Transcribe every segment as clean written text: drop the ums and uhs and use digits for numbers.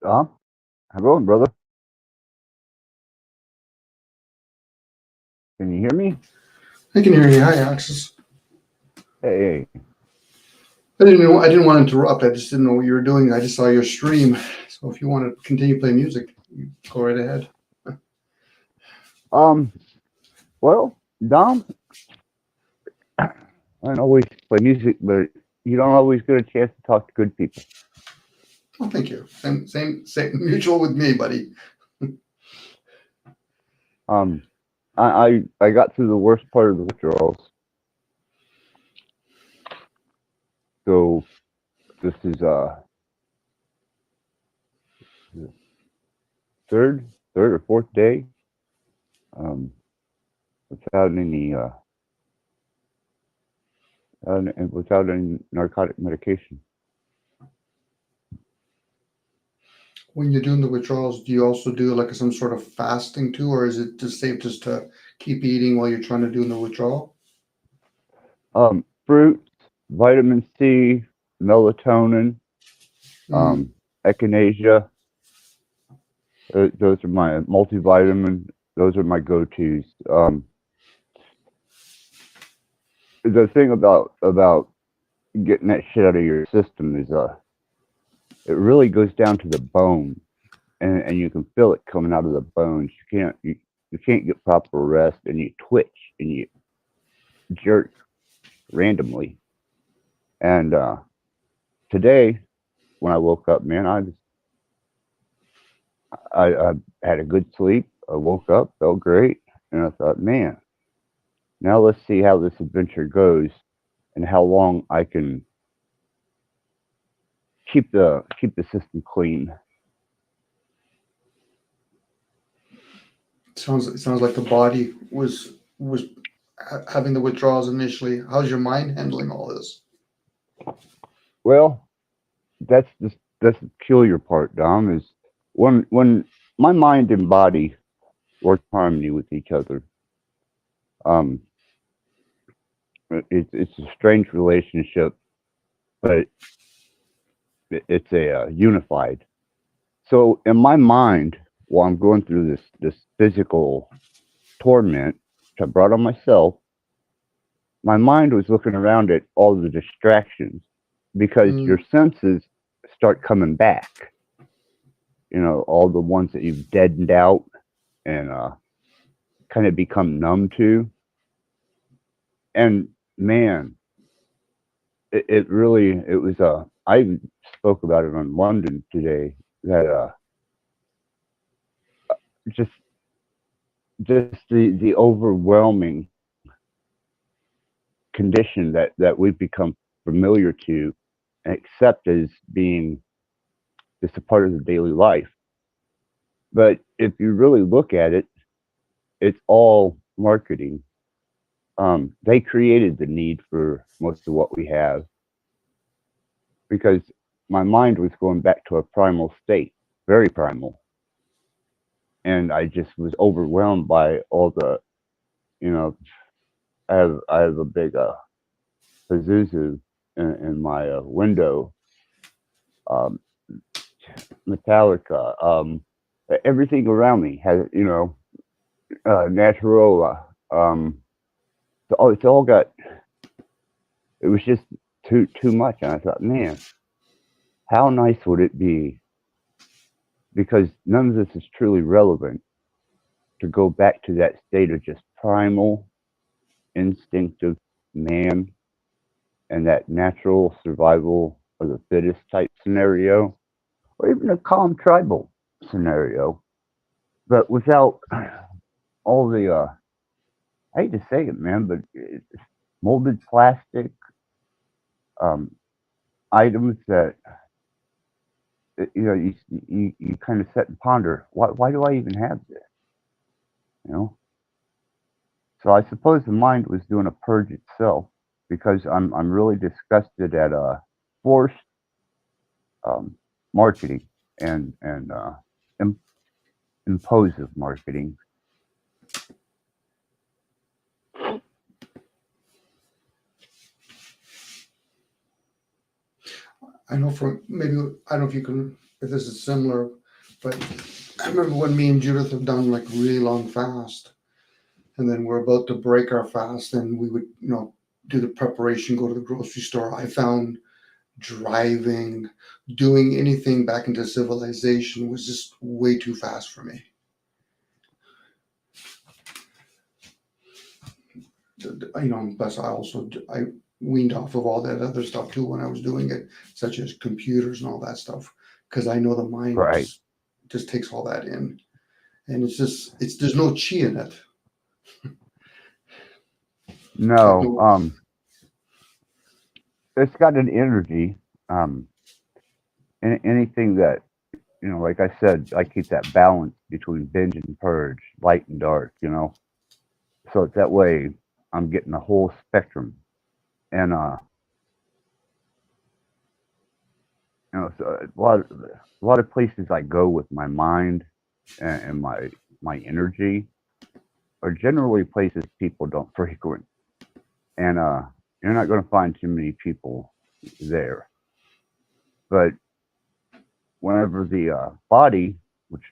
How's it going, brother? Can you hear me? I can hear you. Hi, Axis. Hey, I didn't want to interrupt. I just didn't know what you were doing. I just saw your stream. So if you want to continue playing music, you go right ahead. um, well, Dom, I don't always play music, but you don't always get a chance to talk to good people. Oh, thank you. Same mutual with me, buddy. Um, I got through the worst part of the withdrawals, so this is the third or fourth day, um, without any without any narcotic medication. When you're doing the withdrawals, do you also do like some sort of fasting too, or is it just safe just to keep eating while you're trying to do the withdrawal? Fruits, vitamin C, melatonin, Mm. echinacea. Those are my multivitamin. Those are my go-tos. The thing about getting that shit out of your system is it really goes down to the bone, and you can feel it coming out of the bones. You can't get proper rest, and you twitch and you jerk randomly. And today, when I woke up, man, I had a good sleep. I woke up, felt great, and I thought, man, now let's see how this adventure goes and how long I can keep the system clean. It sounds like the body was having the withdrawals initially. How's your mind handling all this? Well, that's the peculiar part, Dom, is when my mind and body work in harmony with each other. Um, it's a strange relationship, but it's a unified. So in my mind, while I'm going through this physical torment which I brought on myself, my mind was looking around at all the distractions because your Mm. senses start coming back. You know, all the ones that you've deadened out and kind of become numb to. And man, it really it was I even spoke about it on London today that just the overwhelming condition that we've become familiar to and accept as being just a part of the daily life. But if you really look at it, it's all marketing. They created the need for most of what we have because my mind was going back to a primal state, very primal, and I just was overwhelmed by all the, you know, I have a big Pazuzu in my window, um, Metallica, everything around me has, natural. It's all got. It was just too much, and I thought, man, how nice would it be? Because none of this is truly relevant to go back to that state of just primal, instinctive man and that natural survival of the fittest type scenario, or even a calm tribal scenario, but without all the, I hate to say it, man, but it's molded plastic um, items that, you kind of sit and ponder, why do I even have this? You know? So I suppose the mind was doing a purge itself because I'm really disgusted at forced um, marketing and im- imposive marketing. I know for maybe I don't know if you can if this is similar, but I remember when me and Judith have done like really long fast, and then we're about to break our fast, and we would, do the preparation, go to the grocery store. I found driving, doing anything back into civilization was just way too fast for me. Plus I weaned off of all that other stuff too when I was doing it, such as computers and all that stuff, because I know the mind Right. just takes all that in, and there's no chi in it. No, it's got an energy. Anything that, like I said, I keep that balance between binge and purge, light and dark. So it's that way I'm getting the whole spectrum, and so a lot of places I go with my mind and my energy are generally places people don't frequent, and you're not going to find too many people there. But whenever the body, which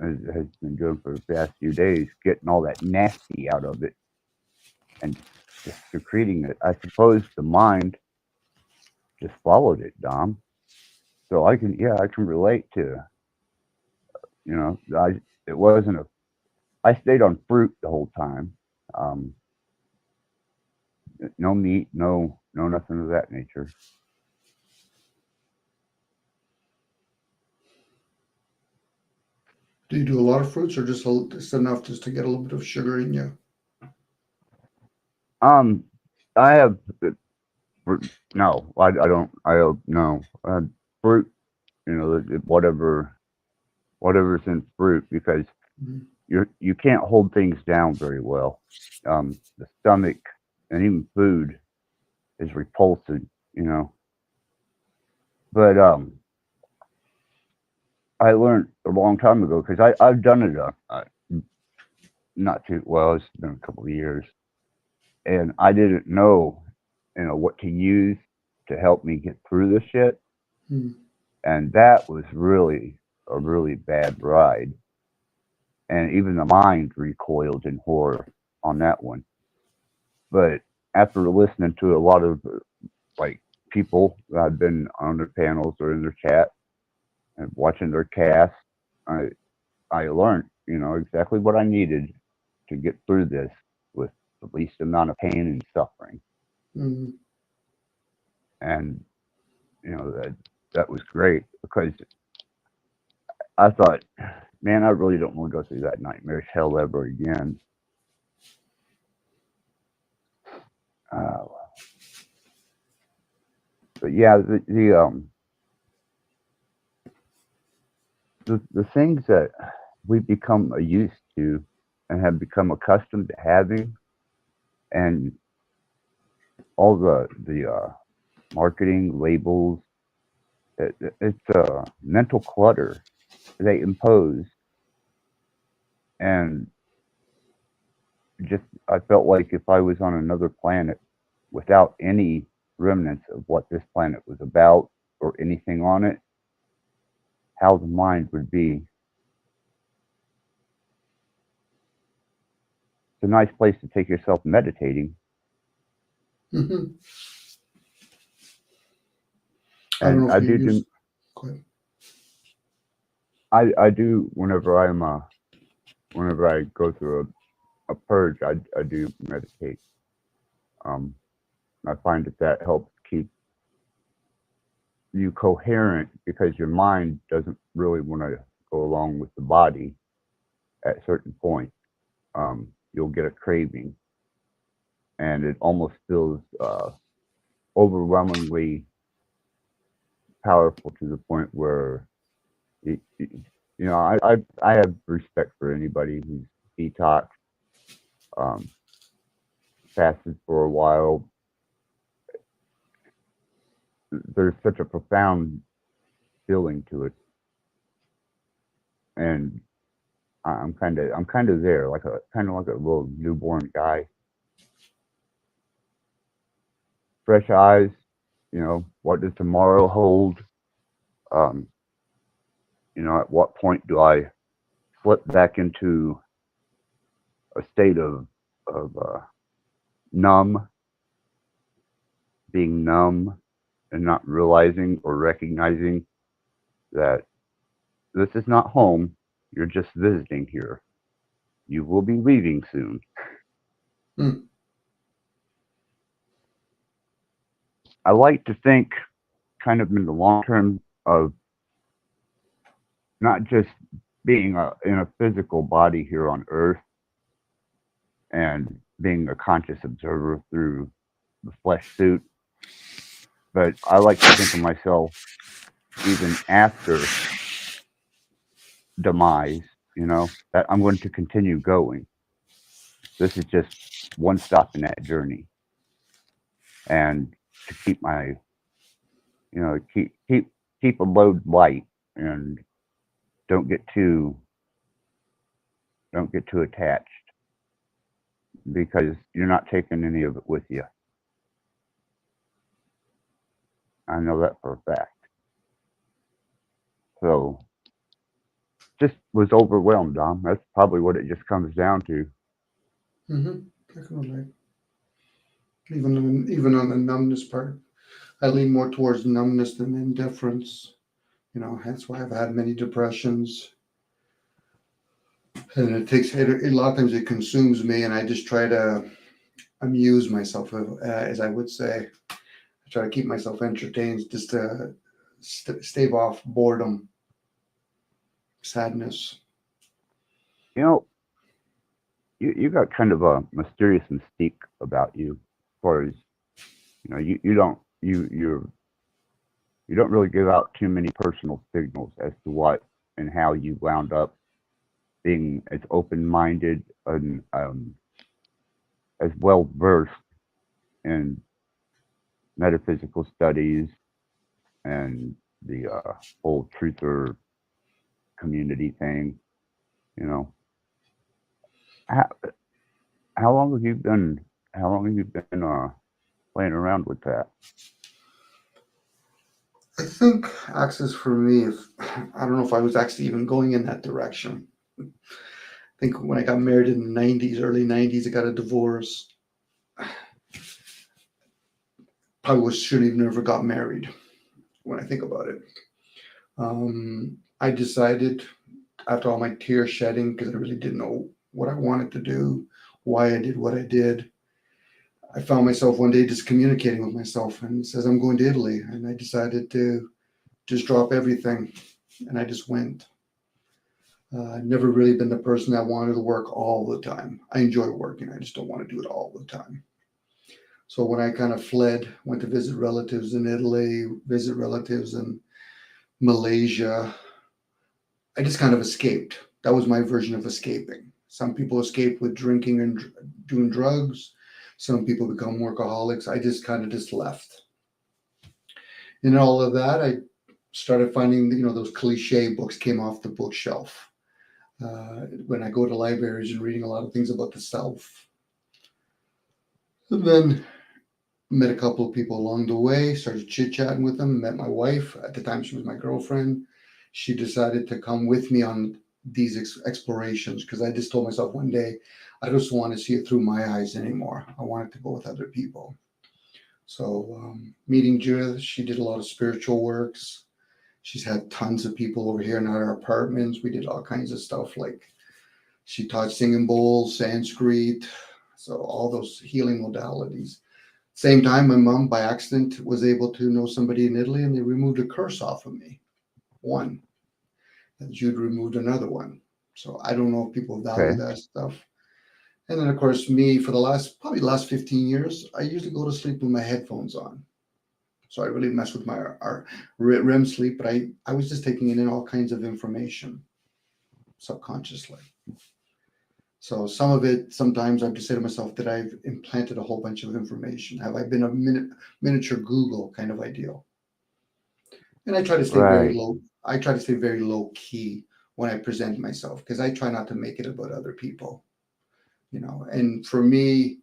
has been doing for the past few days, getting all that nasty out of it and just secreting it, I suppose the mind just followed it, Dom. So I can relate to, it wasn't I stayed on fruit the whole time. Um, no meat, no nothing of that nature. Do you do a lot of fruits, or just enough just to get a little bit of sugar in you? Um, I have no, I don't. I don't know. Fruit, whatever's in fruit, because Mhm. you can't hold things down very well. The stomach and even food is repulsive, But I learned a long time ago, because I've done it not too well. It's been a couple of years, and I didn't know, what to use to help me get through this shit, Mhm. and that was really a really bad ride, and even the mind recoiled in horror on that one. But after listening to a lot of like people that I've been on their panels or in their chat and watching their cast, I I learned, exactly what I needed to get through this with the least amount of pain and suffering. Mhm. And that was great, because I thought, man, I really don't want to go through that nightmarish hell ever again. Uh, but yeah, the things that we've become used to and have become accustomed to having, and all the marketing labels, it's a mental clutter they impose, and just I felt like if I was on another planet without any remnants of what this planet was about or anything on it, how the mind would be. It's a nice place to take yourself meditating, Mhm. I don't and know if you use. Go ahead. I do whenever I go through a purge, I do meditate. Um, I find that helps keep you coherent, because your mind doesn't really want to go along with the body at certain points. You'll get a craving, and it almost feels overwhelmingly powerful to the point where I have respect for anybody who's detox, um, fasted for a while. There's such a profound feeling to it, and I'm kind of there, like a little newborn guy, fresh eyes. What does tomorrow hold? Um, At what point do I slip back into a state of numb, being numb, and not realizing or recognizing that this is not home. You're just visiting here. You will be leaving soon. Hmm. I like to think kind of in the long term of not just being in a physical body here on earth and being a conscious observer through the flesh suit, but I like to think of myself even after demise, that I'm going to continue going. This is just one stop in that journey. And to keep my, keep a load light and don't get too attached because you're not taking any of it with you. I know that for a fact. So just was overwhelmed, Dom. That's probably what it just comes down to. Definitely. Even on the numbness part, I lean more towards numbness than indifference. Hence why I've had many depressions. And a lot of times it consumes me, and I just try to amuse myself, as I would say. I try to keep myself entertained just to stave off boredom, sadness. You know, you got kind of a mysterious mystique about you, as far as you don't you don't really give out too many personal signals as to what and how you wound up being as open-minded and as well versed in metaphysical studies and the whole truther community thing. You know, how, how long have you been? How long have you been playing around with that? I think access for me, if I don't know if I was actually even going in that direction. I think when I got married in the 90s, early 90s, I got a divorce. Probably shouldn't have never got married when I think about it. I decided after all my tear shedding, because I really didn't know what I wanted to do, why I did what I did. I found myself one day just communicating with myself and says, I'm going to Italy. And I decided to just drop everything. And I just went. I've never really been the person that wanted to work all the time. I enjoy working. I just don't want to do it all the time. So when I kind of fled, went to visit relatives in Italy, visit relatives in Malaysia, I just kind of escaped. That was my version of escaping. Some people escape with drinking and doing drugs. Some people become workaholics. I just kind of just left. In all of that, I started finding, those cliche books came off the bookshelf. When I go to libraries and reading a lot of things about the South. And then met a couple of people along the way, started chit-chatting with them, met my wife. At the time, she was my girlfriend. She decided to come with me on these explorations because I just told myself one day, I just want to see it through my eyes anymore. I wanted to go with other people. So meeting Judith, she did a lot of spiritual works. She's had tons of people over here in our apartments. We did all kinds of stuff, like she taught singing bowls, Sanskrit, so all those healing modalities. Same time, my mom, by accident, was able to know somebody in Italy, and they removed a curse off of me. One. And Jude removed another one. So I don't know if people value Okay. that stuff. And then, of course, me, for probably the last 15 years, I usually go to sleep with my headphones on. So I really mess with my our REM sleep, but I was just taking in all kinds of information subconsciously. So some of it, sometimes I have to say to myself that I've implanted a whole bunch of information. Have I been a miniature Google kind of ideal? And I try to stay very Right. low. I try to stay very low key when I present myself because I try not to make it about other people. And for me,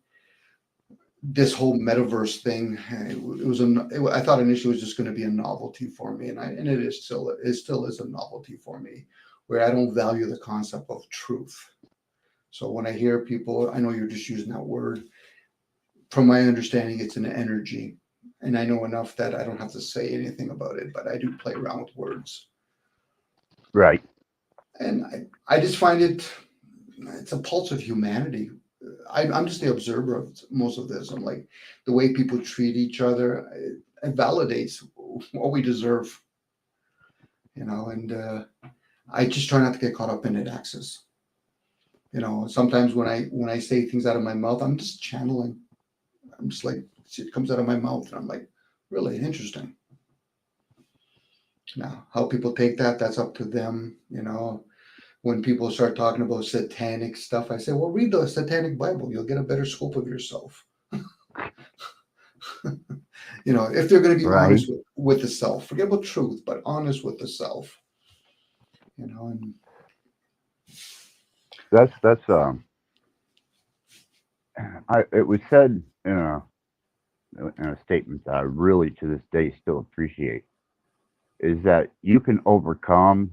this whole metaverse thing, I thought initially it was just going to be a novelty for me, and it still is a novelty for me, where I don't value the concept of truth. So when I hear people, I know you're just using that word. From my understanding, it's an energy, and I know enough that I don't have to say anything about it, but I do play around with words. Right. And I just find it's a pulse of humanity. I'm just the observer of most of this. I'm like, the way people treat each other, it validates what we deserve, and I just try not to get caught up in it, Axis. Sometimes when I say things out of my mouth, I'm just channeling. I'm just like, it comes out of my mouth, and I'm like, really interesting. Now, how people take that, that's up to them. When people start talking about satanic stuff, I say, well, read the Satanic Bible. You'll get a better scope of yourself. If they're going to be Right. honest with the self, forget about truth, but honest with the self. And That's it was said in a statement that I really to this day still appreciate, is that you can overcome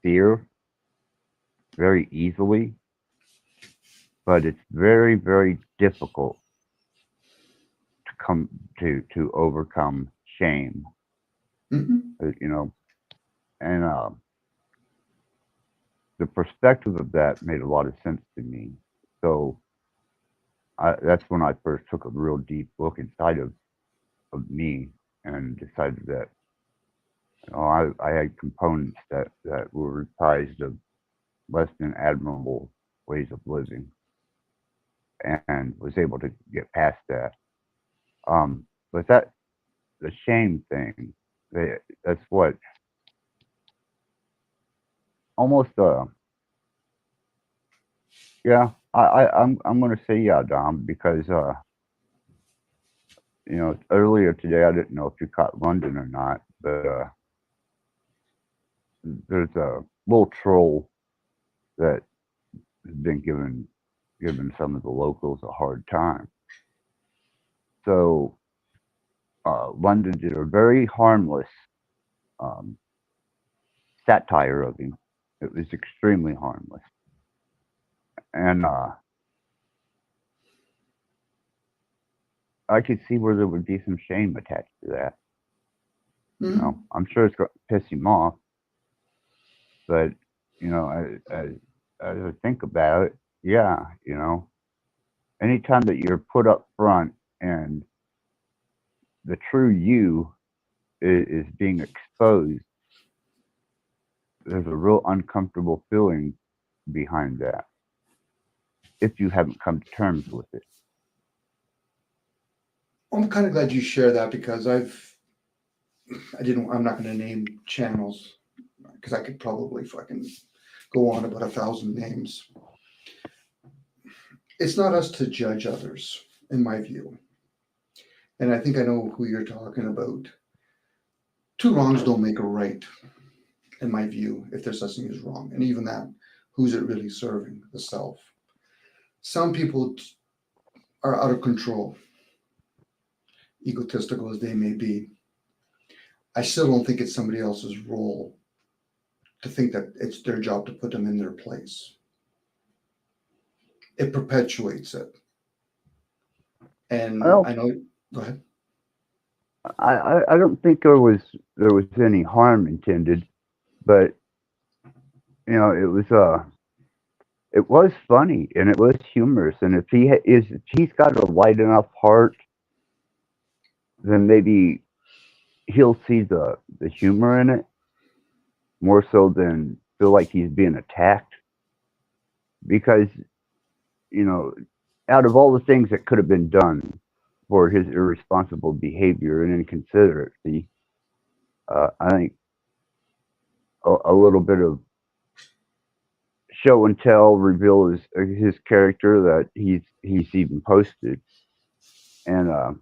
fear very easily, but it's very, very difficult to overcome shame. mm-hmm. And the perspective of that made a lot of sense to me. So that's when I first took a real deep look inside of me and decided that I had components that were comprised of less than admirable ways of living, and was able to get past that. But the shame thing, that's what almost yeah. I'm gonna say yeah, Dom, because earlier today I didn't know if you caught London or not, but there's a little troll that has been giving some of the locals a hard time. So London did a very harmless um, satire of him. It was extremely harmless, and I could see where there would be some shame attached to that. Mm-hmm. I'm sure it's going to piss him off, but as I think about it, yeah, anytime that you're put up front and the true you is being exposed, there's a real uncomfortable feeling behind that if you haven't come to terms with it. I'm kind of glad you share that, because I'm not going to name channels, because I could probably fucking go on about 1,000 names. It's not us to judge others, in my view. And I think I know who you're talking about. Two wrongs don't make a right, in my view, if there's such thing as wrong. And even that, who's it really serving? The self. Some people are out of control, egotistical as they may be. I still don't think it's somebody else's role to think that it's their job to put them in their place. It perpetuates it. And Well, I know, go ahead. I don't think there was any harm intended, but it was funny and it was humorous, and if he's got a light enough heart, then maybe he'll see the humor in it more so than feel like he's being attacked, because out of all the things that could have been done for his irresponsible behavior and inconsideracy, I think a little bit of show and tell reveal his character that he's even posted, and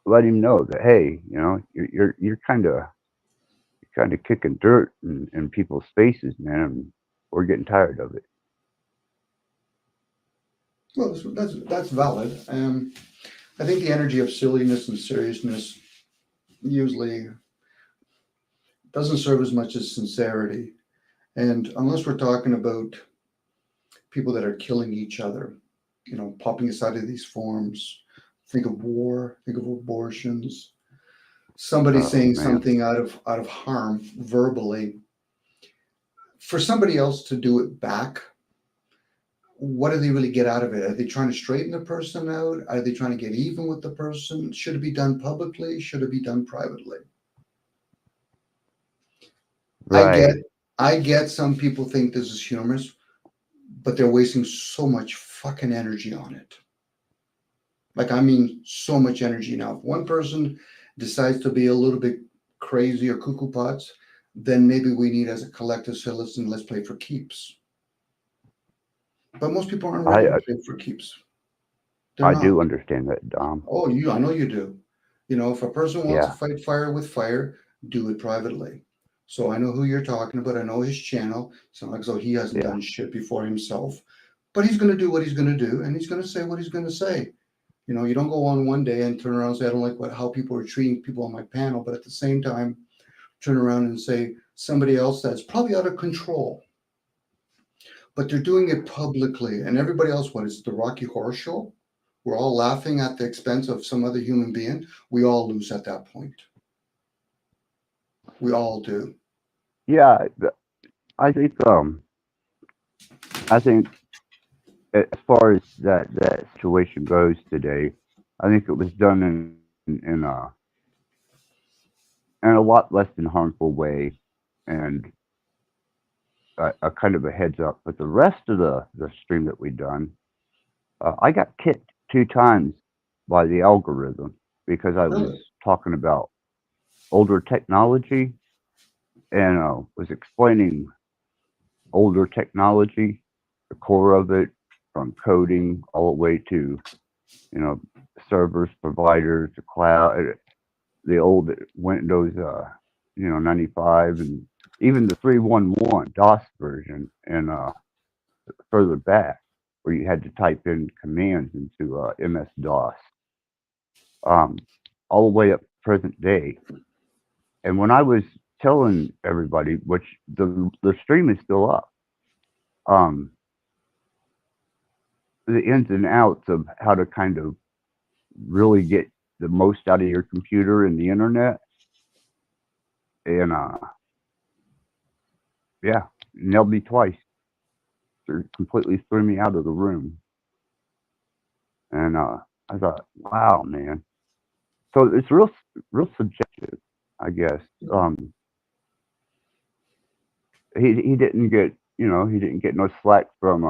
let him know that, hey, you're kind of kicking dirt in people's faces, man. We're getting tired of it. Well, that's valid. I think the energy of silliness and seriousness usually doesn't serve as much as sincerity. And unless we're talking about people that are killing each other, popping aside of these forms, think of war, think of abortions, somebody Oh saying man. something out of harm verbally, for somebody else to do it back, what do they really get out of it? Are they trying to straighten the person out? Are they trying to get even with the person? Should it be done publicly? Should it be done privately? I get Right. I get some people think this is humorous, but they're wasting so much fucking energy on it. Like, I mean, so much energy. Now, if one person decides to be a little bit crazy or cuckoo pots, then maybe we need, as a collective, say, listen, let's play for keeps. But most people aren't ready I to I, play for keeps. They're I not. do understand that, Dom. Oh, I know you do. If a person wants to Yeah. fight fire with fire, do it privately. So I know who you're talking about. I know his channel. It's not like so he hasn't Yeah. done shit before himself, but he's going to do what he's going to do, and he's going to say what he's going to say. You don't go on one day and turn around and say, I don't like how people are treating people on my panel, but at the same time, turn around and say somebody else that's probably out of control, but they're doing it publicly. And everybody else, what is it, the Rocky Horror Show? We're all laughing at the expense of some other human being. We all lose at that point. We all do. Yeah. I think I think as far as that situation goes today, I think it was done in a lot less than harmful way, and a kind of a heads up. But the rest of the stream that we done, I got kicked 2 times by the algorithm because I was Really? talking about older technology and was explaining older technology, the core of it, from coding all the way to you know servers, providers, the cloud, the old Windows, 95, and even the 311 DOS version, and further back where you had to type in commands into MS DOS, um, all the way up to present day. And when I was telling everybody, which the stream is still up, um, the ins and outs of how to kind of really get the most out of your computer and the internet, and yeah, nailed me twice. Completely threw me out of the room, and I thought, wow, man. So it's real subjective, I guess. He didn't get he didn't get no slack from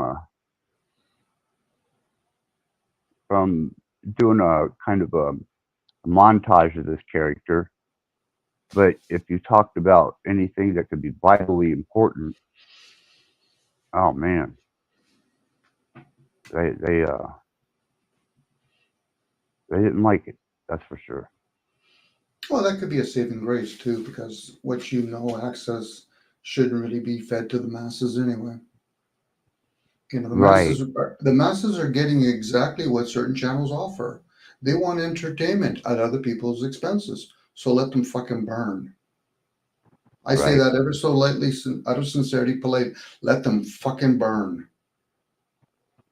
doing a kind of a montage of this character. But if you talked about anything that could be vitally important, oh man, they they didn't like it. That's for sure. Well, that could be a saving grace too, because what access shouldn't really be fed to the masses anyway. The Right, masses are getting exactly what certain channels offer. They want entertainment at other people's expenses. So let them fucking burn. I say right, that ever so lightly, out of sincerity, polite. Let them fucking burn.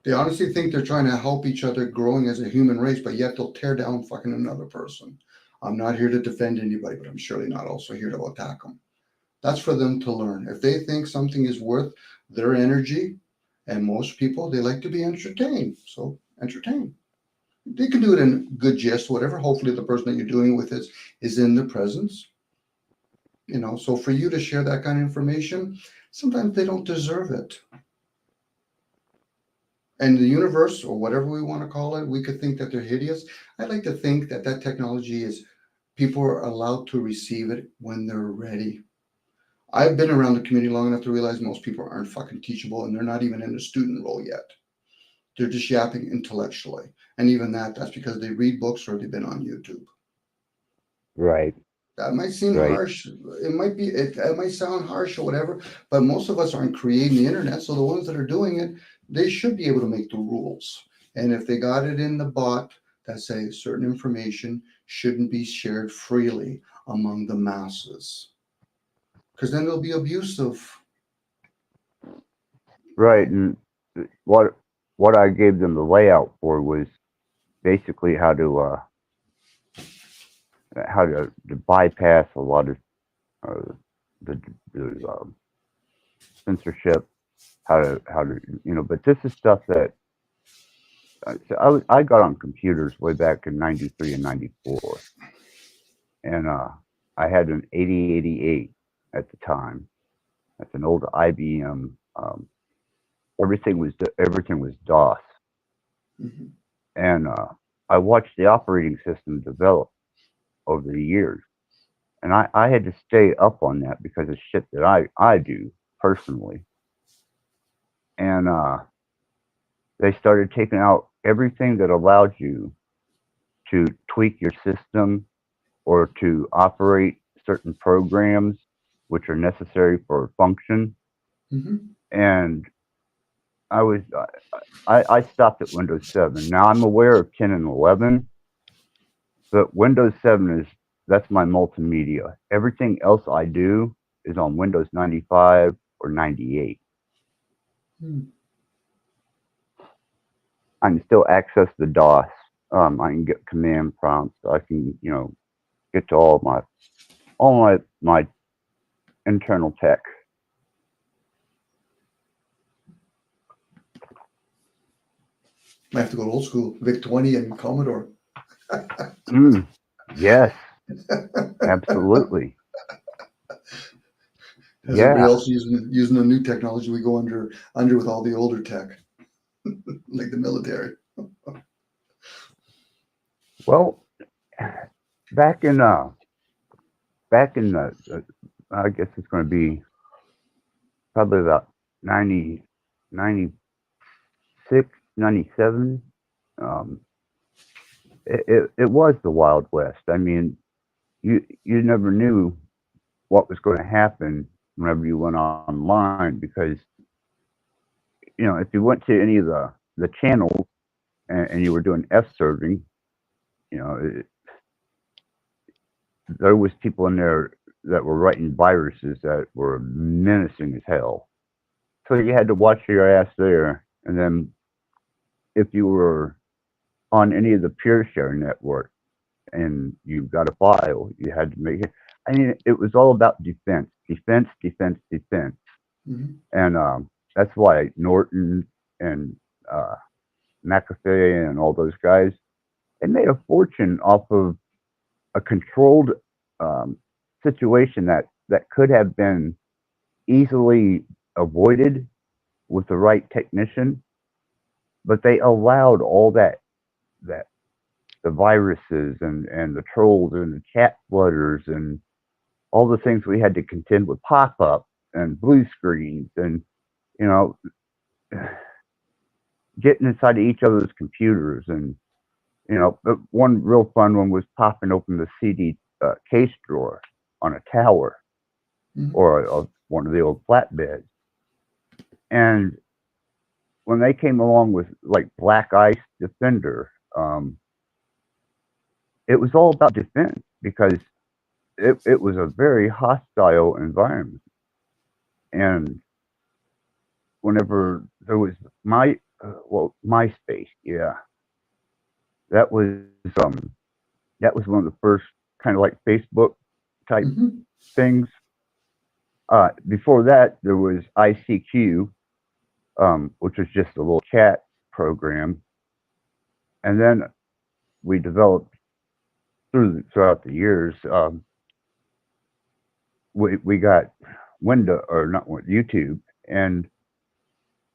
They honestly think they're trying to help each other growing as a human race, but yet they'll tear down fucking another person. I'm not here to defend anybody, but I'm surely not also here to attack them. That's for them to learn. If they think something is worth their energy, and most people, they like to be entertained. So entertain. They can do it in good jest, whatever. Hopefully the person that you're doing it with is in the presence. So for you to share that kind of information, sometimes they don't deserve it. And the universe, or whatever we want to call it, we could think that they're hideous. I like to think that technology is, people are allowed to receive it when they're ready. I've been around the community long enough to realize most people aren't fucking teachable, and they're not even in the student role yet. They're just yapping intellectually. And even that's because they read books or they've been on YouTube. right, That might seem right. harsh. It might sound harsh or whatever, but most of us aren't creating the internet. So the ones that are doing it, they should be able to make the rules. And if they got it in the bot that say certain information shouldn't be shared freely among the masses, because then there'll be abuse of. Right. And what I gave them the layout for was basically how to bypass a lot of uh, the censorship, how to but this is stuff that so I got on computers way back in '93 and '94, and I had an 8088 at the time. That's an old IBM. Everything was DOS, Mhm. and I watched the operating system develop over the years, and I had to stay up on that because of shit that I do personally, and they started taking out everything that allowed you to tweak your system or to operate certain programs which are necessary for a function. Mhm. And I was I stopped at Windows 7. Now I'm aware of 10 and 11, but Windows 7 is that's my multimedia. Everything else I do is on Windows 95 or 98. Mhm. I can still access the DOS. I can get command prompts. I can get to all my internal tech. Might have to go old school, VIC 20 and Commodore. Mm, yes, absolutely. As everybody Yeah. else using the new technology, we go under with all the older tech, like the military. Well, back in the I guess it's going to be probably about 90, 96, 97. Um, it was the Wild West. I mean, you never knew what was going to happen whenever you went online because if you went to any of the channels and you were doing F serving, you know, it, there was people in there that were writing viruses that were menacing as hell. So you had to watch your ass there. And then if you were on any of the peer share network and you got a file, you had to make it. I mean, it was all about defense, defense, defense, defense. Mhm. And that's why Norton and uh, McAfee and all those guys, they made a fortune off of a controlled um, situation that could have been easily avoided with the right technician, but they allowed all that the viruses and the trolls and the chat flutters and all the things we had to contend with pop up and blue screens and you know getting inside of each other's computers and but one real fun one was popping open the CD case drawer on a tower Mhm. or one of the old flatbeds. And when they came along with like Black Ice Defender, it was all about defense because it was a very hostile environment. And whenever there was MySpace, yeah, that was um that was one of the first kind of like Facebook type Mhm. things. Before that, there was ICQ, which was just a little chat program, and then we developed throughout the years. We got Window or not YouTube, and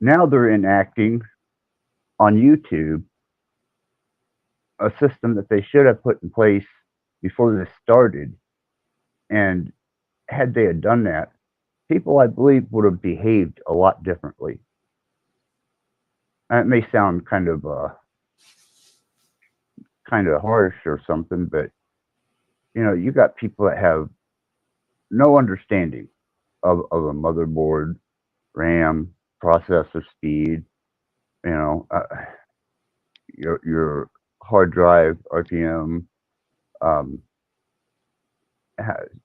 now they're enacting on YouTube a system that they should have put in place before this started. And had they had done that, people I believe would have behaved a lot differently. That may sound kind of harsh or something, but you got people that have no understanding of a motherboard, RAM, processor speed. You know, your hard drive, RPM, um,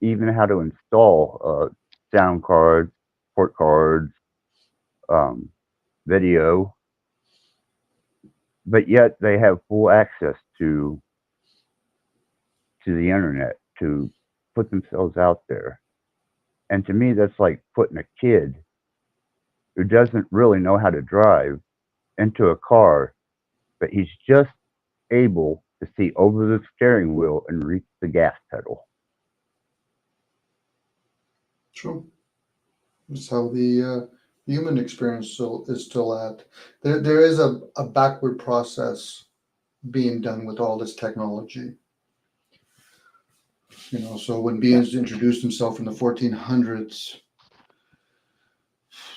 even how to install sound cards, port cards, um, video, but yet they have full access to the internet to put themselves out there. And to me, that's like putting a kid who doesn't really know how to drive into a car, but he's just able to see over the steering wheel and reach the gas pedal. True. That's how the human experience is still at. There is a backward process being done with all this technology. So when beings introduced themselves in the 1400s,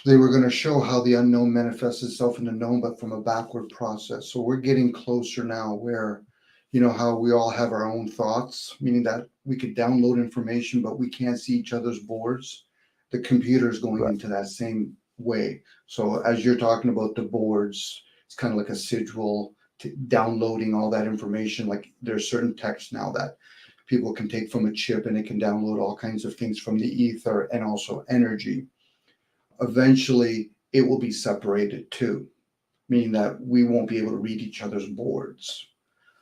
they were going to show how the unknown manifests itself in the known, but from a backward process. So we're getting closer now where, how we all have our own thoughts, meaning that we could download information, but we can't see each other's boards. The computer is going into that same way. So as you're talking about the boards, it's kind of like a sigil downloading all that information. Like there's certain text now that people can take from a chip and it can download all kinds of things from the ether and also energy. Eventually, it will be separated too, meaning that we won't be able to read each other's boards.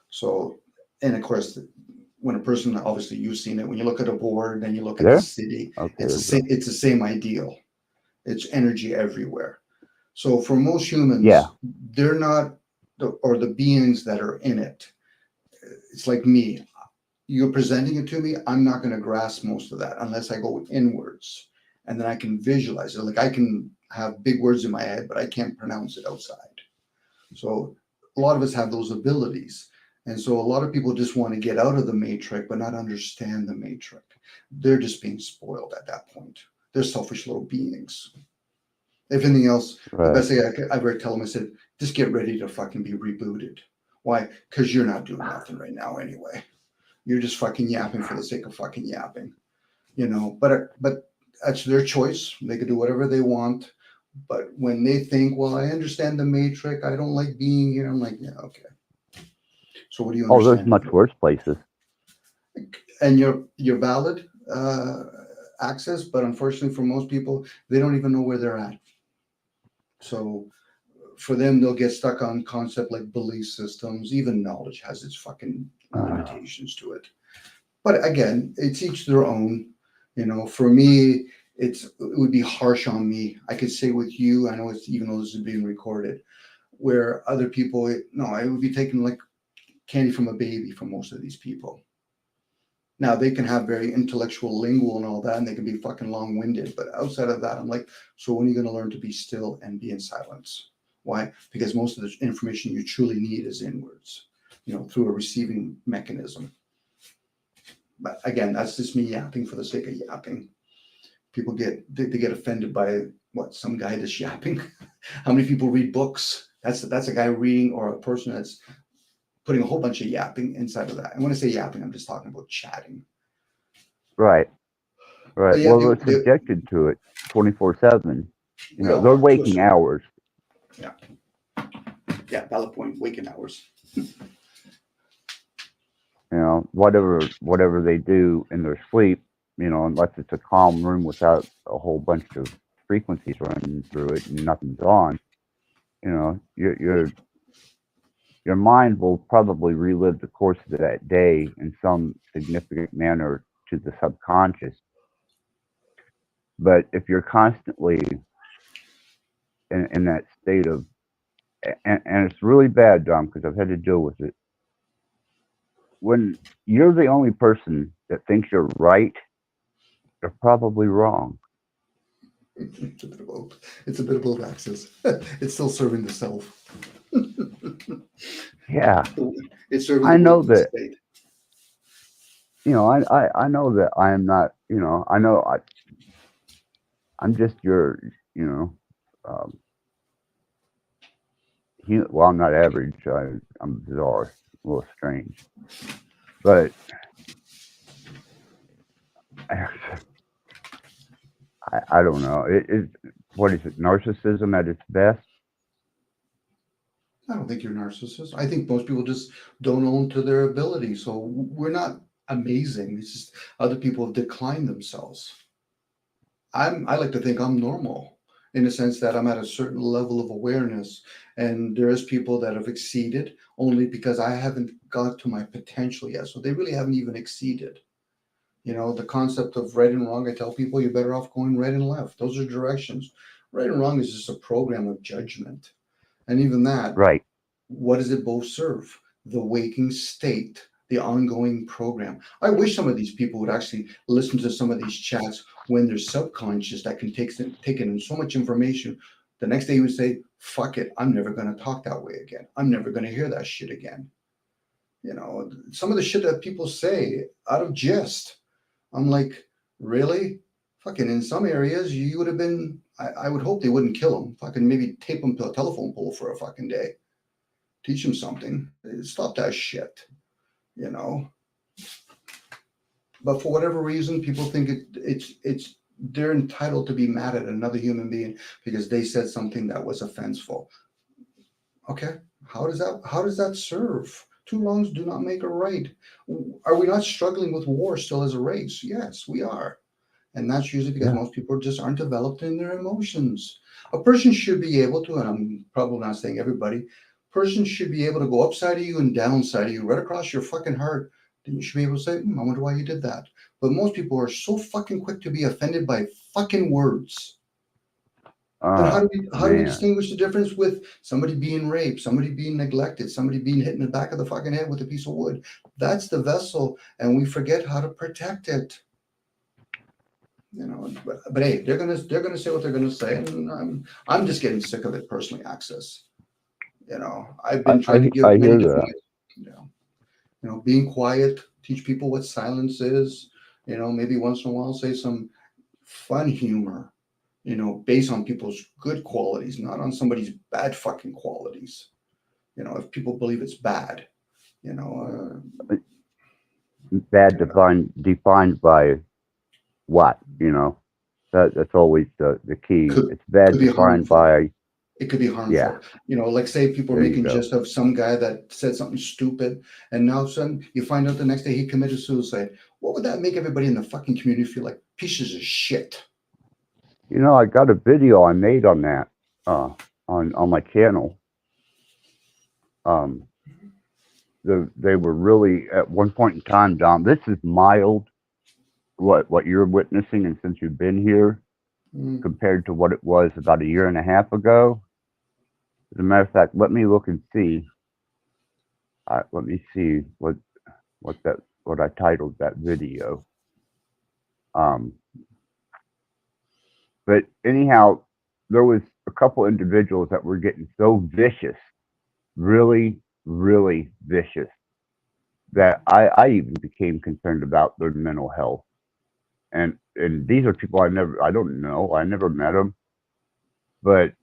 So, and of course, when a person, obviously you've seen it, when you look at a board and you look at the city, Okay, it's the same ideal. It's energy everywhere. So for most humans, they're not, the beings that are in it. It's like me. You're presenting it to me, I'm not going to grasp most of that unless I go inwards. And then I can visualize it. Like I can have big words in my head, but I can't pronounce it outside. So a lot of us have those abilities. And so a lot of people just want to get out of the matrix, but not understand the matrix. They're just being spoiled at that point. They're selfish little beings. If anything else, the best thing I ever tell them, I said, just get ready to fucking be rebooted. Why? Because you're not doing nothing right now anyway. You're just fucking yapping for the sake of fucking yapping. But that's their choice. They can do whatever they want. But when they think, well, I understand the matrix, I don't like being here. I'm like, yeah, okay. So what do you understand? There's much worse places. And you're valid access, but unfortunately for most people, they don't even know where they're at. So for them, they'll get stuck on concept like belief systems. Even knowledge has its fucking limitations to it. But again, it's each their own. For me, it would be harsh on me. I could say with you, I know it's, even though this is being recorded, where other people, it would be taken like candy from a baby for most of these people. Now they can have very intellectual lingual and all that, and they can be fucking long-winded. But outside of that, I'm like, so when are you going to learn to be still and be in silence? Why? Because most of the information you truly need is inwards, through a receiving mechanism. But again, that's just me yapping for the sake of yapping. People get offended by some guy that's yapping. How many people read books? That's a guy reading, or a person that's putting a whole bunch of yapping inside of that. And when I say yapping, I'm just talking about chatting. Right. Yeah, well, they're subjected to it 24/7. They're waking hours. Yeah. Yeah, valid point. Waking hours. Whatever they do in their sleep, unless it's a calm room without a whole bunch of frequencies running through it and nothing's on, your mind will probably relive the course of that day in some significant manner to the subconscious. But if you're constantly in that state of, and it's really bad, Dom, because I've had to deal with it. When you're the only person that thinks you're right, you're probably wrong. It's a bit of both axis. It's still serving the self. Yeah. It's serving I know that. State. I know that I am not. I know I'm just your. Well, I'm not average. I'm bizarre, a little strange, but I don't know. What is it? Narcissism at its best? I don't think you're a narcissist. I think most people just don't own to their ability. So we're not amazing. It's just other people have declined themselves. I like to think I'm normal in the sense that I'm at a certain level of awareness, and there's people that have exceeded only because I haven't got to my potential yet. So they really haven't even exceeded. You know, the concept of right and wrong, I tell people you're better off going right and left. Those are directions. Right and wrong is just a program of judgment. And even that, Right. what does it both serve? The waking state, the ongoing program. I wish some of these people would actually listen to some of these chats when they're subconscious that can take in so much information. The next day you would say, fuck it, I'm never going to talk that way again. I'm never going to hear that shit again. You know, some of the shit that people say out of jest. I'm like, really? Fucking in some areas, you would have been, I would hope they wouldn't kill him. Fucking maybe tape him to a telephone pole for a fucking day. Teach him something. Stop that shit, you know? But for whatever reason, people think it's they're entitled to be mad at another human being because they said something that was offenseful. Okay, how does that serve? Two wrongs do not make a right. Are we not struggling with war still as a race? Yes, we are. And that's usually because Yeah. most people just aren't developed in their emotions. A person should be able to, and I'm probably not saying everybody, person should be able to go upside of you and downside of you, right across your fucking heart. Then you should be able to say, I wonder why you did that. But most people are so fucking quick to be offended by fucking words. Then how Oh, do we man. distinguish the difference with somebody being raped, somebody being neglected, somebody being hit in the back of the fucking head with a piece of wood? That's the vessel, and we forget how to protect it. You know, but hey, they're gonna say what they're gonna say, and I'm just getting sick of it personally. Access, you know, I've I, been trying to give I many hear different that. ways. Being quiet, teach people what silence is. Maybe once in a while say some fun humor. Based on people's good qualities, not on somebody's bad fucking qualities. If people believe it's bad, you know, Bad you know, defined by what, that's always the key. could It's bad could be defined harmful. by, It could be yeah, harmful. Like say people are there you making go. jest of some guy that said something stupid, and now all of a sudden you find out the next day he committed suicide. What would that make everybody in the fucking community feel like? Pieces of shit. I got a video I made on that, on my channel. Um, they were really at one point in time, Don. This is mild, what you're witnessing, and since you've been here, Mm. compared to what it was about a year and a half ago. As a matter of fact, let me look and see. Let me see what I titled that video. Um, but anyhow, there was a couple individuals that were getting so vicious, really, really vicious, that I even became concerned about their mental health. And these are people I don't know, I never met them, but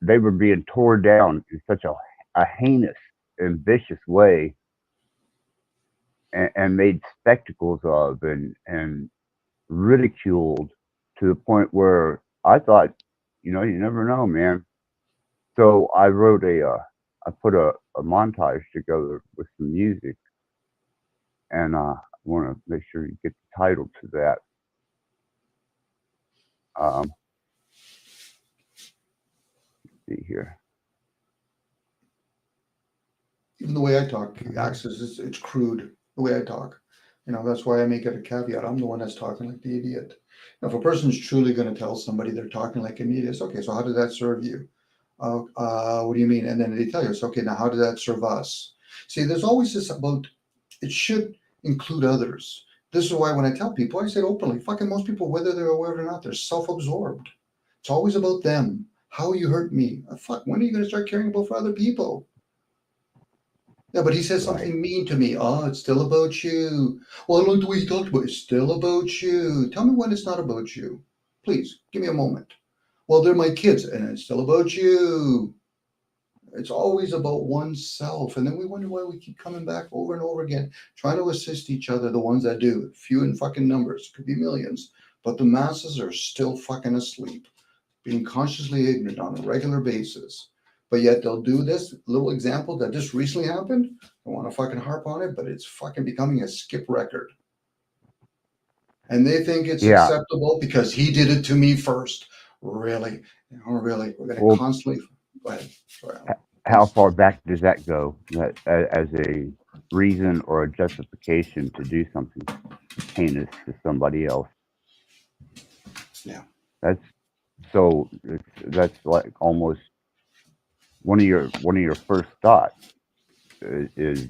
they were being torn down in such a heinous and vicious way, and made spectacles of, and ridiculed, to the point where I thought, you never know, man. So I put a montage together with some music, and I want to make sure you get the title to that. Um, see here. Even the way I talk, access it's crude. The way I talk, that's why I make it a caveat. I'm the one that's talking like the idiot. Now, if a person's truly going to tell somebody they're talking like an idiot, it's okay. So how does that serve you? What do you mean? And then they tell you, it's okay. Now, how does that serve us? See, there's always this about it should include others. This is why when I tell people, I say it openly. Fucking most people, whether they're aware or not, they're self-absorbed. It's always about them. How you hurt me. Fuck. When are you going to start caring about for other people? Yeah, but he says Right. something mean to me. Oh, it's still about you. Well, I don't like the way he talked about it. It's still about you. Tell me when it's not about you. Please, give me a moment. Well, they're my kids, and it's still about you. It's always about oneself. And then we wonder why we keep coming back over and over again, trying to assist each other, the ones that do. Few in fucking numbers, could be millions. But the masses are still fucking asleep, being consciously ignorant on a regular basis. But yet they'll do this little example that just recently happened. I want to fucking harp on it, but it's fucking becoming a skip record. And they think it's Yeah. acceptable because he did it to me first. Really? Really? We're going to Well, constantly. Go ahead. Sorry, how please. far back does that go? That as a reason or a justification to do something heinous to somebody else? Yeah. That's that's like almost one of your first thoughts is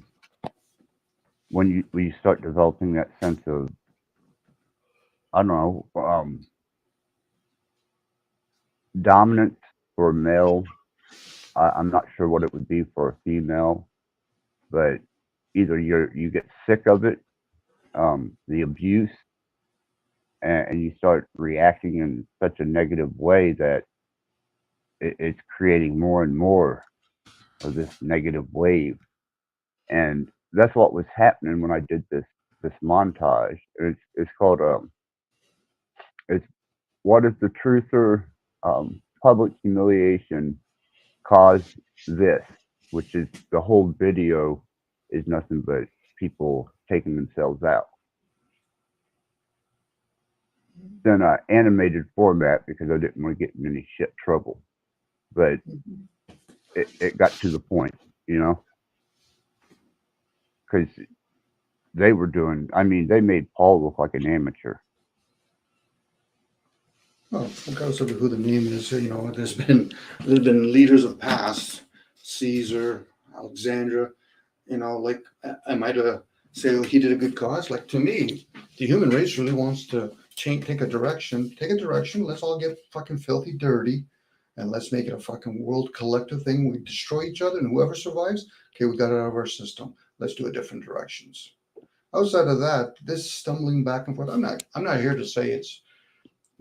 when you start developing that sense of, I don't know, dominance for a male. I'm not sure what it would be for a female, but either you get sick of it, the abuse, and you start reacting in such a negative way that it's creating more and more of this negative wave. And that's what was happening when I did this montage. It's called it's what if the truther, public humiliation caused this, which is the whole video is nothing but people taking themselves out. Then animated format because I didn't want to get in any shit trouble, but it got to the point, you know, because they were doing. I mean, they made Paul look like an amateur. Well, regardless of who the name is, there's been leaders of past, Caesar, Alexandra. Like am I to say he did a good cause? Like to me, the human race really wants to change, take a direction. Take a direction. Let's all get fucking filthy dirty, and let's make it a fucking world collective thing. We destroy each other, and whoever survives, okay, we got it out of our system. Let's do it different directions. Outside of that, this stumbling back and forth. I'm not here to say it's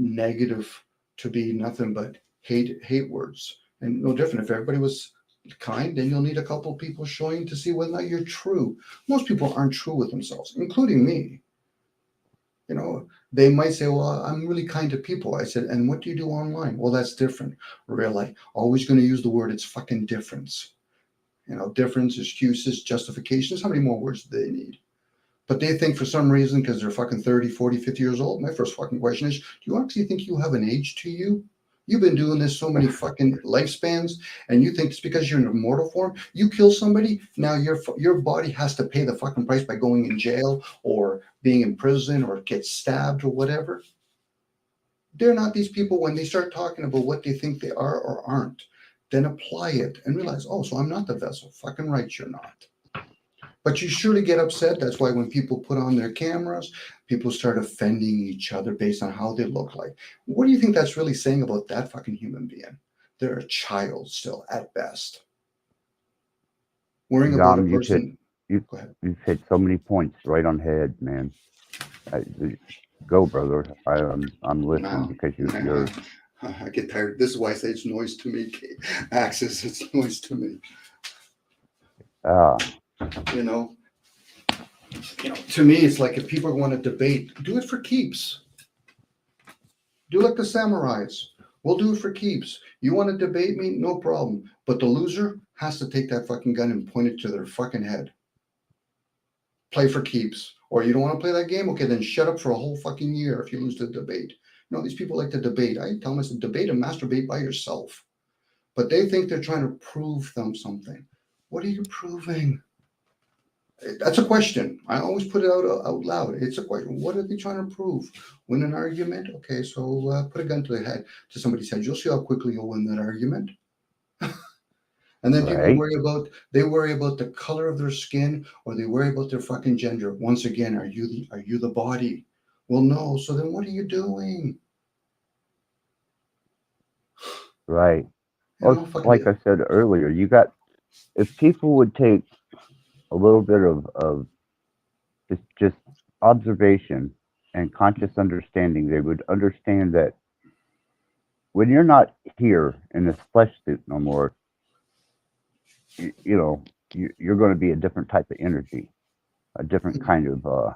negative to be nothing but hate words. And no different. If everybody was kind, then you'll need a couple people showing to see whether or not you're true. Most people aren't true with themselves, including me. They might say, well, I'm really kind to people. I said, and what do you do online? Well, that's different. Really, always going to use the word, it's fucking difference. Difference, excuses, justifications. How many more words do they need? But they think for some reason, because they're fucking 30, 40, 50 years old, my first fucking question is, do you actually think you have an age to you? You've been doing this so many fucking lifespans, and you think it's because you're in a mortal form? You kill somebody, now your body has to pay the fucking price by going in jail or being in prison or get stabbed or whatever. They're not these people when they start talking about what they think they are or aren't. Then apply it and realize, oh, so I'm not the vessel. Fucking right, you're not. But you surely get upset. That's why when people put on their cameras, people start offending each other based on how they look like. What do you think that's really saying about that fucking human being? They're a child still at best. Worrying about a Dom, person. you Go ahead. you've hit so many points right on head, man. I, Go, brother. I'm listening Now, because you're I get tired. This is why I say it's noise to me. Axis, it's noise to me. uh You know, to me, it's like if people want to debate, do it for keeps. Do like the samurais. We'll do it for keeps. You want to debate me? No problem. But the loser has to take that fucking gun and point it to their fucking head. Play for keeps. Or you don't want to play that game? Okay, then shut up for a whole fucking year if you lose the debate. These people like to debate. I tell them, I said, debate and masturbate by yourself. But they think they're trying to prove them something. What are you proving? That's a question. I always put it out loud. It's a question. What are they trying to prove? Win an argument? Okay, so put a gun to somebody's head. You'll see how quickly you'll win that argument. And then people right. worry about the color of their skin, or they worry about their fucking gender. Once again, are you the body? Well, no. So then what are you doing? Right. Well, it's like Fucking I said earlier, if people would take a little bit of just observation and conscious understanding, they would understand that when you're not here in this flesh suit no more, you're going to be a different type of energy, a different kind of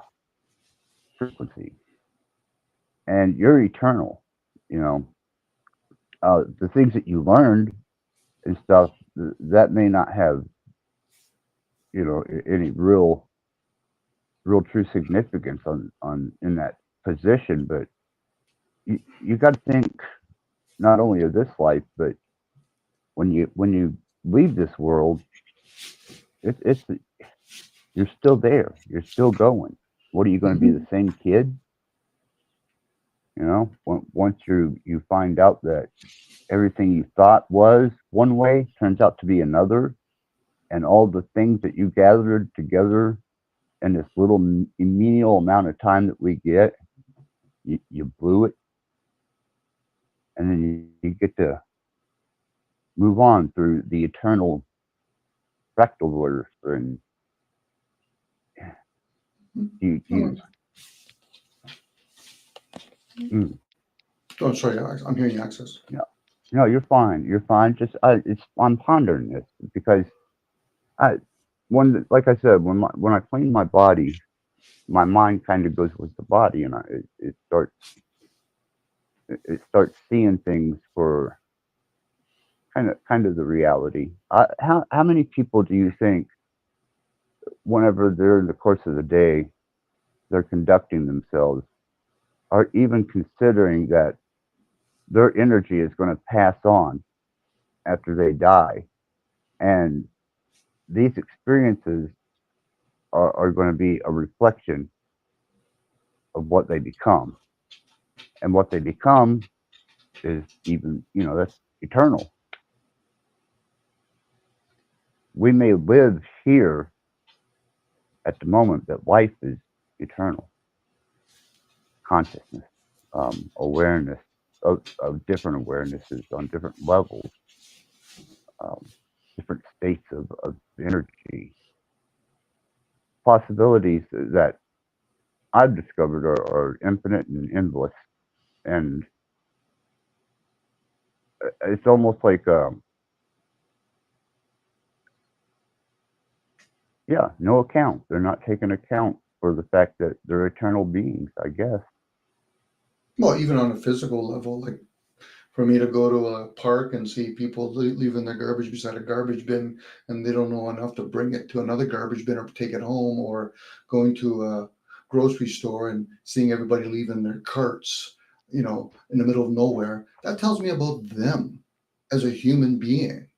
frequency, and you're eternal. You know, the things that you learned and stuff that may not have, any real true significance on in that position, but you got to think not only of this life, but when you leave this world, it's you're still there, you're still going. What are you going to be, Mhm. the same kid? Once you find out that everything you thought was one way turns out to be another, and all the things that you gathered together in this little menial amount of time that we get, you blew it, and then you get to move on through the eternal fractal order. And you Oh, mm, oh, sorry, I'm hearing access. no, no, you're fine. You're fine. Just I'm pondering this because I like I said, when I clean my body, my mind kind of goes with the body, and it starts seeing things for kind of the reality. How many people do you think, whenever they're in the course of the day, they're conducting themselves, are even considering that their energy is going to pass on after they die, and these experiences are going to be a reflection of what they become, and what they become is even, that's eternal. We may live here at the moment, but life is eternal. Consciousness, awareness of different awarenesses on different levels, um, different states of energy. Possibilities that I've discovered are infinite and endless. And it's almost like, yeah, no account. They're not taking account for the fact that they're eternal beings, I guess. Well, even on a physical level, like for me to go to a park and see people leaving their garbage beside a garbage bin and they don't know enough to bring it to another garbage bin or take it home, or going to a grocery store and seeing everybody leaving their carts, in the middle of nowhere, that tells me about them as a human being.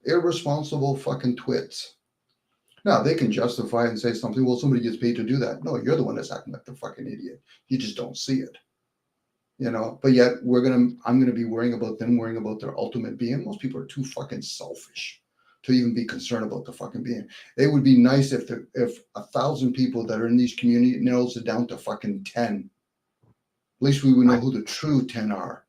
Irresponsible fucking twits. Now they can justify and say something, well, somebody gets paid to do that. No, you're the one that's acting like the fucking idiot. You just don't see it. But yet I'm gonna be worrying about them, worrying about their ultimate being. Most people are too fucking selfish to even be concerned about the fucking being. It would be nice if 1,000 people that are in these community narrows it down to fucking 10. At least we would know who the true 10 are.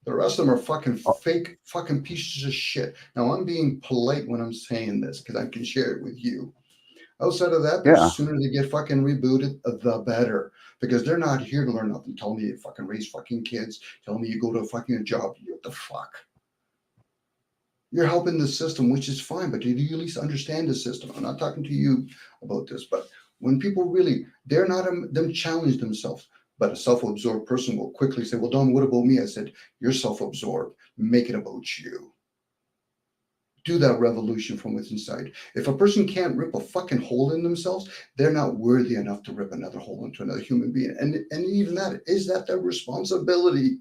The rest of them are fucking Oh, fake fucking pieces of shit. Now I'm being polite when I'm saying this because I can share it with you. Outside of that, the yeah, sooner they get fucking rebooted, the better. Because they're not here to learn nothing. Telling me you fucking raise fucking kids, telling me you go to a fucking job. What the fuck? You're helping the system, which is fine, but do you at least understand the system? I'm not talking to you about this, but when people really, they're not them challenge themselves. But a self-absorbed person will quickly say, well, Don, what about me? I said, you're self-absorbed. Make it about you. Do that revolution from within inside. If a person can't rip a fucking hole in themselves, they're not worthy enough to rip another hole into another human being. And even that, is that their responsibility?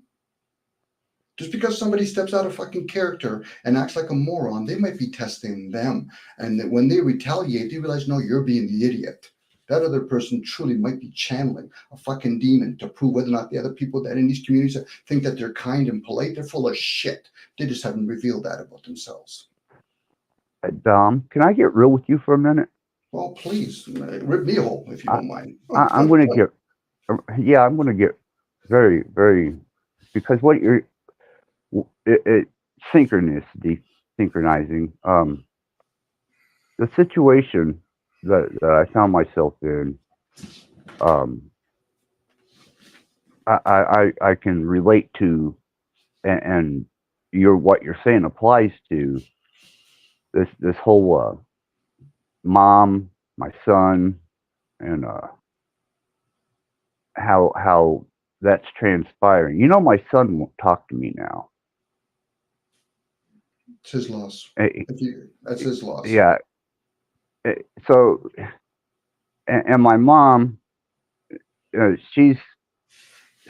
Just because somebody steps out of fucking character and acts like a moron, they might be testing them. And that when they retaliate, they realize, no, you're being the idiot. That other person truly might be channeling a fucking demon to prove whether or not the other people that in these communities think that they're kind and polite, they're full of shit. They just haven't revealed that about themselves. Dom, can I get real with you for a minute? Well, please rip me a hole if you I, don't mind. I'm going to get, yeah, I'm going to get very, very, because what you're, it synchronicity, synchronizing, the situation that I found myself in, um, I can relate to, and what you're saying applies to this whole, mom, my son, and how that's transpiring. My son won't talk to me now. It's his loss. Eh, That's his loss. Yeah. So, and my mom, she's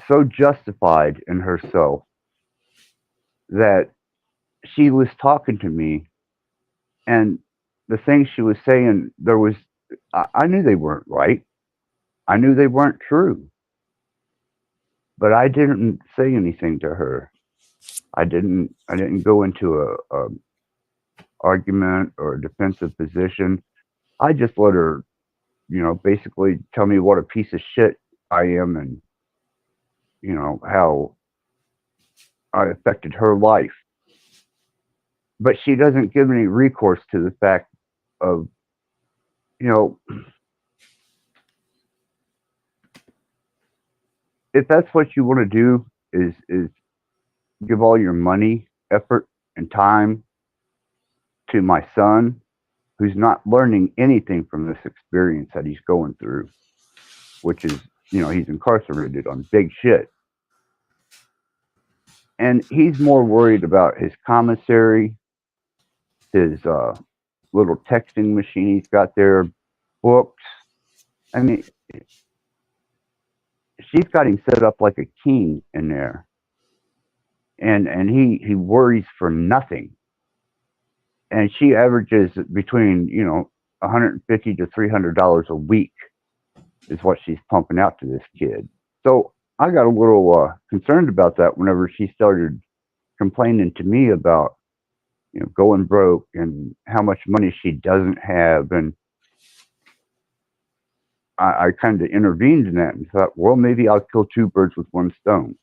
so justified in herself that she was talking to me, and the things she was saying, I knew they weren't right. I knew they weren't true, but I didn't say anything to her. I didn't go into a argument or a defensive position. I just let her, basically tell me what a piece of shit I am, and how I affected her life. But she doesn't give any recourse to the fact of, you know, if that's what you want to do, is give all your money, effort, and time to my son, who's not learning anything from this experience that he's going through, which is, he's incarcerated on big shit. And he's more worried about his commissary, his little texting machine he's got there, books. I mean, she's got him set up like a king in there. And he worries for nothing. And she averages between, $150 to $300 a week is what she's pumping out to this kid. So I got a little concerned about that whenever she started complaining to me about, going broke and how much money she doesn't have. And I kind of intervened in that and thought, well, maybe I'll kill two birds with one stone.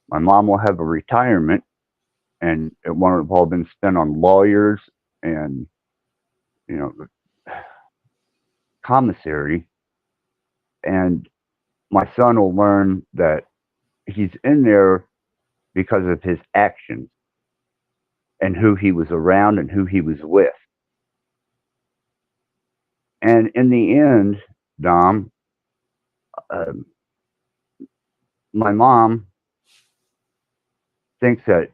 My mom will have a retirement, and it won't have all been spent on lawyers and, the commissary. And my son will learn that he's in there because of his actions and who he was around and who he was with. And in the end, Dom, my mom thinks that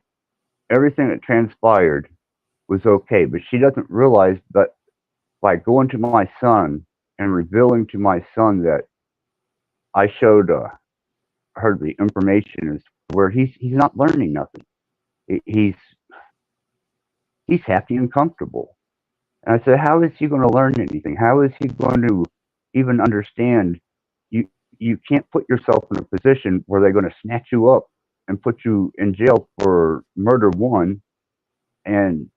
everything that transpired was okay, but she doesn't realize that by going to my son and revealing to my son that I showed her the information is where he's not learning nothing. He's happy and comfortable. And I said, how is he going to learn anything? How is he going to even understand? You can't put yourself in a position where they're going to snatch you up and put you in jail for murder one, and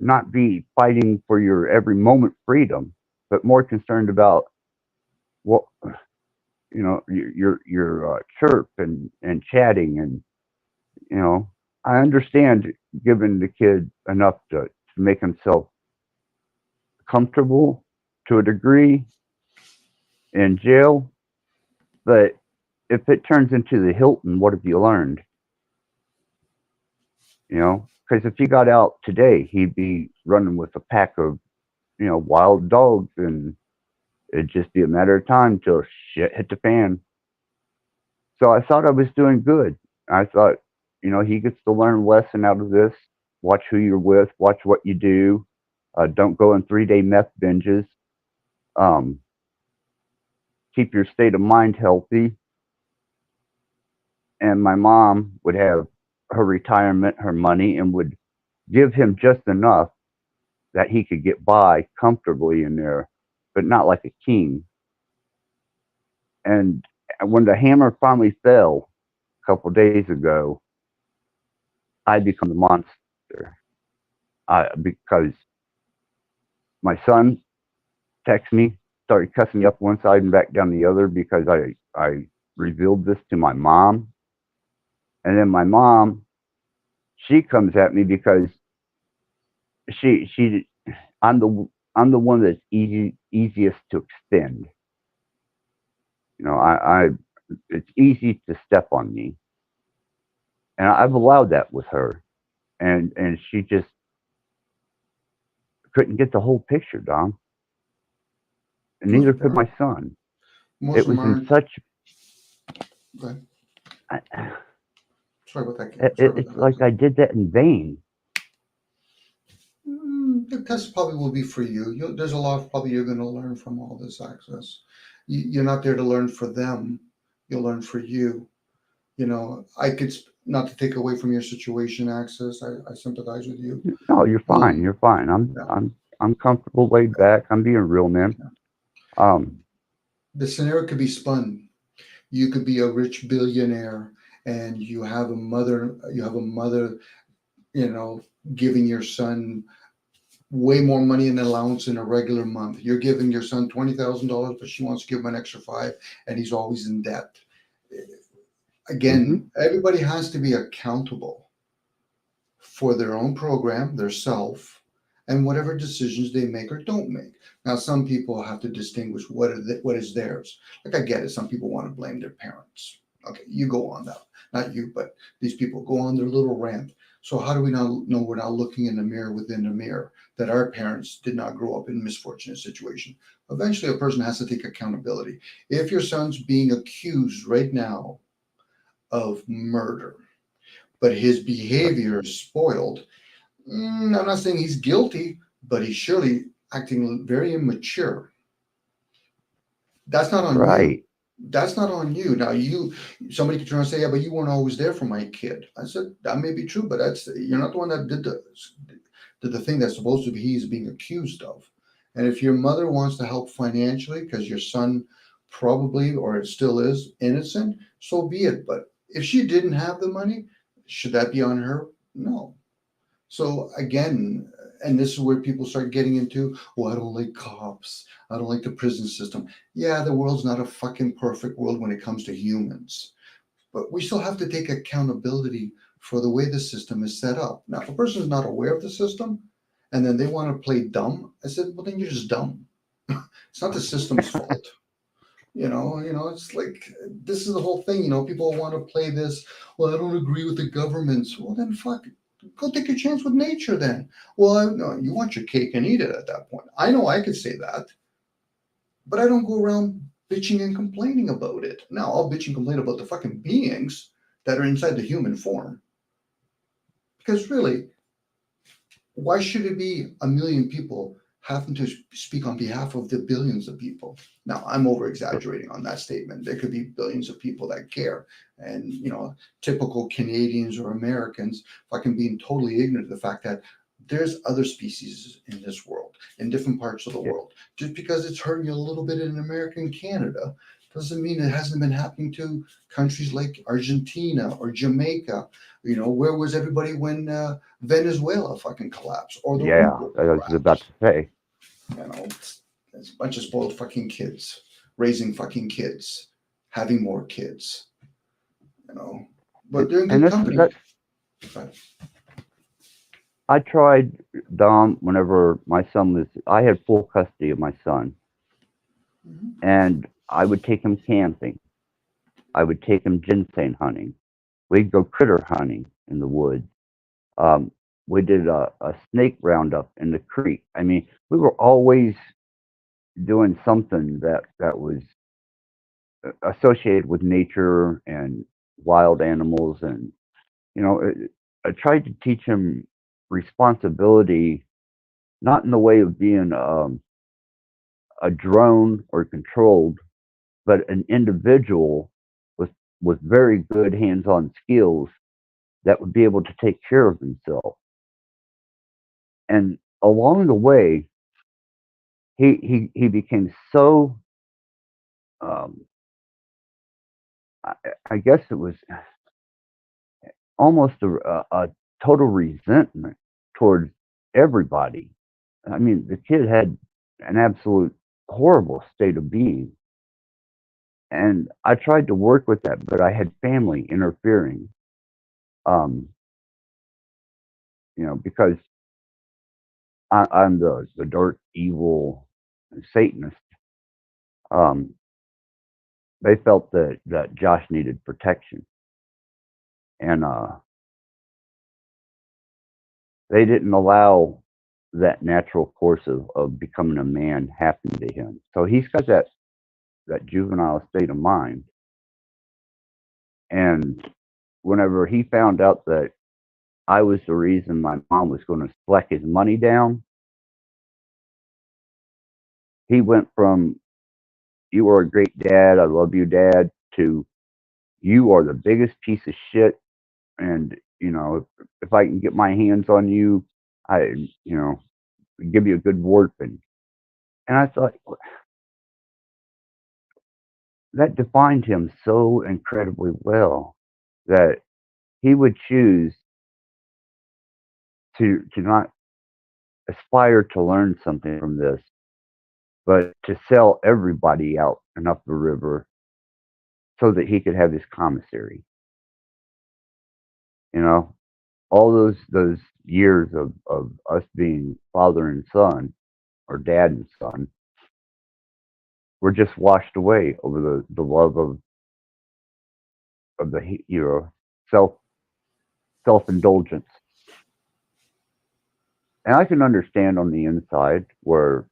not be fighting for your every moment freedom, but more concerned about what, your chirp and chatting. And I understand giving the kid enough to make himself comfortable to a degree in jail, but if it turns into the Hilton, what have you learned? Because if he got out today, he'd be running with a pack of, wild dogs, and it'd just be a matter of time till shit hit the fan. So I thought I was doing good. I thought, he gets to learn a lesson out of this. Watch who you're with. Watch what you do. Don't go on 3-day meth binges. Keep your state of mind healthy. And my mom would have her retirement, her money, and would give him just enough that he could get by comfortably in there, but not like a king. And when the hammer finally fell a couple days ago, I become the monster. Because my son texted me, started cussing me up one side and back down the other because I revealed this to my mom. And then my mom, she comes at me because I'm the one that's easiest to extend. It's easy to step on me, and I've allowed that with her, and she just couldn't get the whole picture, Dom. And neither could my son. It was in such. Sorry about that. It's like I did that in vain. The test probably will be for you. There's a lot probably you're going to learn from all this access. You're not there to learn for them. You'll learn for you. I could, not to take away from your situation, access. I sympathize with you. No, you're Well, fine. You're fine. yeah, I'm comfortable, laid back. I'm being real, man. yeah. Um, The scenario could be spun. You could be a rich billionaire, and you have a mother. You have a mother. You know, giving your son way more money in allowance in a regular month. You're giving your son $20,000, but she wants to give him an extra five, and he's always in debt. hmm Again, everybody has to be accountable for their own program, their self, and whatever decisions they make or don't make. Now, some people have to distinguish what is theirs. Like, I get it. Some people want to blame their parents. Okay, you go on that. Not you, but these people go on their little rant. So how do we now know we're not looking in the mirror within the mirror, that our parents did not grow up in misfortunate situation? Eventually, a person has to take accountability. If your son's being accused right now of murder, but his behavior is spoiled, I'm not saying he's guilty, but he's surely acting very immature. That's not on you. right, That's not on you. Now, somebody could turn and say, "Yeah, but you weren't always there for my kid." I said that may be true, but you're not the one that did the thing that's supposed to be he's being accused of. And if your mother wants to help financially because your son probably or it still is innocent, so be it. But if she didn't have the money, should that be on her? No. So again, and this is where people start getting into, well, I don't like cops. I don't like the prison system. Yeah, the world's not a fucking perfect world when it comes to humans, but we still have to take accountability for the way the system is set up. Now, if a person is not aware of the system and then they want to play dumb, I said, well, then you're just dumb. It's not the system's fault. It's like this is the whole thing. People want to play this. Well, I don't agree with the governments. Well, then fuck, go take a chance with nature. Then, well, no, you want your cake and eat it at that point. I know I could say that, but I don't go around bitching and complaining about it. Now I'll bitch and complain about the fucking beings that are inside the human form. Because really, why should it be a million people having to speak on behalf of the billions of people? Now, I'm over exaggerating on that statement. There could be billions of people that care. And, typical Canadians or Americans fucking being totally ignorant of the fact that there's other species in this world, in different parts of the yeah, world. Just because it's hurting you a little bit in America and Canada doesn't mean it hasn't been happening to countries like Argentina or Jamaica. Where was everybody when Venezuela fucking collapsed or the yeah. ruble I was about collapsed? to say, It's a bunch of spoiled fucking kids raising fucking kids, having more kids, you know. But they're in and good this company. that But, I tried Dom whenever my son was. I had full custody of my son, mhm. and I would take him camping. I would take him ginseng hunting. We'd go critter hunting in the woods. Um, we did a snake roundup in the creek. I mean, we were always doing something that was associated with nature and wild animals, and I tried to teach him responsibility, not in the way of being a drone or controlled, but an individual with very good hands-on skills that would be able to take care of himself. And along the way, he became so um, I, I guess it was almost a total resentment towards everybody. I mean, the kid had an absolute horrible state of being, and I tried to work with that, but I had family interfering. Um, because I'm the dark evil Satanist. Um, they felt that Josh needed protection, and they didn't allow that natural course of becoming a man happen to him. So he's got that juvenile state of mind. And whenever he found out that I was the reason my mom was going to slack his money down. He went from, "You are a great dad, I love you, dad," to, "You are the biggest piece of shit, and if I can get my hands on you, I give you a good whooping." And I thought that defined him so incredibly well that he would choose to not aspire to learn something from this, but to sell everybody out and up the river so that he could have his commissary. You know, all those years of us being father and son, or dad and son, were just washed away over the love of the self self indulgence. And I can understand on the inside where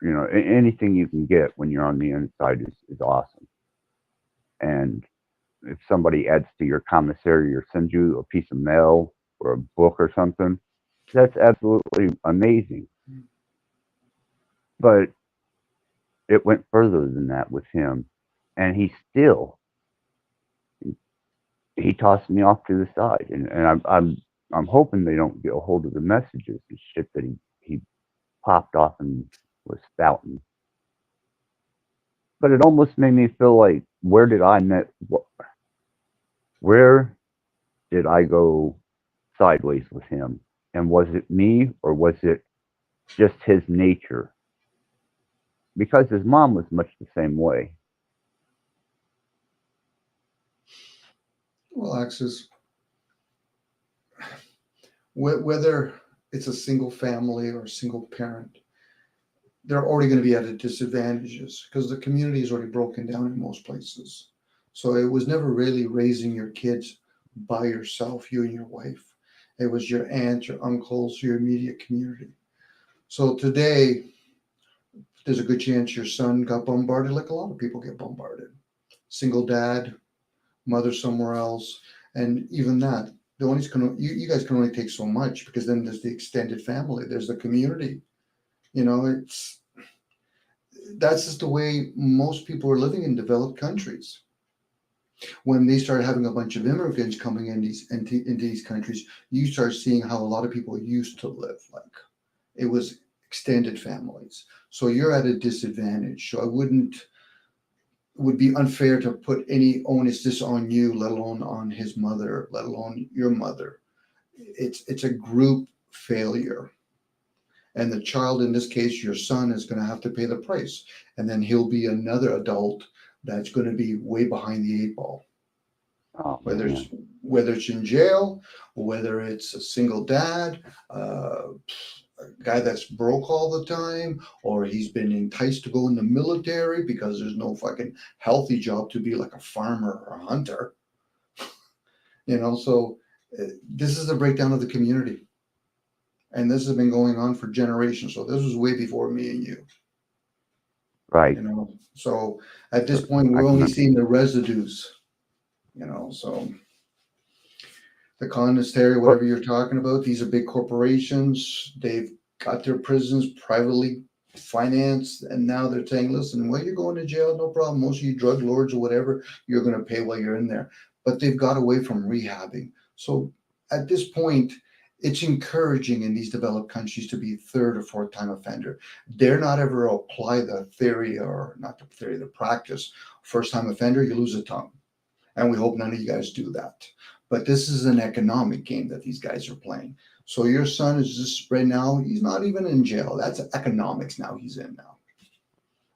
anything you can get when you're on the inside is awesome. And if somebody adds to your commissary or sends you a piece of mail or a book or something, that's absolutely amazing. But it went further than that with him, and he tossed me off to the side, and I'm hoping they don't get a hold of the messages and shit that he popped off and was spouting. But it almost made me feel like, where did I go sideways with him? And was it me, or was it just his nature? Because his mom was much the same way. Well, Axis, whether it's a single family or a single parent, they're already going to be at a disadvantages because the community is already broken down in most places. So it was never really raising your kids by yourself, you and your wife. It was your aunt, your uncles, your immediate community. So today, there's a good chance your son got bombarded like a lot of people get bombarded. Single dad, mother somewhere else. And even that, the only you guys can only take so much because then there's the extended family, there's the community. It's that's just the way most people are living in developed countries. When they start having a bunch of immigrants coming into these countries, you start seeing how a lot of people used to live. Like it was extended families. So you're at a disadvantage. So I wouldn't would be unfair to put any onus this on you, let alone on his mother, let alone your mother. It's a group failure. And the child, in this case, your son, is going to have to pay the price. And then he'll be another adult that's going to be way behind the eight ball. Oh Whether man. it's whether it's in jail, whether it's a single dad, a guy that's broke all the time, or he's been enticed to go in the military because there's no fucking healthy job to be like a farmer or a hunter. So this is the breakdown of the community. And this has been going on for generations. So this was way before me and you. Right. So at this So point, I we're can only seeing the residues. So the commissary, but whatever you're talking about, these are big corporations. They've got their prisons privately financed, and now they're saying, listen, well, you're going to jail, no problem. Most of you drug lords or whatever, you're going to pay while you're in there. But they've got away from rehabbing. So at this point, it's encouraging in these developed countries to be third or fourth time offender. They're not ever apply the theory, or not the theory, the practice. First time offender, you lose a tongue. And we hope none of you guys do that. But this is an economic game that these guys are playing. So your son is just right now, he's not even in jail. That's economics now he's in now.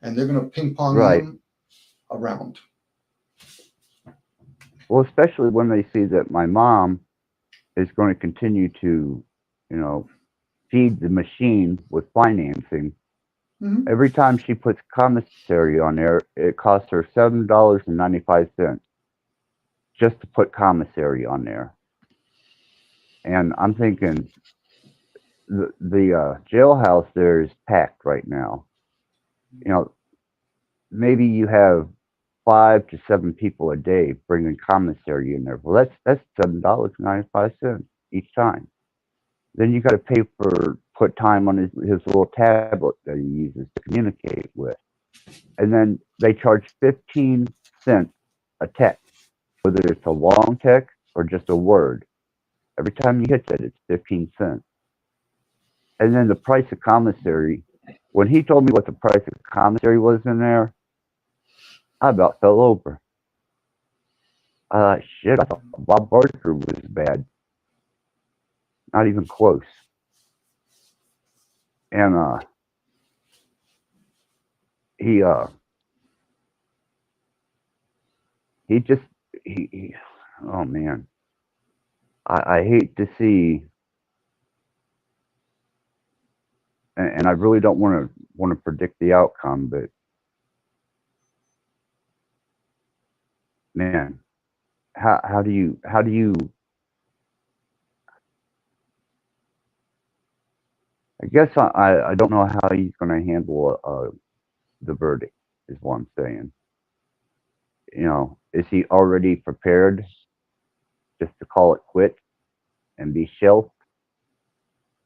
And they're going to ping pong right. him around. Well, especially when they see that my mom is going to continue to, you know, feed the machine with financing. Mm-hmm. Every time she puts commissary on there, it costs her $7.95 just to put commissary on there. And I'm thinking the jailhouse there is packed right now. Maybe you have 5 to 7 people a day bringing commissary in there. Well, that's $7.95. each time. Then you got to pay for put time on his little tablet that he uses to communicate with, and then they charge 15 cents a text, whether it's a long text or just a word. Every time you hit that, it's 15 cents. And then the price of commissary. When he told me what the price of commissary was in there, I about fell over. Shit, I thought Bob Barker was bad. Not even close. And he he just he oh man. I hate to see, and I really don't want to predict the outcome, but man, how do you I guess I don't know how he's going to handle the verdict is what I'm saying. Is he already prepared just to call it quits and be shelved?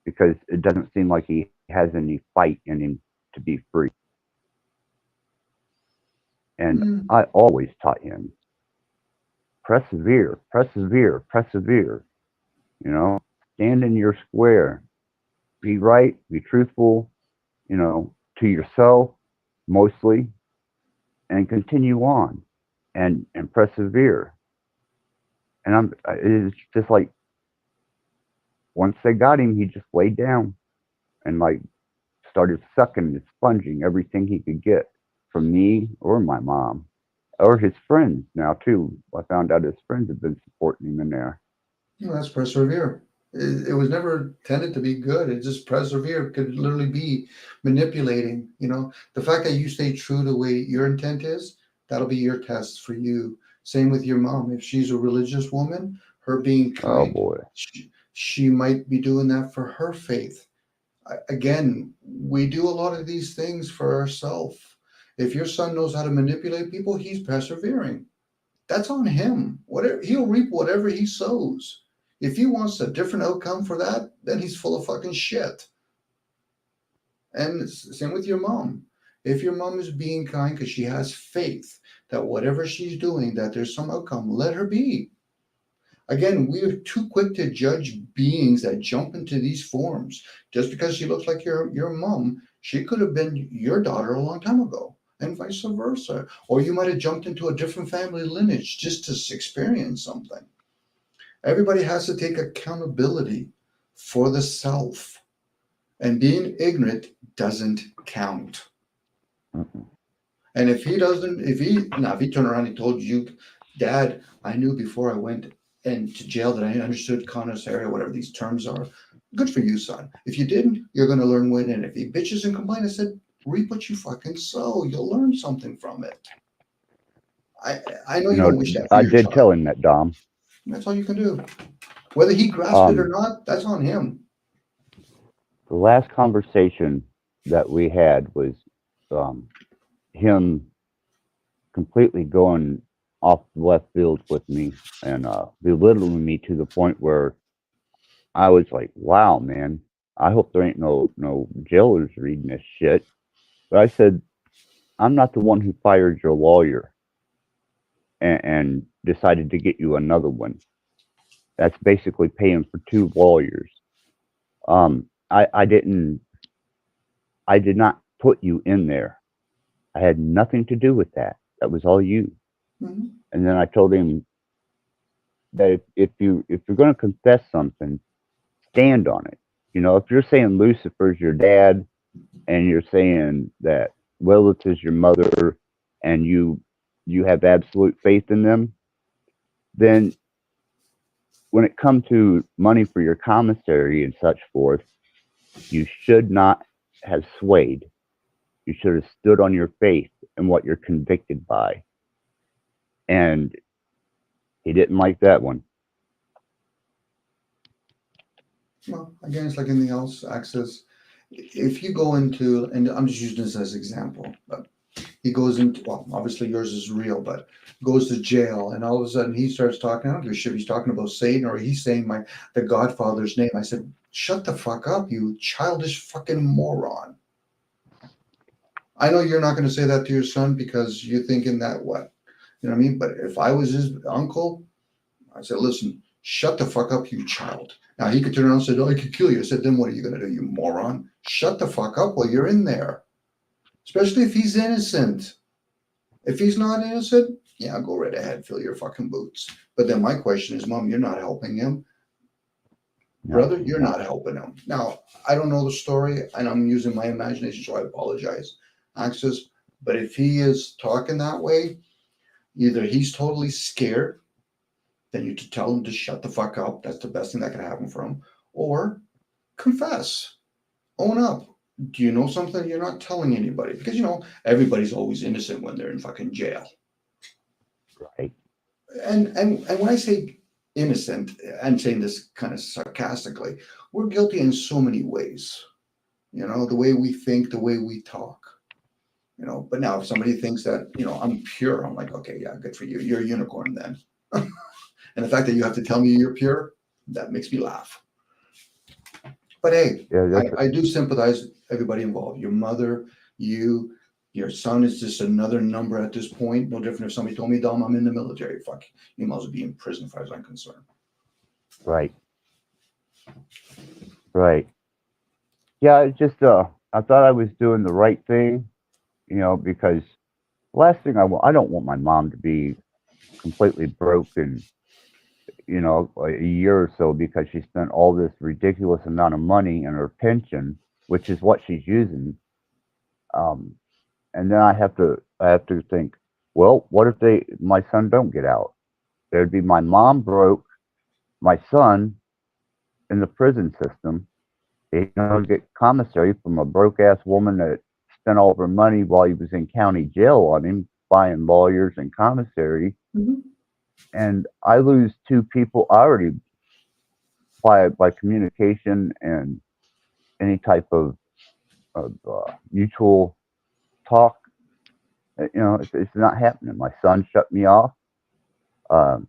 Because it doesn't seem like he has any fight in him to be free. And I always taught him, persevere, persevere, persevere. Stand in your square. Be right, be truthful, to yourself mostly, and continue on and persevere. And it's just like once they got him, he just laid down and like started sucking and sponging everything he could get from me or my mom or his friends now too. I found out his friends have been supporting him in there. That's persevere. It was never intended to be good. It just persevere could literally be manipulating. The fact that you stay true to the way your intent is, that'll be your test for you. Same with your mom. If she's a religious woman, her being kind, oh boy, she might be doing that for her faith. Again, we do a lot of these things for ourselves. If your son knows how to manipulate people, he's persevering. That's on him. Whatever he'll reap whatever he sows. If he wants a different outcome for that, then he's full of fucking shit. And same with your mom. If your mom is being kind because she has faith that whatever she's doing, that there's some outcome, let her be. Again, we're too quick to judge beings that jump into these forms. Just because she looks like your mom, she could have been your daughter a long time ago, and vice versa. Or you might have jumped into a different family lineage just to experience something. Everybody has to take accountability for the self. And being ignorant doesn't count. And if he turned around and told you, Dad, I knew before I went into jail that I understood commissary, whatever these terms are, good for you, son. If you didn't, you're going to learn when. And if he bitches and complains, I said, reap what you fucking sow. You'll learn something from it. I know you don't wish that for I your did child. tell him that, Dom. That's all you can do. Whether he grasps it or not, that's on him. The last conversation that we had was him completely going off the left field with me and belittling me to the point where I was like, wow, man, I hope there ain't no jailers reading this shit. But I said, I'm not the one who fired your lawyer and decided to get you another one. That's basically paying for two lawyers. I did not put you in there. I had nothing to do with that. That was all you. Mm-hmm. And then I told him that if you're going to confess something, stand on it. If you're saying Lucifer's your dad, and you're saying that Lilith is your mother, and you have absolute faith in them, then when it comes to money for your commissary and such forth, you should not have swayed. You should have stood on your faith and what you're convicted by. And he didn't like that one. Well, again, it's like anything else, access. If you go into, and I'm just using this as an example, but he goes into, well, obviously yours is real, but goes to jail, and all of a sudden he starts talking. I don't give a shit if he's talking about Satan or he's saying the Godfather's name. I said, shut the fuck up, you childish fucking moron. I know you're not going to say that to your son because you're thinking that what? You know what I mean? But if I was his uncle, I said, listen, shut the fuck up, you child. Now he could turn around and say, oh, I could kill you. I said, then what are you going to do, you moron? Shut the fuck up while you're in there. Especially if he's innocent. If he's not innocent, yeah, go right ahead, fill your fucking boots. But then my question is, Mom, you're not helping him. Brother, you're not helping him. Now, I don't know the story, and I'm using my imagination, so I apologize, Axis. But if he is talking that way, either he's totally scared, then you to tell him to shut the fuck up. That's the best thing that could happen for him. Or confess, own up. Do you know something you're not telling anybody? Because, everybody's always innocent when they're in fucking jail. Right. And when I say innocent, I'm saying this kind of sarcastically, we're guilty in so many ways. The way we think, the way we talk. But now if somebody thinks that, I'm pure, I'm like, okay, yeah, good for you. You're a unicorn then. And the fact that you have to tell me you're pure, that makes me laugh. But hey, Yeah, I do sympathize everybody involved. Your mother, you, your son is just another number at this point. No different if somebody told me, Dom, I'm in the military. Fuck, you might as well be in prison as far as I'm concerned. right. Yeah, it's just I thought I was doing the right thing, because last thing I don't want my mom to be completely broken, a year or so because she spent all this ridiculous amount of money in her pension, which is what she's using. And then I have to think, well, what if my son don't get out? There'd be my mom broke, my son in the prison system. Get commissary from a broke ass woman that spent all of her money while he was in county jail on him, buying lawyers and commissary. Mm-hmm. And I lose two people already by communication and any type of mutual talk. It's not happening. My son shut me off. Um,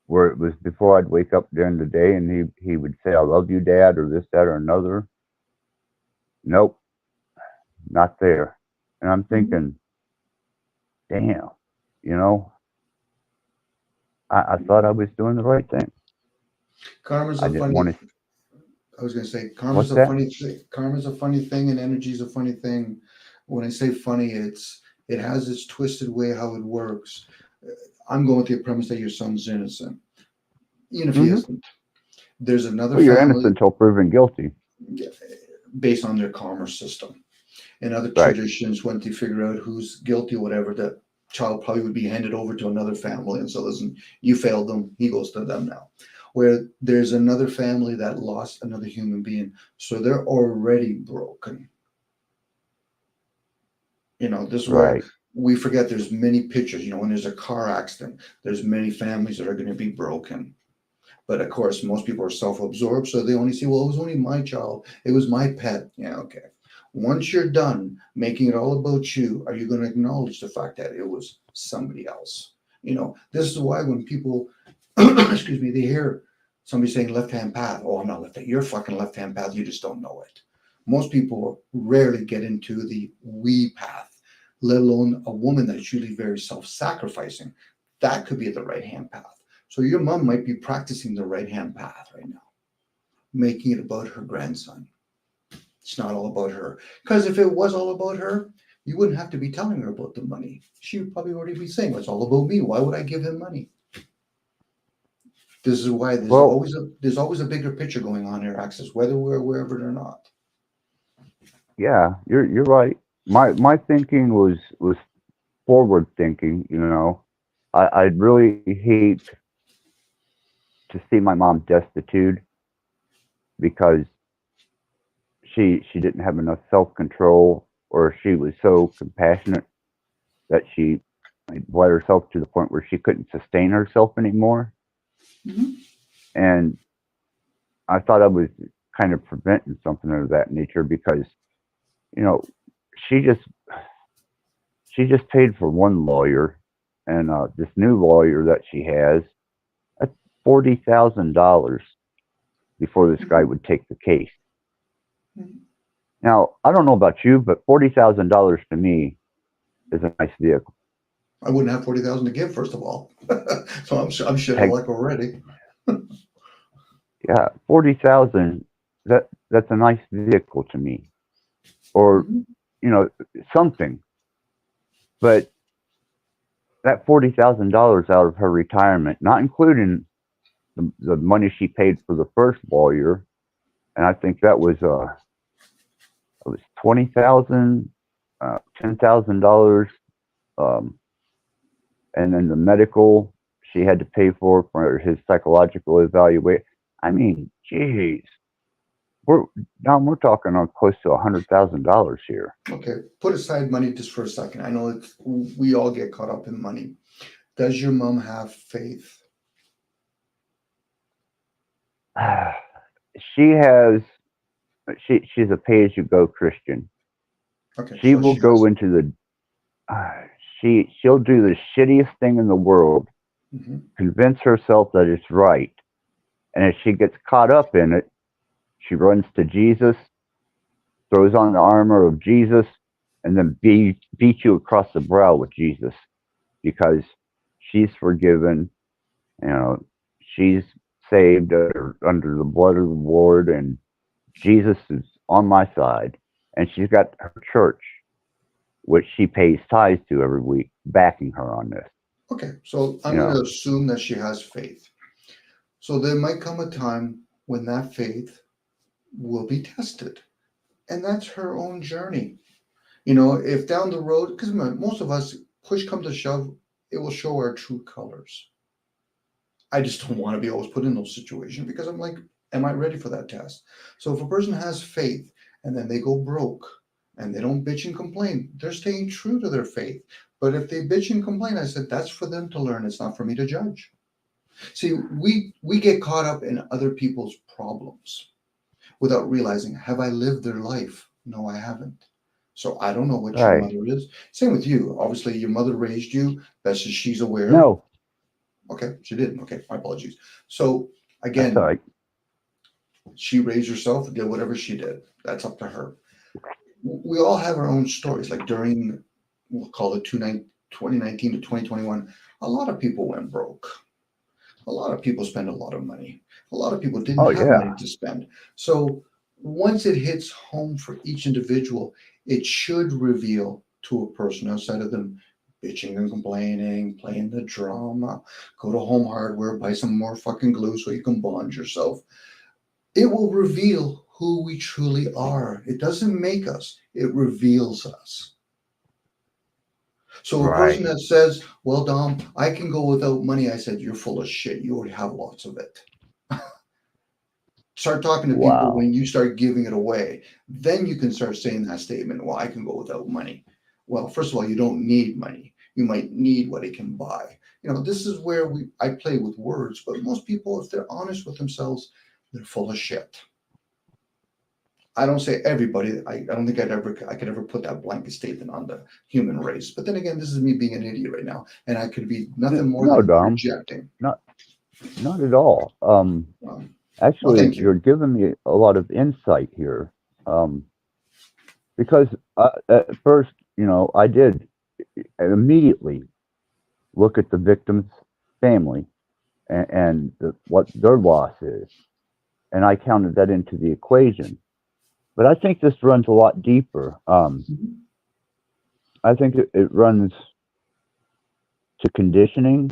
where it was before I'd wake up during the day and he would say, I love you, Dad, or this, that, or another. Nope, not there. And I'm thinking, damn, I thought I was doing the right thing. Karma's I a didn't funny. want to. I was going to say, What's that? Karma's a funny thing, and energy's a funny thing. When I say funny, it has its twisted way how it works. I'm going with the premise that your son's innocent, even if he isn't. There's another Well, you're family innocent until proven guilty. based on their karma system. In other Right. traditions, when they figure out who's guilty or whatever, that child probably would be handed over to another family. And so, listen, you failed them, he goes to them now. Where there's another family that lost another human being, so they're already broken. This is where Right. we forget there's many pictures. When there's a car accident, there's many families that are going to be broken. But of course, most people are self-absorbed, so they only see, well, it was only my child, it was my pet. Yeah, okay. Once you're done making it all about you, are you going to acknowledge the fact that it was somebody else? This is why when people, excuse me, they hear somebody saying left-hand path, oh, I'm not left-hand, you're fucking left-hand path, you just don't know it. Most people rarely get into the we path, let alone a woman that's usually very self-sacrificing. That could be the right-hand path. So your mom might be practicing the right-hand path right now, making it about her grandson. It's not all about her. Because if it was all about her, you wouldn't have to be telling her about the money. She would probably already be saying, it's all about me. Why would I give him money? This is why there's always a bigger picture going on here, Axis, whether we're aware of it or not. Yeah, you're right. My thinking was forward thinking. I'd really hate to see my mom destitute because she didn't have enough self control, or she was so compassionate that she led herself to the point where she couldn't sustain herself anymore. Mm-hmm. And I thought I was kind of preventing something of that nature because, she just paid for one lawyer, and this new lawyer that she has, that's $40,000 before this guy would take the case. Now, I don't know about you, but $40,000 to me is a nice vehicle. I wouldn't have 40,000 to give, first of all. So I'm shit out of luck already. Yeah, 40,000. That's a nice vehicle to me, or something. But that $40,000 out of her retirement, not including the money she paid for the first lawyer, and I think that was it was $20,000, $10,000, and then the medical she had to pay for his psychological evaluation. I mean, geez, we're talking on close to $100,000 here. Okay, put aside money just for a second. I know we all get caught up in money. Does your mom have faith? She's a pay-as-you-go Christian. Okay, she will go into the she'll do the shittiest thing in the world, convince herself that it's right, and if she gets caught up in it, she runs to Jesus, throws on the armor of Jesus, and then beat you across the brow with Jesus, because she's forgiven, she's saved under the blood of the Lord, and Jesus is on my side, and she's got her church, which she pays tithes to every week, backing her on this. Okay, so I'm going to assume that she has faith. So there might come a time when that faith will be tested, and that's her own journey. If down the road, because most of us, push come to shove, it will show our true colors. I just don't want to be always put in those situations, because I'm like, am I ready for that test? So if a person has faith and then they go broke and they don't bitch and complain, they're staying true to their faith. But if they bitch and complain, I said, that's for them to learn. It's not for me to judge. See, we get caught up in other people's problems without realizing, have I lived their life? No, I haven't. So I don't know what your mother is. Same with you. Obviously, your mother raised you best as she's aware. No. Okay, she didn't. Okay, my apologies. So again, she raised herself, did whatever she did. That's up to her. We all have our own stories. Like during, we'll call it 2019 to 2021, a lot of people went broke. A lot of people spend a lot of money. A lot of people didn't have money to spend. So once it hits home for each individual, it should reveal to a person outside of them bitching and complaining, playing the drama, go to Home Hardware, buy some more fucking glue so you can bond yourself. It will reveal who we truly are. It doesn't make us, it reveals us. So a person that says, well, Dom, I can go without money, I said, you're full of shit. You already have lots of it. Start talking to people when you start giving it away. Then you can start saying that statement, well, I can go without money. Well, first of all, you don't need money. You might need what it can buy. This is where I play with words, but most people, if they're honest with themselves, they're full of shit. I don't say everybody. I don't think I could ever put that blanket statement on the human race. But then again, this is me being an idiot right now, and I could be nothing more than projecting. Not at all. Actually, you're giving me a lot of insight here, because at first, I did immediately look at the victim's family and what their loss is, and I counted that into the equation. But I think this runs a lot deeper. I think it runs to conditioning,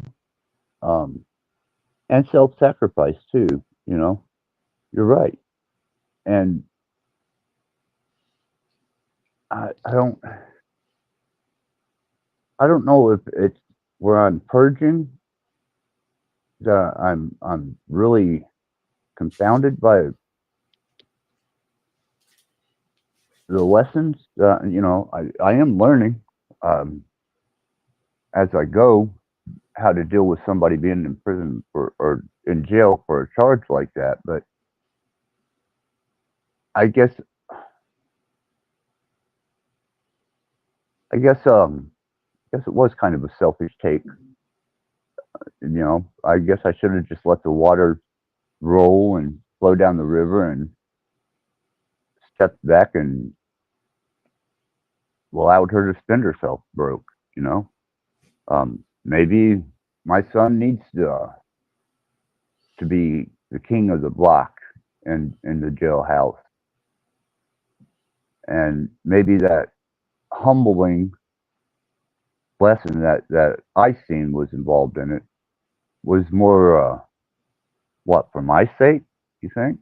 and self-sacrifice too. You're right, and I don't know if it's where I'm purging that I'm really confounded by the lessons. I am learning as I go how to deal with somebody being in prison or in jail for a charge like that. But I guess I guess it was kind of a selfish take. I guess I should have just let the water roll and flow down the river and stepped back and allowed her to spend herself broke. You know, maybe my son needs to be the king of the block and in the jailhouse, and maybe that humbling lesson that I seen was involved in it was more what, for my sake, you think?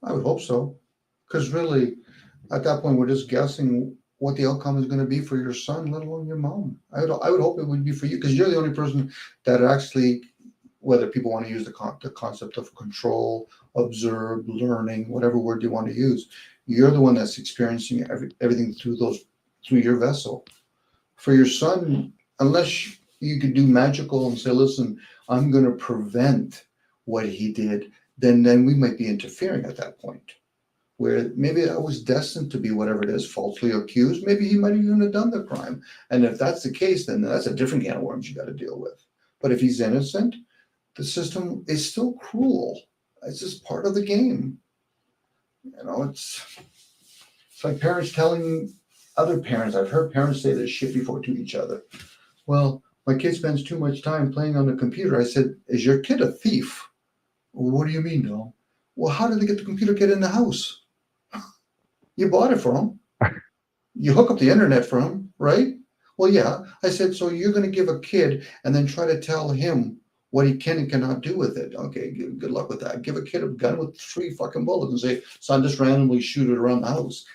I would hope so. Because really, at that point, we're just guessing what the outcome is going to be for your son, let alone your mom. I would hope it would be for you because you're the only person that actually, whether people want to use the concept of control, observe, learning, whatever word you want to use, you're the one that's experiencing everything through your vessel. For your son, unless you could do magical and say, listen, I'm going to prevent what he did, then we might be interfering at that point. Where maybe I was destined to be whatever it is, falsely accused. Maybe he might even have done the crime. And if that's the case, then that's a different can of worms you got to deal with. But if he's innocent, the system is still cruel. It's just part of the game. It's like parents telling other parents. I've heard parents say this shit before to each other. Well, my kid spends too much time playing on the computer. I said, is your kid a thief? Well, what do you mean, no? Well, how did they get the computer kid in the house? You bought it for him. You hook up the internet for him, right? Well, yeah. I said, so you're going to give a kid and then try to tell him what he can and cannot do with it. Okay, good luck with that. Give a kid a gun with 3 fucking bullets and say, son, just randomly shoot it around the house.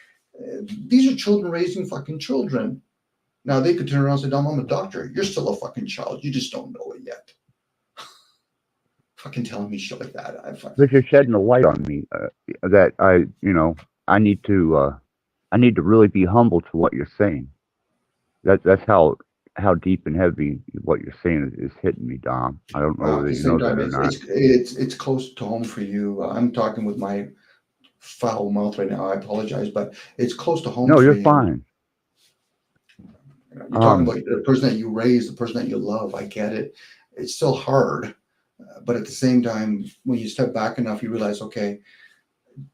These are children raising fucking children. Now, they could turn around and say, I'm a doctor. You're still a fucking child. You just don't know it yet. Fucking telling me shit like that. But you're shedding a light on me that I need to really be humble to what you're saying. That's how deep and heavy what you're saying is hitting me, Dom. I don't know whether you know that or not. It's close to home for you. I'm talking with my foul mouth right now. I apologize, but it's close to home. No, for you're you. fine. You're talking about the person that you raised, the person that you love. I get it. It's still hard, but at the same time, when you step back enough, you realize, okay,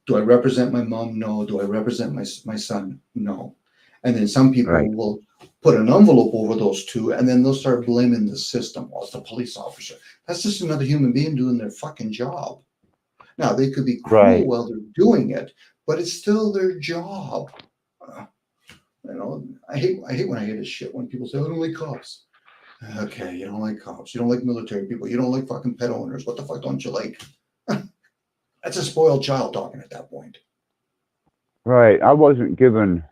do I represent my mom? No. Do I represent my son? No. And then some people will put an envelope over those two, and then they'll start blaming the system. Well, it's the police officer. That's just another human being doing their fucking job. Now, they could be cruel while they're doing it, but it's still their job. I hate when I hear this shit when people say, I don't like cops. Okay, you don't like cops. You don't like military people. You don't like fucking pet owners. What the fuck don't you like? That's a spoiled child talking at that point. Right. I wasn't given,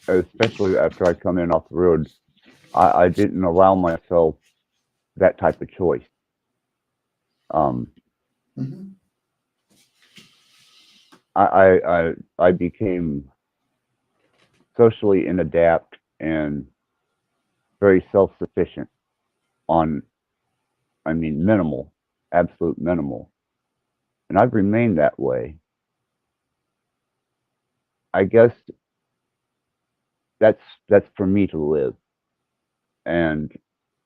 especially after I come in off the road, I didn't allow myself that type of choice. I became socially inadept and very self-sufficient minimal, absolute minimal. And I've remained that way. I guess that's for me to live. And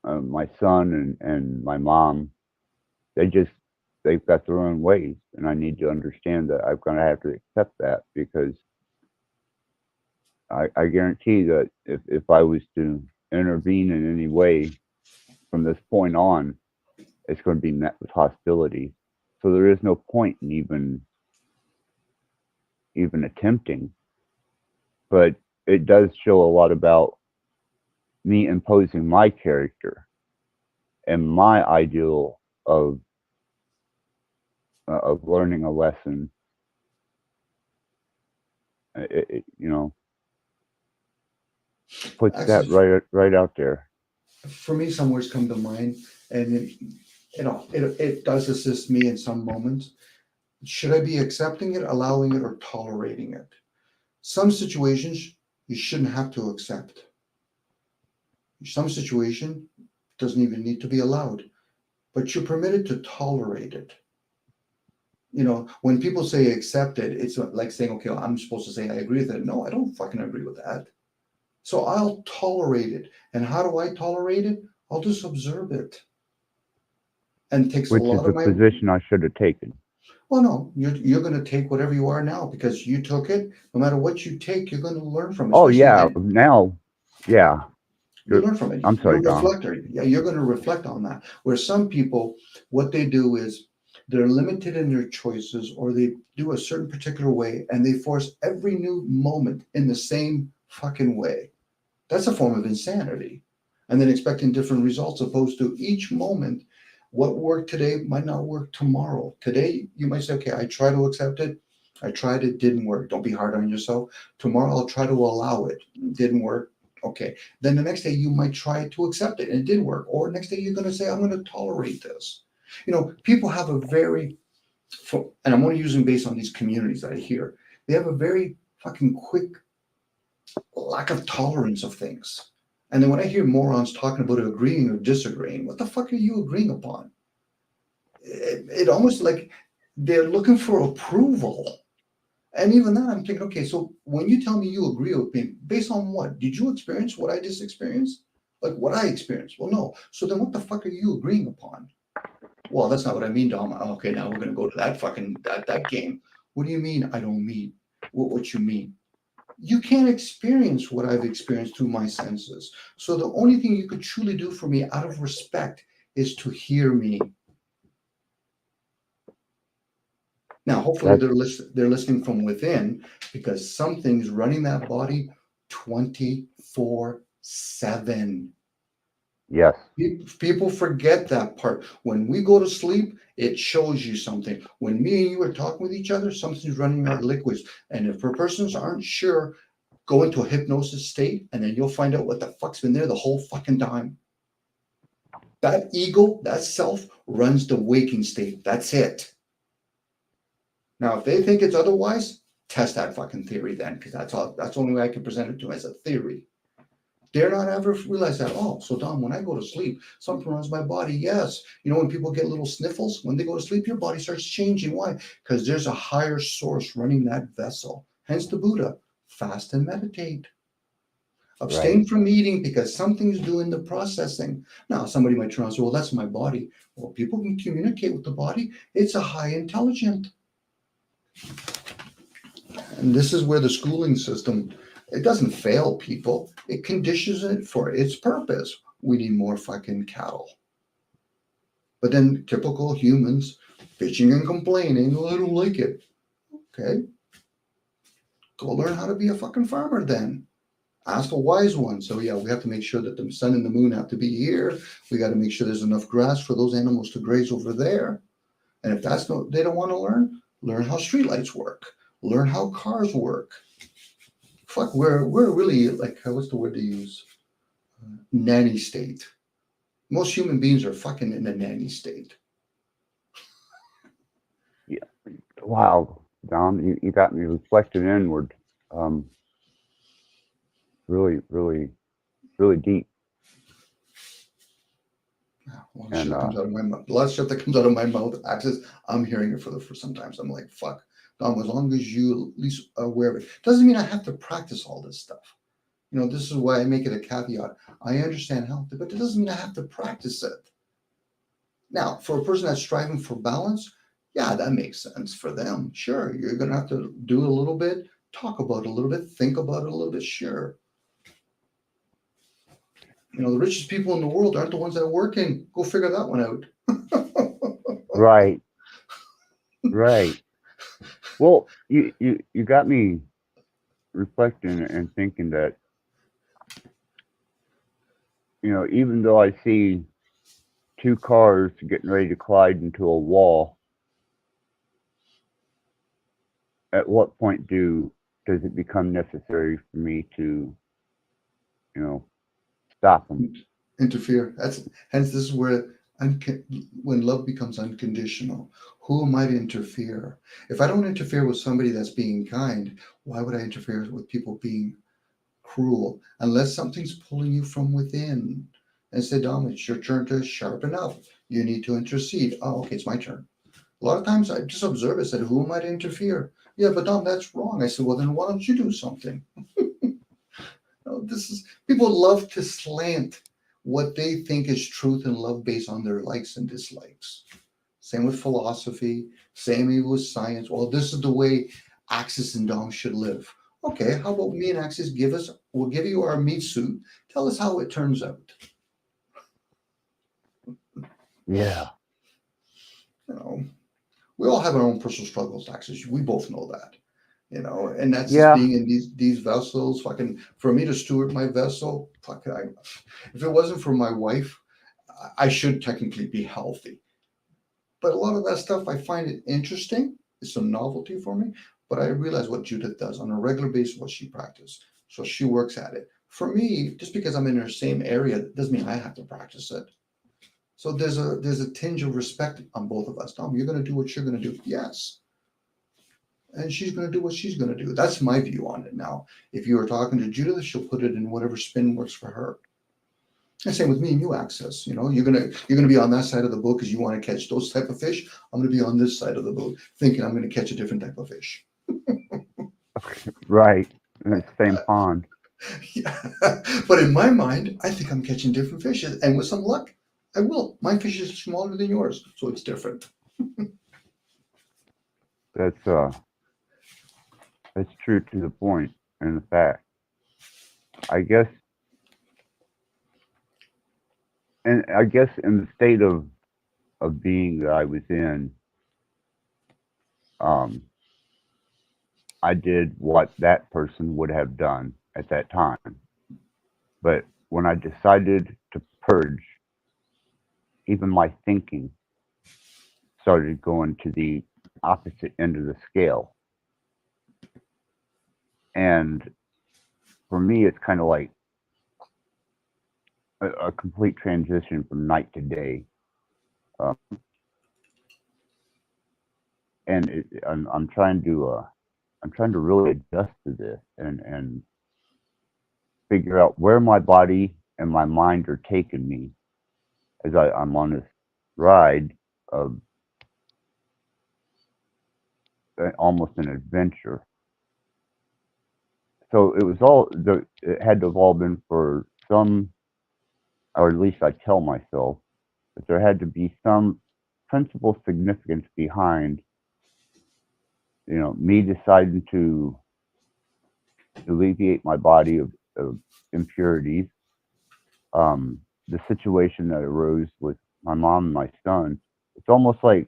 my son and my mom, they've got their own ways, and I need to understand that I'm going to have to accept that, because I guarantee that if I was to intervene in any way from this point on, it's going to be met with hostility. So there is no point in even attempting. But it does show a lot about me imposing my character and my ideal of learning a lesson. Puts that right out there. For me, some words come to mind, and it does assist me in some moments. Should I be accepting it, allowing it, or tolerating it? Some situations you shouldn't have to accept. Some situation doesn't even need to be allowed, but you're permitted to tolerate it. When people say accept it, it's like saying, okay, I'm supposed to say I agree with it. No, I don't fucking agree with that. So I'll tolerate it. And how do I tolerate it? I'll just observe it. And it takes a Which is lot of the my, position I should have taken. well, no, you're going to take whatever you are now because you took it. No matter what you take, you're going to learn from it, Oh especially yeah, when now, yeah. you You're, learn from it. I'm You're sorry, a Dom. reflector. Yeah, you're going to reflect on that. Where some people, what they do is they're limited in their choices or they do a certain particular way and they force every new moment in the same fucking way. That's a form of insanity. And then expecting different results opposed to each moment. What worked today might not work tomorrow. Today, you might say, okay, I try to accept it. I tried it, didn't work. Don't be hard on yourself. Tomorrow, I'll try to allow it. Didn't work. Okay. Then the next day, you might try to accept it and it did work. Or next day, you're going to say, I'm going to tolerate this. You know, people have a very, and I'm only using based on these communities that I hear, they have a very fucking quick lack of tolerance of things. And then when I hear morons talking about agreeing or disagreeing, what the fuck are you agreeing upon? It almost like they're looking for approval. And even then, I'm thinking, okay, so when you tell me you agree with me, based on what? Did you experience what I just experienced? Like what I experienced? Well, no. So then what the fuck are you agreeing upon? Well, that's not what I mean, Dom. Okay, now we're gonna go to that fucking that game. What do you mean I don't mean what you mean? You can't experience what I've experienced through my senses. So the only thing you could truly do for me out of respect is to hear me. Now, hopefully That's they're listening from within because something's running that body 24/7. yes, People forget that part. When we go to sleep, it shows you something. When me and you are talking with each other, something's running our liquids. And if persons aren't sure, go into a hypnosis state, and then you'll find out what the fuck's been there the whole fucking time. That ego, that self, runs the waking state. That's it. Now, if they think it's otherwise, test that fucking theory then, because that's all. That's the only way I can present it to them as a theory. Dare not ever realize that. Oh, so Dom, when I go to sleep, something runs my body. Yes. You know, when people get little sniffles, when they go to sleep, your body starts changing. Why? Because there's a higher source running that vessel. Hence the Buddha. Fast and meditate. right. Abstain from eating because something's doing the processing. Now, somebody might try and say, well, that's my body. Well, people can communicate with the body. It's a high intelligent. And this is where the schooling system, it doesn't fail people. It conditions it for its purpose. We need more fucking cattle. But then typical humans bitching and complaining, oh, I don't like it. Okay. Go learn how to be a fucking farmer then. Ask a wise one. So yeah, we have to make sure that the sun and the moon have to be here. We got to make sure there's enough grass for those animals to graze over there. And if that's no, they don't want to learn how streetlights work. Learn how cars work. Fuck, we're really like what's the word to use? Nanny state. Most human beings are fucking in a nanny state. Yeah. Wow, Dom, you got me reflecting inward. Um, really, really, really deep. A lot of And shit comes out of my mouth. A lot of shit that comes out of my mouth. I'm hearing it for the first. Sometimes I'm like, fuck. Dom, as long as you at least are aware of it, doesn't mean I have to practice all this stuff. You know, this is why I make it a caveat. I understand health, but it doesn't mean I have to practice it. Now, for a person that's striving for balance, yeah, that makes sense for them. Sure, you're going to have to do a little bit, talk about it a little bit, think about it a little bit. Sure. You know, the richest people in the world aren't the ones that are working. Go figure that one out. right, right. Well, you got me reflecting and thinking that, even though I see two cars getting ready to collide into a wall, at what point does it become necessary for me to, you know, stop them? Interfere. Hence this is where when love becomes unconditional. Who am I to interfere? If I don't interfere with somebody that's being kind, why would I interfere with people being cruel? Unless something's pulling you from within and say, Dom, it's your turn to sharpen up. You need to intercede. Oh, okay, it's my turn. A lot of times I just observe it, said, who am I to interfere? Yeah, but Dom, that's wrong. I said, well, then why don't you do something? This is people love to slant what they think is truth and love based on their likes and dislikes. Same with philosophy, same with science. Well, this is the way Axis and Dom should live. Okay, how about me and Axis we'll give you our meat suit. Tell us how it turns out. Yeah. You know, we all have our own personal struggles, Axis. We both know that. And that's just Yeah. being in these vessels. Fucking for me to steward my vessel, if it wasn't for my wife, I should technically be healthy. But a lot of that stuff, I find it interesting. It's some novelty for me. But I realize what Judith does on a regular basis, what she practices. So she works at it. For me, just because I'm in her same area doesn't mean I have to practice it. So there's a tinge of respect on both of us. Tom, you're going to do what you're going to do. Yes. And she's going to do what she's going to do. That's my view on it now. If you were talking to Judith, she'll put it in whatever spin works for her. And same with me and you, Access. You're gonna be on that side of the boat because you want to catch those type of fish. I'm gonna be on this side of the boat thinking I'm gonna catch a different type of fish. Right. In the same pond. Yeah. But in my mind, I think I'm catching different fishes, and with some luck, I will. My fish is smaller than yours, so it's different. That's true to the point and the fact. I guess in the state of being that I was in, I did what that person would have done at that time. But when I decided to purge, even my thinking started going to the opposite end of the scale. And for me, it's kind of like a complete transition from night to day. And I'm trying to really adjust to this and figure out where my body and my mind are taking me as I'm on this ride of almost an adventure. So it had to have all been for some, or at least I tell myself that there had to be some principal significance behind, me deciding to alleviate my body of impurities. The situation that arose with my mom and my son, it's almost like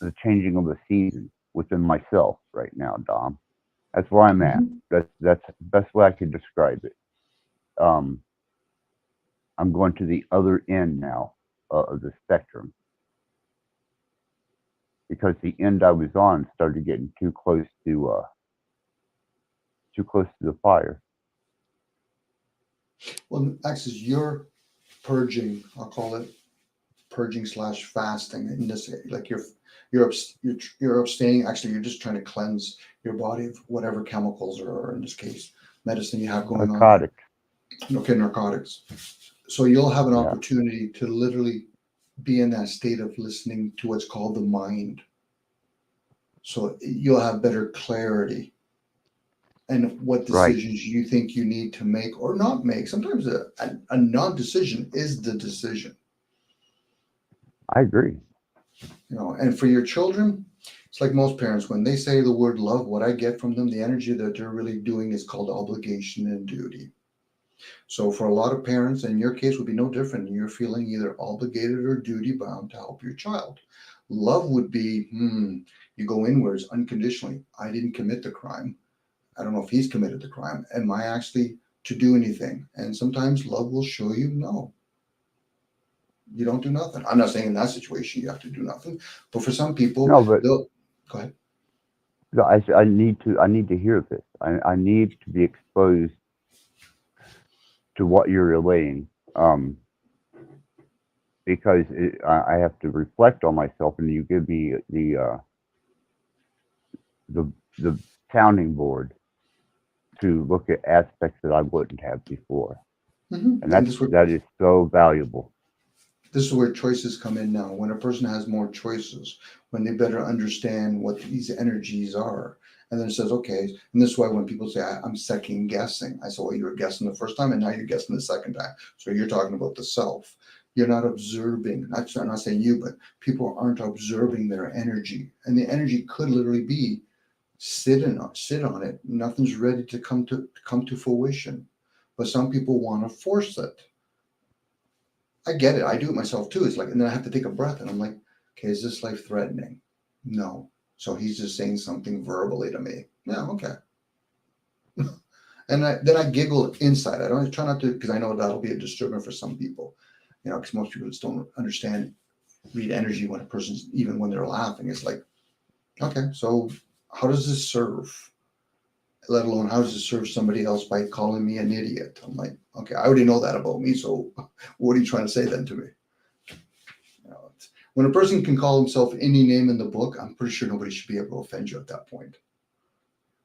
the changing of a season within myself right now, Dom. That's where I'm at. That's the best way I could describe it. I'm going to the other end now of the spectrum because the end I was on started getting too close to the fire. Well, Axis, you're purging. I'll call it purging / fasting. In this, like you're abstaining. Actually, you're just trying to cleanse your body of whatever chemicals or in this case medicine you have going Narcotics. on. Okay, narcotics. So you'll have an Yeah. opportunity to literally be in that state of listening to what's called the mind. So you'll have better clarity and what Right. decisions you think you need to make or not make. Sometimes a non-decision is the decision. I agree. And for your children, it's like most parents, when they say the word love, what I get from them, the energy that they're really doing is called obligation and duty. So for a lot of parents, in your case, would be no different. You're feeling either obligated or duty bound to help your child. Love would be, you go inwards unconditionally. I didn't commit the crime. I don't know if he's committed the crime. Am I actually to do anything? And sometimes love will show you no. You don't do nothing. I'm not saying in that situation you have to do nothing, but for some people, No, but they'll go ahead. I need to hear this. I need to be exposed to what you're relaying, because I have to reflect on myself, and you give me the sounding board to look at aspects that I wouldn't have before, and that is so valuable. This is where choices come in now. When a person has more choices, when they better understand what these energies are And then it says, okay. And this is why when people say, I'm second guessing, I say, well, you were guessing the first time and now you're guessing the second time. So you're talking about the self. You're not observing. I'm not saying you, but people aren't observing their energy. And the energy could literally be sit on it. Nothing's ready to come to fruition. But some people want to force it. I get it. I do it myself too. It's like, and then I have to take a breath and I'm like, okay, is this life threatening? No. So he's just saying something verbally to me. Yeah, okay. And then I giggle inside. I don't try not to, because I know that'll be a disturbance for some people, because most people just don't read energy when a person's, even when they're laughing. It's like, okay, so how does this serve? Let alone how does it serve somebody else by calling me an idiot? I'm like, okay, I already know that about me. So what are you trying to say then to me? When a person can call himself any name in the book, I'm pretty sure nobody should be able to offend you at that point.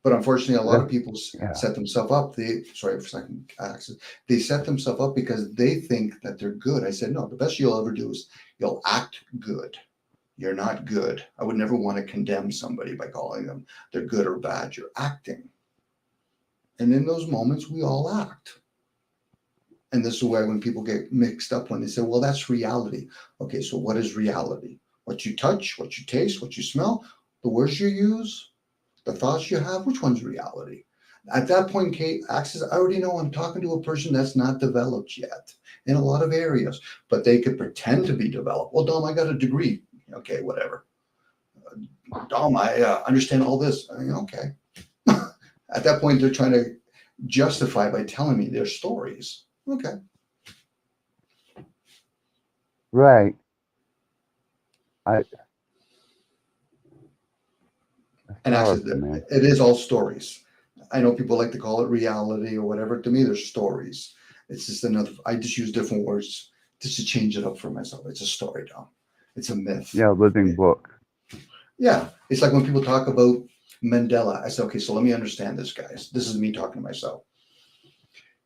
But unfortunately, a lot of people set themselves up. They set themselves up because they think that they're good. I said, no, the best you'll ever do is you'll act good. You're not good. I would never want to condemn somebody by calling them they're good or bad. You're acting. And in those moments, we all act. And this is why when people get mixed up when they say, well, that's reality. Okay, so what is reality? What you touch, what you taste, what you smell, the words you use, the thoughts you have, which one's reality? At that point, Kate, Access, I already know I'm talking to a person that's not developed yet in a lot of areas, but they could pretend to be developed. Well, Dom, I got a degree. Okay, whatever. Dom, I understand all this. I mean, okay. At that point, they're trying to justify by telling me their stories. Okay. Right. And actually, it is all stories. I know people like to call it reality or whatever. To me, they're stories. It's just I just use different words just to change it up for myself. It's a story, Dom. It's a myth. Yeah, living book. Yeah. It's like when people talk about Mandela. I say, okay, so let me understand this, guys. This is me talking to myself.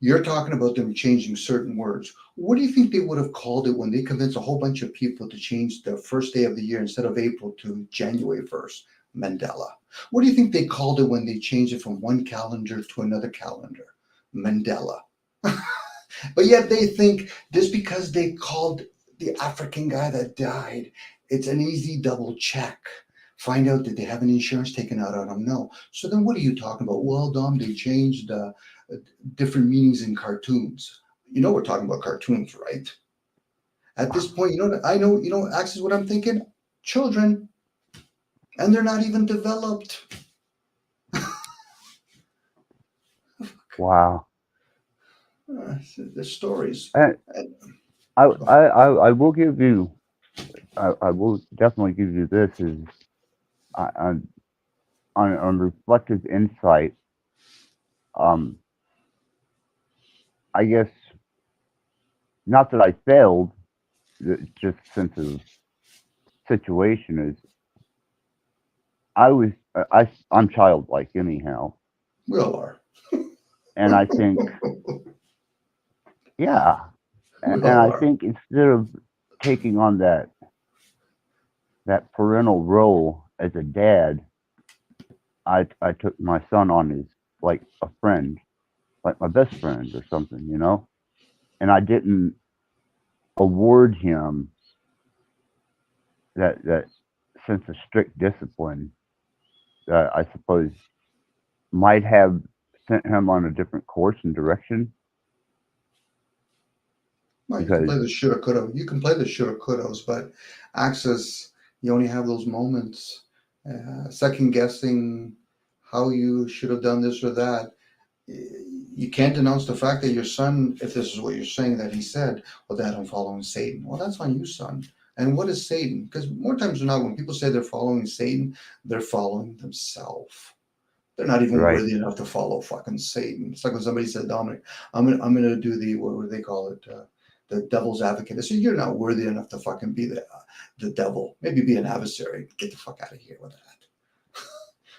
You're talking about them changing certain words. What do you think they would have called it when they convinced a whole bunch of people to change the first day of the year instead of April to January 1st? Mandela. What do you think they called it when they changed it from one calendar to another calendar? Mandela. But yet they think just because they called the African guy that died, it's an easy double check. Find out that they have an insurance taken out on them. No. So then what are you talking about? Well, Dom, they changed different meanings in cartoons. We're talking about cartoons, right? At this point, Access what I'm thinking? Children. And they're not even developed. Wow. The stories. I will give you. I will definitely give you this is on reflective insight. I guess not that I failed. Just sense of situation is. I'm childlike anyhow. We all are. And I think, yeah. And I think instead of taking on that parental role as a dad, I took my son on as like a friend, like my best friend or something, and I didn't award him that sense of strict discipline that I suppose might have sent him on a different course and direction. Well, you can play the shoulda, coulda. You can play the shoulda, couldas, but Access, you only have those moments. Second guessing how you should have done this or that. You can't denounce the fact that your son, if this is what you're saying that he said, well, Dad, I'm following Satan. Well, that's on you, son. And what is Satan? Because more times than not, when people say they're following Satan, they're following themselves. They're not even worthy enough to follow fucking Satan. It's like when somebody said, Dominic, I'm gonna do the, what do they call it? The devil's advocate. I said, you're not worthy enough to fucking be the devil. Maybe be an adversary. Get the fuck out of here with that.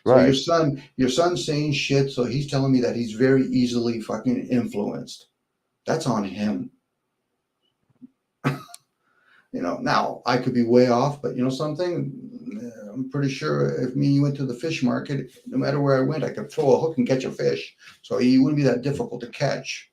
Right. So your son's saying shit, so he's telling me that he's very easily fucking influenced. That's on him. Now I could be way off, but something, I'm pretty sure if me and you went to the fish market, no matter where I went, I could throw a hook and catch a fish. So he wouldn't be that difficult to catch.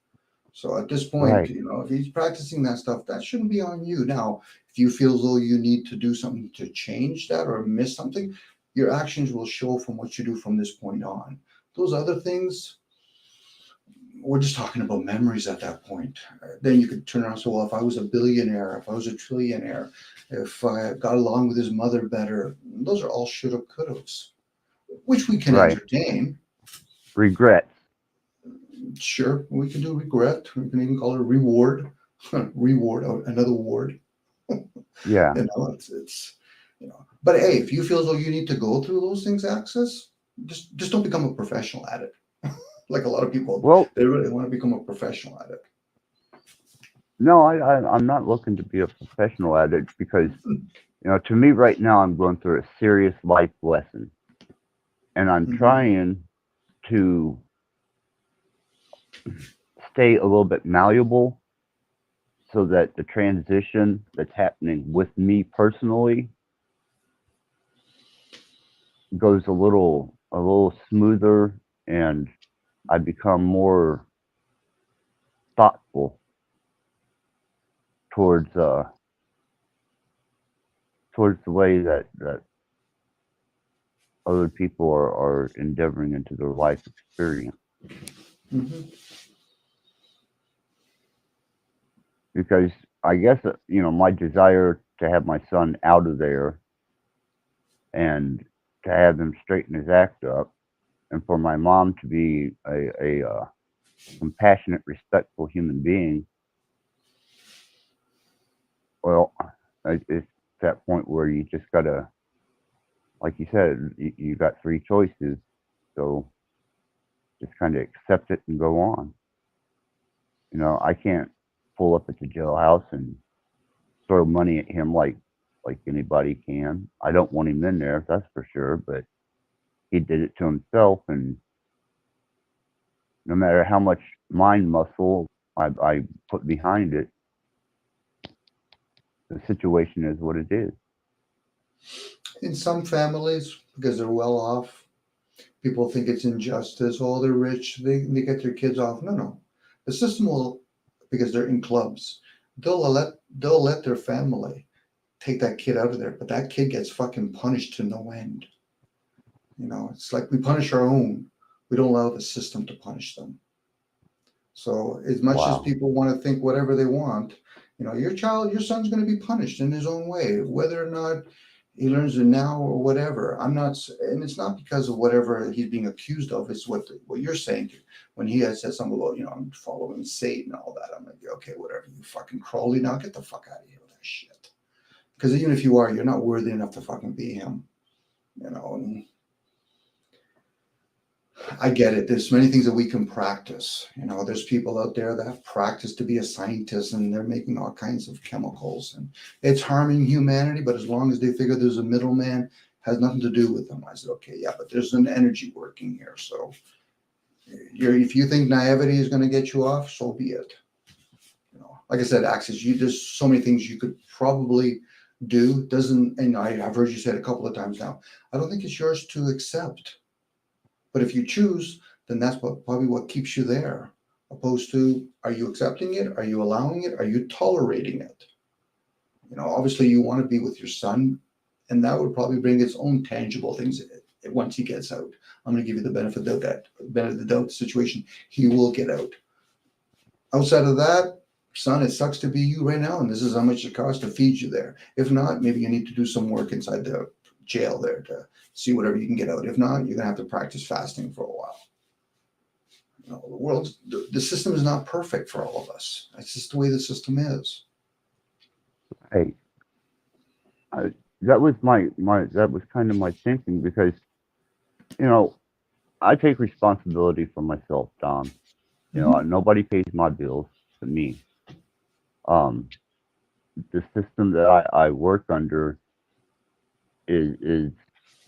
So at this point, Right. if he's practicing that stuff, that shouldn't be on you. Now, if you feel as though you need to do something to change that or miss something, your actions will show from what you do from this point on. Those other things, we're just talking about memories at that point. Then you could turn around and say, well, if I was a billionaire, if I was a trillionaire, if I got along with his mother better, those are all should have, could haves, which we can Right. entertain. Regrets. Sure, we can do regret. We can even call it a reward. Reward, another ward. Yeah. It's But hey, if you feel as though you need to go through those things, access, just don't become a professional at it. Like a lot of people, Well, they really want to become a professional at it. no, I'm not looking to be a professional at it because, to me right now, I'm going through a serious life lesson, and I'm Mhm. trying to stay a little bit malleable so that the transition that's happening with me personally goes a little smoother, and I become more thoughtful towards towards the way that other people are endeavoring into their life experience. Mhm. Because I guess my desire to have my son out of there and to have him straighten his act up, and for my mom to be a compassionate, respectful human being. Well, it's that point where you just gotta, like you said, you got three choices, so just kind of accept it and go on. I can't pull up at the jailhouse and throw money at him like anybody can. I don't want him in there, that's for sure. But he did it to himself, and no matter how much mind muscle I put behind it, the situation is what it is. In some families, because they're well off, people think it's injustice. Oh, they're rich. They get their kids off. No, no. The system will, because they're in clubs, they'll let their family take that kid out of there, but that kid gets fucking punished to no end. It's like we punish our own. We don't allow the system to punish them. So as much as Wow. people want to think whatever they want, your son's going to be punished in his own way, whether or not he learns it now or whatever. I'm not, and it's not because of whatever he's being accused of. It's what you're saying. When he has said something about, I'm following Satan and all that. I'm like, okay, whatever. You fucking Crowley, now get the fuck out of here with that shit. Because even if you are, you're not worthy enough to fucking be him. And I get it. There's many things that we can practice. There's people out there that have practiced to be a scientist and they're making all kinds of chemicals and it's harming humanity. But as long as they figure there's a middleman, has nothing to do with them. I said, okay, yeah, but there's an energy working here. So if you think naivety is going to get you off, so be it. Like I said, Access, there's so many things you could probably do. And I've heard you say it a couple of times now. I don't think it's yours to accept. But if you choose, then that's probably what keeps you there. Opposed to, are you accepting it? Are you allowing it? Are you tolerating it? Obviously you want to be with your son, and that would probably bring its own tangible things once he gets out. I'm going to give you the benefit of the doubt situation. He will get out. Outside of that, son, it sucks to be you right now, and this is how much it costs to feed you there. If not, maybe you need to do some work inside the jail there to see whatever you can get out. If not, you're gonna have to practice fasting for a while. The system is not perfect for all of us. It's just the way the system is. Hey, I, that was that was kind of my thinking because you know I take responsibility for myself, Dom. Mm-hmm. Nobody pays my bills but me. Um, the system that I work under is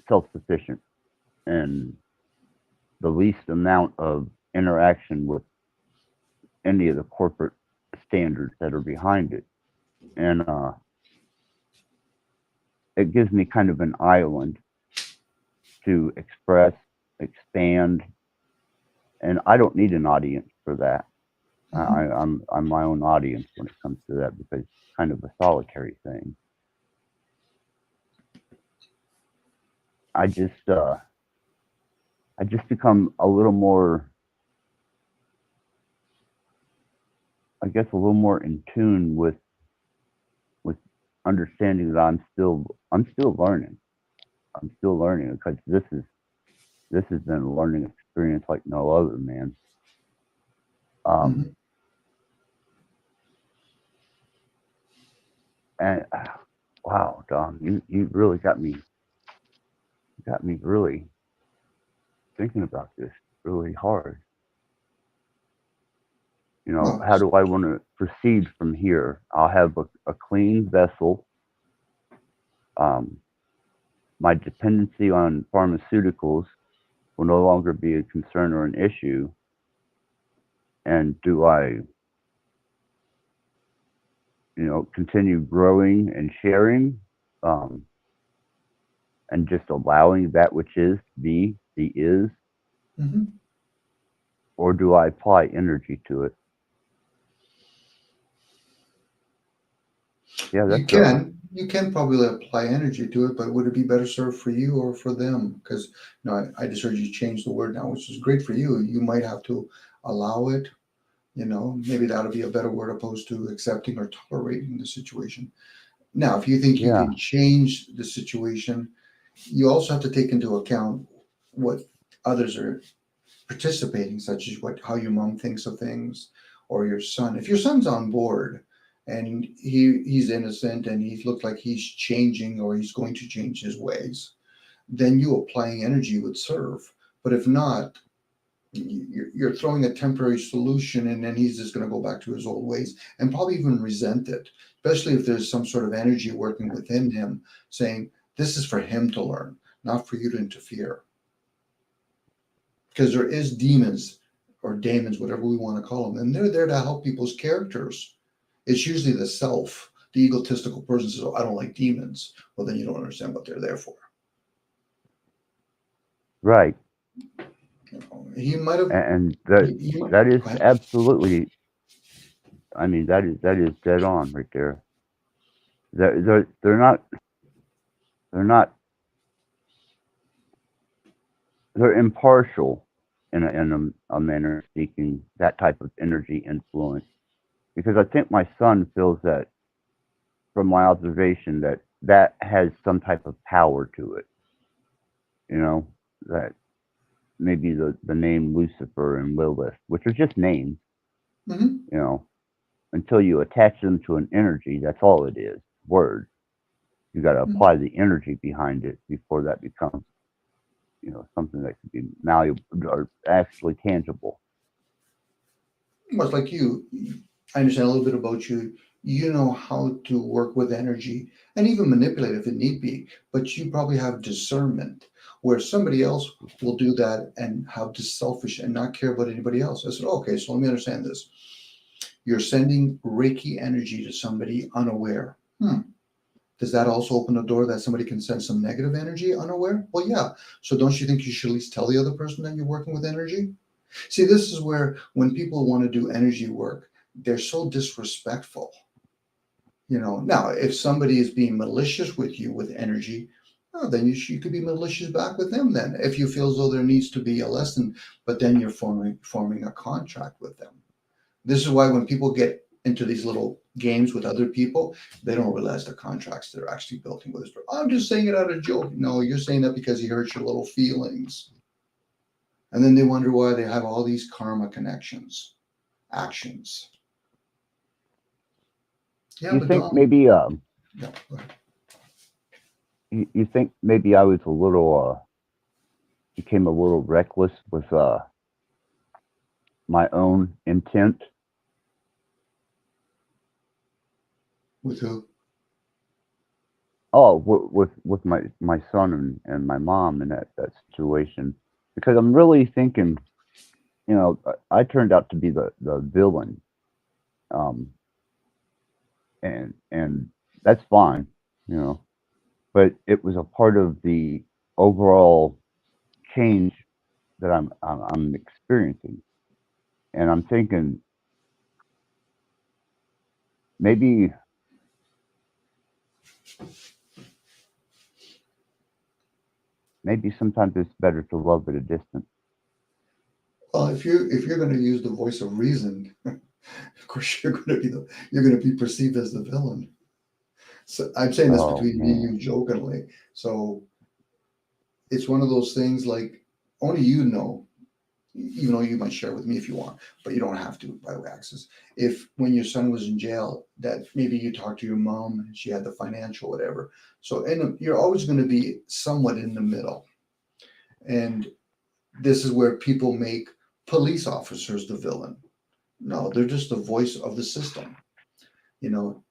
self sufficient, and the least amount of interaction with any of the corporate standards that are behind it. And it gives me kind of an island to express, expand, and I don't need an audience for that. I'm my own audience when it comes to that because it's kind of a solitary thing. I just become a little more, I guess, a little more in tune with understanding that I'm still learning. I'm still learning because this has been a learning experience like no other, man. And wow, Dom, you really got me really thinking about this really hard. You know, Well, how do I want to proceed from here? I'll have a clean vessel. My dependency on pharmaceuticals will no longer be a concern or an issue. And do I, continue growing and sharing, and just allowing that which is to be the is, or do I apply energy to it? Yeah, that's you can probably apply energy to it, but would it be better served for you or for them? Because I just heard you change the word now, which is great for you. You might have to allow it. Maybe that'll be a better word opposed to accepting or tolerating the situation. Now, if you think you yeah, can change the situation, you also have to take into account what others are participating, such as how your mom thinks of things or your son. If your son's on board and he's innocent and he looks like he's changing or he's going to change his ways, then you applying energy would serve. But if not, you're throwing a temporary solution and then he's just going to go back to his old ways and probably even resent it, especially if there's some sort of energy working within him saying this is for him to learn, not for you to interfere. Because there is demons or daemons, whatever we want to call them, and they're there to help people's characters. It's usually the self, the egotistical person says, "Oh, I don't like demons." Well, then you don't understand what they're there for. right. He might have. And He might, that is go ahead. absolutely. I mean, that is dead on right there. They're not they're not they're impartial in a manner seeking that type of energy influence, because I think my son feels that from my observation that has some type of power to it. That maybe the name Lucifer and Lilith, which are just names, Mm-hmm. you know, until you attach them to an energy, that's all it is. Words. You got to apply the energy behind it before that becomes, something that could be malleable or actually tangible. Much like you, I understand a little bit about you. You know how to work with energy and even manipulate if it need be, but you probably have discernment where somebody else will do that and have this selfish and not care about anybody else. I said, okay, so let me understand this. You're sending Reiki energy to somebody unaware. Does that also open the door that somebody can send some negative energy unaware? Well, yeah. So don't you think you should at least tell the other person that you're working with energy? See, this is where when people want to do energy work, they're so disrespectful. Now if somebody is being malicious with you with energy, oh, then you could be malicious back with them. Then, if you feel as though there needs to be a lesson, but then you're forming a contract with them. This is why when people get into these little games with other people, they don't realize the contracts they're actually building with this. I'm just saying it out of joke. No, you're saying that because he hurt your little feelings. And then they wonder why they have all these karma connections, actions. Yeah, You but think Dom, maybe yeah, go ahead. you think maybe I was a little became a little reckless with my own intent. With who? Oh, with my son and my mom in that situation, because I'm really thinking, I turned out to be the villain, um, and that's fine, you know. but it was a part of the overall change that I'm experiencing, and I'm thinking maybe sometimes it's better to love at a distance. Well, if you're going to use the voice of reason, of course you're going to be perceived as the villain. So I'm saying this Oh between me and man, you jokingly. So it's one of those things like only you know, even though you might share with me if you want, but you don't have to, by the way, Access. If when your son was in jail, that maybe you talked to your mom and she had the financial whatever. So and you're always going to be somewhat in the middle. And this is where people make police officers the villain. No, they're just the voice of the system.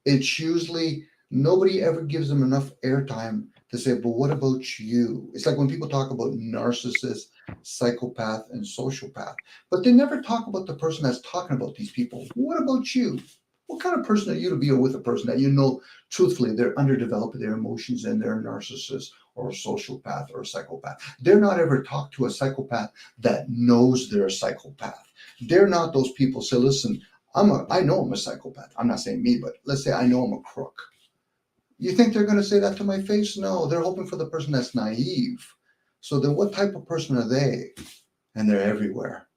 It's usually nobody ever gives them enough airtime to say, but what about you? It's like when people talk about narcissist, psychopath, and sociopath, but they never talk about the person that's talking about these people. What about you? What kind of person are you to be with a person that you know, truthfully, they're underdeveloped, their emotions, and they're a narcissist or a sociopath or a psychopath? They're not ever talked to a psychopath that knows they're a psychopath. They're not those people say, listen, I know I'm a psychopath. I'm not saying me, but let's say I know I'm a crook. You think they're going to say that to my face? No, they're hoping for the person that's naive. So then what type of person are they? And they're everywhere.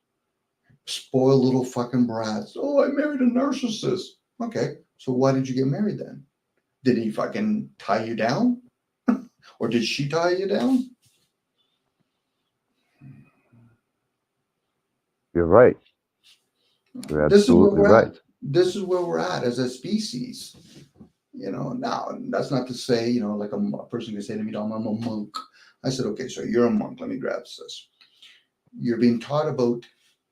Spoiled little fucking brats. Oh, I married a narcissist. Okay, so why did you get married then? Did he fucking tie you down? Or did she tie you down? you're right. You're This is where absolutely we're right. at. This is where we're at as a species. Now that's not to say, like a person can say to me, Dom, I'm a monk. I said, okay, so you're a monk. Let me grab this. You're being taught about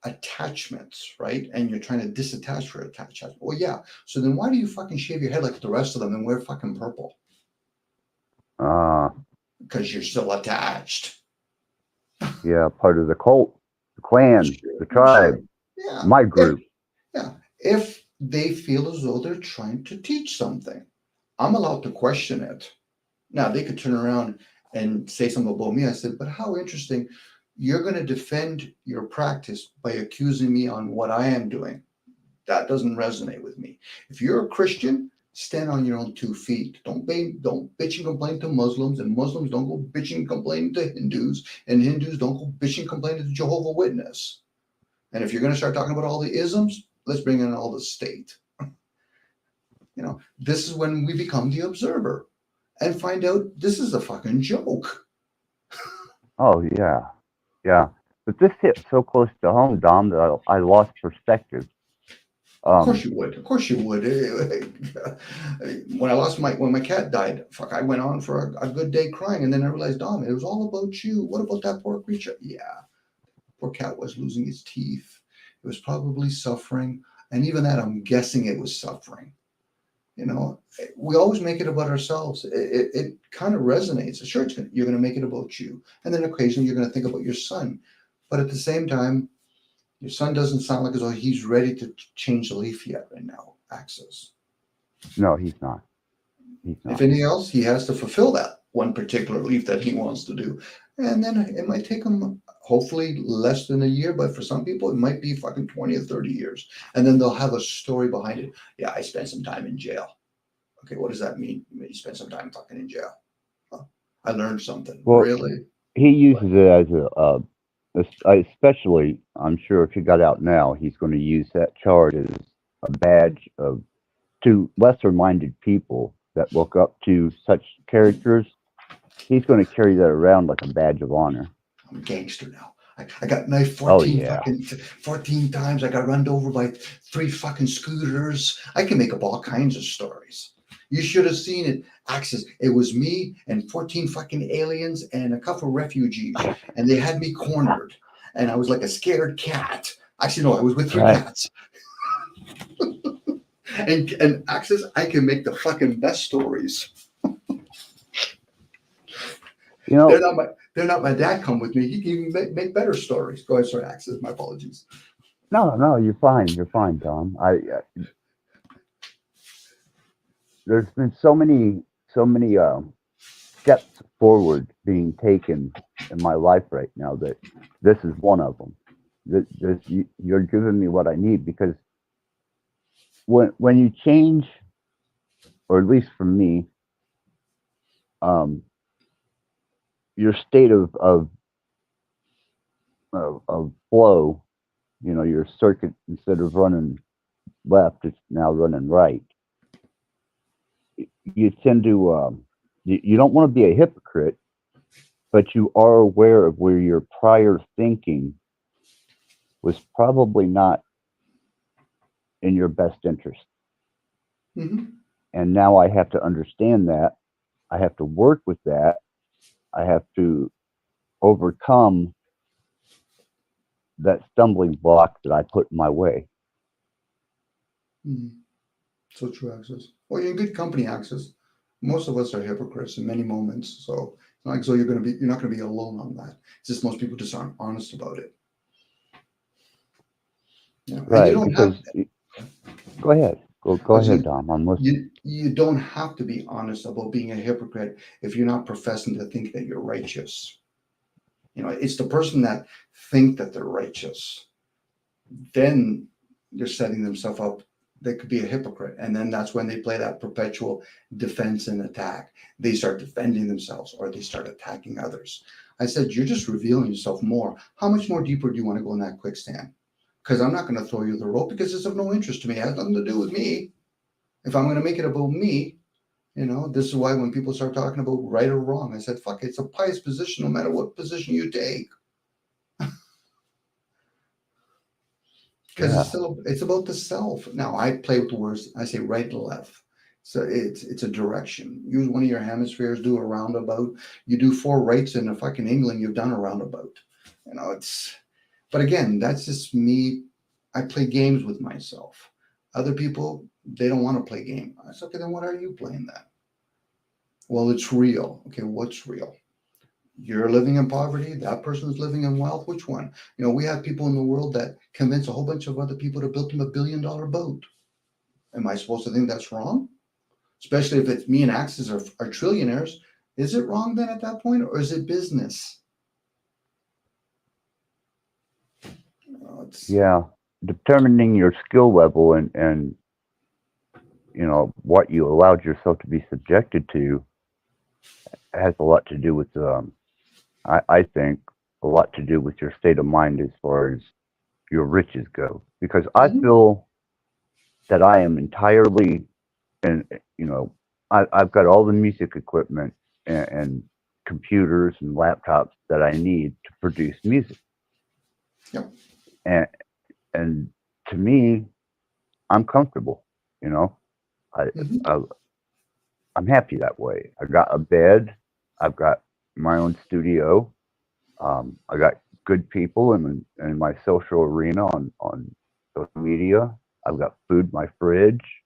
attachments, right? And you're trying to disattach for attachment. Well, yeah. So then why do you fucking shave your head like the rest of them and wear fucking purple? Uh, Because you're still attached. yeah, part of the cult, the clan, the Sure. tribe, Yeah. my group. If they feel as though they're trying to teach something, I'm allowed to question it. Now, they could turn around and say something about me. I said, but how interesting. You're going to defend your practice by accusing me on what I am doing. That doesn't resonate with me. If you're a Christian, stand on your own 2 feet. Don't bitch and complain to Muslims, and Muslims don't go bitching and complaining to Hindus, and Hindus don't go bitching and complaining to Jehovah Witness. And if you're going to start talking about all the isms, let's bring in all the state. This is when we become the observer and find out this is a fucking joke. Oh yeah, yeah. But this hit so close to home, Dom, that I lost perspective. Of course Um, you would. Of course you would. When my cat died, fuck, I went on for a good day crying, and then I realized, Dom, it was all about you. What about that poor creature? Yeah, poor cat was losing its teeth. It was probably suffering, and even that, I'm guessing it was suffering. We always make it about ourselves. It kind of resonates. Sure, you're going to make it about you, and then occasionally you're going to think about your son, but at the same time, your son doesn't sound like as though he's ready to change the leaf yet right now. Access. no, he's not. He's If not. anything else, he has to fulfill that one particular leaf that he wants to do, and then it might take him hopefully less than a year, but for some people it might be fucking 20 or 30 years, and then they'll have a story behind it. Yeah, I spent some time in jail. Okay, what does that mean? You spent some time fucking in jail. Huh. I learned something. Well, Really? he What? uses it as especially, I'm sure if he got out now, he's going to use that chart as a badge of to lesser-minded people that look up to such characters. He's going to carry that around like a badge of honor. I'm a gangster now. I got knifed Oh 14 times. I got run over by 3 fucking scooters. I can make up all kinds of stories. You should have seen it. Axis. It was me and 14 fucking aliens and a couple of refugees, and they had me cornered. And I was like a scared cat. Actually, no, I was with 3 right. cats. And Axis, I can make the fucking best stories. You know, They're not my dad come with me. He can even make better stories. Go ahead, sorry, Axis. My apologies. no, you're fine. You're fine, Tom. There's been so many steps forward being taken in my life right now. That this is one of them. You're giving me what I need, because when you change, or at least for me, um, your state of flow, your circuit, instead of running left, it's now running right. You tend to you don't want to be a hypocrite, but you are aware of where your prior thinking was probably not in your best interest. Mm-hmm. And now I have to understand that. I have to work with that. I have to overcome that stumbling block that I put in my way. Mm-hmm. So true, Access. Well, you're in good company, Access. Most of us are hypocrites in many moments, so it's not like so you're not gonna be alone on that. It's just most people just aren't honest about it. Yeah, and you Right, don't have. because go ahead. I Go was ahead, saying, Dom. I'm listening. you don't have to be honest about being a hypocrite if you're not professing to think that you're righteous. It's the person that think that they're righteous, then they're setting themselves up. They could be a hypocrite, and then that's when they play that perpetual defense and attack. They start defending themselves, or they start attacking others. I said, you're just revealing yourself more. How much more deeper do you want to go in that quicksand? Because I'm not going to throw you the rope, because it's of no interest to me. It has nothing to do with me. If I'm going to make it about me, this is why when people start talking about right or wrong, I said, fuck, it's a pious position no matter what position you take. Because Yeah, it's about the self. Now I play with the words. I say right and left. So it's a direction. Use one of your hemispheres, do a roundabout. You do 4 rights in a fucking England, you've done a roundabout. But again, that's just me. I play games with myself. Other people, they don't want to play game. I said, okay, then what are you playing then? Well, it's real. Okay, what's real? You're living in poverty. That person's living in wealth. Which one? We have people in the world that convince a whole bunch of other people to build them $1 billion boat. Am I supposed to think that's wrong? Especially if it's me and Axis are trillionaires. Is it wrong then at that point, or is it business? It's yeah. Determining your skill level and what you allowed yourself to be subjected to has a lot to do with I think a lot to do with your state of mind as far as your riches go. Because I Mhm. feel that I am entirely, and I've got all the music equipment and computers and laptops that I need to produce music. Yep. And and to me, I'm comfortable. You know, I, Mhm. I I'm happy that way. I got a bed. I've got my own studio. I got good people in my social arena on social media. I've got food in my fridge.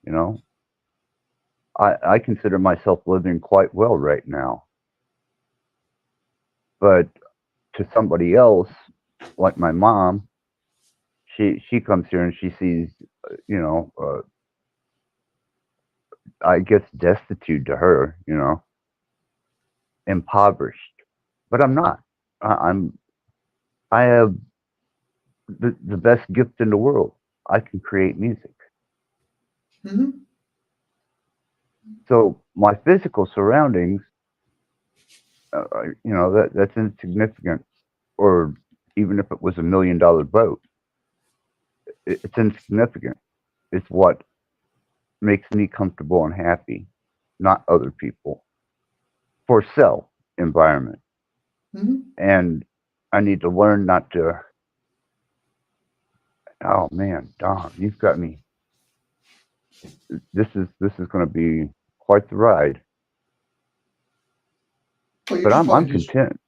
You know, I consider myself living quite well right now. But to somebody else, like my mom, she comes here and she sees, you know, I guess destitute to her, impoverished. But I'm not. I'm I have the best gift in the world. I can create music. Mhm. So my physical surroundings, that's insignificant. Or even if it was $1 million boat, it's insignificant. It's what makes me comfortable and happy, not other people. For self environment, Mhm. and I need to learn not to. Oh man, Don, you've got me. This is going to be quite the ride. Well, But I'm content.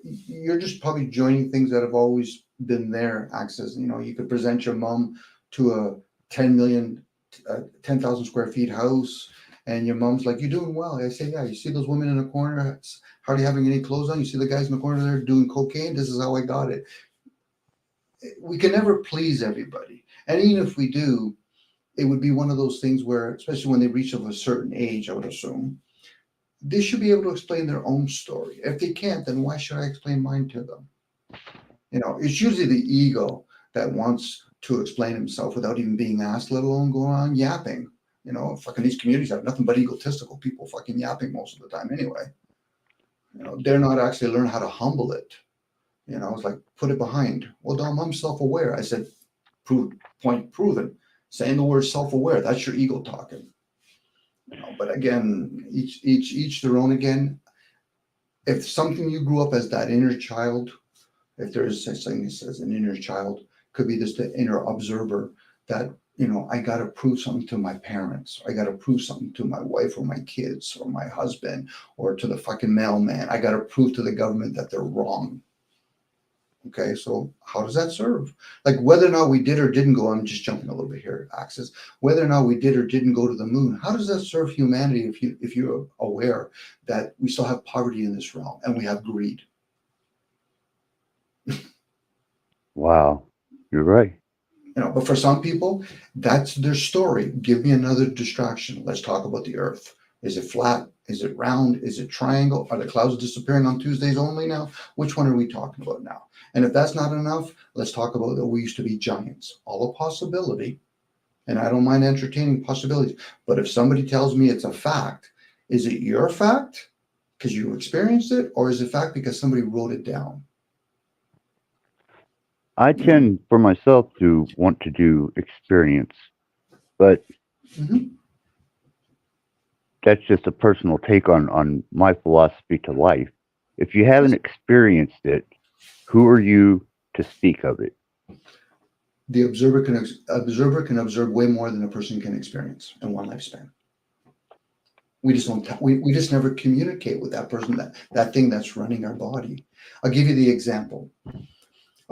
you're just probably joining things that have always been there. Access. You could present your mom to a 10,000 square feet house, and your mom's like, "You're doing well." I say, "Yeah." You see those women in the corner, hardly having any clothes on. You see the guys in the corner there doing cocaine. This is how I got it. We can never please everybody, and even if we do, it would be one of those things where, especially when they reach of a certain age, I would assume, they should be able to explain their own story. If they can't, then why should I explain mine to them? It's usually the ego that wants to explain himself without even being asked, let alone go on yapping. Fucking these communities have nothing but egotistical people fucking yapping most of the time anyway. They're not actually learning how to humble it. It's like, put it behind. Well, Dom, I'm self-aware. I said, point proven. Saying the word self-aware, that's your ego talking. But again, each their own again. If something you grew up as that inner child, if there is such thing as an inner child, could be this the inner observer that, I got to prove something to my parents. I got to prove something to my wife or my kids or my husband or to the fucking mailman. I got to prove to the government that they're wrong. Okay, so how does that serve? Like whether or not we did or didn't go, I'm just jumping a little bit here, Axis. Whether or not we did or didn't go to the moon, how does that serve humanity if you're aware that we still have poverty in this realm and we have greed? Wow, you're right. But for some people, that's their story. Give me another distraction. Let's talk about the Earth. Is it flat? Is it round? Is it triangle? Are the clouds disappearing on Tuesdays only now? Which one are we talking about now? And if that's not enough, let's talk about that we used to be giants. All a possibility. And I don't mind entertaining possibilities. But if somebody tells me it's a fact, is it your fact because you experienced it? Or is it fact because somebody wrote it down? I tend for myself to want to do experience, but that's just a personal take on my philosophy to life. If you haven't experienced it, who are you to speak of it? The observer can observe way more than a person can experience in one lifespan. We just don't. We just never communicate with that person, that thing that's running our body. I'll give you the example.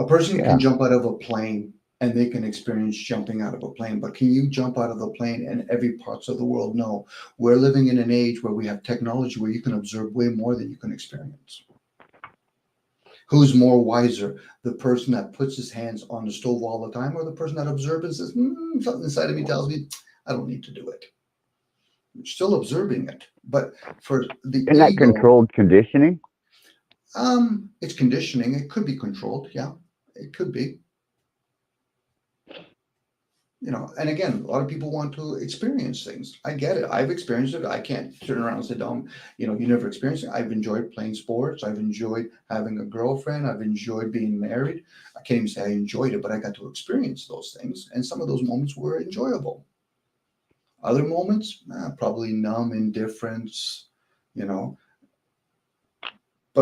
A person can jump out of a plane and they can experience jumping out of a plane, but can you jump out of a plane in every parts of the world? No. We're living in an age where we have technology where you can observe way more than you can experience. Who's more wiser? The person that puts his hands on the stove all the time, or the person that observes and says, something inside of me tells me, I don't need to do it. You're still observing it. But for the Isn't that controlled conditioning? It's conditioning. It could be controlled. Yeah, it could be. And again, a lot of people want to experience things. I get it. I've experienced it. I can't turn around and say, Dom, you never experienced it. I've enjoyed playing sports. I've enjoyed having a girlfriend. I've enjoyed being married. I can't even say I enjoyed it, but I got to experience those things. And some of those moments were enjoyable. Other moments, probably numb, indifference, But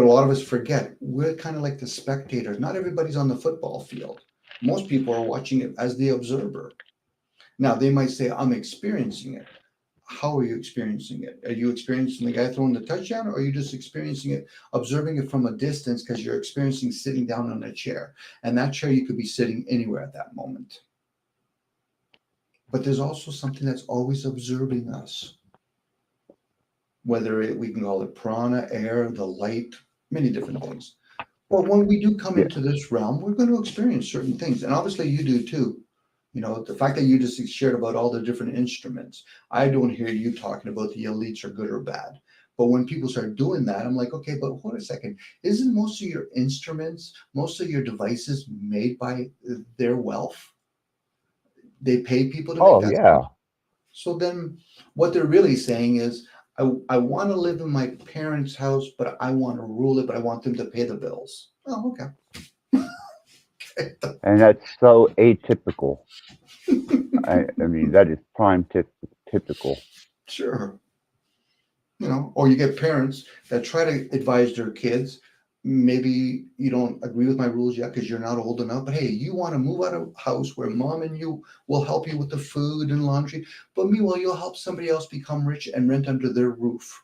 a lot of us forget. We're kind of like the spectators. Not everybody's on the football field. Most people are watching it as the observer. Now, they might say, I'm experiencing it. How are you experiencing it? Are you experiencing the guy throwing the touchdown, or are you just experiencing it, observing it from a distance because you're experiencing sitting down on a chair? And that chair, you could be sitting anywhere at that moment. But there's also something that's always observing us. Whether we can call it prana, air, the light, many different things. But when we do come into this realm, we're going to experience certain things. And obviously you do too. The fact that you just shared about all the different instruments, I don't hear you talking about the elites are good or bad. But when people start doing that, I'm like, okay, but hold a second. Isn't most of your instruments, most of your devices made by their wealth? They pay people to make that stuff. So then what they're really saying is, I want to live in my parents' house, but I want to rule it, but I want them to pay the bills. Oh, okay. And that's so atypical. I mean, that is prime typical. Sure. Or you get parents that try to advise their kids. Maybe you don't agree with my rules yet because you're not old enough, but hey, you want to move out of a house where mom and you will help you with the food and laundry, but meanwhile, you'll help somebody else become rich and rent under their roof.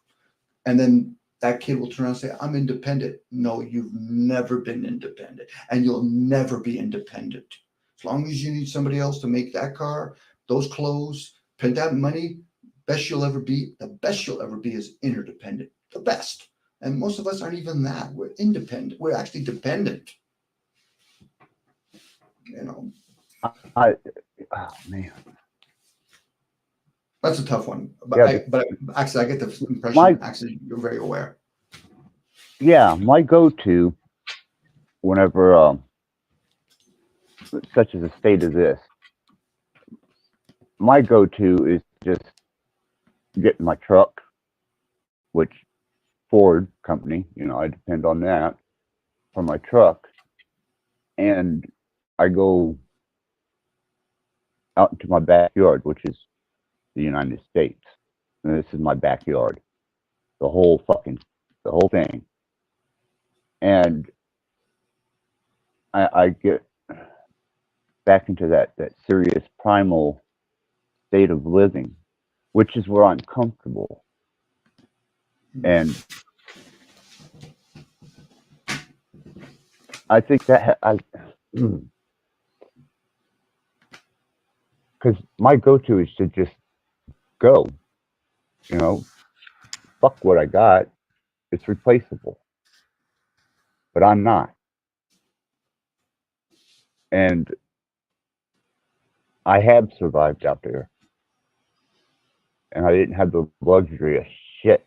And then that kid will turn around and say, I'm independent. No, you've never been independent, and you'll never be independent. As long as you need somebody else to make that car, those clothes, spend that money, the best you'll ever be is interdependent. The best. And most of us aren't even that. We're independent. We're actually dependent. Oh man. That's a tough one. But Yeah, actually, I get the impression my actually you're very aware. my go-to whenever such as a state as this, my go-to is just get in my truck, which Ford company, I depend on that for my truck, and I go out into my backyard, which is the United States. And this is my backyard, the whole thing. And I get back into that serious primal state of living, which is where I'm comfortable. And I think that because my go-to is to just go, fuck what I got. It's replaceable, but I'm not. And I have survived out there, and I didn't have the luxury of shit,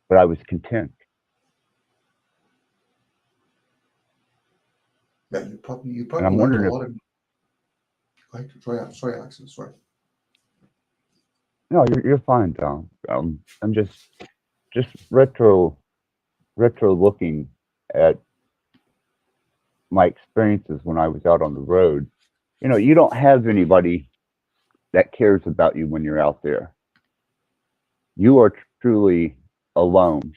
but I was content. Yeah, you probably And I'm learned a wondering lot of. Sorry, Alex. Sorry. no, you're fine, Tom. I'm just retro looking at my experiences when I was out on the road. You don't have anybody that cares about you when you're out there. You are truly alone.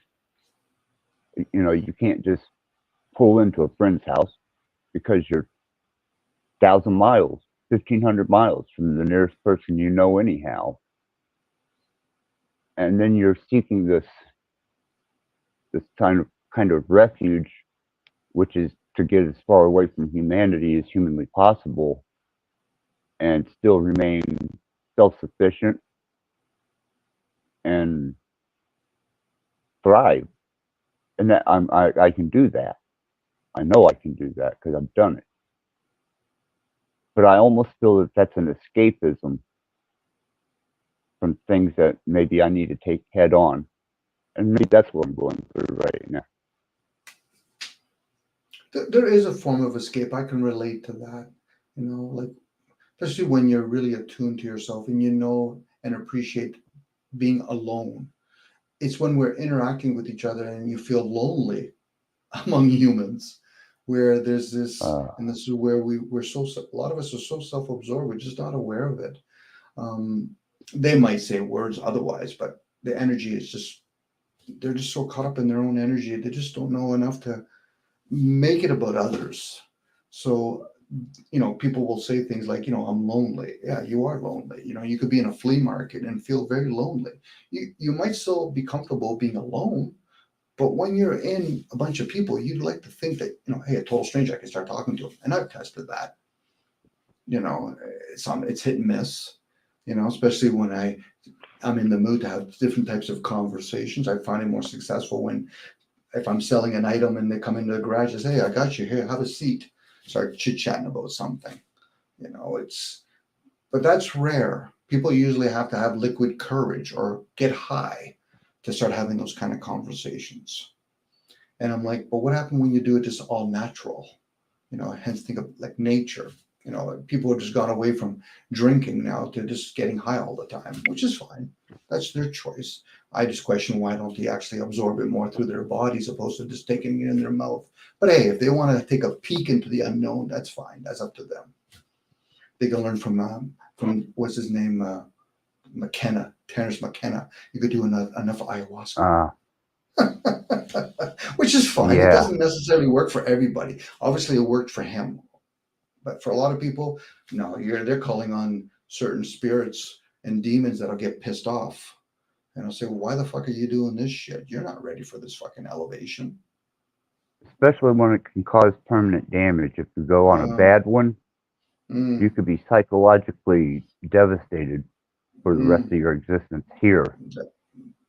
You can't just pull into a friend's house because you're 1,000 miles, 1,500 miles from the nearest person anyhow. And then you're seeking this kind of refuge, which is to get as far away from humanity as humanly possible and still remain self-sufficient and thrive. And that I can do that. I know I can do that because I've done it. But I almost feel that that's an escapism from things that maybe I need to take head on. And maybe that's what I'm going through right now. There is a form of escape. I can relate to that. Like especially when you're really attuned to yourself and and appreciate being alone. It's when we're interacting with each other and you feel lonely among humans, where there's this, and this is where we're a lot of us are so self-absorbed, we're just not aware of it. They might say words otherwise, but the energy is just, they're just so caught up in their own energy, they just don't know enough to make it about others. So, people will say things like, I'm lonely. Yeah, you are lonely. You could be in a flea market and feel very lonely. You might still be comfortable being alone, but when you're in a bunch of people, you'd like to think that, hey, a total stranger, I can start talking to him. And I've tested that. It's hit and miss, especially when I'm in the mood to have different types of conversations. I find it more successful if I'm selling an item and they come into the garage and say, hey, I got you here, have a seat. Start chit-chatting about something. But that's rare. People usually have to have liquid courage or get high to start having those kind of conversations. And I'm like, but what happened when you do it just all natural? Hence think of like nature. People have just gone away from drinking now to just getting high all the time, which is fine. That's their choice. I just question, why don't they actually absorb it more through their bodies opposed to just taking it in their mouth? But hey, if they want to take a peek into the unknown, that's fine. That's up to them. They can learn from what's his name, Terrence McKenna. You could do enough ayahuasca. Which is fine. Yeah. It doesn't necessarily work for everybody. Obviously, it worked for him. But for a lot of people, no, they're calling on certain spirits and demons that'll get pissed off. And I'll say, well, why the fuck are you doing this shit? You're not ready for this fucking elevation. Especially when it can cause permanent damage. If you go on a bad one, you could be psychologically devastated for the rest of your existence here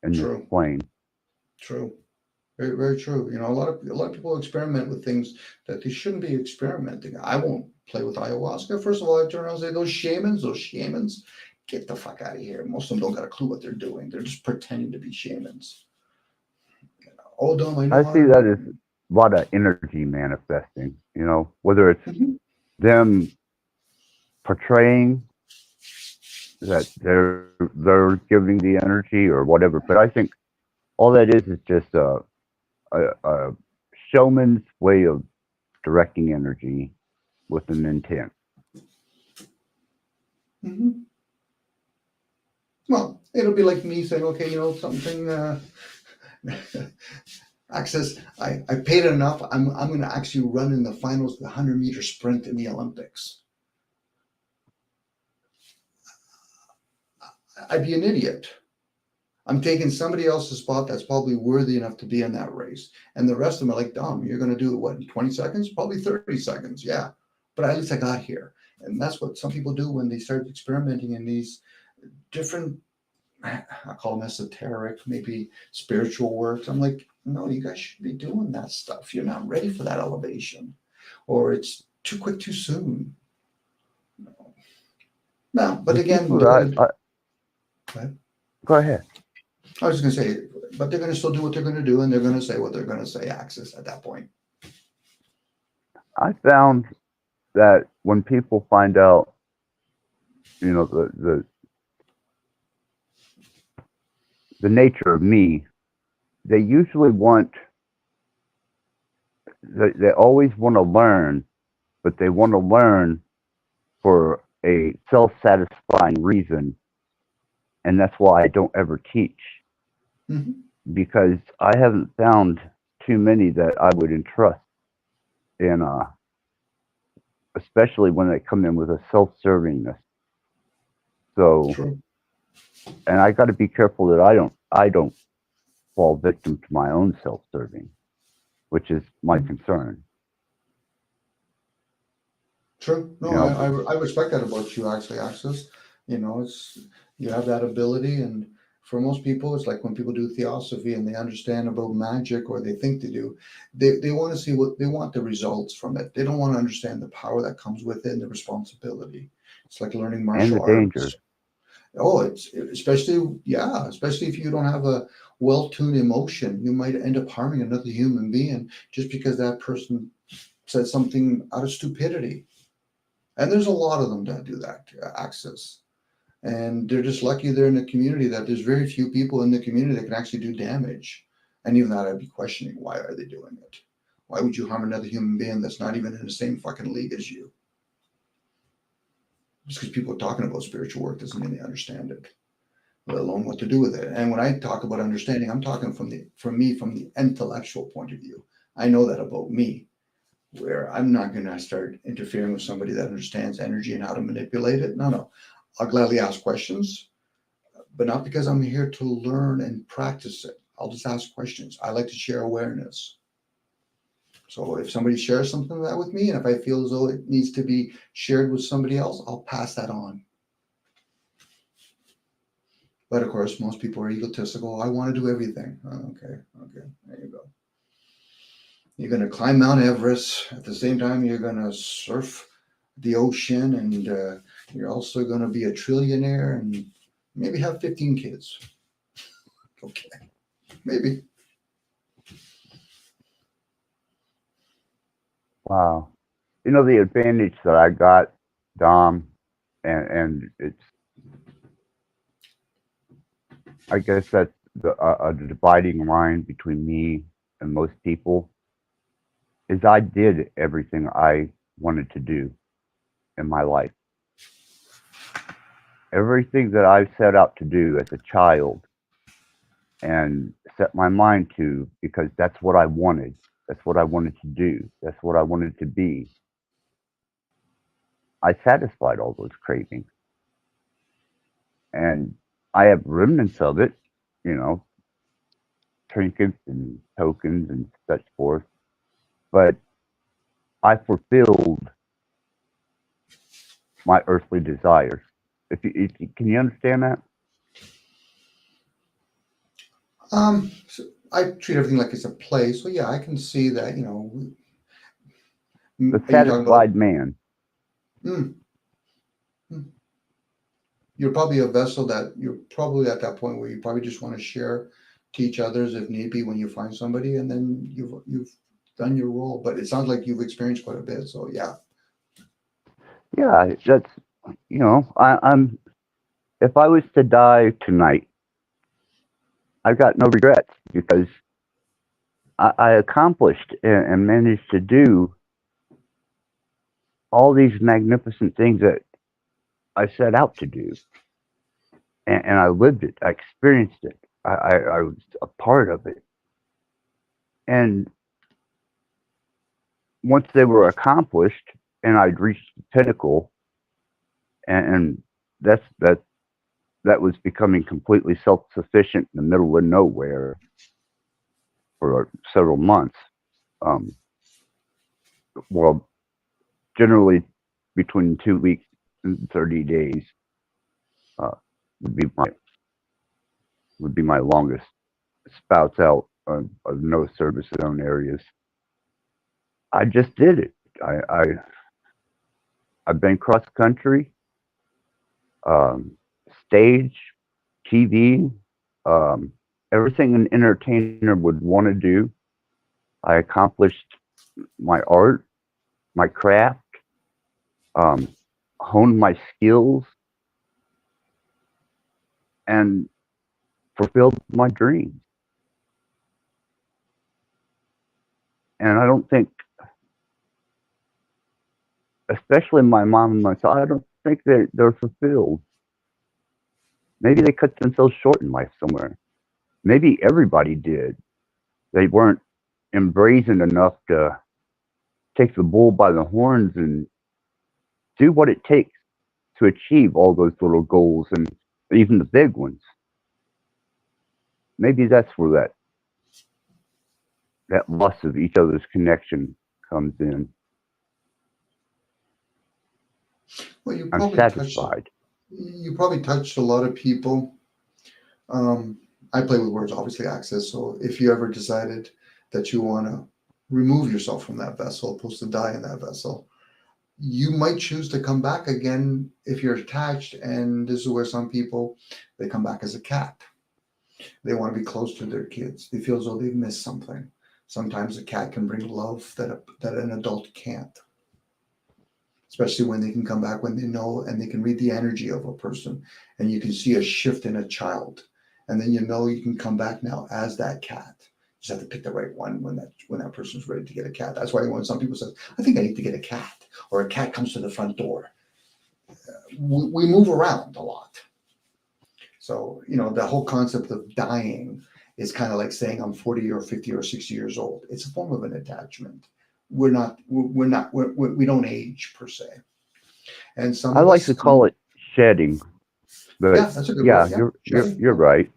in this plane. True. Very, very true. A lot of people experiment with things that they shouldn't be experimenting. I won't play with ayahuasca. First of all, I turn around and say, those shamans, get the fuck out of here. Most of them don't got a clue what they're doing. They're just pretending to be shamans. Oh, Dom, I I know how see to. that as a lot of energy manifesting, whether it's Mhm. them portraying that they're giving the energy or whatever. But I think all that is just a showman's way of directing energy with an intent. Mhm. Well, it'll be like me saying, okay, something. Access. I paid enough. I'm going to actually run in the finals, the 100-meter sprint in the Olympics. I'd be an idiot. I'm taking somebody else's spot that's probably worthy enough to be in that race. And the rest of them are like, Dom, you're going to do it, what, in 20 seconds? Probably 30 seconds. Yeah. But at least I got here. And that's what some people do when they start experimenting in these different, I call them esoteric, maybe spiritual works. I'm like, no, you guys should be doing that stuff. You're not ready for that elevation, or it's too quick, too soon. No, but The again, people they're that going to. go ahead. I was going to say, but they're going to still do what they're going to do, and they're going to say what they're going to say, Axis, at that point. I found that when people find out, the nature of me, they usually they always want to learn, but they want to learn for a self-satisfying reason, and that's why I don't ever teach, Mm-hmm. because I haven't found too many that I would entrust in, especially when they come in with a self-servingness. So, True. and I got to be careful that I don't fall victim to my own self-serving, which is my concern. True. No, You know, I respect that about you, actually, Axis. It's you have that ability, and for most people, it's like when people do theosophy and they understand about magic, or they think they do, they want to see what they want, the results from it. They don't want to understand the power that comes with it and the responsibility. It's like learning and the martial dangers. arts. Oh, it's especially if you don't have a well-tuned emotion, you might end up harming another human being just because that person said something out of stupidity. And there's a lot of them that do that, Access. And they're just lucky they're in a community that there's very few people in the community that can actually do damage. And even that, I'd be questioning, why are they doing it? Why would you harm another human being that's not even in the same fucking league as you? Just because people are talking about spiritual work doesn't mean they understand it, let alone what to do with it. And when I talk about understanding, I'm talking from the intellectual point of view. I know that about me, where I'm not going to start interfering with somebody that understands energy and how to manipulate it. No. I'll gladly ask questions, but not because I'm here to learn and practice it. I'll just ask questions. I like to share awareness. So if somebody shares something like that with me, and if I feel as though it needs to be shared with somebody else, I'll pass that on. But of course, most people are egotistical. I want to do everything. Oh, okay, there you go. You're going to climb Mount Everest. At the same time, you're going to surf the ocean, and you're also going to be a trillionaire and maybe have 15 kids. Okay, maybe. Wow. The advantage that I got, Dom, and it's, I guess that's a dividing line between me and most people, is I did everything I wanted to do in my life. Everything that I set out to do as a child and set my mind to, because that's what I wanted. That's what I wanted to do. That's what I wanted to be. I satisfied all those cravings. And I have remnants of it, you know, trinkets and tokens and such forth. But I fulfilled my earthly desires. Can you understand that? So I treat everything like it's a play. So yeah, I can see that. The Are you talking about? satisfied man. Mm, mm. you're probably a vessel that you're probably at that point where you probably just want to share, teach others if need be when you find somebody, and then you've done your role. But it sounds like you've experienced quite a bit. So yeah. Yeah, that's, I'm, if I was to die tonight, I've got no regrets because I accomplished and managed to do all these magnificent things that I set out to do. And I lived it. I experienced it. I was a part of it. And once they were accomplished and I'd reached the pinnacle, and that was becoming completely self-sufficient in the middle of nowhere for several months. Well, generally between 2 weeks and 30 days would be my longest spouts out of no service zone areas. I just did it. I've been cross country, stage, TV, everything an entertainer would want to do. I accomplished my art, my craft, honed my skills, and fulfilled my dreams. And I don't think, especially my mom and myself, I don't think they're fulfilled. Maybe they cut themselves short in life somewhere. Maybe everybody did. They weren't embracing enough to take the bull by the horns and do what it takes to achieve all those little goals and even the big ones. Maybe that's where that loss of each other's connection comes in. Well, you I'm probably satisfied. touched a lot of people. I play with words, obviously, Access. So if you ever decided that you want to remove yourself from that vessel, opposed to die in that vessel, you might choose to come back again if you're attached. And this is where some people, they come back as a cat. They want to be close to their kids. They feel as though they've missed something. Sometimes a cat can bring love that an adult can't. Especially when they can come back when they know and they can read the energy of a person, and you can see a shift in a child, and then you can come back now as that cat. You just have to pick the right one when that person's ready to get a cat. That's why when some people say, "I think I need to get a cat," or a cat comes to the front door, we move around a lot. So the whole concept of dying is kind of like saying I'm 40 or 50 or 60 years old. It's a form of an attachment. We don't age per se. And some I like to call it shedding, but yeah, that's a good word. Yeah, you're right.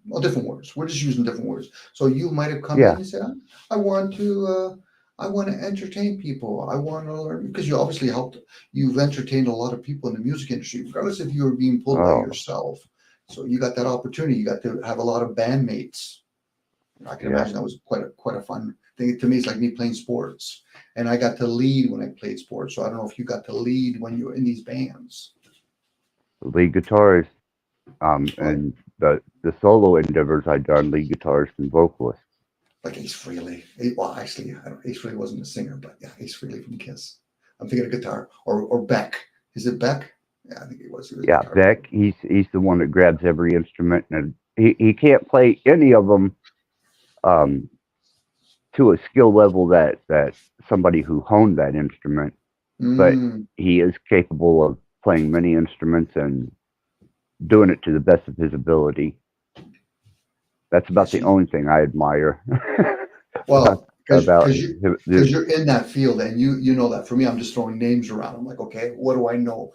Well, different words. We're just using different words. So you might have come in and said, I want to entertain people. I want to learn, because you obviously you've entertained a lot of people in the music industry, regardless if you were being pulled by yourself. So you got that opportunity. You got to have a lot of bandmates. I can imagine that was quite a fun thing. To me, it's like me playing sports, and I got to lead when I played sports. So I don't know if you got to lead when you were in these bands. Lead guitarist, and the solo endeavors I've done, lead guitarist and vocalist. Like Ace Frehley. Well, actually, Ace Frehley wasn't a singer, but yeah, Ace Frehley from Kiss. I'm thinking of guitar or Beck. Is it Beck? Yeah, I think he was. Yeah, Beck. He's the one that grabs every instrument, and he can't play any of them to a skill level that somebody who honed that instrument, but he is capable of playing many instruments and doing it to the best of his ability. That's about the only thing I admire. Well, because you're in that field, and you know that. For me, I'm just throwing names around. I'm like, okay, what do I know?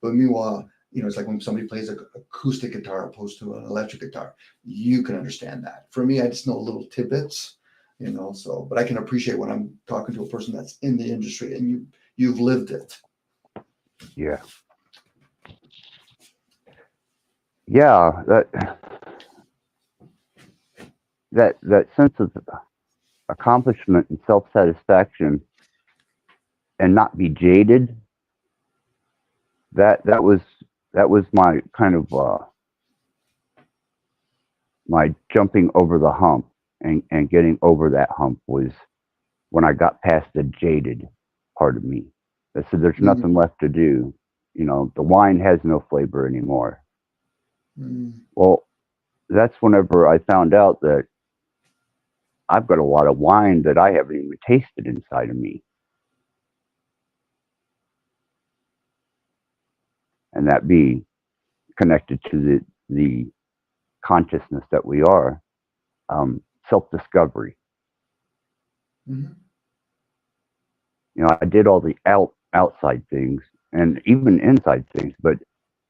But meanwhile, it's like when somebody plays an acoustic guitar opposed to an electric guitar, you can understand that. For me, I just know little tidbits, so, but I can appreciate when I'm talking to a person that's in the industry and you've lived it. Yeah. Yeah. That sense of accomplishment and self-satisfaction, and not be jaded, that was that was my kind of my jumping over the hump, and getting over that hump was when I got past the jaded part of me. I said, "There's nothing Mm, left to do. The wine has no flavor anymore." mm, Well, that's whenever I found out that I've got a lot of wine that I haven't even tasted inside of me, and that be connected to the consciousness that we are, self discovery. mm, I did all the outside things and even inside things, but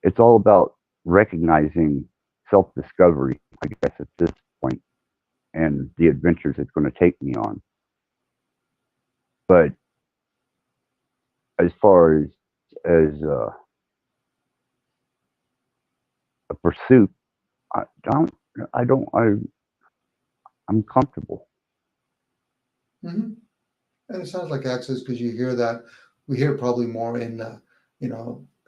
it's all about recognizing self discovery, I guess, at this point, and the adventures it's going to take me on. But as far as a pursuit, I don't, I don't, I'm comfortable. mm. And it sounds like access because you hear that we hear it probably more in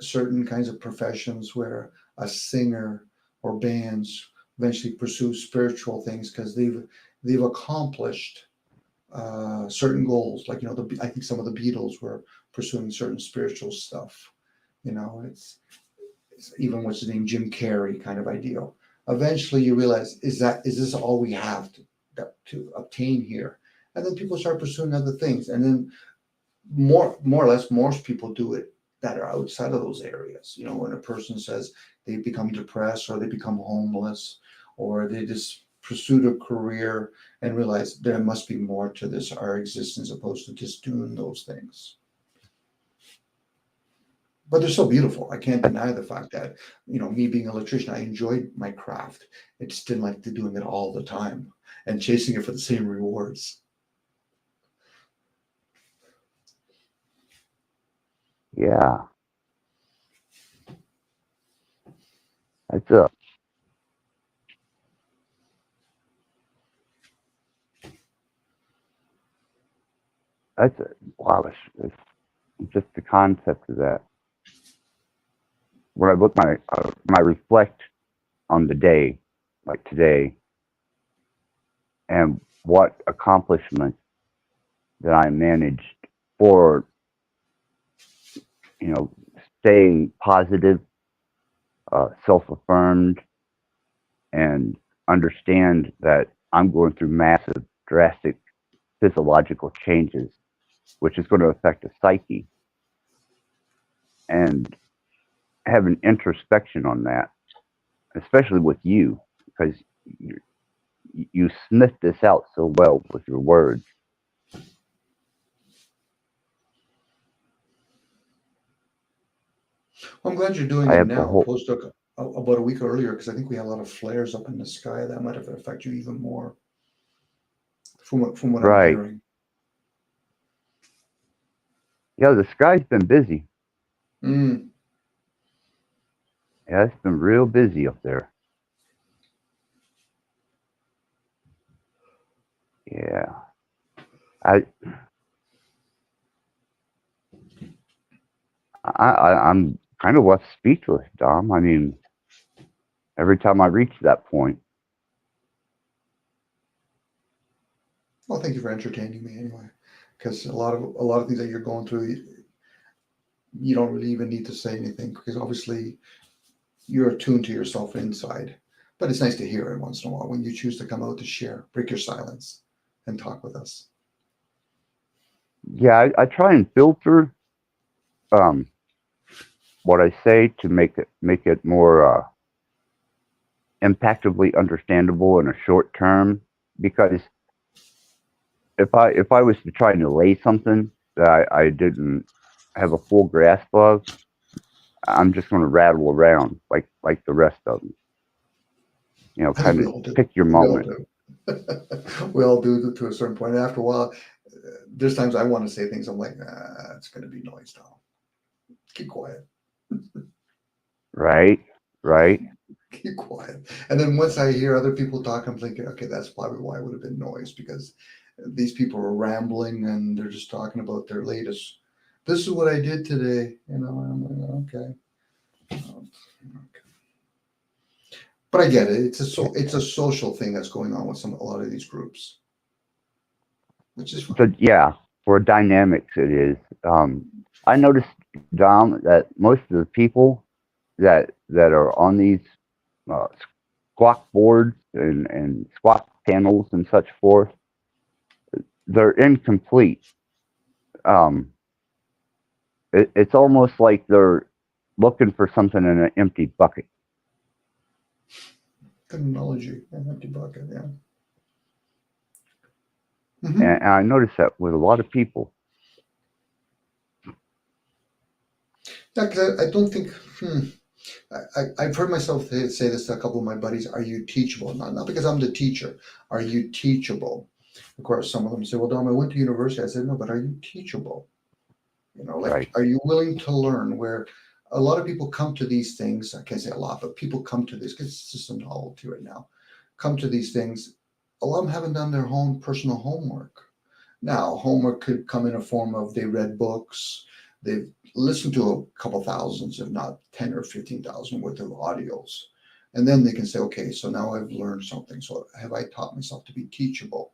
certain kinds of professions where a singer or bands eventually pursue spiritual things because they've accomplished certain goals. Like I think some of the Beatles were pursuing certain spiritual stuff. It's even what's his name, Jim Carrey kind of ideal. Eventually, you realize is this all we have to obtain here? And then people start pursuing other things, and then more or less most people do it that are outside of those areas. When a person says they become depressed or they become homeless or they just pursued a career and realize there must be more to this our existence opposed to just doing those things, but they're so beautiful. I can't deny the fact that me being an electrician, I enjoyed my craft. I just didn't like to doing it all the time and chasing it for the same rewards. Yeah, that's a wow. It's just the concept of that. When I reflect on the day, like today, and what accomplishments that I managed for, you know, staying positive, self-affirmed, and understand that I'm going through massive, drastic physiological changes, which is going to affect the psyche, and have an introspection on that, especially with you, because you sniff this out so well with your words. Well, I'm glad you're doing I it have a now, whole opposed to about a week earlier, because I think we had a lot of flares up in the sky that might have affected you even more, from what I'm right. hearing. Yeah, the sky's been busy. Mm. Yeah, it's been real busy up there. Yeah, I, I'm kind of left speechless, Dom. I mean, every time I reach that point, Well, thank you for entertaining me anyway, because a lot of things that you're going through, you don't really even need to say anything because obviously you're attuned to yourself inside. But it's nice to hear it once in a while when you choose to come out to share, break your silence, and talk with us. yeah, I try and filter um, what I say to make it more impactably understandable in a short term. Because if I was to try and lay something that I didn't have a full grasp of, I'm just going to rattle around like the rest of them. I think Kind we of all do. pick your We all moment. do. We all do to a certain point. After a while, there's times I want to say things. I'm like, it's going to be noise now. Keep quiet. Right, right. Keep quiet. And then once I hear other people talk, I'm thinking, okay, that's probably why it would have been noise because these people are rambling and they're just talking about their latest. This is what I did today. And I'm like, okay. But I get it. It's a social thing that's going on with a lot of these groups, which is fine. So yeah, for dynamics it is. I noticed, Dom, that most of the people that are on these uh, squawk boards and squawk panels and such forth, they're incomplete. Um, it's almost like they're looking for something in an empty bucket. Good analogy. An empty bucket, yeah. And I noticed that with a lot of people. Yeah, because I don't think. I've heard myself say this to a couple of my buddies. Are you teachable? Not because I'm the teacher. Are you teachable? Of course, some of them say, "Well, Dom, I went to university." I said, "No, but are you teachable? Like, Right. are you willing to learn?" Where a lot of people come to these things. I can't say a lot, but people come to this because it's just a novelty right now. Come to these things. A lot of them haven't done their own personal homework. Now, homework could come in a form of they read books, they've listened to a couple thousands, if not 10 or 15,000 worth of audios. And then they can say, okay, so now I've learned something. So have I taught myself to be teachable?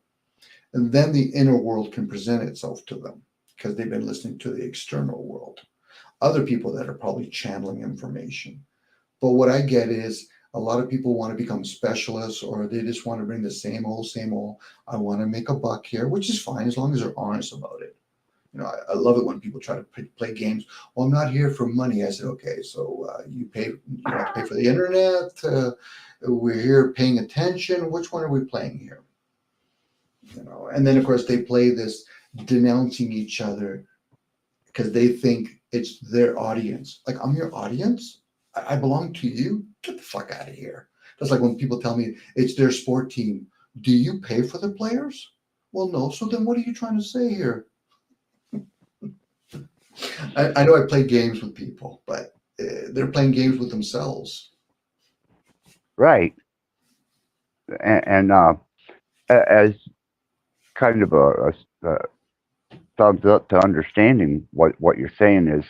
And then the inner world can present itself to them because they've been listening to the external world. Other people that are probably channeling information. But what I get is a lot of people want to become specialists or they just want to bring the same old, same old. I want to make a buck here, which is fine as long as they're honest about it. I love it when people try to play games. Well, I'm not here for money. I said, okay, so you have to pay for the internet. We're here paying attention. Which one are we playing here? And then of course they play this denouncing each other because they think it's their audience. Like, I'm your audience? I belong to you? Get the fuck out of here. That's like when people tell me it's their sport team. Do you pay for the players? Well, no. So then what are you trying to say here? I know I play games with people, but they're playing games with themselves. Right. And as kind of a thumbs up to understanding what you're saying is,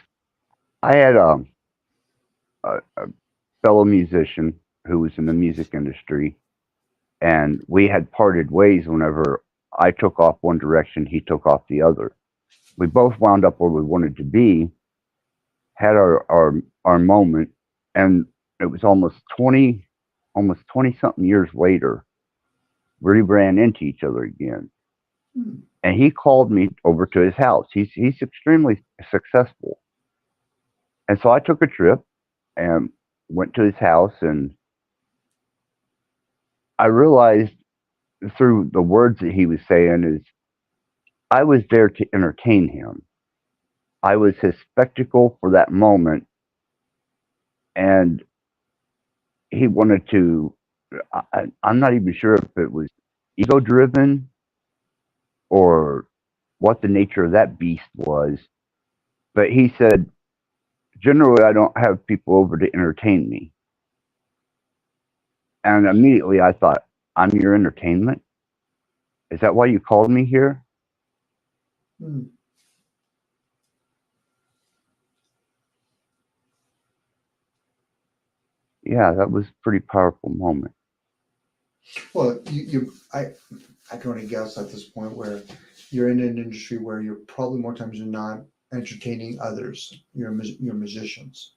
I had a fellow musician who was in the music industry, and we had parted ways whenever I took off one direction, he took off the other. We both wound up where we wanted to be, had our moment, and it was almost 20 something years later, we ran into each other again. And he called me over to his house. He's extremely successful. And so I took a trip and went to his house, and I realized through the words that he was saying is I was there to entertain him. I was his spectacle for that moment, and he wanted to. I'm not even sure if it was ego driven or what the nature of that beast was, but he said, generally, I don't have people over to entertain me. And immediately I thought, I'm your entertainment? Is that why you called me here? Yeah, that was a pretty powerful moment. Well, I can only guess at this point where you're in an industry where you're probably more times than not entertaining others, your musicians.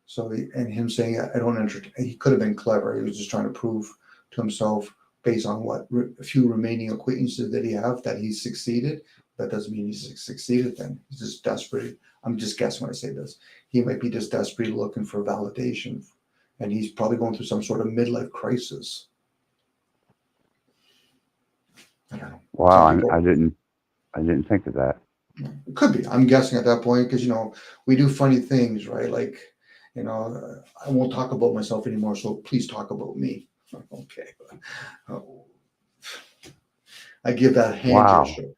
So, and him saying, I don't entertain, he could have been clever. He was just trying to prove to himself, based on what a few remaining acquaintances that he have, that he's succeeded. That doesn't mean he's succeeded then. He's just desperate. I'm just guessing when I say this. He might be just desperately looking for validation. And he's probably going through some sort of midlife crisis. I don't know. Wow, I didn't think of that. It could be. I'm guessing at that point because we do funny things, right? Like, I won't talk about myself anymore, so please talk about me. Okay. I give that hand gesture.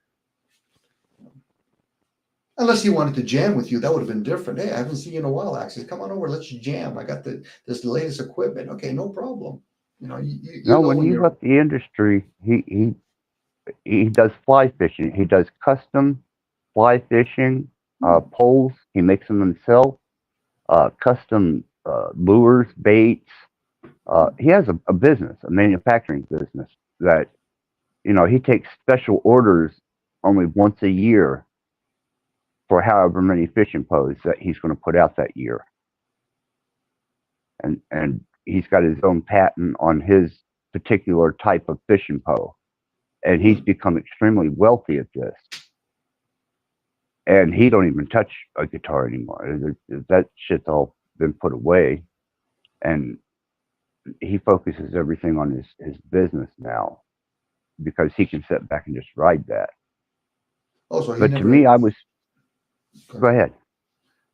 Unless he wanted to jam with you, that would have been different. Hey, I haven't seen you in a while, Axis. Come on over, let's jam. I got this latest equipment. Okay, no problem. No, when he left the industry, he does fly fishing. He does custom fly fishing poles. He makes them himself. Custom lures, baits. He has a business, a manufacturing business that, he takes special orders only once a year for however many fishing posts that he's going to put out that year. And he's got his own patent on his particular type of fishing pole. And he's become extremely wealthy at this. And he don't even touch a guitar anymore. That shit's all been put away. And he focuses everything on his business now because he can sit back and just ride that. Oh, so but to me, I was. Go ahead.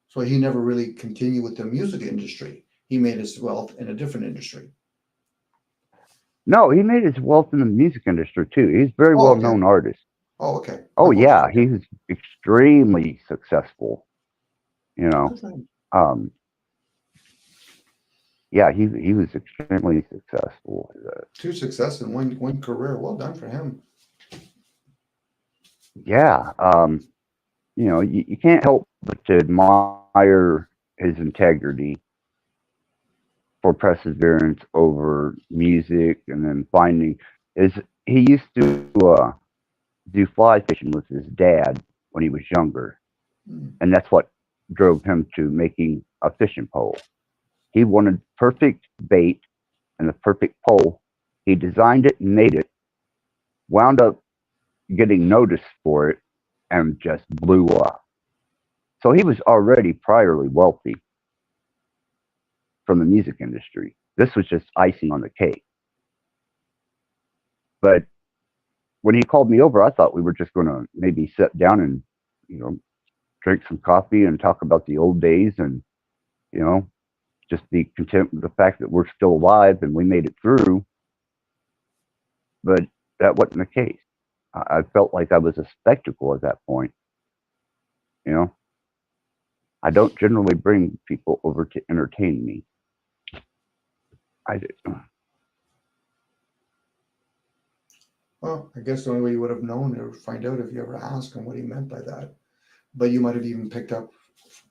So he never really continued with the music industry. He made his wealth in a different industry. No, he made his wealth in the music industry too. He's a very well-known artist. Oh, okay. Oh, yeah, he was extremely successful. Yeah, he was extremely successful. Two success in one career. Well done for him. Yeah, you can't help but to admire his integrity for perseverance over music, and then he used to do fly fishing with his dad when he was younger, and that's what drove him to making a fishing pole. He wanted perfect bait and the perfect pole. He designed it and made it, wound up getting noticed for it, and just blew up. So he was already priorly wealthy from the music industry. This was just icing on the cake. But when he called me over, I thought we were just going to maybe sit down and, drink some coffee and talk about the old days and, just be content with the fact that we're still alive and we made it through. But that wasn't the case. I felt like I was a spectacle at that point. I don't generally bring people over to entertain me. I did. Well, I guess the only way you would have known or find out if you ever asked him what he meant by that. But you might have even picked up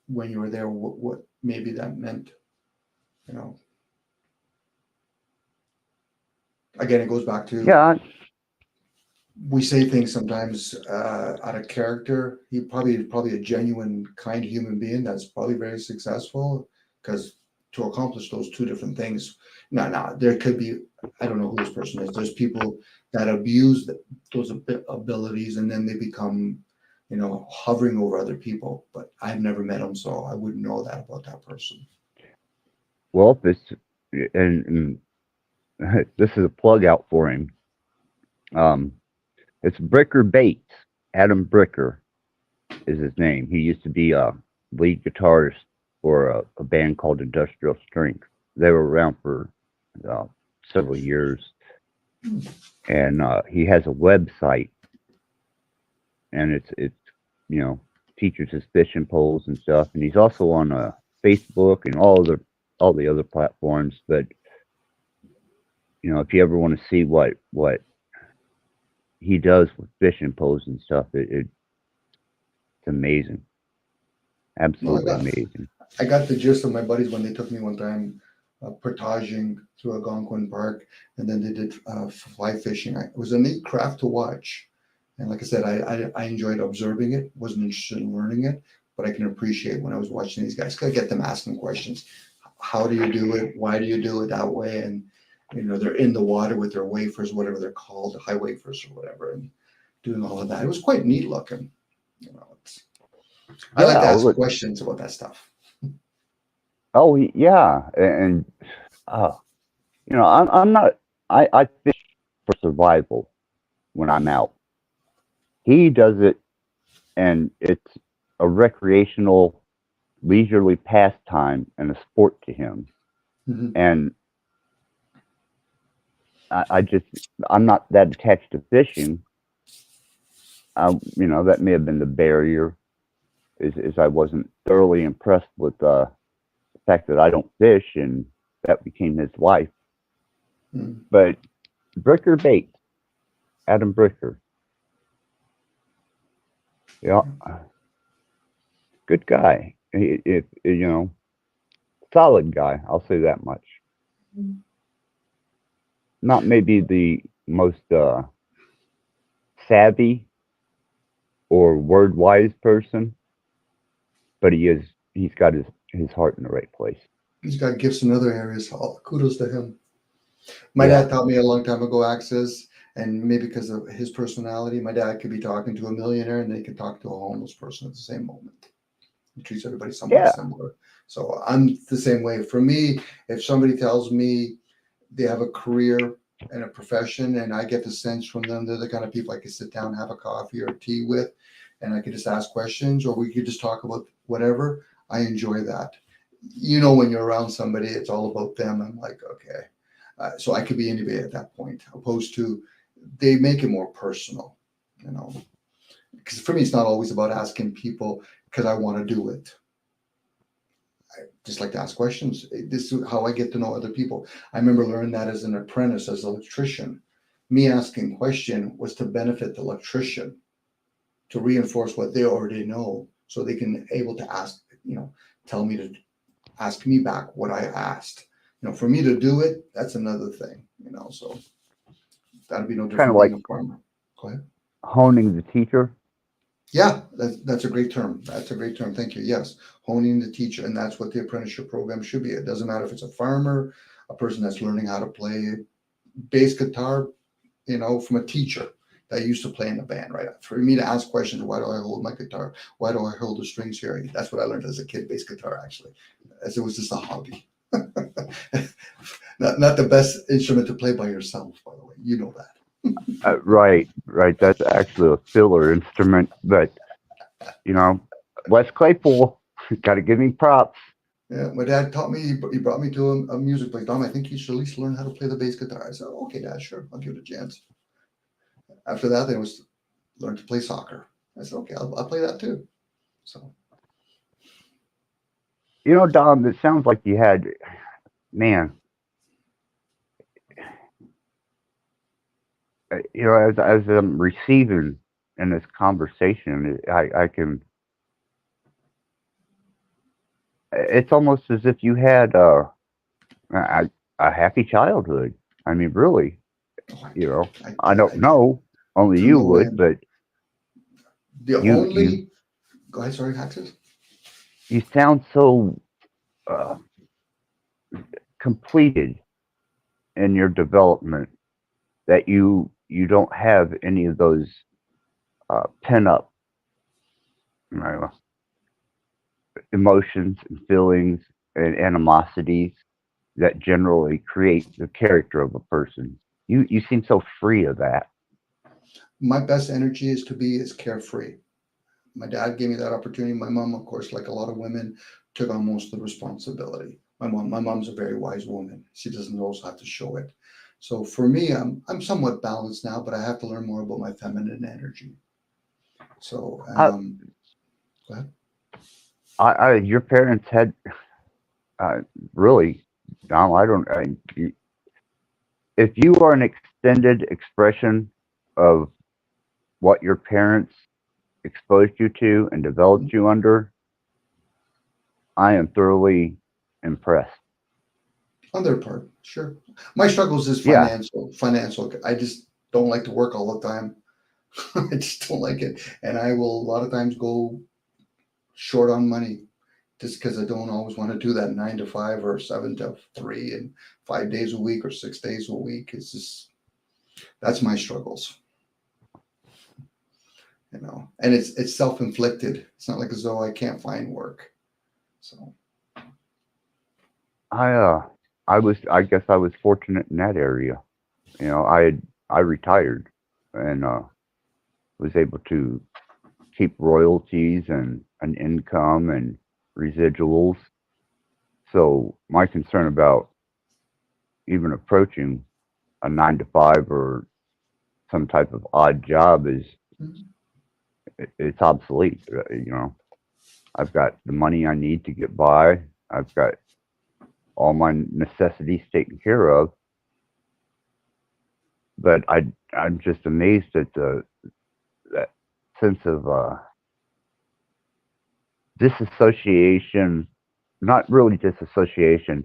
when you were there what maybe that meant. Again, it goes back to we say things sometimes out of character. He probably a genuine, kind human being that's probably very successful, because to accomplish those two different things. Now, there could be, I don't know who this person is. There's people that abuse those abilities and then they become, hovering over other people. But I've never met him, so I wouldn't know that about that person. Well, and this is a plug out for him. It's Bricker Bates. Adam Bricker is his name. He used to be a lead guitarist for a band called Industrial Strength. They were around for several years. And he has a website. And it's teaches his fishing poles and stuff. And he's also on Facebook and all the other platforms. But if you ever want to see what he does with fishing poles and stuff, it's amazing. Absolutely amazing. I got the gist of my buddies when they took me one time portaging through Algonquin Park, and then they did fly fishing. It was a neat craft to watch. And like I said, I enjoyed observing it, wasn't interested in learning it, but I can appreciate when I was watching these guys. I get them asking questions. How do you do it? Why do you do it that way? And they're in the water with their wafers, whatever they're called, high wafers or whatever, and doing all of that. It was quite neat looking. I like to ask questions about that stuff. Oh yeah, and I'm not. I fish for survival when I'm out. He does it, and it's a recreational, leisurely pastime and a sport to him. Mm-hmm. And I'm not that attached to fishing. That may have been the barrier, is I wasn't thoroughly impressed with the fact that I don't fish, and that became his life. Mm. But Bricker Bates, Adam Bricker, good guy. Solid guy, I'll say that much. Not maybe the most savvy or word wise person, but he's got his heart in the right place. He's got gifts in other areas. All kudos to him. My Yeah. dad taught me a long time ago, Access, and maybe because of his personality, my dad could be talking to a millionaire and they could talk to a homeless person at the same moment. He treats everybody somewhat Yeah. similar. So I'm the same way. For me, if somebody tells me they have a career and a profession, and I get the sense from them they're the kind of people I could sit down, have a coffee or tea with, and I could just ask questions, or we could just talk about whatever. I enjoy that. When you're around somebody, it's all about them. I'm like, okay. So I could be anybody at that point, opposed to they make it more personal, you know. Because for me, it's not always about asking people because I want to do it. I just like to ask questions. This is how I get to know other people. I remember learning that as an apprentice, as an electrician. Me asking question was to benefit the electrician, to reinforce what they already know, so they can able to ask, tell me to ask me back what I asked. For me to do it, that's another thing. So that'd be no Kind of different being like a farmer. Go ahead. honing the teacher. Yeah, that's a great term. That's a great term. Thank you. Yes, honing the teacher, and that's what the apprenticeship program should be. It doesn't matter if it's a farmer, a person that's learning how to play bass guitar, from a teacher that used to play in a band, right? For me to ask questions, why do I hold my guitar? Why do I hold the strings here? That's what I learned as a kid, bass guitar, actually, as it was just a hobby. Not the best instrument to play by yourself, by the way. You know that. Right, right. That's actually a filler instrument, but you know, Wes Claypool, got to give me props. Yeah, my dad taught me. He brought me to a music place. Dom, I think you should at least learn how to play the bass guitar. I said, okay, Dad, sure, I'll give it a chance. After that, then it was learn to play soccer. I said, okay, I'll play that too. So Dom, it sounds like you had, man, as I'm receiving in this conversation, I can. It's almost as if you had a, a happy childhood. I mean, really, oh, you know, I I don't did know. Only to you no would, end. but The you only go ahead, sorry, Haxes. you sound so uh, completed in your development that you don't have any of those pent up, you know, emotions and feelings and animosities that generally create the character of a person. You seem so free of that. My best energy is to be as carefree. My dad gave me that opportunity. My mom, of course, like a lot of women, took on most of the responsibility. My mom's a very wise woman. She doesn't always have to show it. So for me, I'm somewhat balanced now, but I have to learn more about my feminine energy. So I, go ahead. your parents had uh, really, Donald. I don't. If you are an extended expression of what your parents exposed you to and developed you under, I am thoroughly impressed. On their part, sure. My struggles is Yeah, financial. Financial. I just don't like to work all the time. I just don't like it, and I will a lot of times go short on money just because I don't always want to do that 9 to 5 or 7 to 3 and 5 days a week or 6 days a week. It's just that's my struggles, and it's self inflicted. It's not like as though I can't find work. So I I guess I was fortunate in that area. I retired and was able to keep royalties and an income and residuals. So my concern about even approaching a 9 to 5 or some type of odd job is it's obsolete. I've got the money I need to get by. I've got all my necessities taken care of. But I'm just amazed at the that sense of disassociation not really disassociation,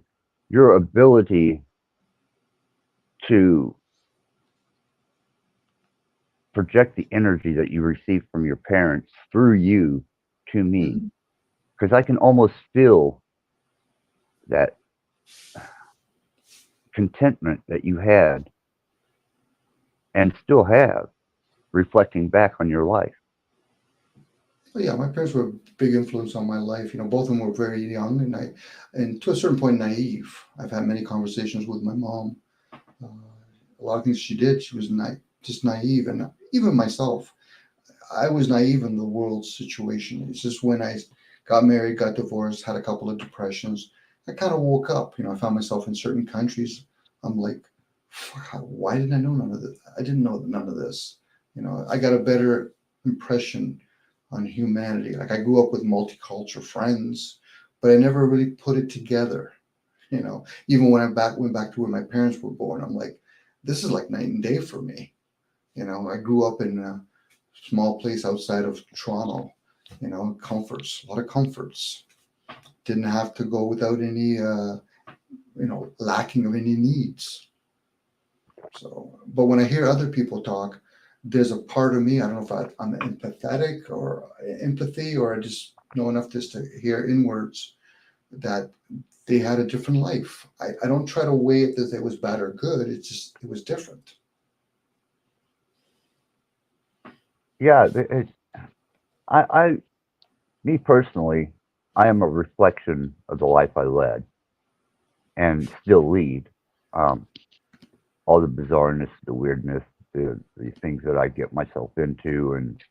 your ability to project the energy that you receive from your parents through you to me. Mhm. Because I can almost feel that contentment that you had and still have reflecting back on your life. Oh, yeah, my parents were a big influence on my life. Both of them were very young, and to a certain point, naive. I've had many conversations with my mom. Uh, a lot of things she did, she was just naive, and even myself, I was naive in the world situation. It's just when I got married, got divorced, had a couple of depressions, I kind of woke up. I found myself in certain countries. I'm like, fuck, why didn't I know none of this? I didn't know none of this. I got a better impression on humanity. Like, I grew up with multicultural friends, but I never really put it together. Even when went back to where my parents were born, I'm like, this is like night and day for me. I grew up in a small place outside of Toronto. Comforts, a lot of comforts. Didn't have to go without any, lacking of any needs. So, but when I hear other people talk, there's a part of me, I don't know if I'm empathetic or empathy, or I just know enough just to hear in words that they had a different life. I don't try to weigh it as it was bad or good. It's just, it was different. Yeah, me personally, I am a reflection of the life I led and still lead. Um, all the bizarreness, the weirdness, the things that I get myself into and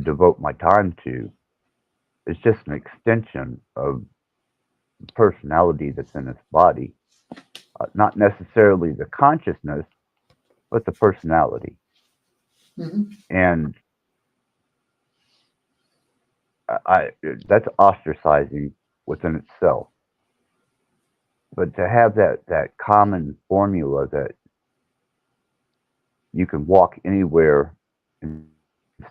devote my time to, is just an extension of the personality that's in this body. Not necessarily the consciousness, but the personality. Hmm. And I that's ostracizing within itself. But to have that common formula that you can walk anywhere and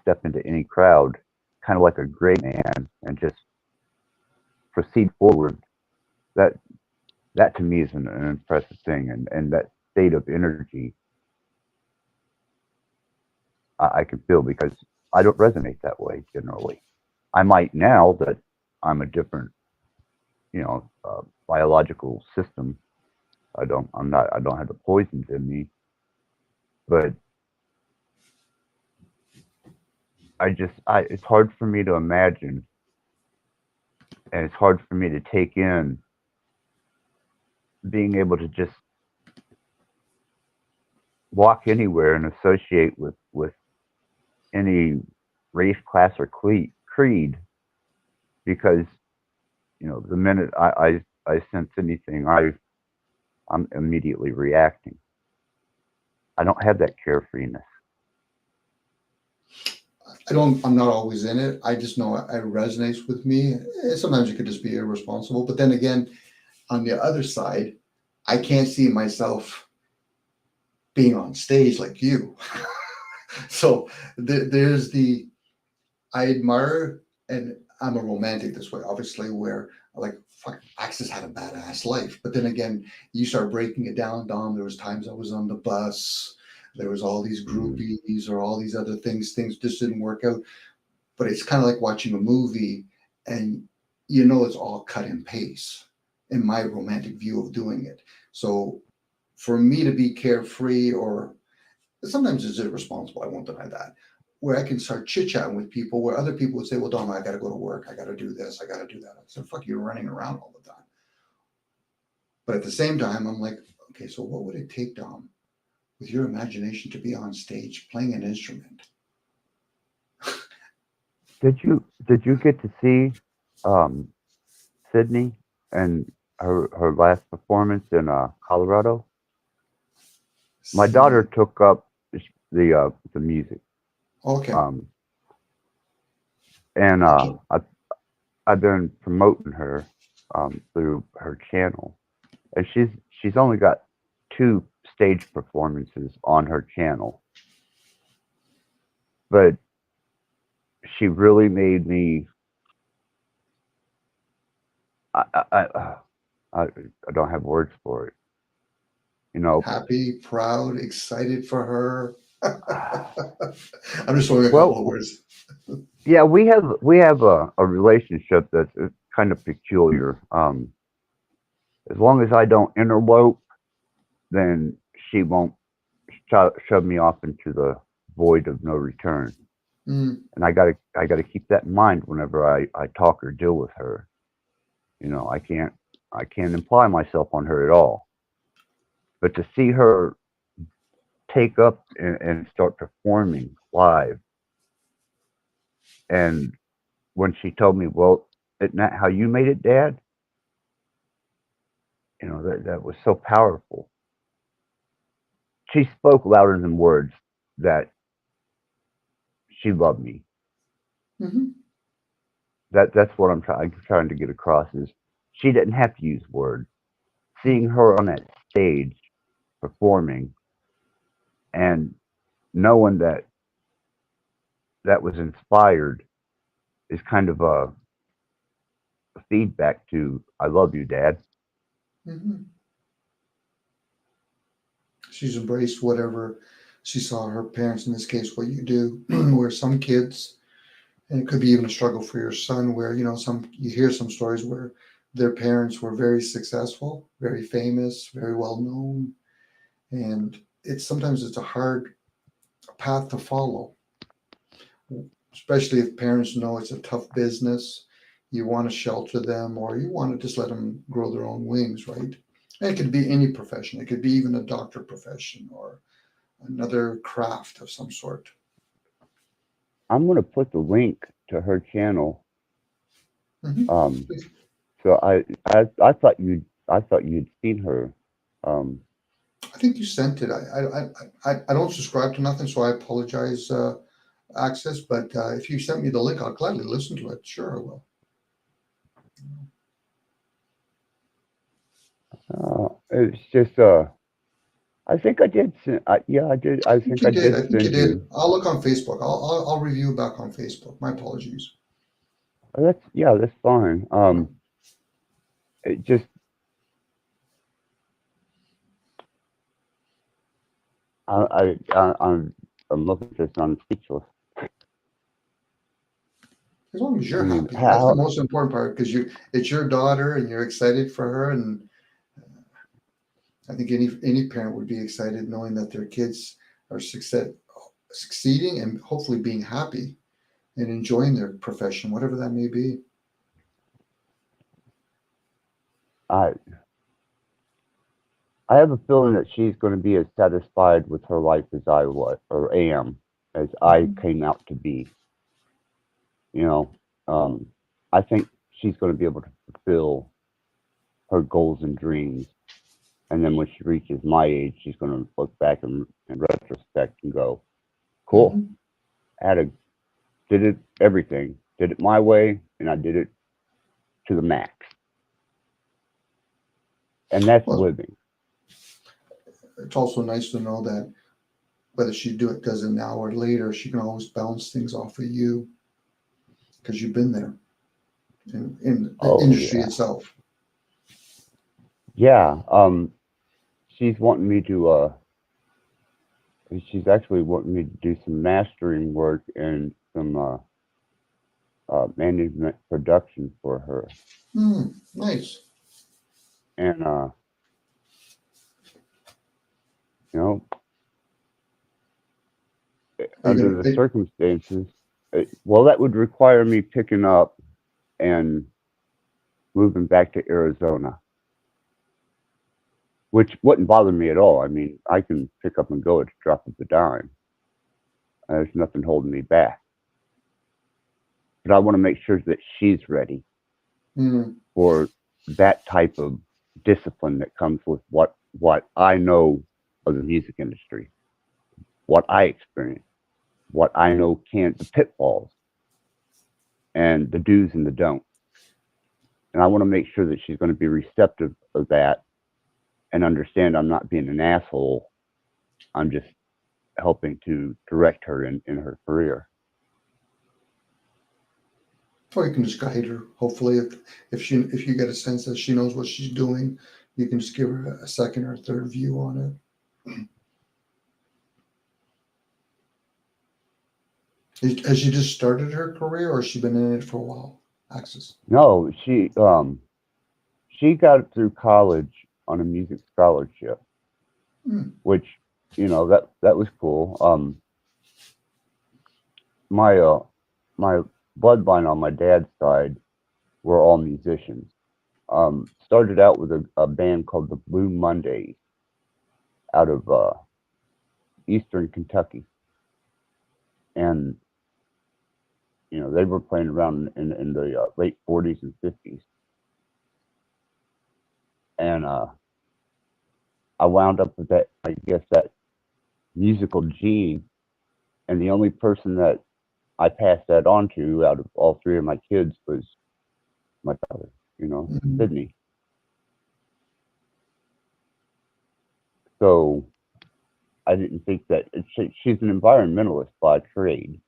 step into any crowd, kind of like a great man, and just proceed forward. That that to me is an impressive thing, and that state of energy I can feel because I don't resonate that way generally. I might now that I'm a different, biological system. I don't have the poisons in me, but it's hard for me to imagine, and it's hard for me to take in being able to just walk anywhere and associate with any race, class, or creed, because the minute I sense anything, I'm immediately reacting. I don't have that carefreeness. I'm not always in it. I just know it resonates with me. Sometimes it could just be irresponsible. But then again, on the other side, I can't see myself being on stage like you. So there's I admire, and I'm a romantic this way, obviously, where like, fuck, Axis had a badass life. But then again, you start breaking it down, Dom. There was times I was on the bus. There was all these groupies or all these other things. Things just didn't work out. But it's kind of like watching a movie, and it's all cut and paste in my romantic view of doing it. So for me to be carefree, or sometimes it's irresponsible, I won't deny that, where I can start chit chatting with people, where other people would say, well, Dom, I got to go to work. I got to do this. I got to do that. I said, fuck, you're running around all the time. But at the same time, I'm like, okay, so what would it take, Dom, with your imagination to be on stage playing an instrument? Did you get to see um, Sydney and her last performance in Colorado? My daughter Sydney. took up the music, Okay. um, and I can't. I've been promoting her through her channel, and she's only got two stage performances on her channel, but she really made me I, I, I, I don't have words for it. You know, Happy, proud, excited for her. I'm just throwing a couple of well, words. yeah, we have a relationship that's kind of peculiar. As long as I don't interlope, then she won't shove me off into the void of no return. Mm, And I gotta keep that in mind whenever I talk or deal with her. You know, I can't imply myself on her at all. But to see her take up and start performing live, and when she told me, "Well, isn't that how you made it, Dad?" You know, that was so powerful. She spoke louder than words that she loved me. hmm That's what I'm trying to get across is she didn't have to use words. Seeing her on that stage performing and knowing that that was inspired is kind of a feedback to "I love you, Dad." hmm She's embraced whatever she saw her parents, in this case, what you do, where some kids, and it could be even a struggle for your son, where, some, you hear some stories where their parents were very successful, very famous, very well known. And sometimes it's a hard path to follow, especially if parents know it's a tough business. You want to shelter them, or you want to just let them grow their own wings, right? And it could be any profession. It could be even a doctor profession or another craft of some sort. I'm gonna put the link to her channel. hmm Um, so I thought you'd seen her. Um, I think you sent it. I don't subscribe to nothing, so I apologize, Access. But if you sent me the link, I'll gladly listen to it. Sure, I will. it's just I think I did. Yeah, I did. I I think think you I did. did I think you send did. you. I'll look on Facebook. I'll review back on Facebook. My apologies. That's fine. It just I'm looking at this. I'm speechless. As long as I you're mean, happy, that's the how? most important part, because it's your daughter and you're excited for her. And I think any parent would be excited knowing that their kids are succeeding and hopefully being happy and enjoying their profession, whatever that may be. I I have a feeling that she's going to be as satisfied with her life as I was or am, as I Mhm. came out to be. You know, I think she's going to be able to fulfill her goals and dreams. And then when she reaches my age, she's going to look back in retrospect and go, "Cool, Mhm. I did it everything, did it my way, and I did it to the max." And that's Well, living. it's also nice to know that whether she does it now or later, she can always bounce things off of you because you've been there in the Oh industry yeah, itself. yeah. She's wanting me to. She's actually wanting me to do some mastering work and some management production for her. Nice. And you know, Are you under gonna? the circumstances, well, that would require me picking up and moving back to Arizona, which wouldn't bother me at all. I mean, I can pick up and go at the drop of a dime. There's nothing holding me back. But I want to make sure that she's ready Mm, for that type of discipline that comes with what I know of the music industry, what I experience, what I know the pitfalls and the do's and the don'ts. And I want to make sure that she's going to be receptive of that and understand I'm not being an asshole. I'm just helping to direct her in her career. Or you can just guide her. Hopefully, if you get a sense that she knows what she's doing, you can just give her a second or third view on it. Has she just started her career, or has she been in it for a while? Access. No, she got through college on a music scholarship, which, that was cool. My bloodline on my dad's side were all musicians. Started out with a band called the Blue Mondays out of Eastern Kentucky, and they were playing around in the late 40s and 50s, and I wound up with that, I guess, that musical gene, and the only person that I passed that on to out of all three of my kids was my daughter, Sydney. So I didn't think that she's an environmentalist by trade,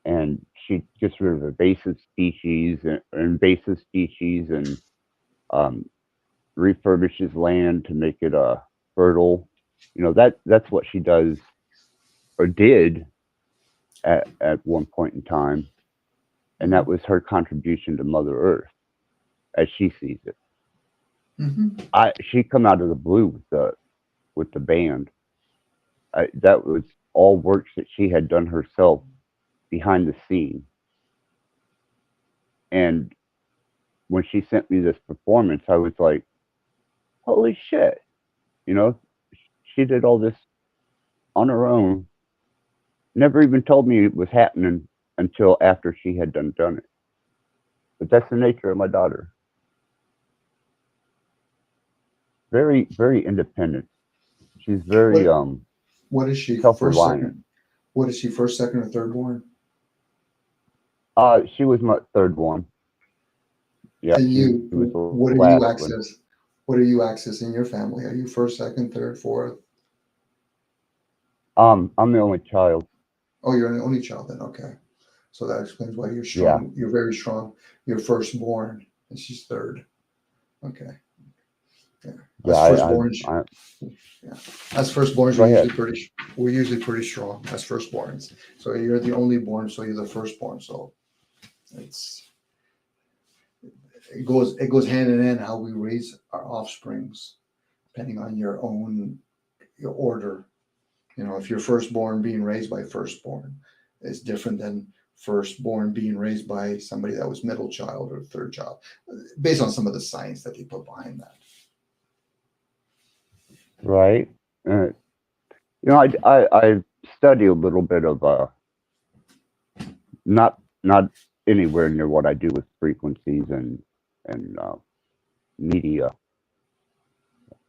and she gets rid of invasive species and refurbishes land to make it fertile. That's what she does or did at one point in time, and that was her contribution to Mother Earth as she sees it. She come out of the blue with the band. That was all works that she had done herself behind the scene. And when she sent me this performance, I was like, holy shit. She did all this on her own. Never even told me it was happening until after she had done it. But that's the nature of my daughter. Very, very independent. She's very what is she? Self-reliant. What is she? First, second, or third born? She was my third one. Yeah. And you, what do you access? One. What do you access in your family? Are you first, second, third, fourth? I'm the only child. Oh, you're the only child then. Okay, so that explains why you're strong. Yeah. You're very strong. You're firstborn, and she's third. Okay. Yeah. As firstborns, as firstborns, we're usually pretty strong as firstborns. So you're the only born, so you're the firstborn. So it goes hand in hand how we raise our offsprings, depending on your order. If you're firstborn being raised by firstborn, it's different than firstborn being raised by somebody that was middle child or third child, based on some of the science that they put behind that. Right. I study a little bit of not anywhere near what I do with frequencies and media,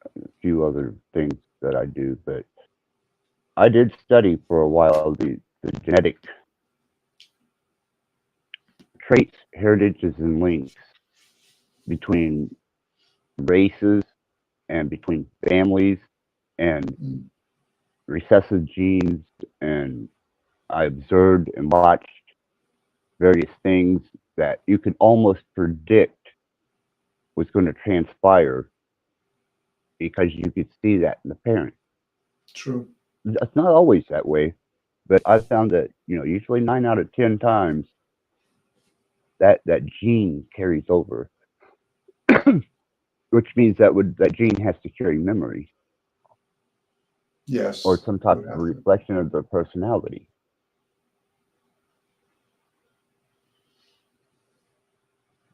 a few other things that I do, but I did study for a while the genetic traits, heritages, and links between races and between families and recessive genes, and I observed and watched various things that you could almost predict was going to transpire because you could see that in the parent. True. It's not always that way, but I found that usually 9 out of 10 times that gene carries over, which means that gene has to carry memory. Yes. Or some type of reflection of their personality.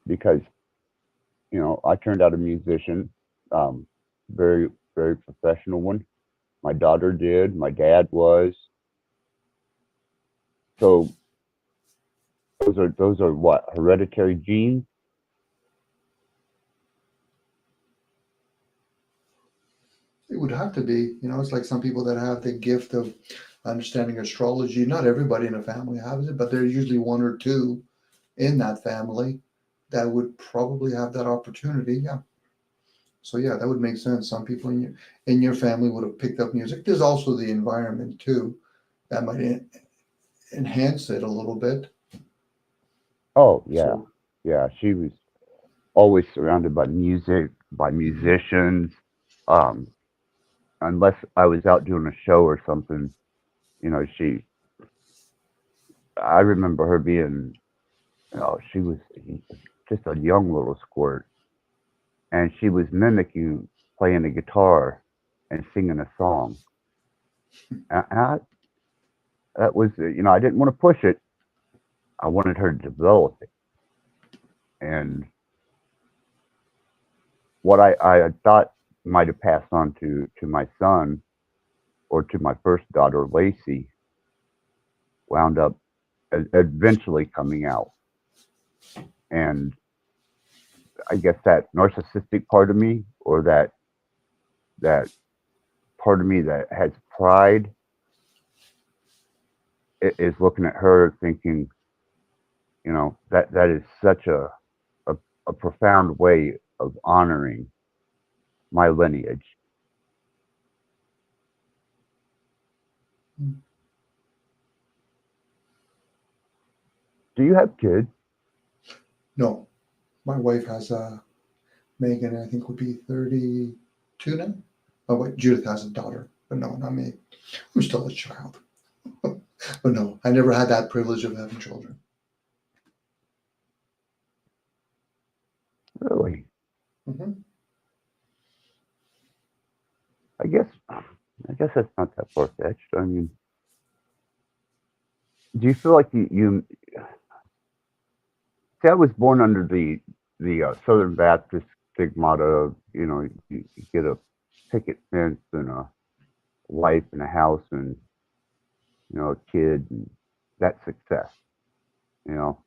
Because, I turned out a musician, very, very professional one. My daughter did. My dad was. So those are what, hereditary genes? It would have to be. It's like some people that have the gift of understanding astrology. Not everybody in a family has it, but there's usually one or two in that family that would probably have that opportunity. Yeah. So yeah, that would make sense. Some people in your family would have picked up music. There's also the environment too that might enhance it a little bit. Oh yeah, So yeah. She was always surrounded by music, by musicians. Um, unless I was out doing a show or something, she. I remember her being, she was just a young little squirt, and she was mimicking playing the guitar and singing a song. And that was, I didn't want to push it. I wanted her to develop it. And what I thought might have passed on to my son or to my first daughter, Lacey, wound up eventually coming out. And I guess that narcissistic part of me, or that part of me that has pride, is looking at her thinking, that is such a, a profound way of honoring my lineage. Do you have kids? no, my wife has a Megan. I think would be 32 now. Oh wait, Judith has a daughter, but no, not me. I'm still a child. But no, I never had that privilege of having children. Really? Hmm. I guess that's not that far fetched. I mean, do you feel like you see? I was born under the Southern Baptist stigmata of, you get a picket fence and a wife and a house and, a kid, and that's success. You know,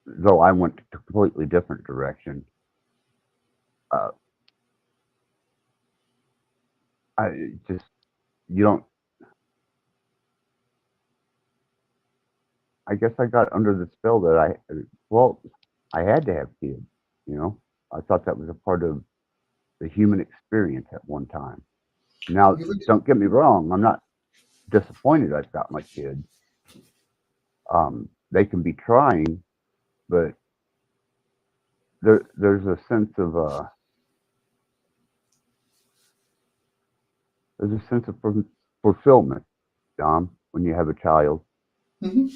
though I went a completely different direction. Uh, I just you don't. I guess I got under the spell that I had to have kids. You know, I thought that was a part of the human experience at one time. Now, You don't get me wrong. I'm not disappointed I've got my kids. They can be trying, but there's a sense of there's a sense of fulfillment, Dom, when you have a child. hmm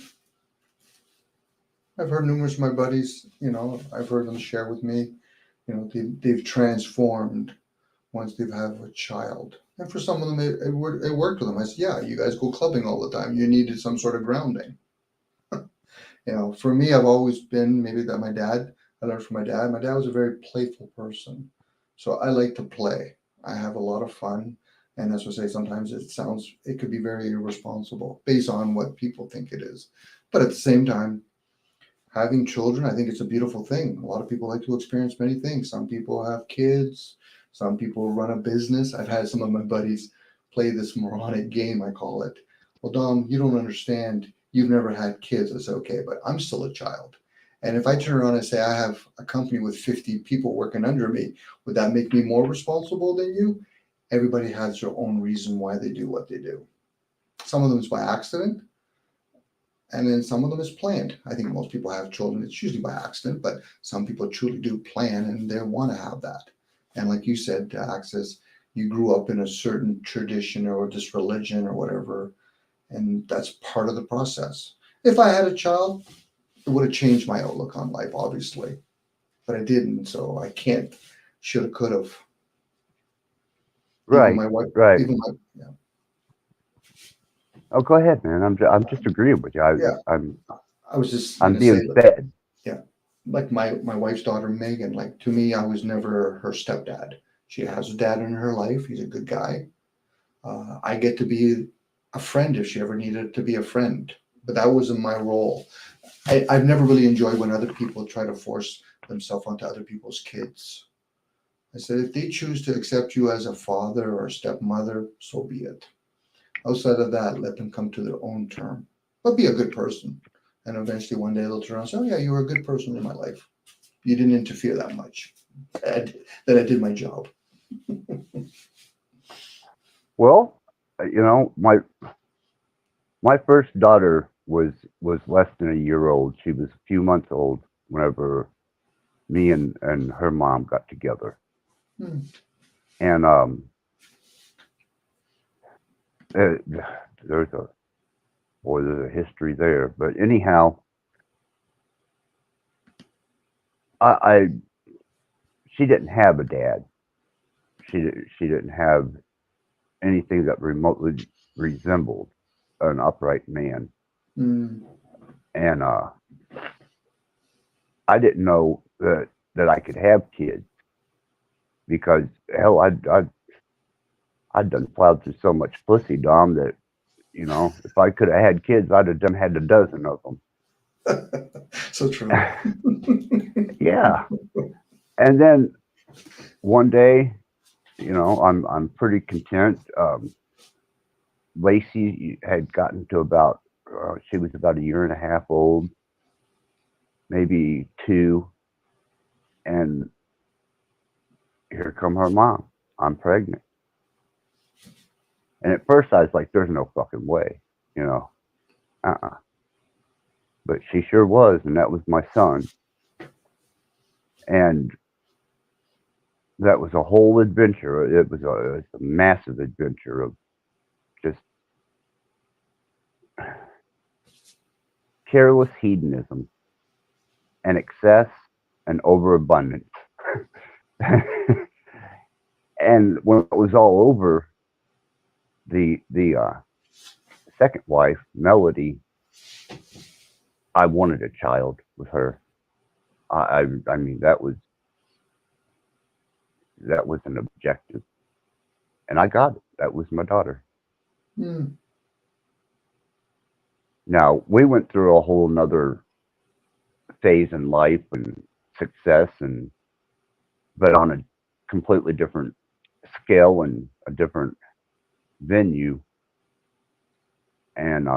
I've heard numerous of my buddies, I've heard them share with me, they've transformed once they've had a child. And for some of them, it worked with them. I said, yeah, you guys go clubbing all the time. You needed some sort of grounding. For me, I've always been maybe that my dad, I learned from my dad. My dad was a very playful person. So I like to play. I have a lot of fun. And as I say, sometimes it could be very irresponsible based on what people think it is. But at the same time, having children, I think it's a beautiful thing. A lot of people like to experience many things. Some people have kids, some people run a business. I've had some of my buddies play this moronic game, I call it. Well, Dom, you don't understand. You've never had kids. I say, okay, but I'm still a child. And if I turn around and say I have a company with 50 people working under me, would that make me more responsible than you? Everybody has their own reason why they do what they do. Some of them is by accident, and then some of them is planned. I think most people have children, it's usually by accident, but some people truly do plan and they want to have that. And like you said, Access, you grew up in a certain tradition or this religion or whatever, and that's part of the process. If I had a child, it would have changed my outlook on life, obviously, but I didn't, so I can't, should have, could have. Even Right, my wife, right. even my, yeah, Oh, go ahead, man. I'm just agreeing with you. yeah, I'm I was just I'm gonna say, being fed. yeah, like my wife's daughter Megan. Like to me, I was never her stepdad. She has a dad in her life. He's a good guy. I get to be a friend if she ever needed to be a friend, but that wasn't my role. I've never really enjoyed when other people try to force themselves onto other people's kids. I said if they choose to accept you as a father or a stepmother, so be it. Outside of that, let them come to their own term. But be a good person. And eventually one day they'll turn around and say, oh yeah, you were a good person in my life. You didn't interfere that much. That I did my job. Well, my first daughter. was less than a year old. She was a few months old whenever me and her mom got together. Hmm. And there- there's a there's a history there. But anyhow, I she didn't have a dad. She didn't have anything that remotely resembled an upright man. Hmm. And I didn't know that I could have kids because hell, I'd done plowed through so much pussy, Dom, that if I could have had kids, I'd have done had a dozen of them. So true. Yeah. And then one day, I'm pretty content. Lacey had gotten to about she was about a year and a half old, maybe two, and here come her mom. I'm pregnant. And at first I was like, there's no fucking way, you know. Uh-uh. But she sure was, and that was my son. And that was a whole adventure. It was a massive adventure of just careless hedonism and excess and overabundance. And when it was all over, the second wife, Melody, I wanted a child with her. I mean that was an objective, and I got it. That was my daughter. Hmm. Now we went through a whole nother phase in life and success, but on a completely different scale and a different venue, and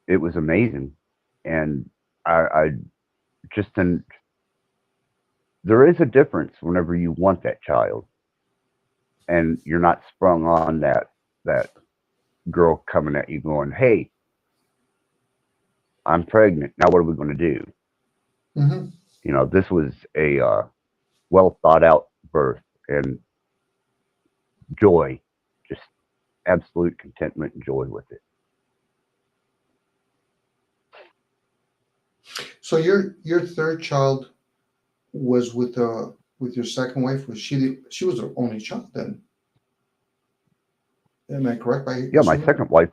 it was amazing. And I just didn't. There is a difference whenever you want that child, and you're not sprung on that girl coming at you going, "Hey, I'm pregnant. Now what are we going to do?" Hmm. This was a well thought out birth and joy, just absolute contentment and joy with it. So your third child was with your second wife. Was she was the only child then? Am I correct by Yeah, my assuming that? second wife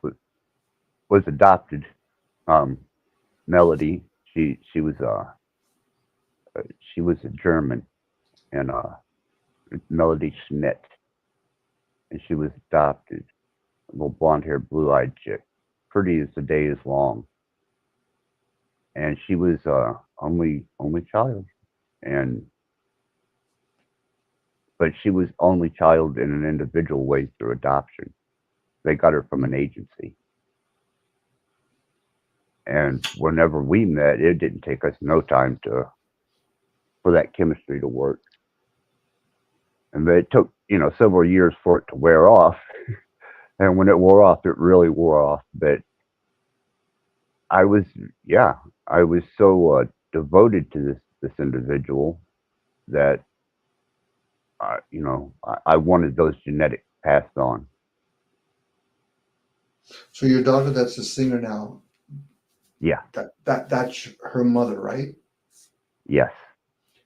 was adopted. Um, Melody, she was a German, and Melody Schmidt, and she was adopted. A little blonde haired, blue eyed chick, pretty as the day is long, and she was only child, and but she was only child in an individual way through adoption. They got her from an agency, and whenever we met, it didn't take us no time for that chemistry to work, and it took several years for it to wear off. And when it wore off, it really wore off. But I was, yeah, I was so devoted to this individual that I wanted those genetics passed on. So your daughter, that's a singer now. Yeah, That's her mother, right? yes,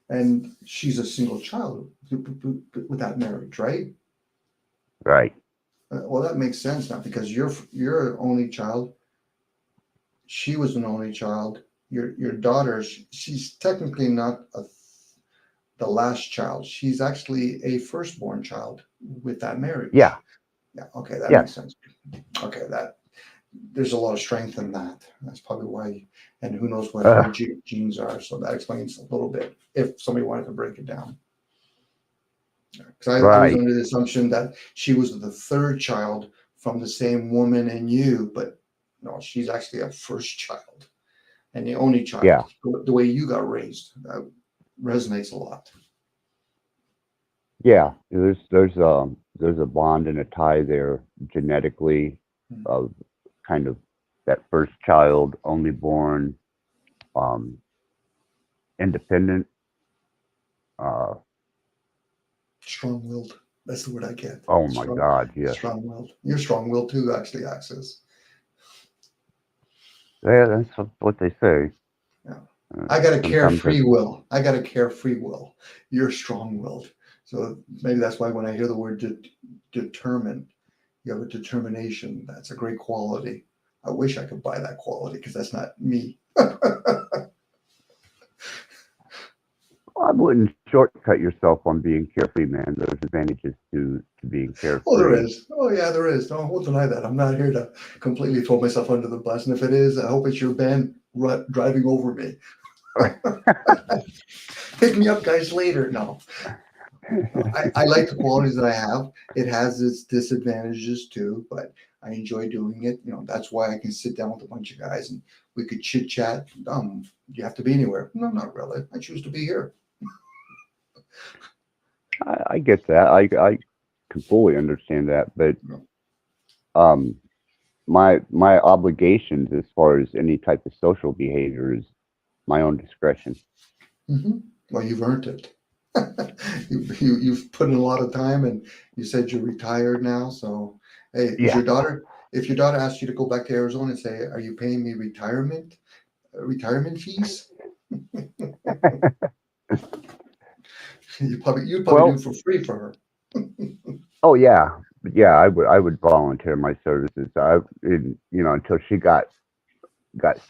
And she's a single child with that marriage, right? right, Well, that makes sense now because you're an only child. She was an only child. Your daughter, she's technically not the last child. She's actually a firstborn child with that marriage. yeah, Yeah. Okay, that yes, makes sense. Okay, that there's a lot of strength in that. That's probably why. And who knows what her uh, genes are? So that explains a little bit if somebody wanted to break it down. Because I was right, under the assumption that she was the third child from the same woman and you, but no, she's actually a first child and the only yeah, child. The way you got raised resonates a lot. yeah. There's a bond and a tie there genetically of kind of that first child, only born, independent. Uh, Strong-willed. That's the word I get. oh my God, yes. Strong-willed. You're strong-willed too, actually, Access. Yeah, that's what they say. Yeah. I got a Sometimes carefree will. I got a carefree will. You're strong-willed. So maybe that's why when I hear the word determined, you have a determination. That's a great quality. I wish I could buy that quality because that's not me. I wouldn't shortcut yourself on being carefree, man. There's advantages to being carefree. Oh, there is. Oh, yeah, there is. Don't deny that. I'm not here to completely throw myself under the bus. And if it is, I hope it's your band driving over me. Pick me up, guys, later. No. I like the qualities that I have. It has its disadvantages too, but I enjoy doing it. That's why I can sit down with a bunch of guys and we could chit chat. Do you have to be anywhere? No, not really. I choose to be here. I get that. I can fully understand that, but my obligations as far as any type of social behavior is my own discretion. Mm-hmm. Well, you've earned it. You've put in a lot of time, and you said you're retired now. So, hey, Yeah. If your daughter asks you to go back to Arizona and say, "Are you paying me retirement fees?" You'd probably do it for free for her. Oh yeah, I would volunteer my services. Until she got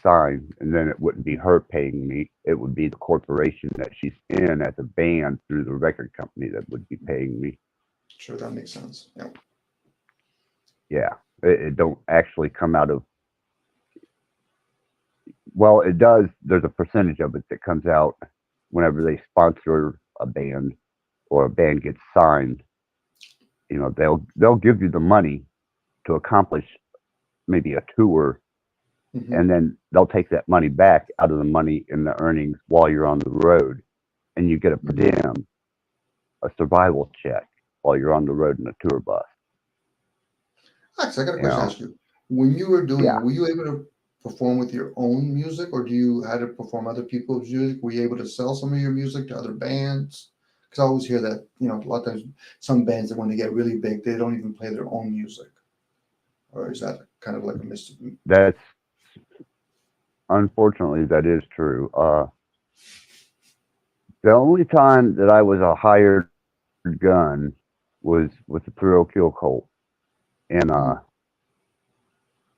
signed, and then it wouldn't be her paying me. It would be the corporation that she's in as a band through the record company that would be paying me. Sure, that makes sense. Yeah. Yeah, it don't actually come out of. Well, it does. There's a percentage of it that comes out whenever they sponsor a band or a band gets signed. They'll give you the money to accomplish maybe a tour, Mm-hmm. and then they'll take that money back out of the money in the earnings while you're on the road, and you get a per diem, a survival check while you're on the road in a tour bus. Actually, I got a question to ask you. When you were doing it, were you able to perform with your own music, or do you had to perform other people's music? Were you able to sell some of your music to other bands? Because I always hear that, a lot of times some bands that when they get really big, they don't even play their own music. Or is that kind of like a mystery? That's unfortunately that is true. The only time that I was a hired gun was with the Thrill Kill Cult, and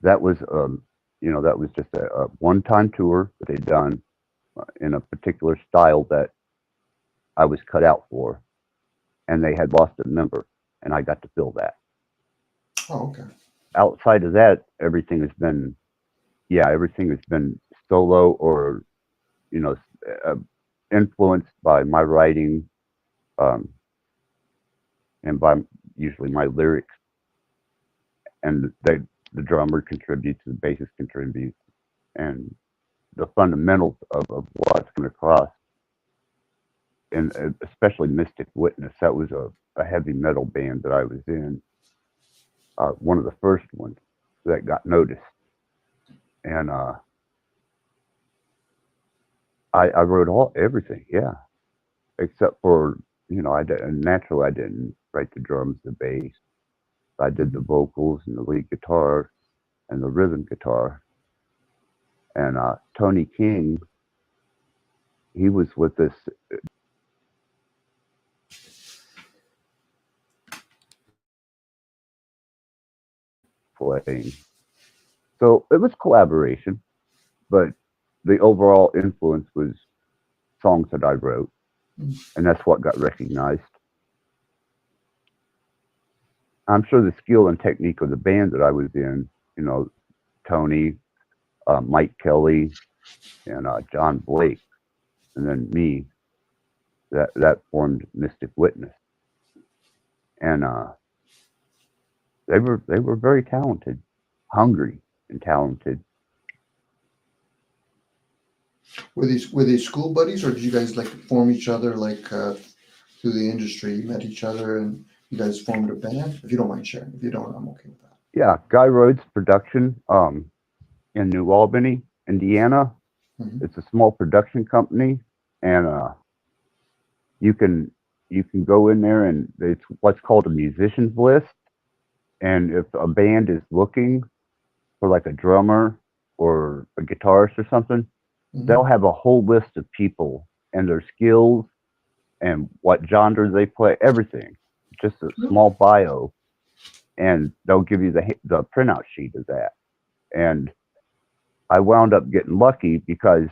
that was that was just a one-time tour that they'd done in a particular style that I was cut out for, and they had lost a member, and I got to fill that. Oh, okay. Outside of that, everything has been solo or influenced by my writing, and by usually my lyrics, and the drummer contributes, the bassist contributes, and the fundamentals of what's coming across, and especially Mystic Witness. That was a heavy metal band that I was in, one of the first ones that got noticed, and I wrote everything, yeah, except for I didn't write the drums, the bass. I did the vocals and the lead guitar and the rhythm guitar. And Tony King, he was with us playing. So it was collaboration, but the overall influence was songs that I wrote, and that's what got recognized. I'm sure the skill and technique of the band that I was in, Tony, Mike Kelly, and John Blake, and then me, that formed Mystic Witness, and they were very talented, hungry and talented. Were these school buddies, or did you guys like form each other through the industry? You met each other and you guys formed a band? If you don't mind sharing. If you don't, I'm okay with that. Yeah, Guy Rhodes Production in New Albany, Indiana. Hmm. It's a small production company, and you can you can go in there, and it's what's called a musicians list. And if a band is looking for like a drummer or a guitarist or something, they'll Hmm. have a whole list of people and their skills and what genres they play, everything. Just a small bio, and they'll give you the printout sheet of that. And I wound up getting lucky because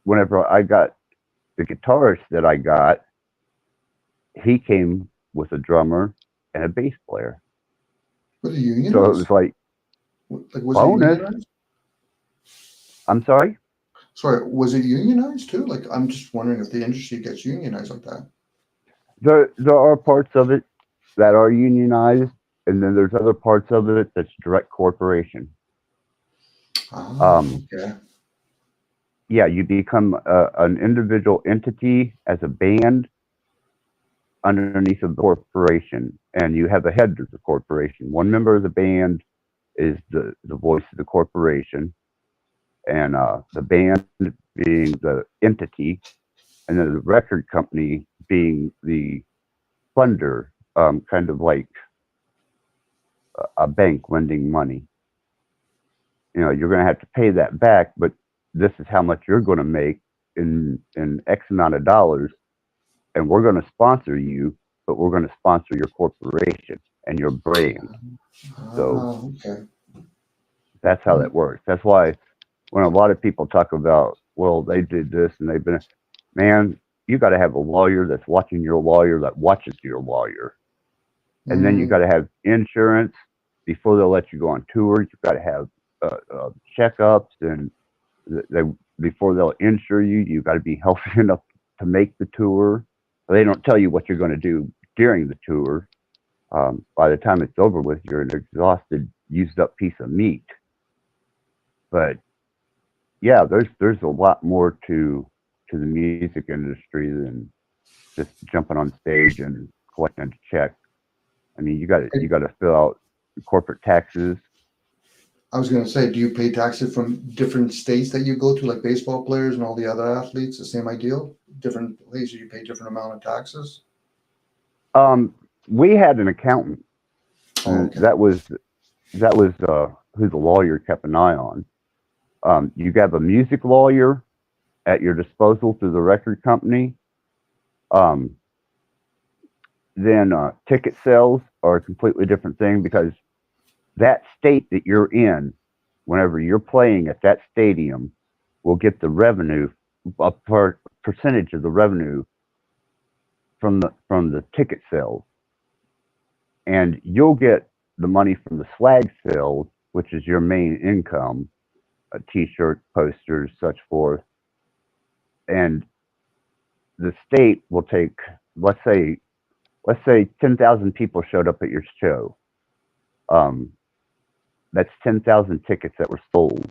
whenever I got the guitarist that I got, he came with a drummer and a bass player. Was it So it was unionized? like Like, was it bonus. unionized? I'm sorry. Sorry, was it unionized too? Like, I'm just wondering if the industry gets unionized like that. There are parts of it that are unionized, and then there's other parts of it that's direct corporation. Ah, Um, okay. yeah, you become an individual entity as a band underneath of the corporation, and you have a head of the corporation. One member of the band is the voice of the corporation, and the band being the entity, and then the record company being the funder, kind of like a bank lending money. You're going to have to pay that back, but this is how much you're going to make in X amount of dollars, and we're going to sponsor you, but we're going to sponsor your corporation and your brand. So Ah, okay. that's how Mm. that works. That's why when a lot of people talk about, well, they did this and they've been, man, you got to have a lawyer that's watching your lawyer that watches your lawyer, and then you got Mm. to have insurance before they'll let you go on tour. You've got to have checkups, and they before they'll insure you, you got to be healthy enough to make the tour. They don't tell you what you're going to do during the tour. By the time it's over with, you're an exhausted, used up piece of meat. But yeah, there's a lot more to the music industry than just jumping on stage and collecting a check. I mean, you got to fill out corporate taxes. I was going to say, do you pay taxes from different states that you go to, like baseball players and all the other athletes? The same ideal? Different places you pay different amount of taxes? Um, we had an accountant, Oh, and okay. that was who the lawyer kept an eye on. You have a music lawyer at your disposal through the record company. Um, then ticket sales are a completely different thing because that state that you're in, whenever you're playing at that stadium, will get the revenue, percentage of the revenue from the ticket sales, and you'll get the money from the swag sales, which is your main income, t-shirt, posters, such forth, and the state will take, let's say, 10,000 people showed up at your show. Um, that's 10,000 tickets that were sold.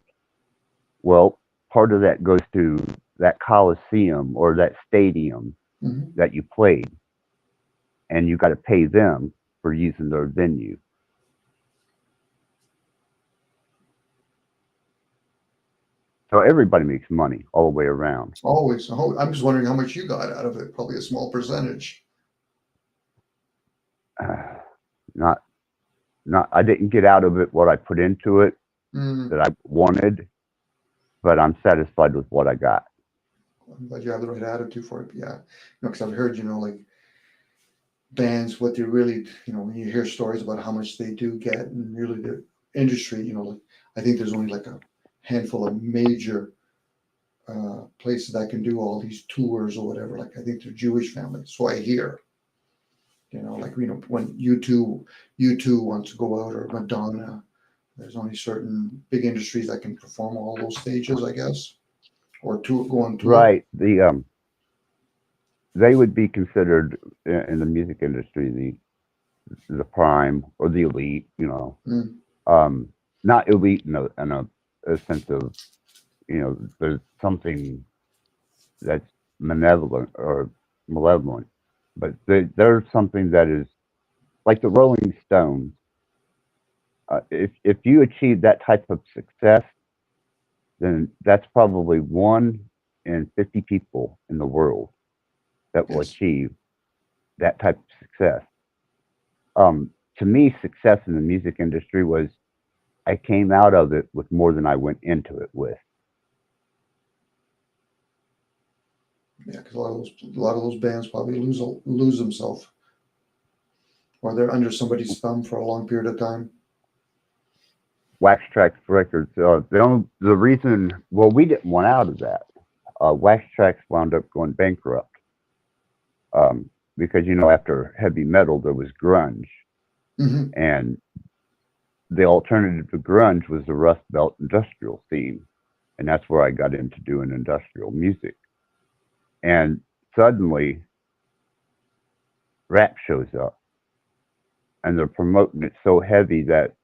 Well, part of that goes to that coliseum or that stadium Hmm. that you played, and you got to pay them for using their venue. So everybody makes money all the way around. Always. I'm just wondering how much you got out of it. Probably a small percentage. Not, not. I didn't get out of it what I put into it Mm. that I wanted, but I'm satisfied with what I got. I'm glad you have the right attitude for it. Yeah. Because I've heard, like bands, what they really, when you hear stories about how much they do get and really the industry, like I think there's only like a handful of major places that can do all these tours or whatever. Like I think they're Jewish families. So I hear, like when U2 wants to go out or Madonna, there's only certain big industries that can perform all those stages, I guess, or go on tour. Right. They would be considered in the music industry the prime or the elite. Mm, Um, not elite in a sense of there's something that's malevolent or malevolent, but there's something that is like the Rolling Stones. If you achieve that type of success, then that's probably 1 in 50 people in the world that will Yes. achieve that type of success. To me, success in the music industry was I came out of it with more than I went into it with. Yeah, because a lot of those bands probably lose themselves, or they're under somebody's thumb for a long period of time. Wax Trax Records, the reason, well, we didn't want out of that. Wax Trax wound up going bankrupt because, after heavy metal, there was grunge. Hmm. And the alternative to grunge was the Rust Belt industrial scene. And that's where I got into doing industrial music. And suddenly, rap shows up, and they're promoting it so heavy that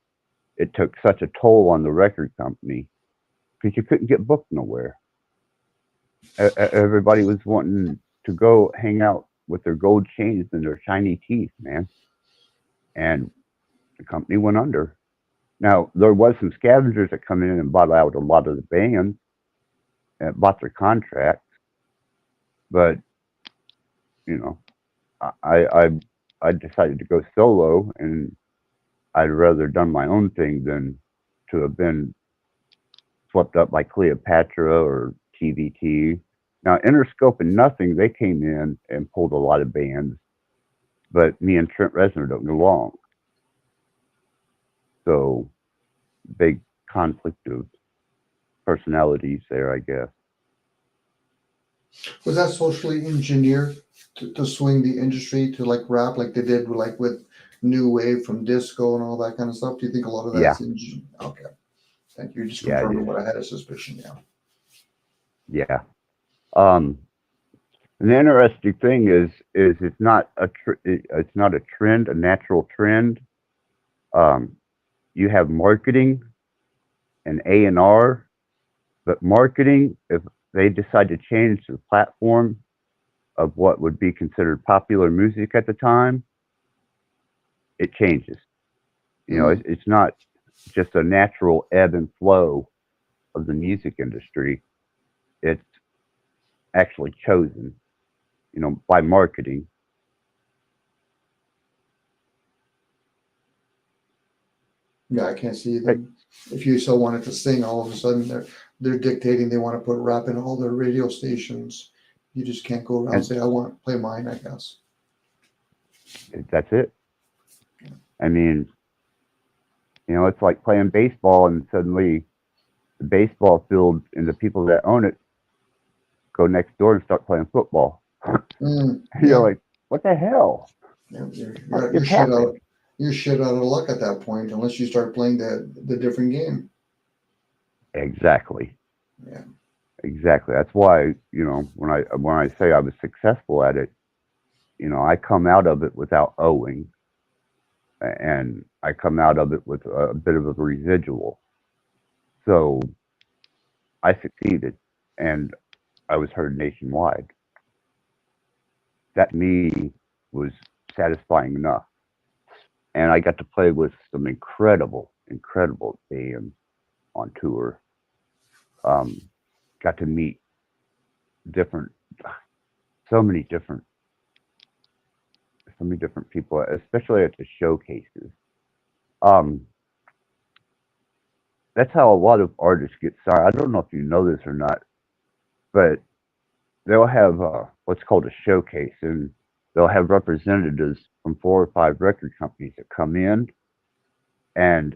it took such a toll on the record company because you couldn't get booked nowhere. Everybody was wanting to go hang out with their gold chains and their shiny teeth, man. And the company went under. Now, there was some scavengers that come in and bought out a lot of the bands and bought their contracts, but you know, I I I decided to go solo, and I'd rather done my own thing than to have been swept up by Cleopatra or TVT. Now, Interscope and Nothing, they came in and pulled a lot of bands, but me and Trent Reznor don't get along. So, big conflict of personalities there, I guess. Was that socially engineered to swing the industry to like rap, like they did with new wave from disco and all that kind of stuff? Do you think a lot of Yeah, that's okay? Thank you. You're just yeah, it confirming is. what I had a suspicion. Yeah. Yeah. Um, and the interesting thing is it's not a trend, a natural trend. Um, you have marketing and A&R, but marketing, if they decide to change the platform of what would be considered popular music at the time, it changes. Mm. It's not just a natural ebb and flow of the music industry. It's actually chosen, by marketing. Yeah, I can't see But them. If you so wanted to sing, all of a sudden they're dictating they want to put rap in all their radio stations. You just can't go around and and say I want to play mine. I guess. that's it. I mean, it's like playing baseball, and suddenly the baseball field and the people that own it go next door and start playing football. Mm, You're yeah, like, what the hell? yeah. What You're just shit happened? out. You're shit out of luck at that point, unless you start playing the different game. Exactly. Yeah. Exactly. That's why, when I say I was successful at it, I come out of it without owing, and I come out of it with a bit of a residual. So I succeeded, and I was heard nationwide. That to me was satisfying enough. And I got to play with some incredible, incredible bands on tour. Um, got to meet different, so many different, so many different people, especially at the showcases. Um, that's how a lot of artists get signed. I don't know if you know this or not, but they'll have what's called a showcase, and they'll have representatives from 4 or 5 record companies that come in, and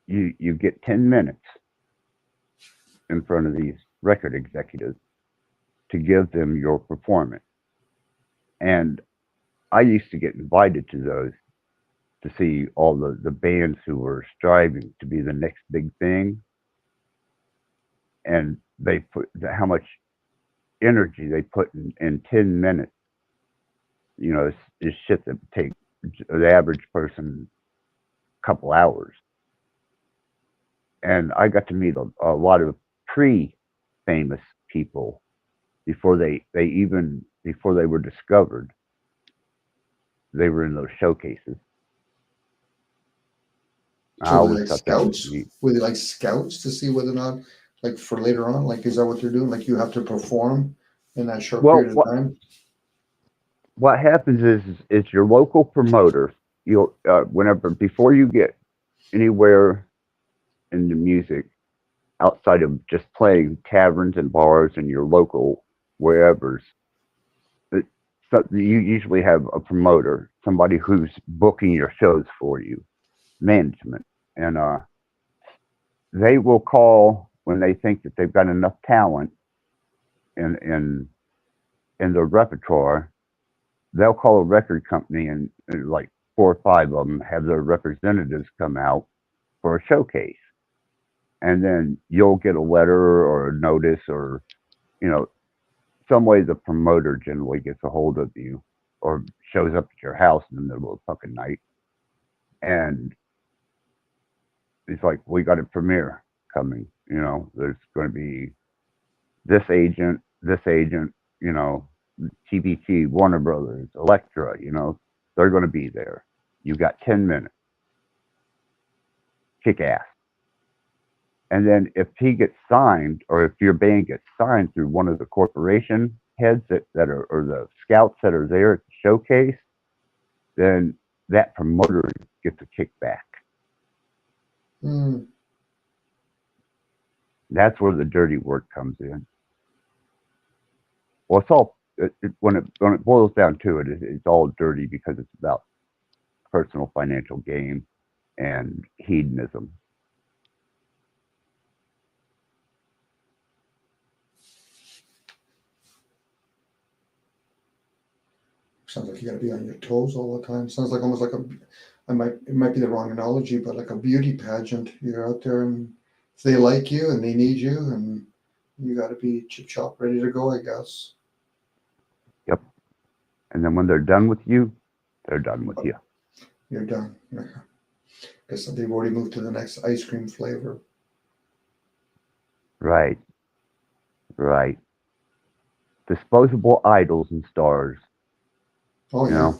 you get 10 minutes in front of these record executives to give them your performance. And I used to get invited to those to see all the bands who were striving to be the next big thing, and they put how much energy they put in 10 minutes. It's shit that would take the average person a couple hours. And I got to meet a lot of pre-famous people before before they were discovered. They were in those showcases. So I were they always like thought that was scouts? neat. Were they like scouts to see whether or not, like for later on, like is that what they're doing? Like you have to perform in that short Well, period of time? what happens is your local promoter. You'll whenever before you get anywhere in the music outside of just playing taverns and bars and your local wherever's. It, so you usually have a promoter, somebody who's booking your shows for you, management, and they will call when they think that they've got enough talent in in their repertoire. They'll call a record company and like 4 or 5 of them have their representatives come out for a showcase, and then you'll get a letter or a notice or you know some way the promoter generally gets a hold of you or shows up at your house in the middle of fucking night and he's like, we got a premiere coming. There's going to be this agent, you know, TBT, Warner Brothers, Elektra, they're going to be there. You got 10 minutes. Kick ass. And then if he gets signed or if your band gets signed through one of the corporation heads that are, or the scouts that are there at the showcase, then that promoter gets a kickback. Mm. That's where the dirty work comes in. Well, it's all when it boils down to it, it's all dirty because it's about personal financial gain and hedonism. Sounds like you got to be on your toes all the time. Sounds like almost like it might be the wrong analogy, but like a beauty pageant. You're out there, and if they like you and they need you, and you got to be chip chop ready to go, I guess. Yep. And then when they're done with you, they're done with you. You're done. Guess they've already moved to the next ice cream flavor. Right. Right. Disposable idols and stars. Oh yeah,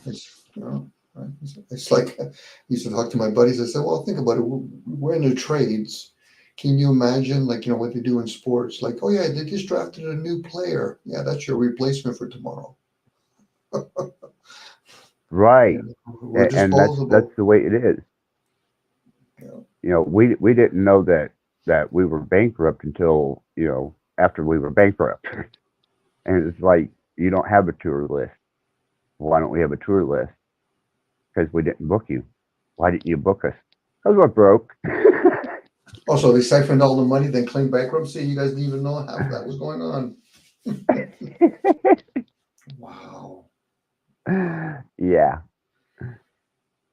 it's like I used to talk to my buddies. I said, "Well, think about it. We're in the trades. Can you imagine, like what they do in sports? Like, oh yeah, they just drafted a new player. Yeah, that's your replacement for tomorrow. Right. We're And that's disposable. the way it is. Yeah. We didn't know that we were bankrupt until after we were bankrupt. And it's like, you don't have a tour list. Why don't we have a tour list? Because we didn't book you. Why didn't you book us? Because we're broke. Also, they siphoned all the money, then claimed bankruptcy. You guys didn't even know half that was going on. Wow. Yeah. And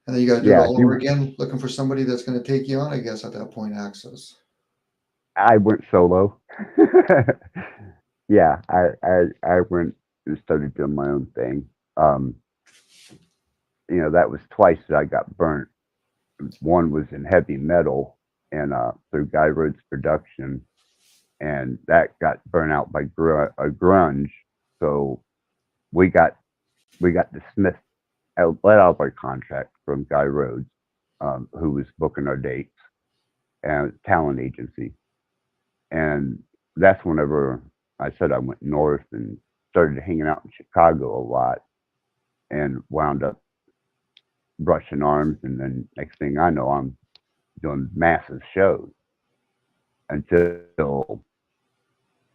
then you got to do it Yeah. all over again, looking for somebody that's going to take you on, I guess, at that point, Access. I went solo. Yeah. I went and started doing my own thing. That was twice that I got burnt. One was in heavy metal and through Guy Rhodes production, and that got burnt out by grunge. So we got dismissed, let out of our contract from Guy Rhodes, who was booking our dates and talent agency. And that's whenever I said I went north and started hanging out in Chicago a lot and wound up brushing arms. And then next thing I know, I'm doing massive shows until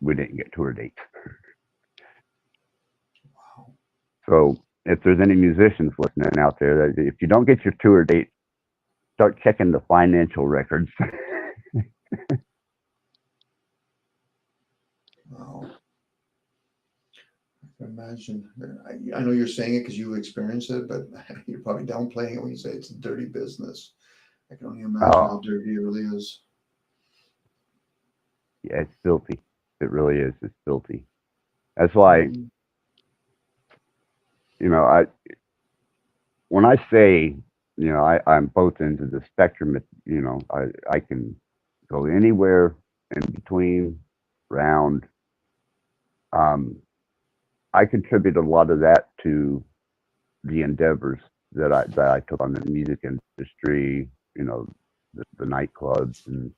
we didn't get tour dates. Wow. So if there's any musicians listening out there, that if you don't get your tour date, start checking the financial records. Wow. I can imagine. I know you're saying it because you experienced it, but you're probably downplaying it when you say it's a dirty business. I can only imagine how dirty it really is. Yeah, it's filthy. It really is. It's filthy. That's why, when I say, I'm both ends of the spectrum, I can go anywhere in between, round. I contribute a lot of that to the endeavors that I took on the music industry, the the nightclubs and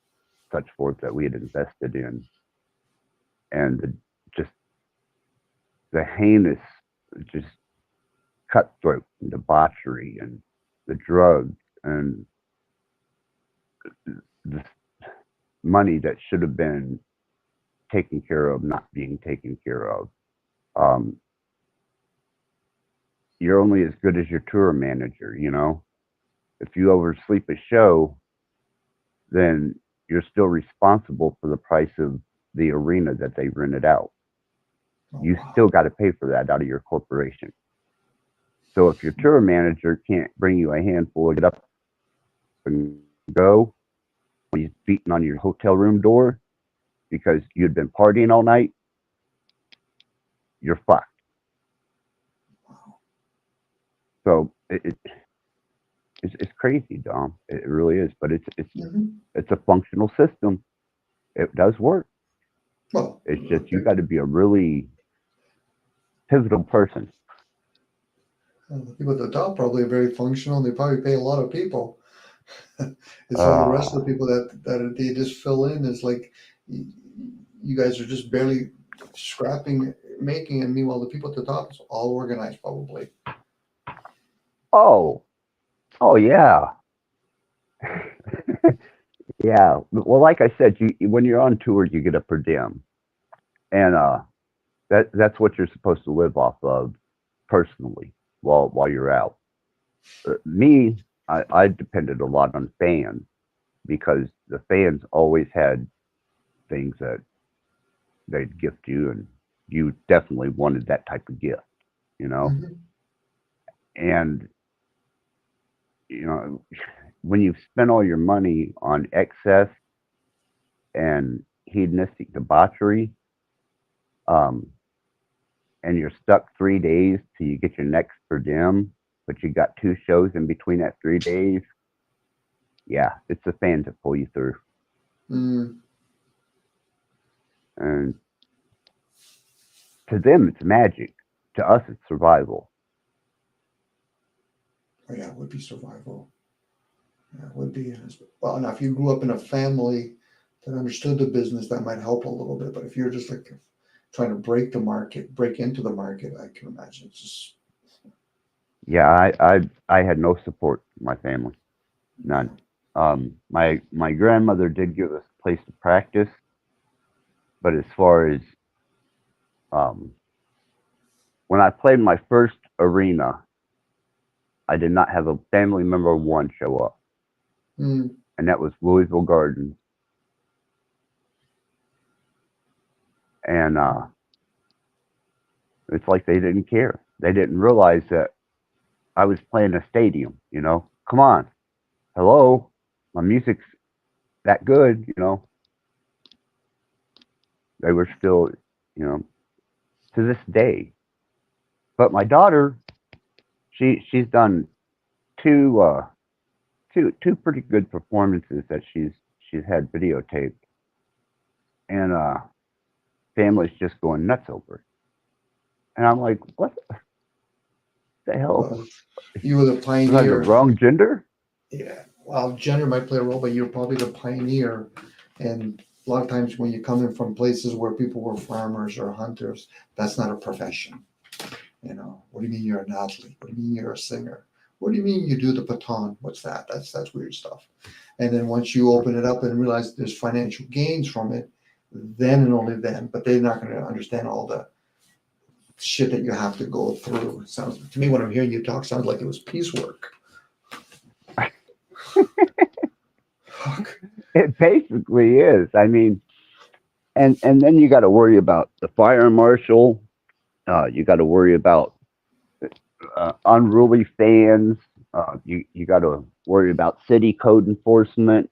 such forth that we had invested in, and just the heinous, just cutthroat and debauchery and the drugs and the money that should have been taken care of not being taken care of. You're only as good as your tour manager, you know? If you oversleep a show, then you're still responsible for the price of the arena that they rented out. You still got to pay for that out of your corporation. So if your tour manager can't bring you a handful of get up and go when he's beating on your hotel room door because you'd been partying all night, you're fucked. So it's crazy, Dom. It really is, but it's a functional system. It does work. Well, it's just you got to be a really pivotal person. The people at the top probably are very functional. They probably pay a lot of people. It's all the rest of the people that they just fill in. It's like you guys are just barely scrapping, making, and meanwhile the people at the top is all organized probably. Oh yeah. Yeah. Well, like I said, when you're on tour, you get a per diem, and that's what you're supposed to live off of personally while you're out. Me, I depended a lot on fans because the fans always had things that they'd gift you, and you definitely wanted that type of gift, you know. And you know, when you've spent all your money on excess and hedonistic debauchery, and you're stuck 3 days till you get your next per diem, but you got 2 shows in between that 3 days, yeah, it's the fans that pull you through. And to them, it's magic. To us, it's survival. Oh, yeah, it would be survival. Yeah, it would be. Well, now, if you grew up in a family that understood the business, that might help a little bit. But if you're just like trying to break into the market, I can imagine it's just. Yeah, I had no support in my family, none. My grandmother did give us a place to practice, but as far as when I played my first arena, I did not have a family member one show up, and that was Louisville Gardens. And it's like they didn't care. They didn't realize that I was playing a stadium, you know. Come on. Hello. My music's that good, you know. They were still, you know, to this day. But my daughter, she's done two pretty good performances that she's had videotaped. And family's just going nuts over it. And I'm like, what the hell? Well, you were the pioneer. Was I the wrong gender? Yeah. Well, gender might play a role, but you're probably the pioneer. And a lot of times when you come in from places where people were farmers or hunters, that's not a profession. You know, what do you mean you're an athlete? What do you mean you're a singer? What do you mean you do the baton? What's that? That's weird stuff. And then once you open it up and realize there's financial gains from it, then and only then, but they're not going to understand all the shit that you have to go through. Sounds to me when I'm hearing you talk, sounds like it was piecework. It basically is. I mean, and then you got to worry about the fire marshal. You got to worry about unruly fans. You got to worry about city code enforcement,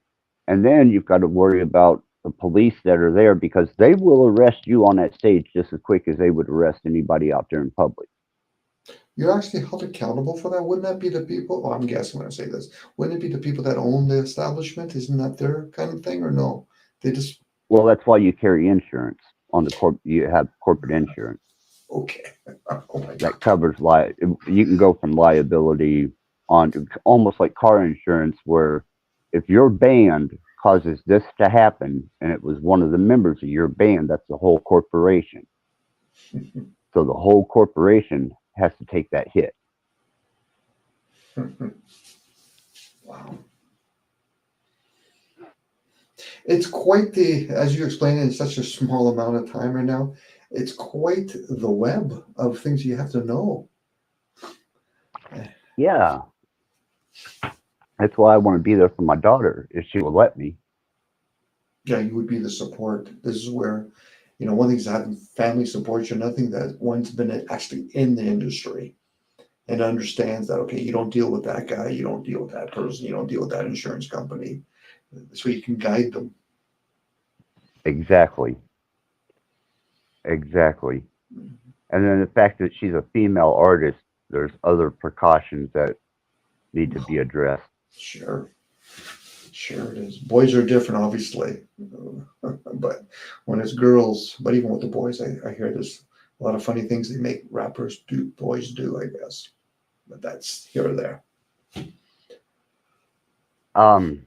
and then you've got to worry about the police that are there because they will arrest you on that stage just as quick as they would arrest anybody out there in public. You're actually held accountable for that. Wouldn't that be the people? Oh, I'm guessing when I say this. Wouldn't it be the people that own the establishment? Isn't that their kind of thing, or no? They just. Well, that's why you carry insurance on the you have corporate insurance. Okay. Oh my God. That covers you can go from liability on almost like car insurance, where if your band causes this to happen and it was one of the members of your band, that's the whole corporation. So the whole corporation has to take that hit. Wow. It's quite as you explained in such a small amount of time right now, it's quite the web of things you have to know. Yeah. That's why I want to be there for my daughter if she will let me. Yeah, you would be the support. This is where, one thing is having family support. You're nothing that one's been actually in the industry and understands that, okay, you don't deal with that guy, you don't deal with that person, you don't deal with that insurance company. So you can guide them. Exactly. Exactly. And then the fact that she's a female artist, there's other precautions that need to be addressed. Sure. Sure it is. Boys are different, obviously. But when it's girls, but even with the boys, I hear there's a lot of funny things they make boys do, I guess. But that's here or there. Um,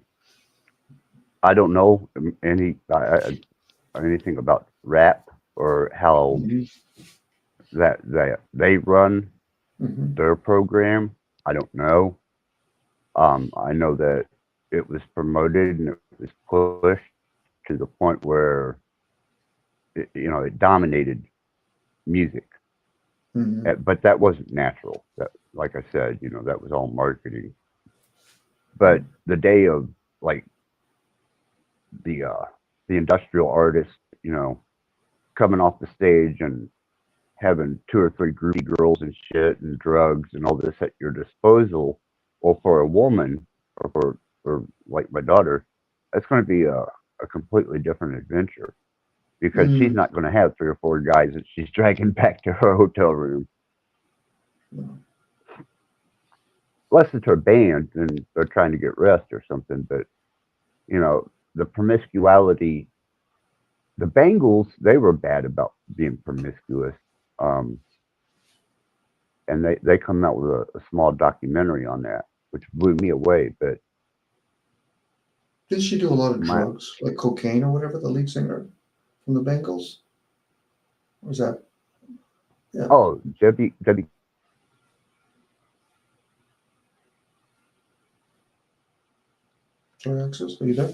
I don't know anything about rap or how Mm-hmm. that they run Mm-hmm. their program. I don't know. I know that it was promoted and it was pushed to the point where it dominated music. Mm-hmm. But that wasn't natural. That, like I said, that was all marketing. But the day of like the uh, the industrial artist, coming off the stage and having two or three groupie girls and shit and drugs and all this at your disposal, or for a woman, or for like my daughter, that's going to be a completely different adventure because she's Mm-hmm. not going to have three or four guys that she's dragging back to her hotel room. Unless it's her band and they're trying to get rest or something, but the promiscuity. The Bengals, they were bad about being promiscuous. Um, and they come out with a small documentary on that, which blew me away. But Did she do a lot of my drugs, like cocaine or whatever, the lead singer from the Bengals? Or was that, yeah, oh, Debbie, sorry, Access, are you there?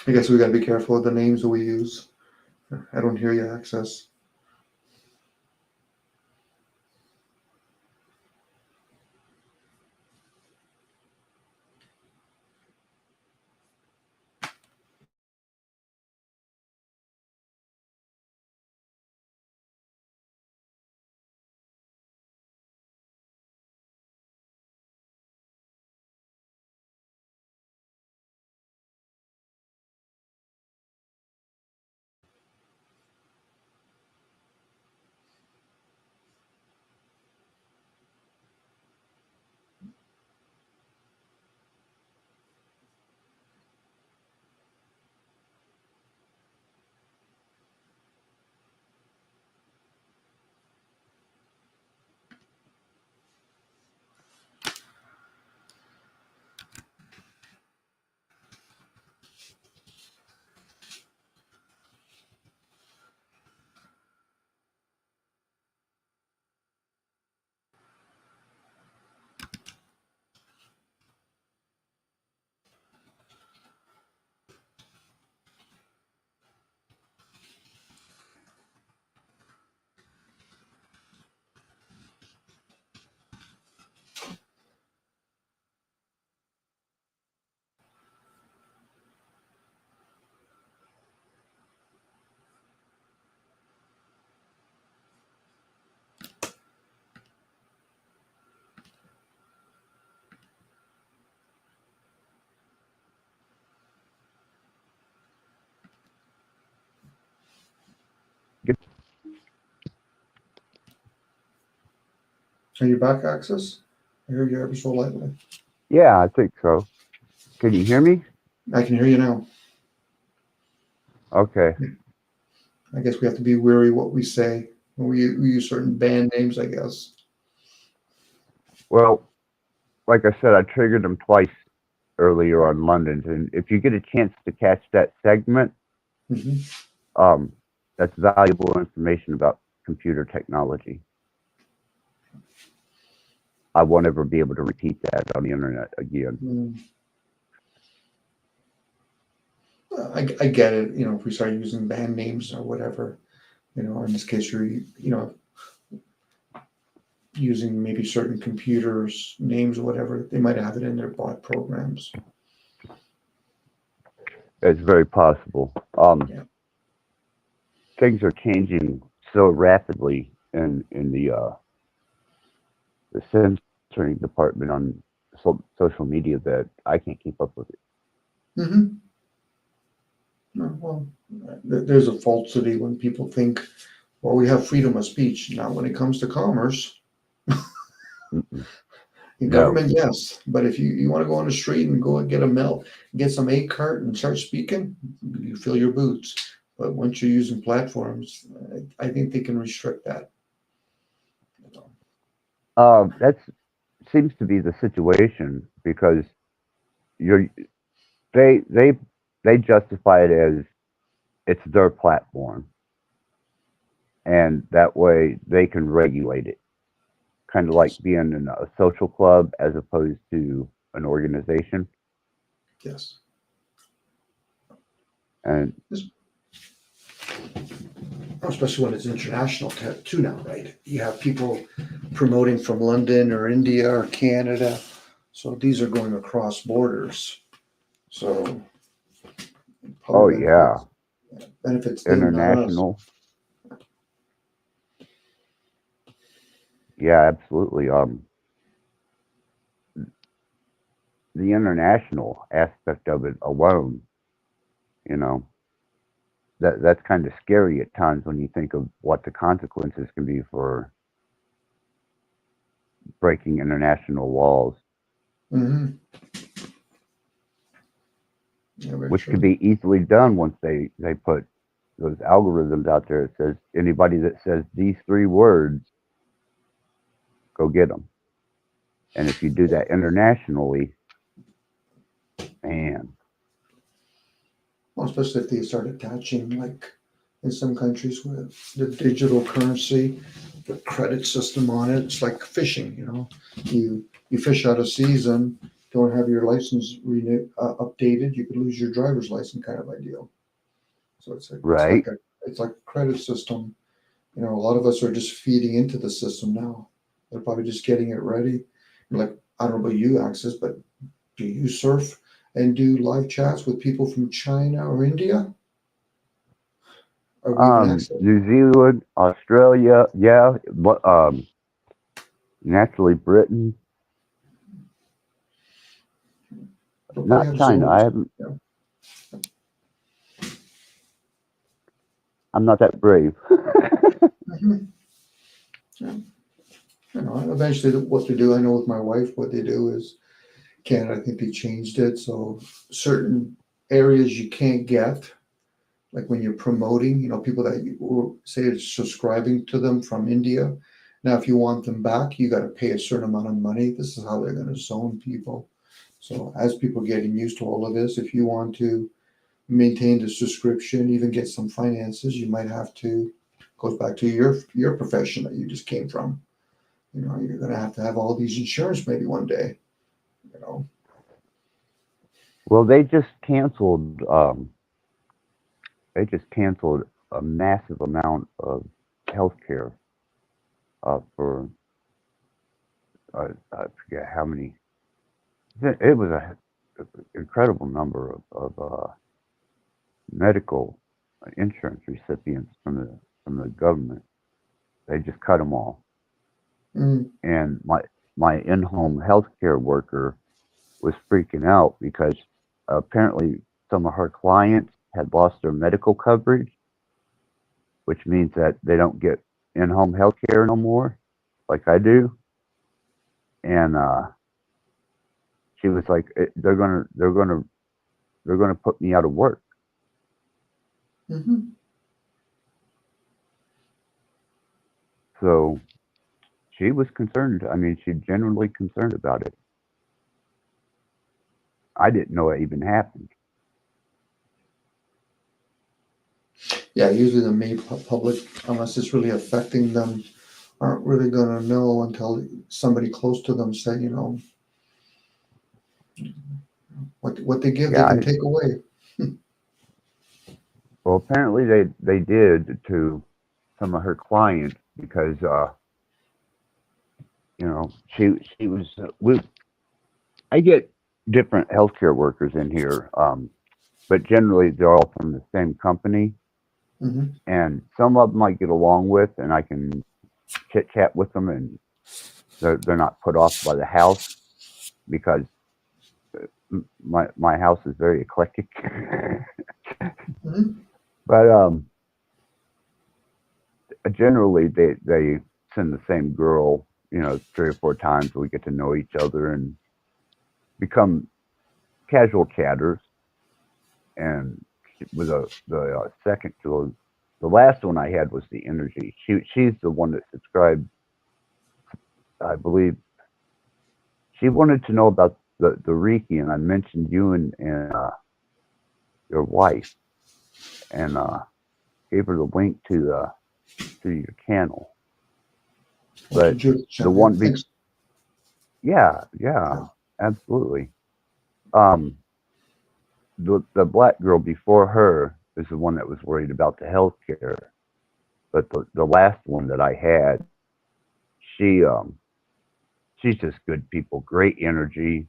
I guess we got to be careful with the names that we use. I don't hear you, Access. Are you back, Access? I hear you ever so lightly. Yeah, I think so. Can you hear me? I can hear you now. Okay. I guess we have to be wary what we say when we use certain band names, I guess. Well, like I said, I triggered them twice earlier on London's, and if you get a chance to catch that segment, Hmm. um, that's valuable information about computer technology. I won't ever be able to repeat that on the internet again. Mm. I get it. If we start using band names or whatever, in this case, you're, using maybe certain computers names or whatever, they might have it in their bot programs. It's very possible. Yeah. Things are changing so rapidly in the censoring department on social media that I can't keep up with it. Mm-hmm. Well, there's a falsity when people think, well, we have freedom of speech. Now, when it comes to commerce, Mm-mm. in No. government, yes. But if you want to go on the street and go and get some egg cart and start speaking, you fill your boots. But once you're using platforms, I think they can restrict that. That seems to be the situation because you're they they they justify it as it's their platform, and that way they can regulate it, kind of like Yes. being in a social club as opposed to an organization. Yes. And Especially when it's international too now, right? You have people promoting from London or India or Canada. So these are going across borders. So oh probably yeah, benefits them, not us. international. Yeah, absolutely. The international aspect of it alone, you know, that's kind of scary at times when you think of what the consequences can be for breaking international laws, Mm-hmm. Yeah, very which could true. be easily done once they put those algorithms out there. It says anybody that says these three words, go get them. And if you do that internationally, man, Well, especially if they start attaching, like in some countries with the digital currency, the credit system on it. It's like fishing, You fish out of season, don't have your license updated, you could lose your driver's license kind of ideal. So right? it's like a credit system. A lot of us are just feeding into the system now. They're probably just getting it ready. Like, I don't know about you, Access, but do you surf and do live chats with people from China or India? Are we even access? New Zealand, Australia, yeah, but naturally Britain, They'll probably not have China. I zones. haven't. Yeah. I'm not that brave. Mhm. Yeah. Eventually what they do, I know with my wife, what they do is Canada, I think they changed it. So certain areas you can't get, like when you're promoting, people that you say is subscribing to them from India. Now, if you want them back, you got to pay a certain amount of money. This is how they're going to zone people. So as people are getting used to all of this, if you want to maintain the subscription, even get some finances, you might have to, goes back to your profession that you just came from. You're going to have all these insurance maybe one day, you know. Well, they just canceled a massive amount of healthcare for I forget how many. It was a incredible number of medical insurance recipients from the government. They just cut them all. Mm, And my in-home healthcare worker was freaking out because apparently some of her clients had lost their medical coverage, which means that they don't get in-home healthcare no more, like I do. and she was like, they're gonna put me out of work. Mm-hmm. So she was concerned. I mean, she's genuinely concerned about it. I didn't know it even happened. Yeah, usually the main public, unless it's really affecting them, aren't really going to know until somebody close to them say, what they give, they Yeah. can take away. Well, apparently they did to some of her clients because she was I get different healthcare workers in here, but generally they're all from the same company, Hmm. and some of them I get along with, and I can chit chat with them, and they're not put off by the house because my house is very eclectic. Hmm. But generally they send the same girl, 3 or 4 times. We get to know each other and become casual chatters. And with the second to the last one I had was the energy. She's the one that subscribed. I believe she wanted to know about the Reiki, and I mentioned you and your wife, and gave her the link to your channel. Well, to But Judith the Chan, yeah, one, thanks. yeah, yeah, Yeah. absolutely. Um, the black girl before her is the one that was worried about the health care. But the last one that I had, she she's just good people, great energy,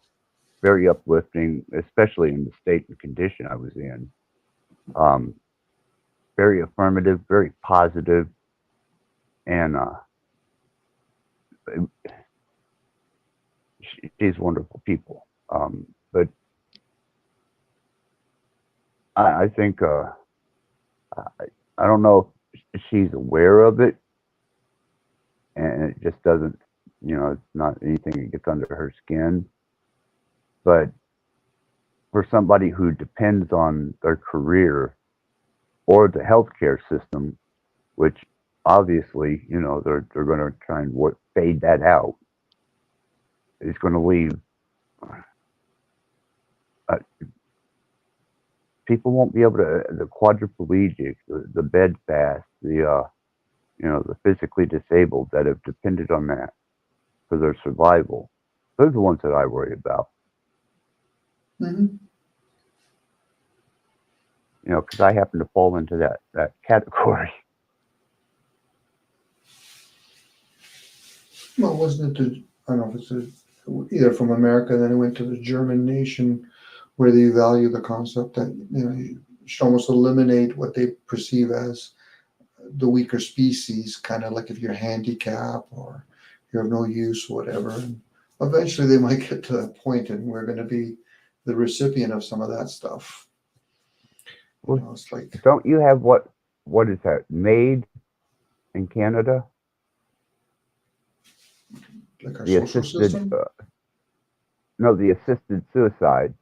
very uplifting, especially in the state and condition I was in. Um, very affirmative, very positive, and she's wonderful people. But I think I, I don't know if she's aware of it, and it just doesn't, it's not anything that gets under her skin. But for somebody who depends on their career or the healthcare system, which obviously, they're going to try and fade that out, is going to leave. Uh, People won't be able to, the quadriplegic, the bed fast, the physically disabled that have depended on that for their survival. Those are the ones that I worry about, Hmm. because I happen to fall into that category. Well, wasn't it I don't know if it's either from America, then it went to the German nation where they value the concept that, you should almost eliminate what they perceive as the weaker species, kind of like if you're handicapped or you're of no use, whatever. And eventually they might get to that point and we're going to be the recipient of some of that stuff. Well, It's like don't you have what is that, made in Canada? our The social assisted, system. no, the assisted suicide.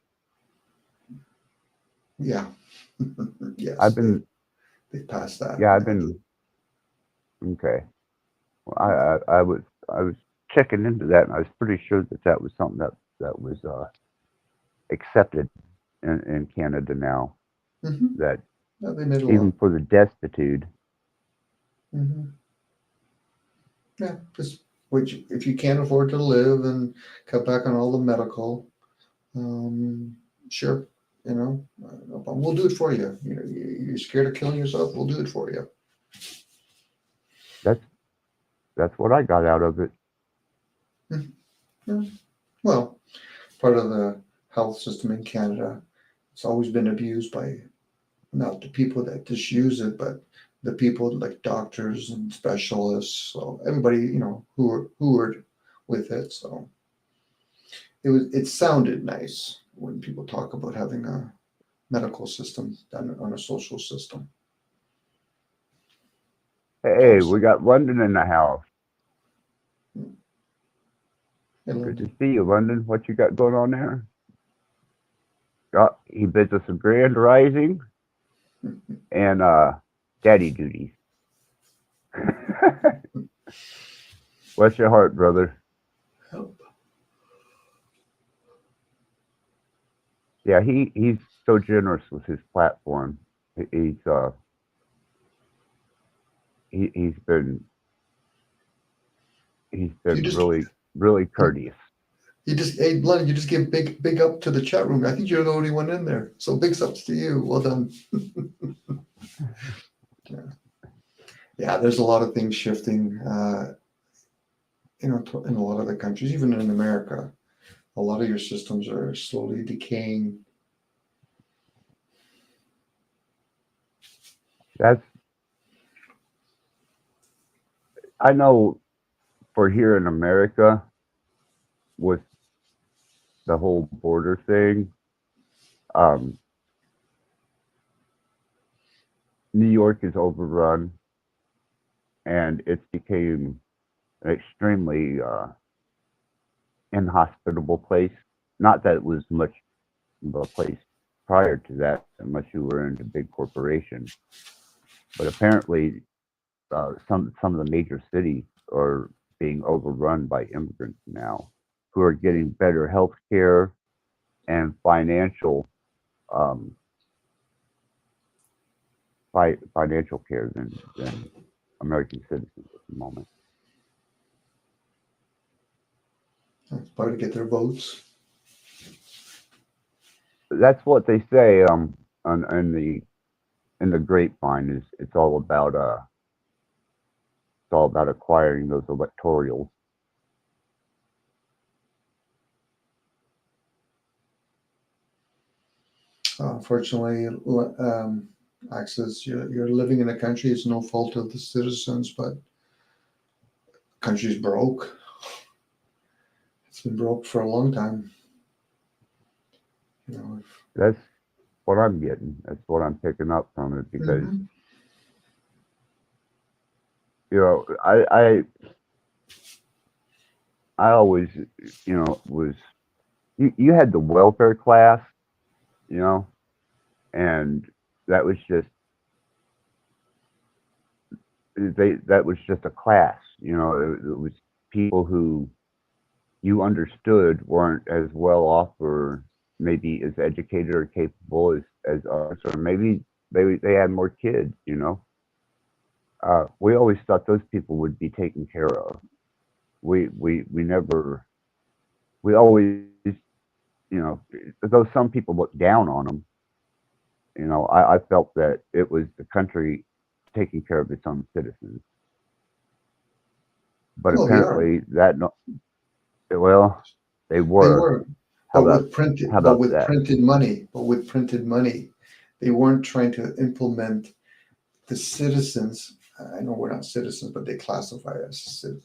Yeah. Yes, I've been, they passed that. yeah, I've Yeah, been, okay. Well, I was checking into that, and I was pretty sure that was something that was accepted in Canada now. mm-hmm. That Yeah, they made a even law. for the destitute, Mm-hmm. Yeah, just which if you can't afford to live and cut back on all the medical, um, sure, no problem. We'll do it for you. You're scared of killing yourself. We'll do it for you. that's that's what I got out of it. Mhm. Yeah. Well, part of the health system in Canada, it's always been abused by not the people that just use it, but the people like doctors and specialists. So everybody, who are with it. So it sounded nice when people talk about having a medical system done on a social system. Hey, we Obviously, got London in the house. Hey, Good to London. see you, London. What you got going on there? He bids us a grand rising and daddy duties. Bless your heart, brother. Help. Yeah, he's so generous with his platform. He's he's been You just really courteous. hey, London, you just give big up to the chat room. I think you're the only one in there. So big ups to you. Well done. Yeah. Yeah, there's a lot of things shifting, in a lot of the countries, even in America. A lot of your systems are slowly decaying. That's I know for here in America with the whole border thing. Um, New York is overrun, and it's became an extremely inhospitable place. Not that it was much of a place prior to that, unless you were in a big corporation. But apparently, some of the major cities are being overrun by immigrants now, who are getting better health care and um, financial care than American citizens at the moment. It's probably to get their votes. That's what they say. In the grapevine is it's all about acquiring those electorals. Unfortunately, Access, you're living in a country, it's no fault of the citizens, but country's broke. It's been broke for a long time. You know, That's what I'm getting. That's what I'm picking up from it because Mhm. you know I always was you had the welfare class, you know, and that was just that was just a class, you know. It was people who you understood weren't as well off or maybe as educated or capable as us, or maybe they had more kids, you know. We always thought those people would be taken care of. We never we always though some people look down on them, I felt that it was the country taking care of its own citizens. But Well, we are. apparently that no, well, they They were. were, How about how but about with that? printed money, they weren't trying to implement the citizens. I know we're not citizens, but they classify us as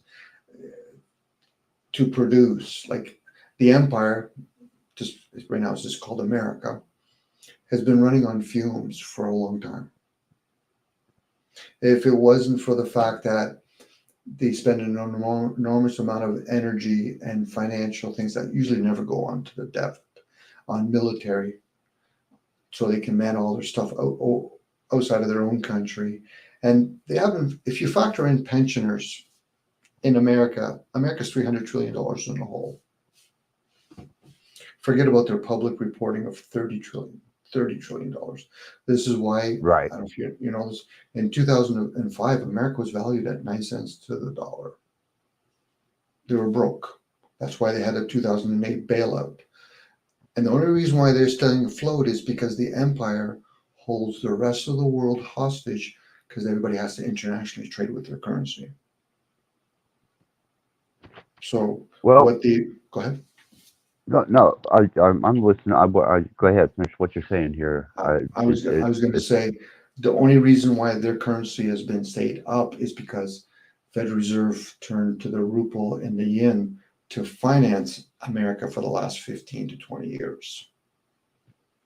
to produce. Like the empire, just right now, it's just called America, has been running on fumes for a long time. If it wasn't for the fact that they spend an enormous amount of energy and financial things that usually never go on to the depth on military, so they can man all their stuff outside of their own country. And they haven't, if you factor in pensioners in America, America's $300 trillion in the hole. Forget about their public reporting of $30 trillion. This is why, I Right. don't know if you know this, in 2005, America was valued at 9 cents to the dollar. They were broke. That's why they had a 2008 bailout. And the only reason why they're staying afloat is because the empire holds the rest of the world hostage because everybody has to internationally trade with their currency. So Well, what the go ahead. no. I'm listening. I go ahead. Finish what you're saying here. I was going to It's say the only reason why their currency has been stayed up is because Federal Reserve turned to the ruble and the yen to finance America for the last 15 to 20 years.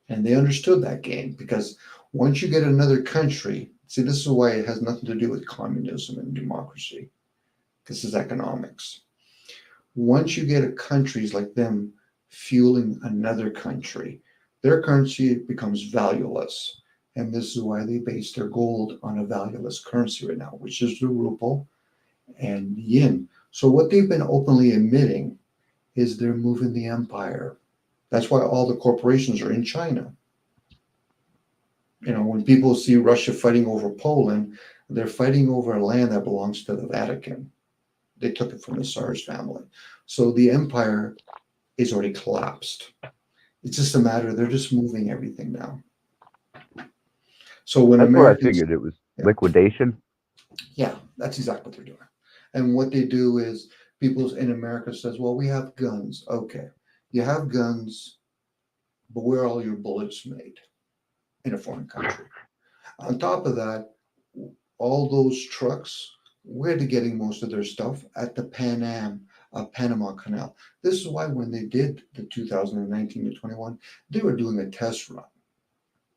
And they understood that game because once you get another country, see, this is why it has nothing to do with communism and democracy. This is economics. Once you get countries like them fueling another country, their currency becomes valueless. And this is why they base their gold on a valueless currency right now, which is the ruble and the yen. So what they've been openly admitting is they're moving the empire. That's why all the corporations are in China. When people see Russia fighting over Poland, they're fighting over a land that belongs to the Vatican. They took it from the Tsar's family. So the empire is already collapsed. It's just a matter, they're just moving everything now. So when That's what I Americans, figured. It was yeah, liquidation. yeah, that's exactly what they're doing. And what they do is people in America says, well, we have guns. Okay, you have guns, but where are all your bullets made? In a foreign country. On top of that, all those trucks, where they're getting most of their stuff at the Panama Canal. This is why when they did the 2019 to 21, they were doing a test run.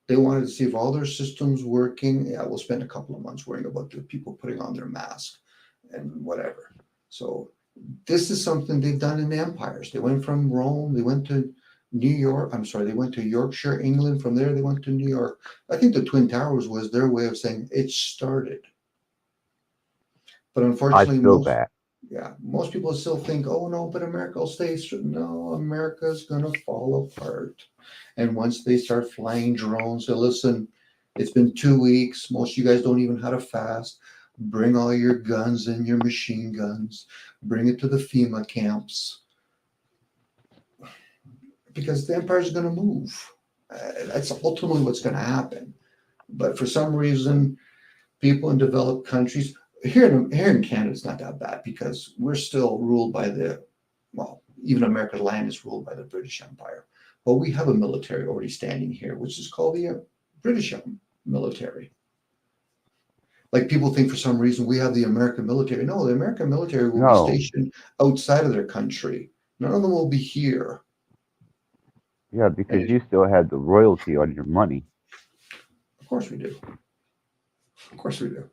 They wanted to see if all their systems working. Yeah, we'll spend a couple of months worrying about the people putting on their mask and whatever. So this is something they've done in the empires. They went from Rome, they went to New York. I'm sorry, they went to Yorkshire, England. From there, they went to New York. I think the Twin Towers was their way of saying it started. But I unfortunately, feel that. most people still think, oh no, but America will stay. No, America's gonna fall apart. And once they start flying drones, so listen, it's been 2 weeks. Most of you guys don't even know how to fast. Bring all your guns and your machine guns. Bring it to the FEMA camps because the empire is going to move. That's ultimately what's going to happen. But for some reason, people in developed countries here in Canada, it's not that bad because we're still ruled by even America's land is ruled by the British Empire. But we have a military already standing here, which is called the British military. Like people think for some reason we have the American military. No, the American military will be No. stationed outside of their country. None of them will be here. Yeah, And because you still had the royalty on your money. of course we do. Of course we do.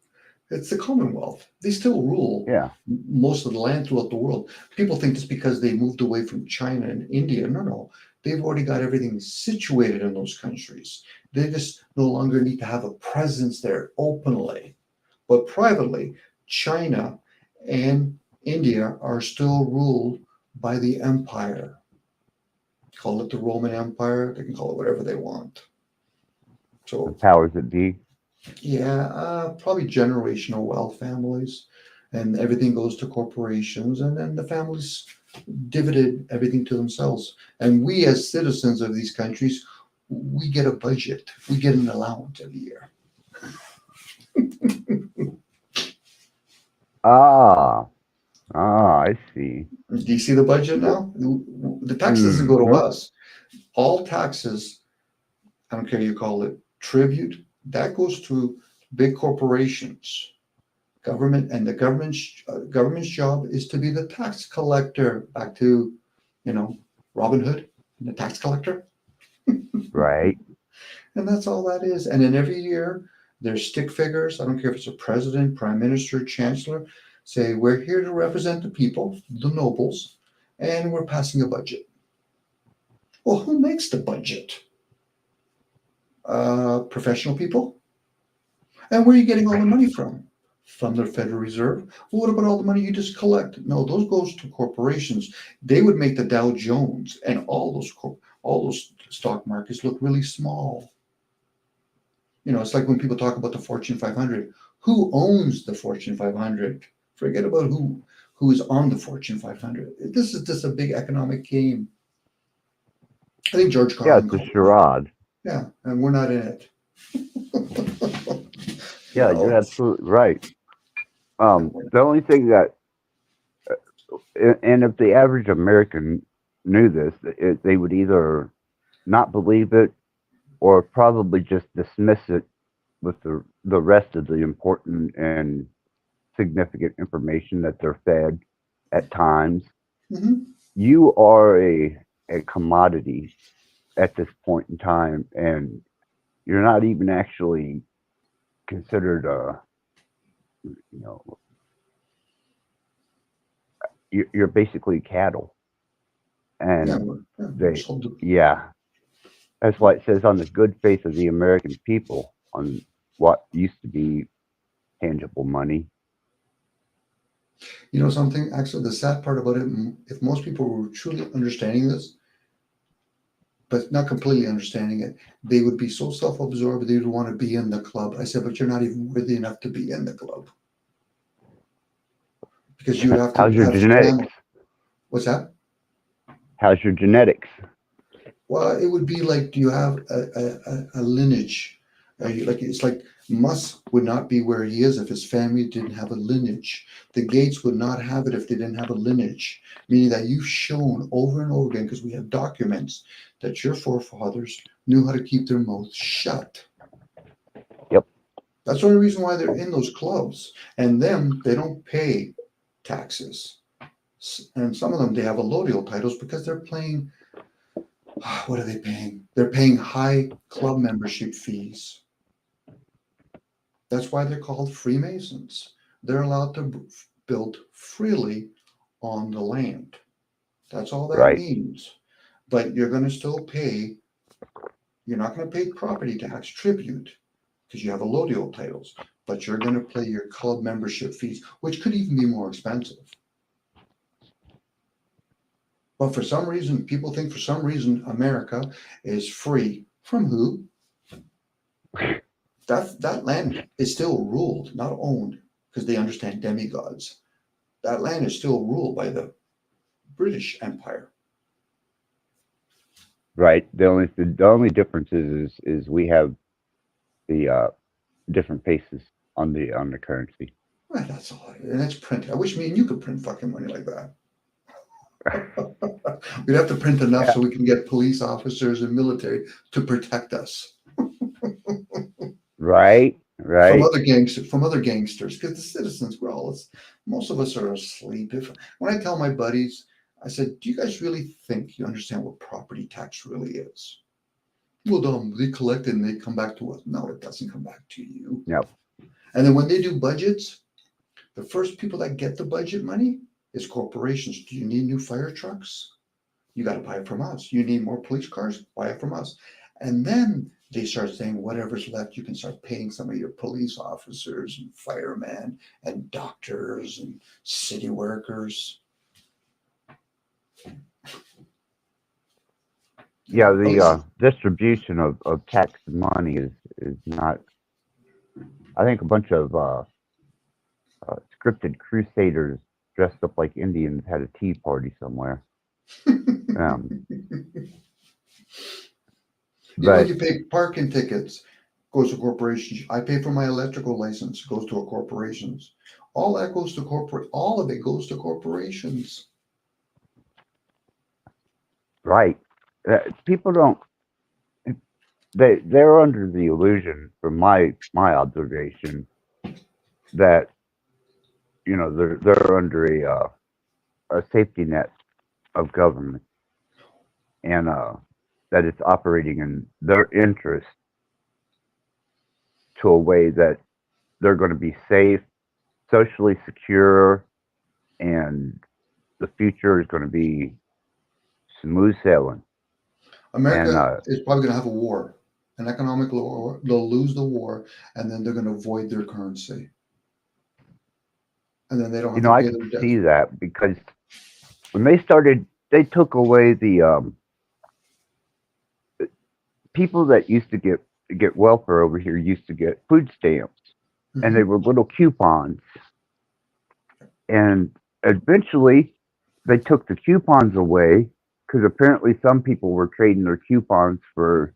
It's the Commonwealth. They still rule Yeah. most of the land throughout the world. People think just because they moved away from China and India. No, no. They've already got everything situated in those countries. They just no longer need to have a presence there openly. But privately, China and India are still ruled by the empire. Call it the Roman Empire. They can call it whatever they want. The So powers that be. yeah, probably generational wealth families, and everything goes to corporations, and then the families dividend everything to themselves. And we, as citizens of these countries, we get a budget, we get an allowance every year. Ah. I see. Do you see the budget now? The tax doesn't go to Hmm. us. All taxes, I don't care you call it tribute, that goes to big corporations. Government, and the government's job is to be the tax collector. Back to, you know, Robin Hood, the tax collector, Right. and that's all that is. And then every year there's stick figures. I don't care if it's a president, prime minister, chancellor. Say we're here to represent the people, the nobles, and we're passing a budget. Well, who makes the budget? Professional people. And where are you getting all the money from? From the Federal Reserve. Well, what about all the money you just collect? No, those goes to corporations. They would make the Dow Jones and all those stock markets look really small. It's like when people talk about the Fortune 500. Who owns the Fortune 500? Forget about who is on the Fortune 500. This is just a big economic game. I think George Yeah, Carlin it's a called it that. charade. Yeah, and we're not in it. Yeah, you're absolutely right. The only thing that, and if the average American knew this, they would either not believe it or probably just dismiss it with the rest of the important and significant information that they're fed at times. Mhm. You are a commodity at this point in time, and you're not even actually considered a, you know, you're basically cattle, Yeah, and we're they, sold to, yeah, that's why it says on the good faith of the American people on what used to be tangible money. you know something, actually the sad part about it, if most people were truly understanding this, but not completely understanding it, they would be so self-absorbed they would want to be in the club. I said, but you're not even worthy enough to be in the club because you would have to How's your have genetics? family. What's that? How's your genetics? Well, it would be like, do you have a lineage? Like it's like Musk would not be where he is if his family didn't have a lineage. The Gates would not have it if they didn't have a lineage. Meaning that you've shown over and over again, because we have documents that your forefathers knew how to keep their mouths shut. Yep. That's the only reason why they're in those clubs. And them, they don't pay taxes. And some of them, they have allodial titles because they're playing. What are they paying? They're paying high club membership fees. That's why they're called Freemasons. They're allowed to build freely on the land. That's all that Right. means. But you're going to still pay, you're not going to pay property tax tribute because you have allodial titles, but you're going to pay your club membership fees, which could even be more expensive. But for some reason, people think for some reason America is free. From who? That land is still ruled, not owned, because they understand demigods. That land is still ruled by the British Empire. Right. The only difference is we have the different faces on the currency. Well, that's all. And it's printed. I wish me and you could print fucking money like that. We'd have to print enough Yeah. so we can get police officers and military to protect us Right. from Right. other gangsters. Because the citizens, most of us are asleep. When I tell my buddies, I said, "Do you guys really think you understand what property tax really is?" Well, they collect it and they come back to us. No, it doesn't come back to you. Yep. And then when they do budgets, the first people that get the budget money is corporations. Do you need new fire trucks? You got to buy it from us. You need more police cars? Buy it from us. And then they start saying whatever's left, you can start paying some of your police officers and firemen and doctors and city workers. Yeah. At The least, distribution of tax money is not. I think a bunch of scripted crusaders dressed up like Indians had a tea party somewhere. Um, when but you pay parking tickets, goes to corporations. I pay for my electrical license, goes to a corporations. All that goes to corporate. All of it goes to corporations. right, people don't. They're under the illusion, from my observation, that they're under a safety net of government, and that it's operating in their interest to a way that they're going to be safe, socially secure, and the future is going to be smooth sailing. And America is probably going to have a war, an economic war. They'll lose the war, and then they're going to void their currency, and then they don't have to I pay could their debt. see that, because when they started, they took away the people that used to get welfare over here used to get food stamps, and they Mhm. were little coupons. And eventually, they took the coupons away because apparently some people were trading their coupons for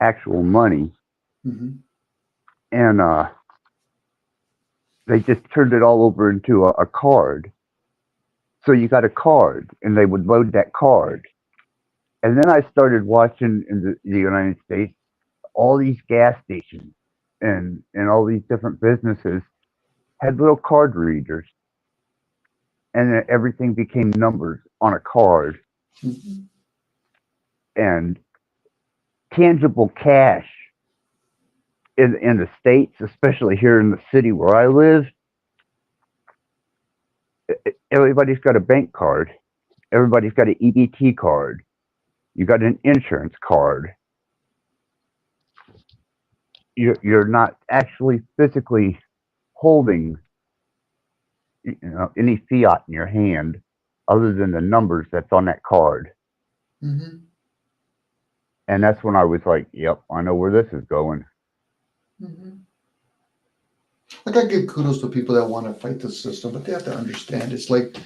actual money, Mhm. and they just turned it all over into a card. So you got a card, and they would load that card. And then I started watching in the United States all these gas stations and all these different businesses had little card readers, and then everything became numbers on a card, Mhm. and tangible cash in the states, especially here in the city where I live. everybody's got a bank card. Everybody's got an EBT card. You got an insurance card. You're not actually physically holding, any fiat in your hand other than the numbers that's on that card. Mm-hmm. And that's when I was like, yep, I know where this is going. Mm-hmm. Like, I give kudos to people that want to fight the system, but they have to understand it's like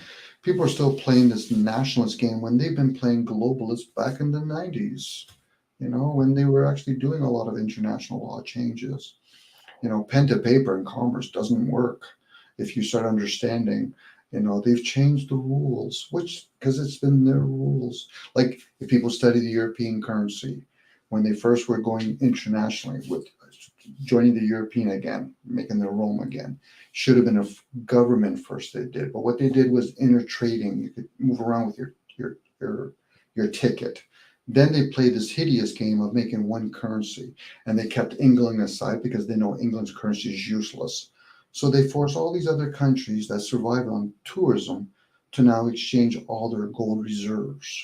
people are still playing this nationalist game when they've been playing globalist back in the 90s, when they were actually doing a lot of international law changes. Pen to paper in commerce doesn't work if you start understanding, they've changed the rules, which, because it's been their rules. Like, if people study the European currency, when they first were going internationally with joining the European again, making the Rome again, should have been a government first they did. But what they did was intertrading. You could move around with your ticket. Then they played this hideous game of making one currency, and they kept England aside because they know England's currency is useless. So they force all these other countries that survive on tourism to now exchange all their gold reserves.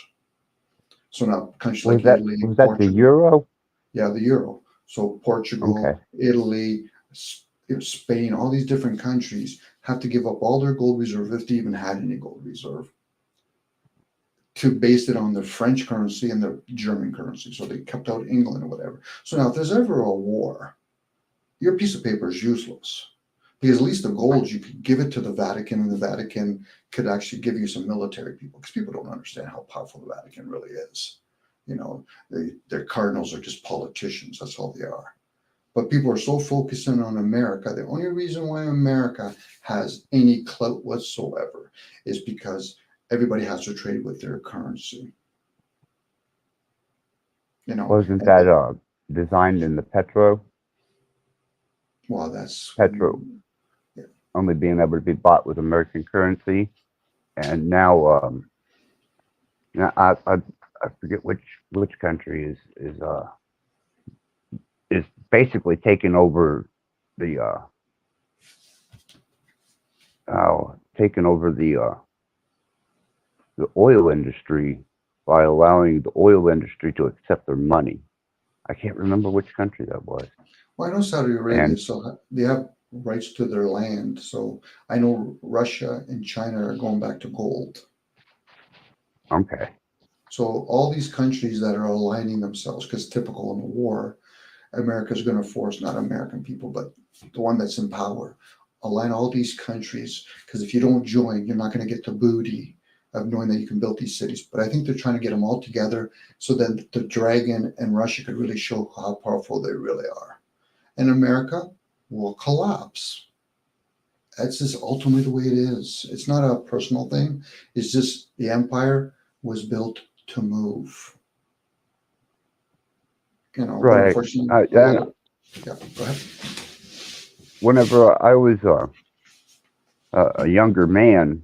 So now countries Was like that Italy, was that the Portugal, euro? yeah, the euro. So Portugal, Okay. Italy, Spain, all these different countries have to give up all their gold reserve, if they even had any gold reserve, to base it on the French currency and the German currency. So they kept out England or whatever. So now if there's ever a war, your piece of paper is useless. Because at least the gold, you could give it to the Vatican, and the Vatican could actually give you some military people, because people don't understand how powerful the Vatican really is. Their cardinals are just politicians. That's all they are. But people are so focused in on America. The only reason why America has any clout whatsoever is because everybody has to trade with their currency. Wasn't And that designed in the well, that's petro yeah. only being able to be bought with American currency? And now I forget which country is basically taking over the taking over the oil industry by allowing the oil industry to accept their money. I can't remember which country that was. Well, I know Saudi Arabia, And so they have rights to their land. So I know Russia and China are going back to gold. okay, So all these countries that are aligning themselves, because typical in a war, America's going to force not American people, but the one that's in power, align all these countries. Because if you don't join, you're not going to get the booty of knowing that you can build these cities. But I think they're trying to get them all together so that the dragon and Russia could really show how powerful they really are. And America will collapse. That's just ultimately the way it is. It's not a personal thing. It's just the empire was built to move. But right. unfortunately, And yeah, go ahead. whenever I was a younger man,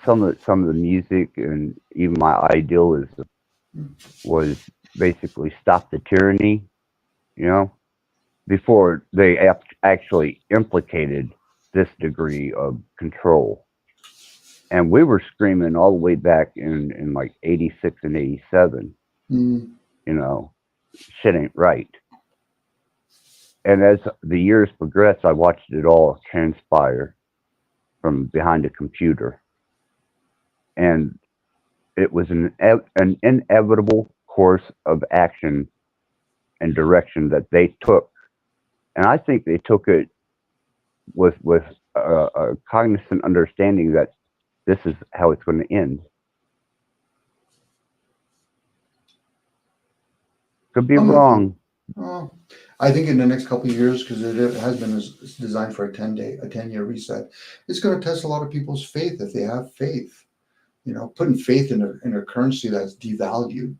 some of the music and even my idealism was basically stop the tyranny, you know, before they actually implicated this degree of control. And we were screaming all the way back in like 86 and 87, Mm, you know, shit ain't right. And as the years progressed, I watched it all transpire from behind a computer. And it was an inevitable course of action and direction that they took. And I think they took it with a cognizant understanding that this is how it's going to end. Could be I'm with you. wrong. I think in the next couple of years, because it has been designed for a 10-year reset, it's going to test a lot of people's faith if they have faith. Putting faith in a currency that's devalued,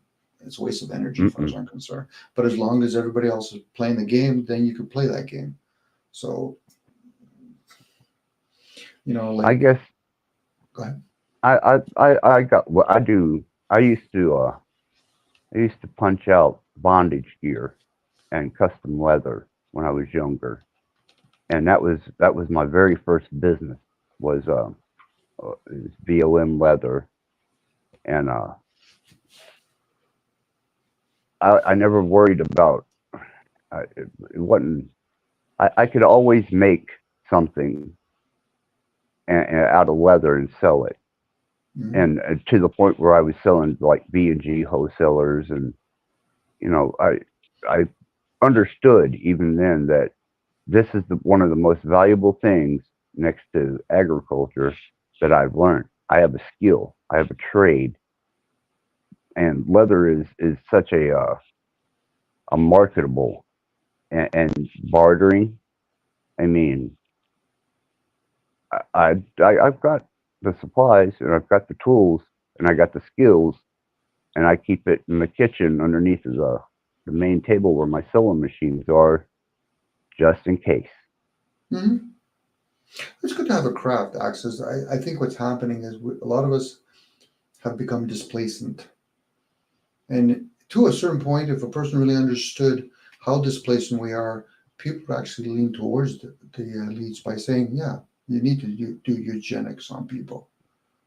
it's a waste of energy as far as Mm-mm. I'm concerned. But as long as everybody else is playing the game, then you can play that game. So, I like, guess go ahead. I got what I do. I used to punch out bondage gear and custom leather when I was younger, and that was my very first business was is VOM leather, and I never worried about. It wasn't. I could always make something out of leather and sell it, Mhm. and to the point where I was selling like B&G wholesalers, and I understood even then that this is one of the most valuable things next to agriculture that I've learned. I have a skill, I have a trade, and leather is such a marketable and bartering. I mean, I've got the supplies and I've got the tools and I got the skills, and I keep it in the kitchen underneath the main table where my sewing machines are, just in case. Mhm. It's good to have a craft access. I think what's happening is a lot of us have become displacent. And to a certain point, if a person really understood how displacent we are, people would actually lean towards the leads by saying, yeah, you need to do eugenics on people.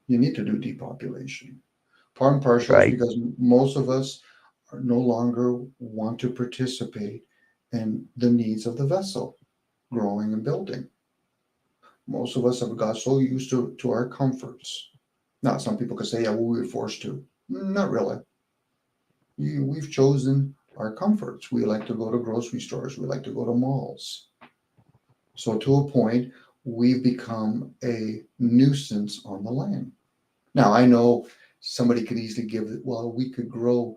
You need to do depopulation. Part and partial is Right, because most of us are no longer want to participate in the needs of the vessel, growing and building. Most of us have got so used to our comforts. Now, some people could say, yeah, well, we were forced to. Not really. We've chosen our comforts. We like to go to grocery stores. We like to go to malls. So, to a point, we've become a nuisance on the land. Now, I know somebody could easily give it, well, we could grow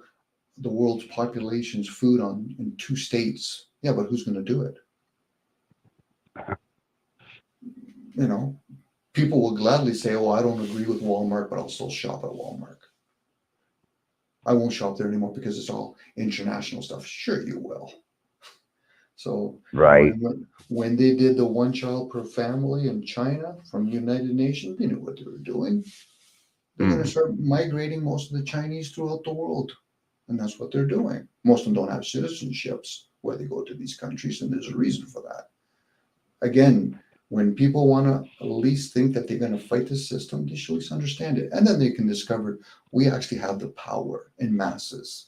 the world's population's food on in 2 states. Yeah, but who's going to do it? You know, people will gladly say, oh, I don't agree with Walmart, but I'll still shop at Walmart. I won't shop there anymore because it's all international stuff. Sure, you will. So, right. when they did the one child per family in China from the United Nations, they knew what they were doing. They're going to Mm, start migrating most of the Chinese throughout the world. And that's what they're doing. Most of them don't have citizenships where they go to these countries, and there's a reason for that. Again, when people want to at least think that they're going to fight the system, they should at least understand it. And then they can discover we actually have the power in masses.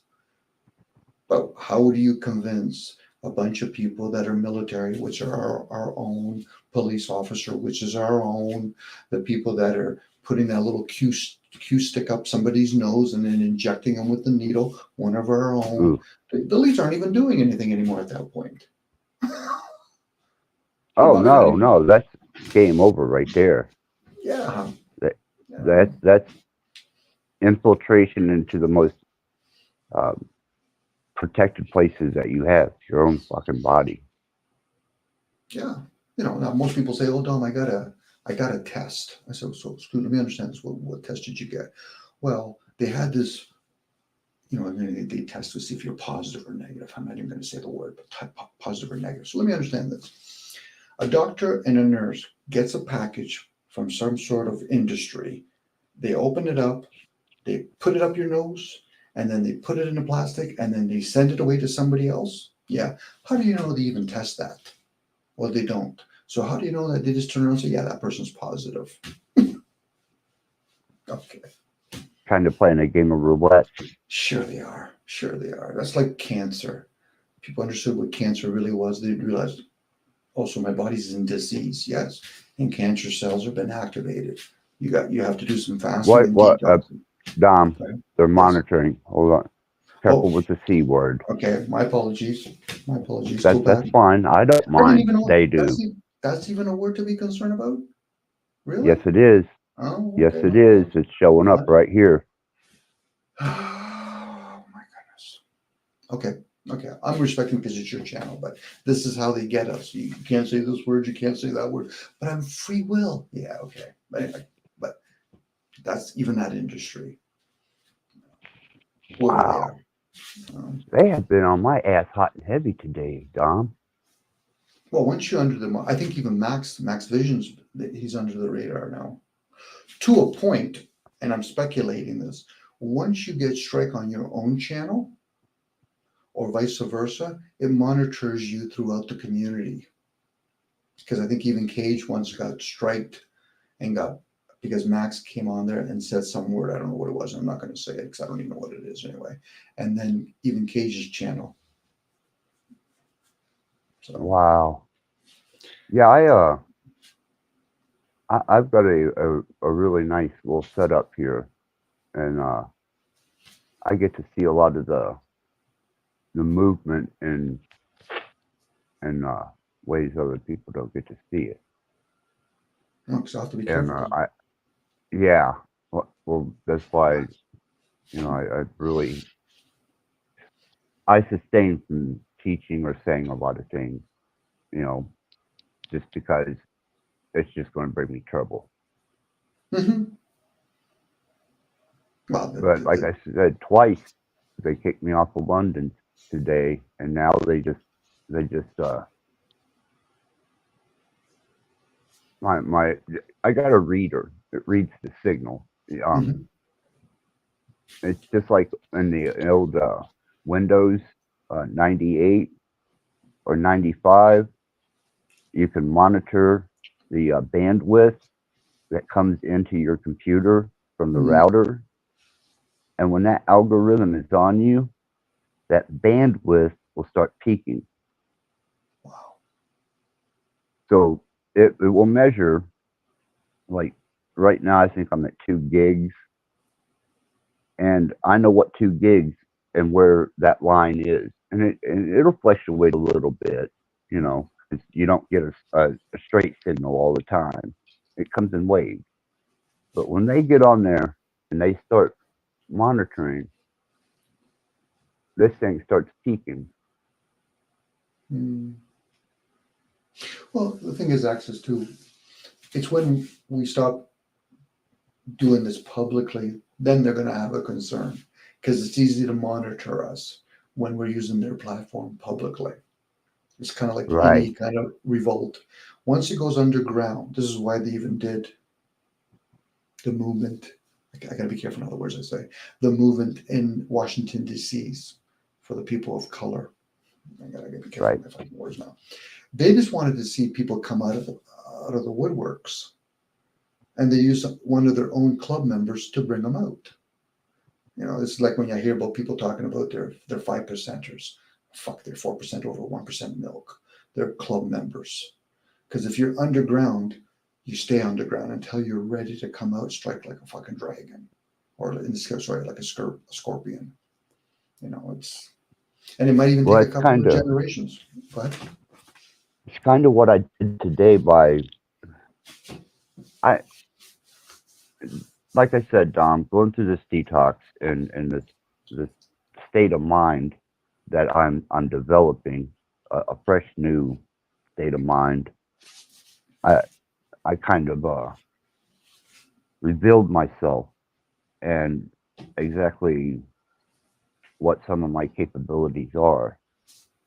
But how do you convince a bunch of people that are military, which are our own police officer, which is our own, the people that are putting that little Q stick up somebody's nose and then injecting them with the needle, one of our own. ooh. The elites aren't even doing anything anymore at that point. They're Oh not no, fighting. no, that's game over right there. Yeah. That Yeah. that's infiltration into the most um, protected places that you have, your own fucking body. Yeah. Now most people say, "Oh, Dom, I got a test." I said, "So, let me understand this. What test did you get?" Well, they had this. They test to see if you're positive or negative. I'm not even going to say the word, but type positive or negative. So let me understand this. A doctor and a nurse gets a package from some sort of industry. They open it up, they put it up your nose, and then they put it in a plastic, and then they send it away to somebody else. Yeah. How do you know they even test that? Well, they don't. So how do you know that they just turn around and say, yeah, that person's positive? Okay. Kind of playing a game of roulette. Sure they are. Sure they are. That's like cancer. People understood what cancer really was. They realized, also my body's in disease. Yes. And cancer cells have been activated. You have to do some fasting and What, detoxing. Dom? Okay. They're Yes. monitoring. Hold on. Oh, Careful with the C word. okay. My apologies. My apologies. Go That's back. fine. I don't I didn't mind. even know They that's do. that's even a word to be concerned about. Yes, Really? it is. Oh, Yes, okay. it My is. apologies. It's showing up My, right here. oh my goodness. Okay. Okay. I'm respecting because it's your channel, but this is how they get us. You can't say this word, you can't say that word. But I'm free will. Yeah, okay. But anyway, but that's even that industry, whoever they Wow. are. Um, They have been on my ass hot and heavy today, Dom. well, once you're under the, I think even Max Vision's, he's under the radar now. To a point, and I'm speculating this, once you get strike on your own channel or vice versa, it monitors you throughout the community. Because I think even Cage once got striked and got because Max came on there and said some word. I don't know what it was. I'm not going to say it because I don't even know what it is anyway. And then even Cage's channel. So Wow. Yeah, I've got a really nice little setup here, and I get to see a lot of the movement in ways other people don't get to see it. so I have to be And careful. yeah, well, that's why I really sustain from teaching or saying a lot of things, just because it's just going to bring me trouble. Mm-hmm. Well, But like I said, twice they kicked me off of London today, and now they just my I got a reader. It reads the signal. mm-hmm. It's just like in the old Windows 98 or 95. You can monitor the bandwidth that comes into your computer from the Mm-hmm. router, and when that algorithm is on you, that bandwidth will start peaking. Wow. So it will measure, like right now, I think I'm at 2 gigs, and I know what 2 gigs and where that line is, and it'll fluctuate a little bit, 'cause you don't get a straight signal all the time. It comes in waves. But when they get on there and they start monitoring, this thing starts peaking. Mm. Well, the thing is, access to it's when we stop doing this publicly, then they're going to have a concern because it's easy to monitor us when we're using their platform publicly. It's kind of like any Right, kind of revolt. Once it goes underground, this is why they even did the movement. I got to be careful now the words I say. The movement in Washington, D.C. for the people of color. I got to be careful right, with my fucking words now. They just wanted to see people come out of the woodworks, and they used one of their own club members to bring them out. This is like when I hear about people talking about their 5%ers. Fuck, they're 4% over 1% milk. They're club members. Because if you're underground, you stay underground until you're ready to come out, strike like a fucking dragon, or in this case, sorry, like a scorpion. And it might even well, take a couple of generations. But it's kind of what I did today. I Like I said, Dom, going through this detox and this state of mind that I'm developing, a fresh new state of mind. I kind of revealed myself and exactly what some of my capabilities are,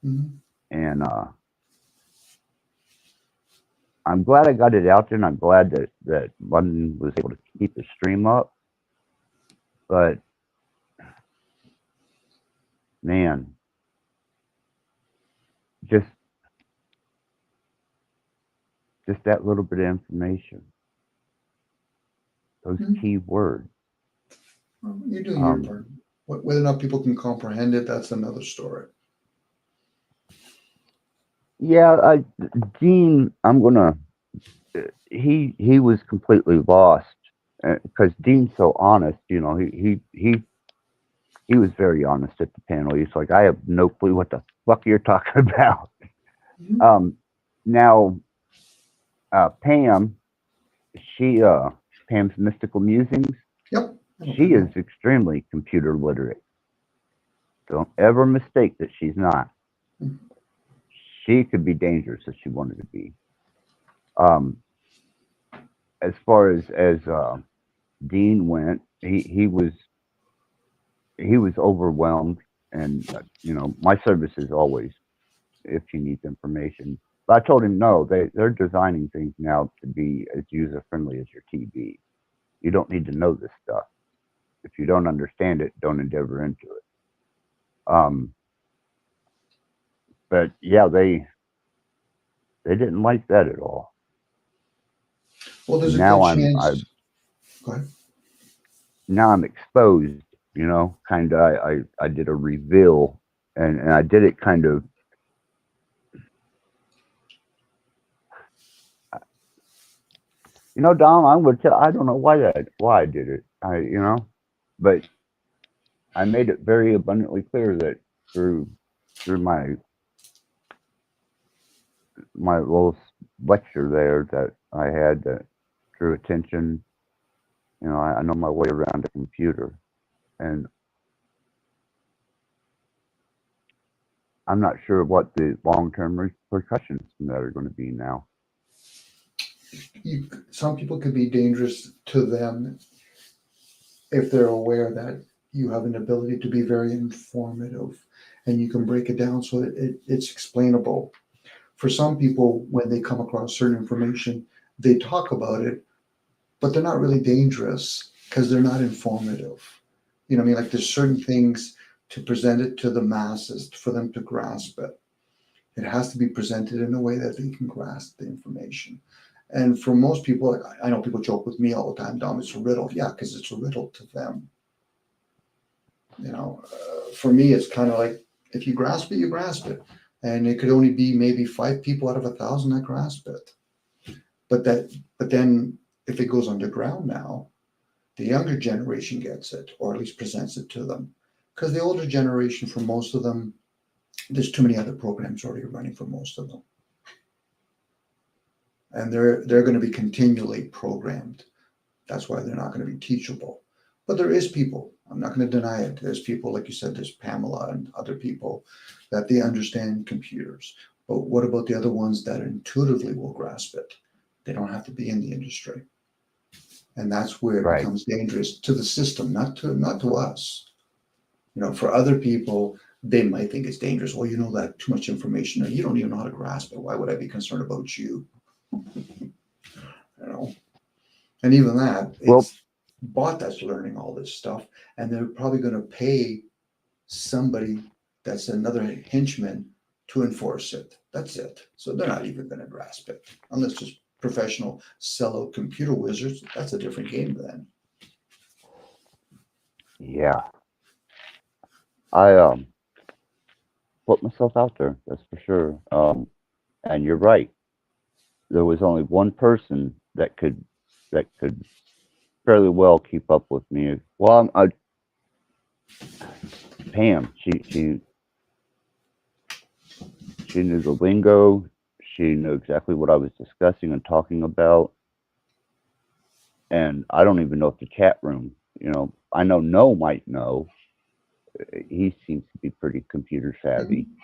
mm-hmm. and I'm glad I got it out there, and I'm glad that London was able to keep the stream up. But man, just that little bit of information, those Mm-hmm. key words. Well, you're doing your part. Whether or not people can comprehend it, that's another story. Yeah, Dean, I'm gonna. He was completely lost because Dean's so honest. He was very honest at the panel. He's like, I have no clue what the fuck you're talking about. Mm-hmm. Now, Pam, Pam's Mystical Musings. Yep. She is extremely computer literate. Don't ever mistake that she's not. Mm-hmm. She could be dangerous if she wanted to be. As far as Dean went, he was overwhelmed, and my service is always if he needs information. But I told him no, they're designing things now to be as user friendly as your TV. You don't need to know this stuff. If you don't understand it, don't endeavor into it. But yeah, they didn't like that at all. Well, there's a Now good chance Okay. Now I'm exposed, kind of. I did a reveal, and I did it kind of, Dom, I'm going to tell, I don't know why I did it, but I made it very abundantly clear that through my little lecture there that I had that drew attention, I know my way around a computer, and I'm not sure what the long-term repercussions from that are going to be now. Some people could be dangerous to them if they're aware that you have an ability to be very informative and you can break it down so that it's explainable. For some people, when they come across certain information, they talk about it, but they're not really dangerous because they're not informative. You know what I mean? Like there's certain things to present it to the masses for them to grasp it. It has to be presented in a way that they can grasp the information. And for most people, like, I know people joke with me all the time, Dom, it's a riddle. Yeah, because it's a riddle to them. For me, it's kind of like if you grasp it, you grasp it. And it could only be maybe 5 people out of 1,000 that grasp it. But then if it goes underground now, the younger generation gets it, or at least presents it to them. Because the older generation, for most of them, there's too many other programs already running for most of them. And they're going to be continually programmed. That's why they're not going to be teachable. But there is people, I'm not going to deny it. There's people, like you said, there's Pamela and other people that they understand computers. But what about the other ones that intuitively will grasp it? They don't have to be in the industry. And that's where it Right. becomes dangerous to the system, not to us. For other people, they might think it's dangerous. Well, that too much information, and you don't even know how to grasp it. Why would I be concerned about you? And even that, it's bot that's learning all this stuff, and they're probably going to pay somebody that's another henchman to enforce it. That's it. So they're not even going to grasp it unless just professional sellout computer wizards. That's a different game then. Yeah. I put myself out there, that's for sure. And you're right. There was only one person that could fairly well keep up with me. Well, Pam. She knew the lingo. She knew exactly what I was discussing and talking about. And I don't even know if the chat room, I know No might know. He seems to be pretty computer savvy. Mm-hmm.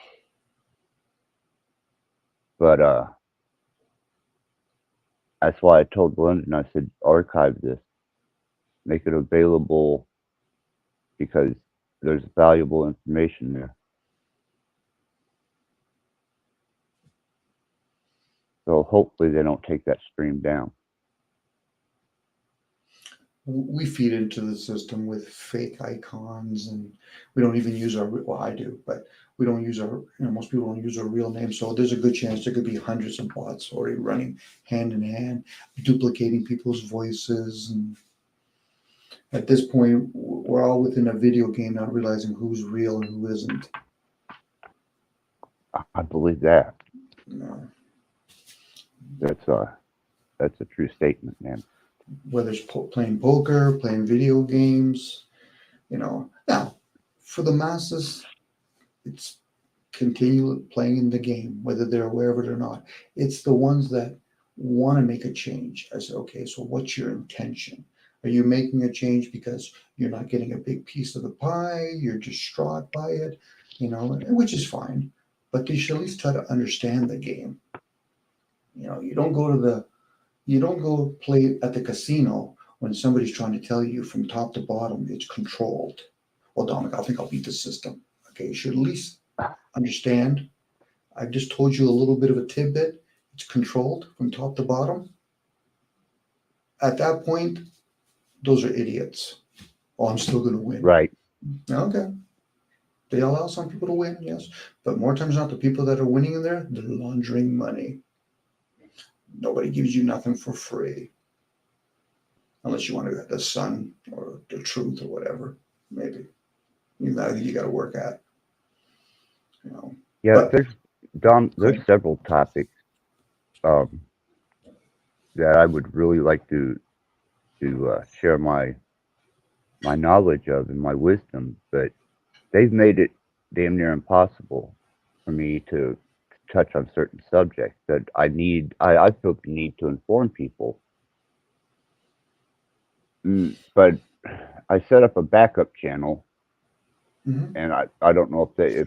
But that's why I told London, I said, archive this, make it available, because there's valuable information there. So hopefully they don't take that stream down. We feed into the system with fake icons, and we don't even use well, I do, but we don't use most people don't use our real name. So there's a good chance there could be hundreds of bots already running hand in hand, duplicating people's voices. And at this point, we're all within a video game, not realizing who's real and who isn't. I believe that. No. That's a true statement, man. Whether it's playing poker, playing video games, Now, for the masses, it's continue playing in the game, whether they're aware of it or not. It's the ones that want to make a change. I say, okay, so what's your intention? Are you making a change because you're not getting a big piece of the pie? You're distraught by it, which is fine. But you should at least try to understand the game. You don't go play at the casino when somebody's trying to tell you from top to bottom it's controlled. Well, Dominic, I think I'll beat the system. Okay, you should at least understand. I've just told you a little bit of a tidbit. It's controlled from top to bottom. At that point, those are idiots. Oh, I'm still going to win. Right. Okay. They allow some people to win, yes. But more times than not, the people that are winning in there, they're laundering money. Nobody gives you nothing for free. unless you want to get the sun or the truth or whatever, maybe. You got to work at, you know. Yeah, But there's Dom. There's good. several topics um, that I would really like to share my knowledge of and my wisdom, but they've made it damn near impossible for me to touch on certain subjects that I feel the need to inform people. But I set up a backup channel, Hmm. and I don't know if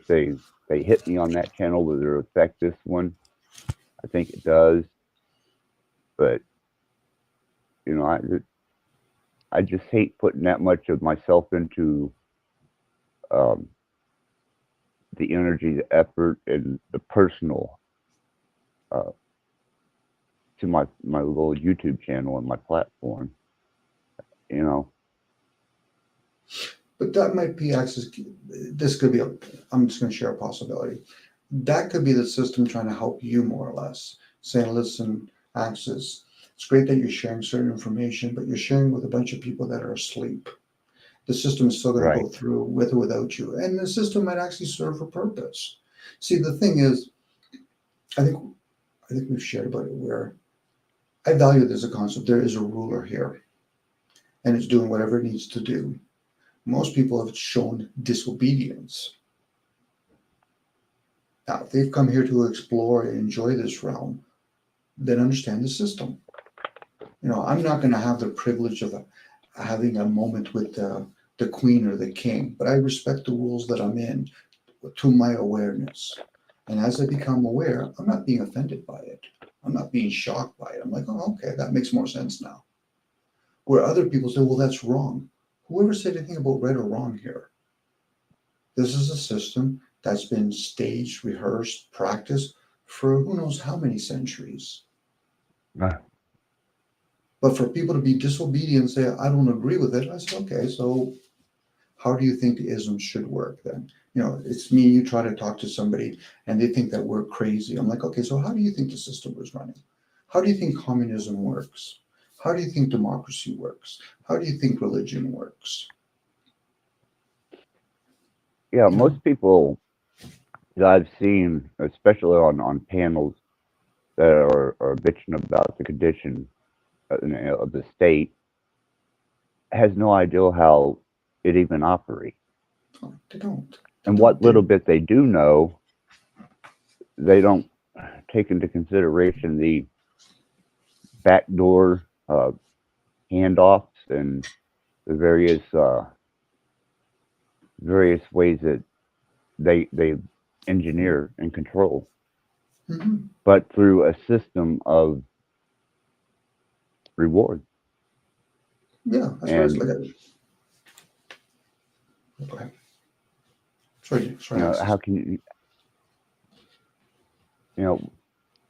they hit me on that channel, whether it affect this one. I think it does, but you know, I just hate putting that much of myself into um, the energy, the effort, and the personal uh, to my little YouTube channel and my platform. You know, But that might be access. This could be I'm just going to share a possibility. That could be the system trying to help you more or less, saying, listen, access. It's great that you're sharing certain information, but you're sharing with a bunch of people that are asleep. The system is still going to right? go through with or without you, and the system might actually serve a purpose. See, the thing is, I think I think we've shared about it where I value there's a concept. There is a ruler here, and it's doing whatever it needs to do. Most people have shown disobedience. Now, if they've come here to explore and enjoy this realm, then understand the system. I'm not going to have the privilege of having a moment with the queen or the king, but I respect the rules that I'm in to my awareness. And as I become aware, I'm not being offended by it. I'm not being shocked by it. I'm like, oh, okay, that makes more sense now. Where other people say, well, that's wrong. Whoever said anything about right or wrong here? This is a system that's been staged, rehearsed, practiced for who knows how many centuries. Uh, But for people to be disobedient and say, I don't agree with it, I say, okay, so how do you think the ism should work then? It's me, you try to talk to somebody and they think that we're crazy. I'm like, okay, so how do you think the system was running? How do you think communism works? How do you think democracy works? How do you think religion works? yeah, You know, most people that I've seen, especially on panels that are bitching about the condition of the state, has no idea how it even operates. they don't. They And don't. what little bit they do know, they don't take into consideration the backdoor handoffs and the various ways that they engineer and control, Mhm. but through a system of reward. Yeah, as far as And like, go ahead. Sorry, how access. can you know?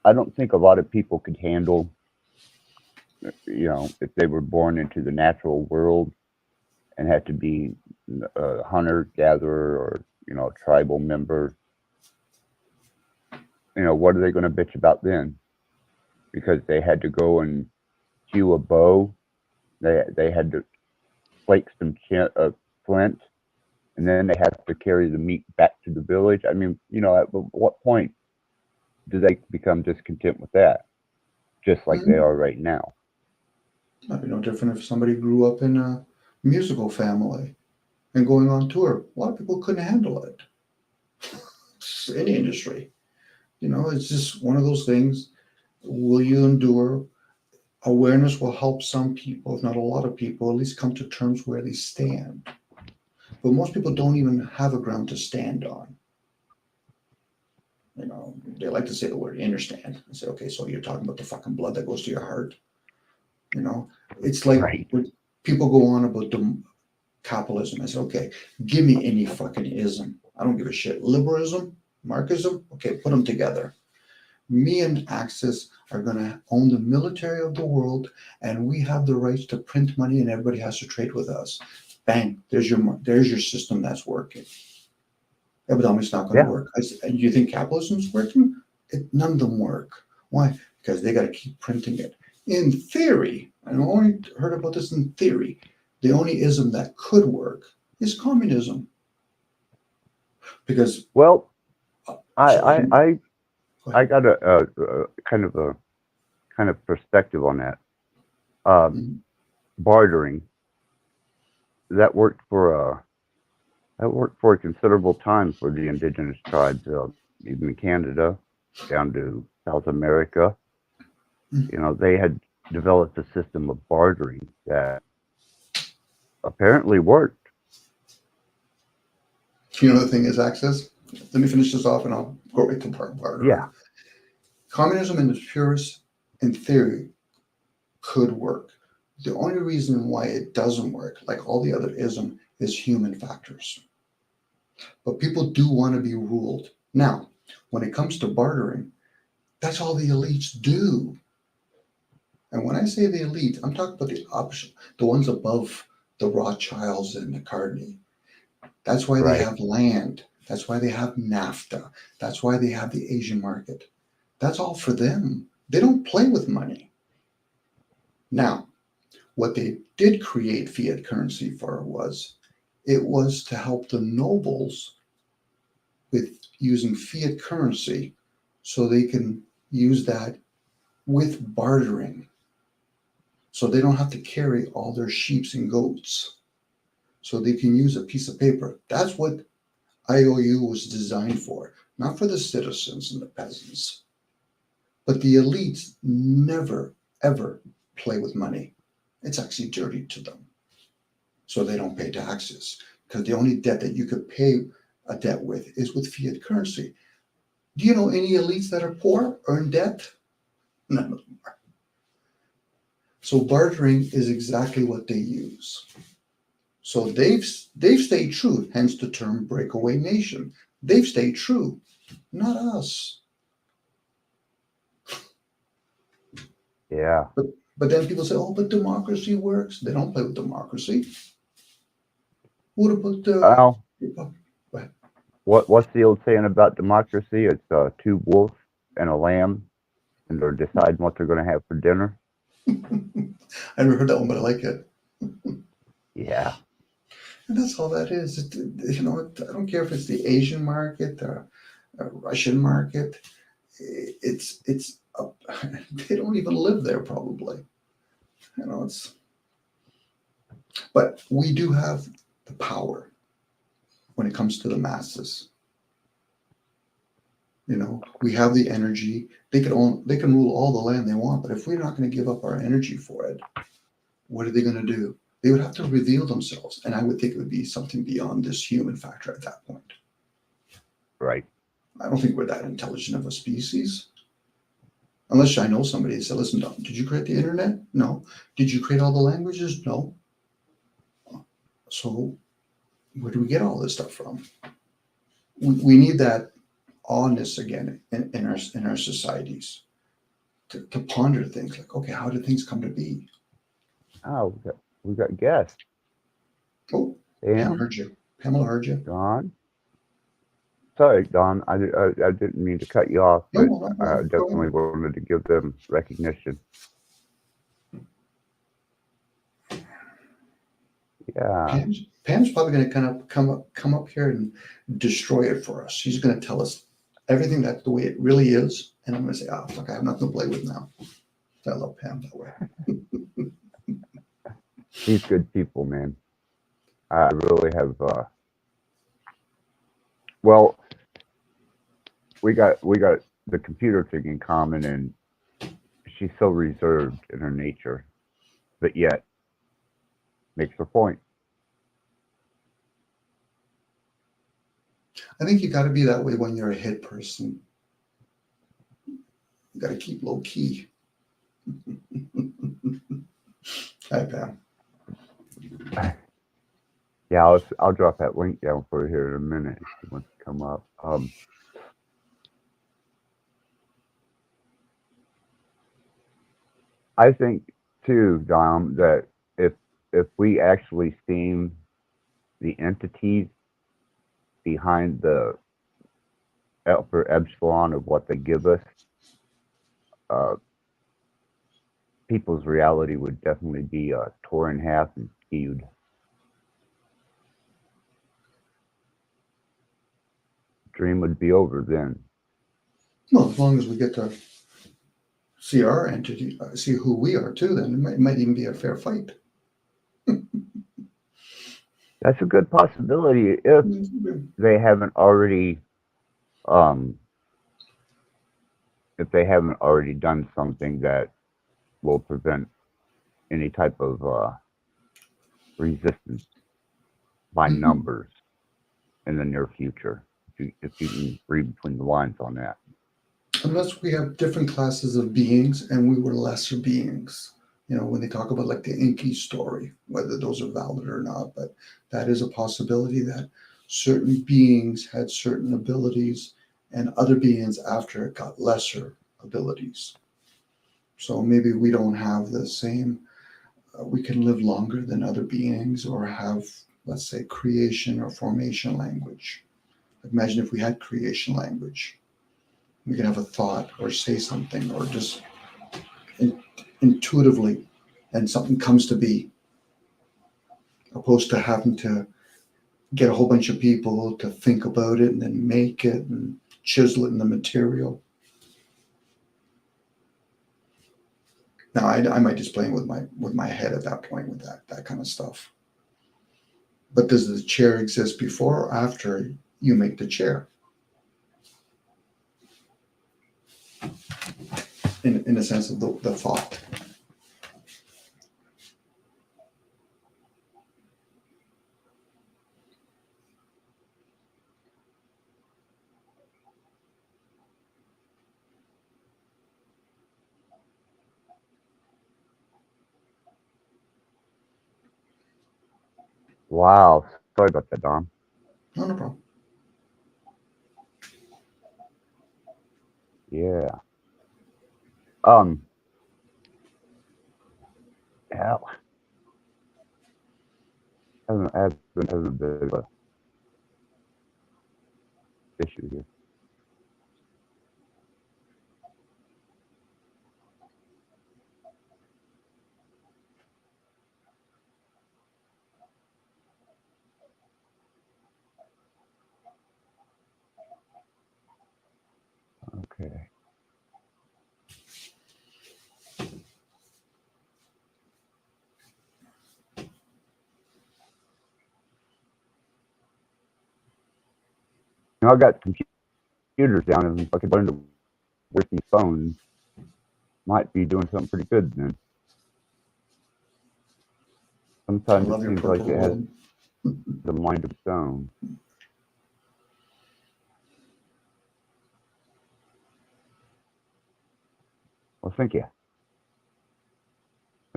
I don't think a lot of people could handle, if they were born into the natural world and had to be a hunter gatherer or a tribal member. What are they going to bitch about then? Because they had to go and hew a bow. They had to flake some flint, and then they have to carry the meat back to the village. I mean, at what point do they become discontent with that? Just like they Mhm. are right now. Might be no different if somebody grew up in a musical family and going on tour. A lot of people couldn't handle it. It's any industry. It's just one of those things. Will you endure? Awareness will help some people, if not a lot of people, at least come to terms where they stand. But most people don't even have a ground to stand on. They like to say the word understand and say, okay, so you're talking about the fucking blood that goes to your heart. You know, it's like Right. when people go on about the capitalism. I say, okay, give me any fucking ism. I don't give a shit. Liberalism, Marxism, okay, put them together. Me and Axis are going to own the military of the world, and we have the rights to print money, and everybody has to trade with us. Bang! There's your system that's working. Evidently, it's not going to Yeah. work. You think capitalism's working? None of them work. Why? Because they got to keep printing it. In theory, And I only heard about this in theory. The only ism that could work is communism. Because, Well, so I go I I ahead. got a kind of perspective on that. Um, Mhm. Bartering that worked for a considerable time for the indigenous tribes, even in Canada, down to South America. You know, they had developed a system of bartering that apparently worked. You know the thing is, Access? Let me finish this off and I'll go right to Yeah, bartering. Communism in its purest, in theory, could work. The only reason why it doesn't work, like all the other ism, is human factors. But people do want to be ruled. Now, when it comes to bartering, that's all the elites do. And when I say the elite, I'm talking about the option, the ones above the Rothschilds and McCartney. That's why they right. have land. That's why they have NAFTA. That's why they have the Asian market. That's all for them. They don't play with money. Now, what they did create fiat currency for was it was to help the nobles with using fiat currency so they can use that with bartering. So they don't have to carry all their sheep and goats. So they can use a piece of paper. That's what IOU was designed for, not for the citizens and the peasants. But the elites never, ever play with money. It's actually dirty to them. So they don't pay taxes because the only debt that you could pay a debt with is with fiat currency. Do you know any elites that are poor or in debt? None of them are. So bartering is exactly what they use. So they've stayed true, hence the term breakaway nation. They've stayed true, not us. Yeah. But but then people say, oh, but democracy works. They don't play with democracy. What about the Well, well, what's the old saying about democracy? It's two wolves and a lamb, and they're deciding what they're going to have for dinner. I never heard that one, but I like it. Yeah. And that's all that is. I don't care if it's the Asian market, the Russian market. It's they don't even live there probably. It's but we do have the power when it comes to the masses. We have the energy. They can rule all the land they want, but if we're not going to give up our energy for it, what are they going to do? They would have to reveal themselves, and I would think it would be something beyond this human factor at that point. Right. I don't think we're that intelligent of a species. Unless I know somebody that said, listen, Don, did you create the internet? No. Did you create all the languages? No. So where do we get all this stuff from? We need that honest again in our societies to ponder things like, okay, how did things come to be? Oh, we got guests. Oh, Pam Sam, heard you. Pamela heard you. Don. Sorry, Don. I didn't mean to cut you off, No, but no, no, I no. Go definitely ahead. wanted to give them recognition. Yeah. Pam's probably going to kind of come up here and destroy it for us. She's going to tell us everything that's the way it really is, and I'm going to say, oh fuck, I have nothing to play with now. I love Pam that way. These good people, man. I really have. Well, we got the computer thing in common, and she's so reserved in her nature, but yet makes her point. I think you got to be that way when you're a hit person. You got to keep low key. Hi, Pam. Yeah, I'll drop that link down for her here in a minute if she wants to come up. I think too, Dom, that if we actually seen the entities behind the upper epsilon of what they give us, uh, people's reality would definitely be torn in half and skewed. Dream would be over then. Well, as long as we get to see our entity, see who we are too, then it might even be a fair fight. That's a good possibility if they haven't already, um, done something that will prevent any type of resistance by Mhm. numbers in the near future. If you can read between the lines on that. Unless we have different classes of beings and we were lesser beings. When they talk about like the Inky story, whether those are valid or not, but that is a possibility that certain beings had certain abilities and other beings after it got lesser abilities. So maybe we don't have the same, we can live longer than other beings or have, let's say, creation or formation language. Imagine if we had creation language. We can have a thought or say something or just intuitively and something comes to be, opposed to having to get a whole bunch of people to think about it and then make it and chisel it in the material. Now I might just play with my head at that point with that kind of stuff. But does the chair exist before or after you make the chair? In the sense of the thought. Wow, sorry about that, Dom. No problem. Yeah. Um. Hell, having a bit of a issue here. Okay. I got computers down, and if I could learn to work these phones, might be doing something pretty good then. I Sometimes it love your seems like purple it has robe. the mind of its own. Well, thank you.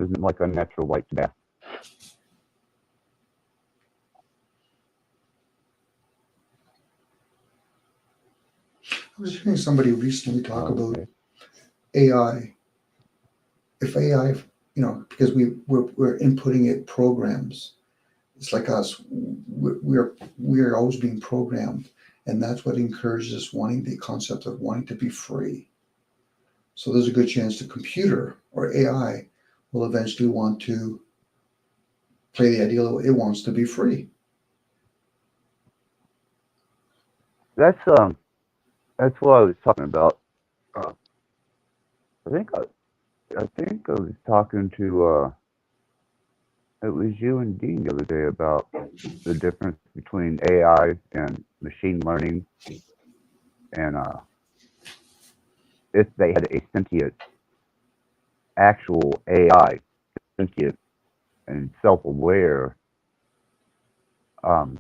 Isn't like unnatural light to death. I was hearing somebody recently talk about Okay. AI. If AI, because we're inputting it programs. It's like us. We're always being programmed, and that's what encourages wanting the concept of wanting to be free. So there's a good chance the computer or AI will eventually want to play the idea that it wants to be free. That's what I was talking about. Uh, I think I was talking to it was you and Dean the other day about the difference between AI and machine learning, and if they had a sentient, actual AI, sentient and self-aware, um,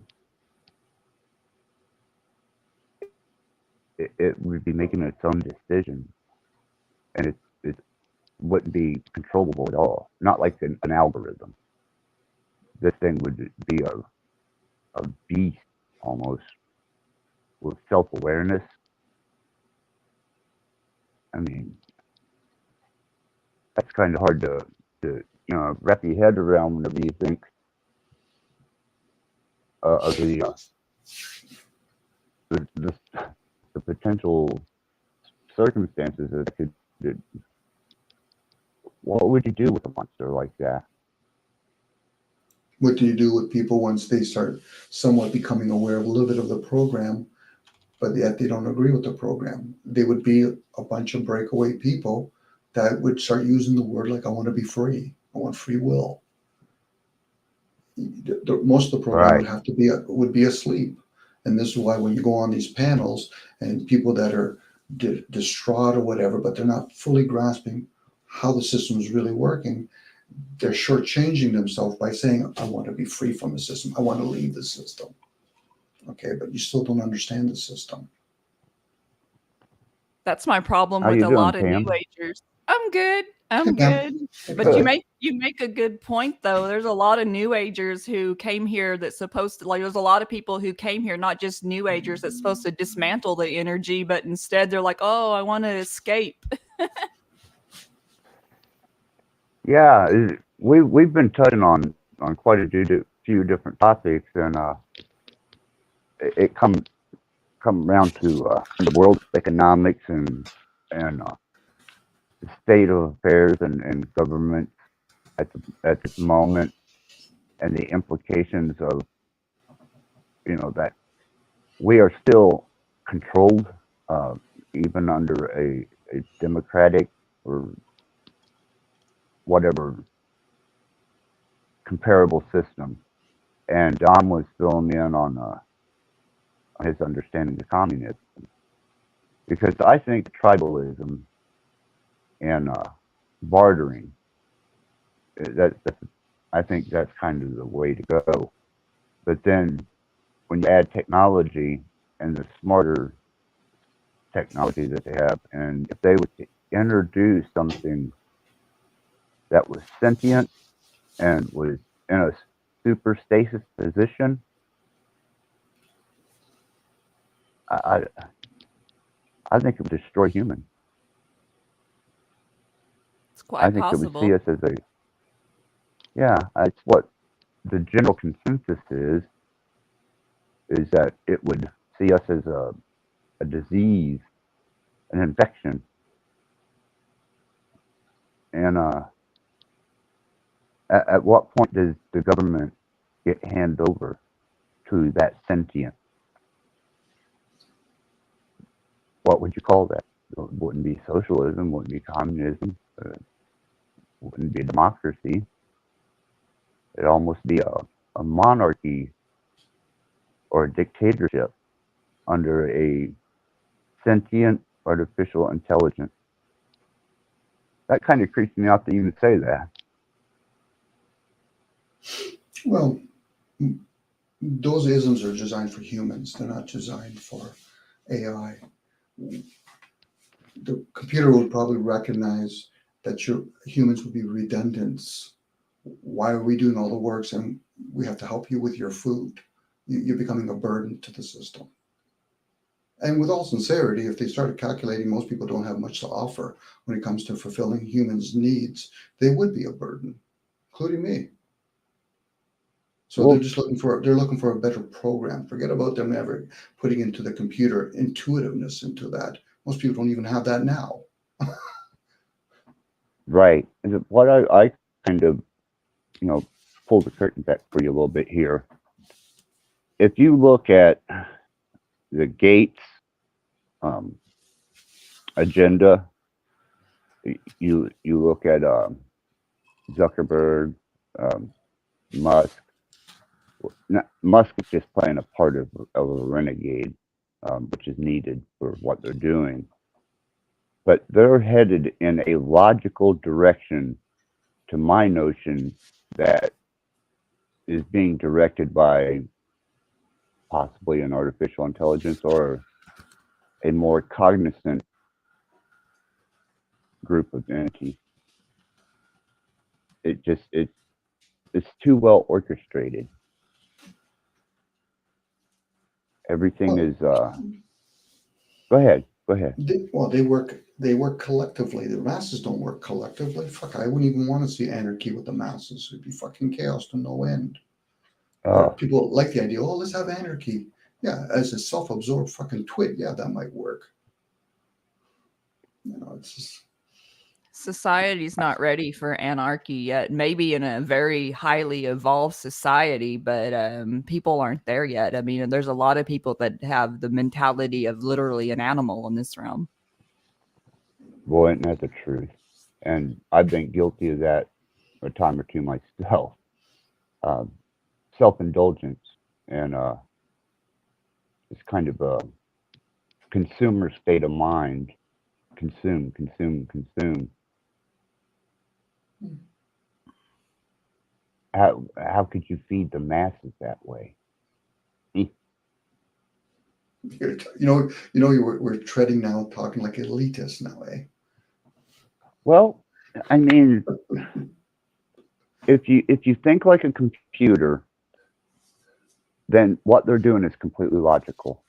it would be making its own decisions, and it wouldn't be controllable at all. Not like an algorithm. This thing would be a beast almost with self-awareness. I mean, that's kind of hard to wrap your head around whenever you think of the the potential circumstances that could What would you do with a monster like that? What do you do with people once they start somewhat becoming aware of a little bit of the program, but yet they don't agree with the program? They would be a bunch of breakaway people that would start using the word like, I want to be free. I want free will. Most of the program Right. would have to be would be asleep. And this is why when you go on these panels and people that are distraught or whatever, but they're not fully grasping how the system is really working, they're shortchanging themselves by saying, I want to be free from the system. I want to leave the system. Okay, but you still don't understand the system. That's my problem How with you a doing, lot of New Pam? Agers. I'm good. Hey, I'm Pam. good. Hey, But Pam. you make a good point though. There's a lot of New Agers who came here that's supposed to, like, there's a lot of people who came here, not just New Agers that's supposed to dismantle the energy, but instead they're like, oh, I want to escape. Yeah, we've been touching on quite a few different topics, and it come around to the world economics and the state of affairs and government at this moment, and the implications of that we are still controlled, uh, even under a democratic or whatever comparable system. And Don was filling in on his understanding of communism, because I think tribalism and bartering, that's I think that's kind of the way to go. But then when you add technology and the smarter technology that they have, and if they would introduce something that was sentient and was in a super stasis position, I I think it would destroy humans. It's I quite think it would see possible. us as a, yeah. It's what the general consensus is that it would see us as a disease, an infection, and at what point does the government get handed over to that sentient? What would you call that? It wouldn't be socialism, wouldn't be communism, wouldn't be democracy. It'd almost be a monarchy or a dictatorship under a sentient artificial intelligence. That kind of creeps me out to even say that. Well, those isms are designed for humans. They're not designed for AI. The computer would probably recognize that your humans would be redundants. Why are we doing all the works and we have to help you with your food? You're becoming a burden to the system. And with all sincerity, if they started calculating most people don't have much to offer when it comes to fulfilling humans' needs, they would be a burden, including me. So Well, they're looking for a better program. Forget about them ever putting into the computer intuitiveness into that. Most people don't even have that now. right. And what I kind of, you know, pull the curtain back for you a little bit here. If you look at the Gates um, agenda, you look at Zuckerberg, um, Musk. Musk is just playing a part of a renegade, which is needed for what they're doing. But they're headed in a logical direction, to my notion, that is being directed by possibly an artificial intelligence or a more cognizant group of entities. It's too well orchestrated. Everything Well, is. Go ahead. Go ahead. they work collectively. The masses don't work collectively. Fuck, I wouldn't even want to see anarchy with the masses. It'd be fucking chaos to no end. But Uh, people like the idea, oh, let's have anarchy. Yeah, as a self-absorbed fucking twit, yeah, that might work. It's just Society's not ready for anarchy yet. Maybe in a very highly evolved society, but people aren't there yet. I mean, there's a lot of people that have the mentality of literally an animal in this realm. Boy, isn't that the truth? And I've been guilty of that a time or two myself. Um, Self-indulgence and it's kind of a consumer state of mind. Consume, consume, consume. How could you feed the masses that way? We're treading now, talking like elitists now, eh? Well, I mean, if you think like a computer, then what they're doing is completely logical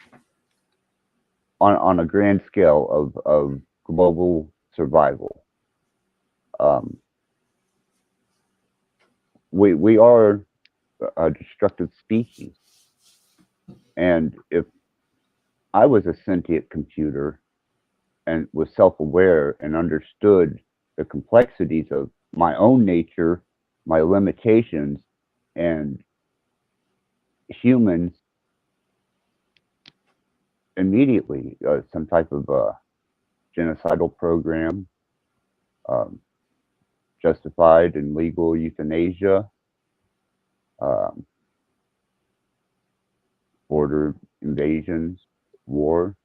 on a grand scale of global survival. We are a destructive species, and if I was a sentient computer and was self-aware and understood the complexities of my own nature, my limitations, and humans immediately some type of genocidal program, justified and legal euthanasia, border invasions, war,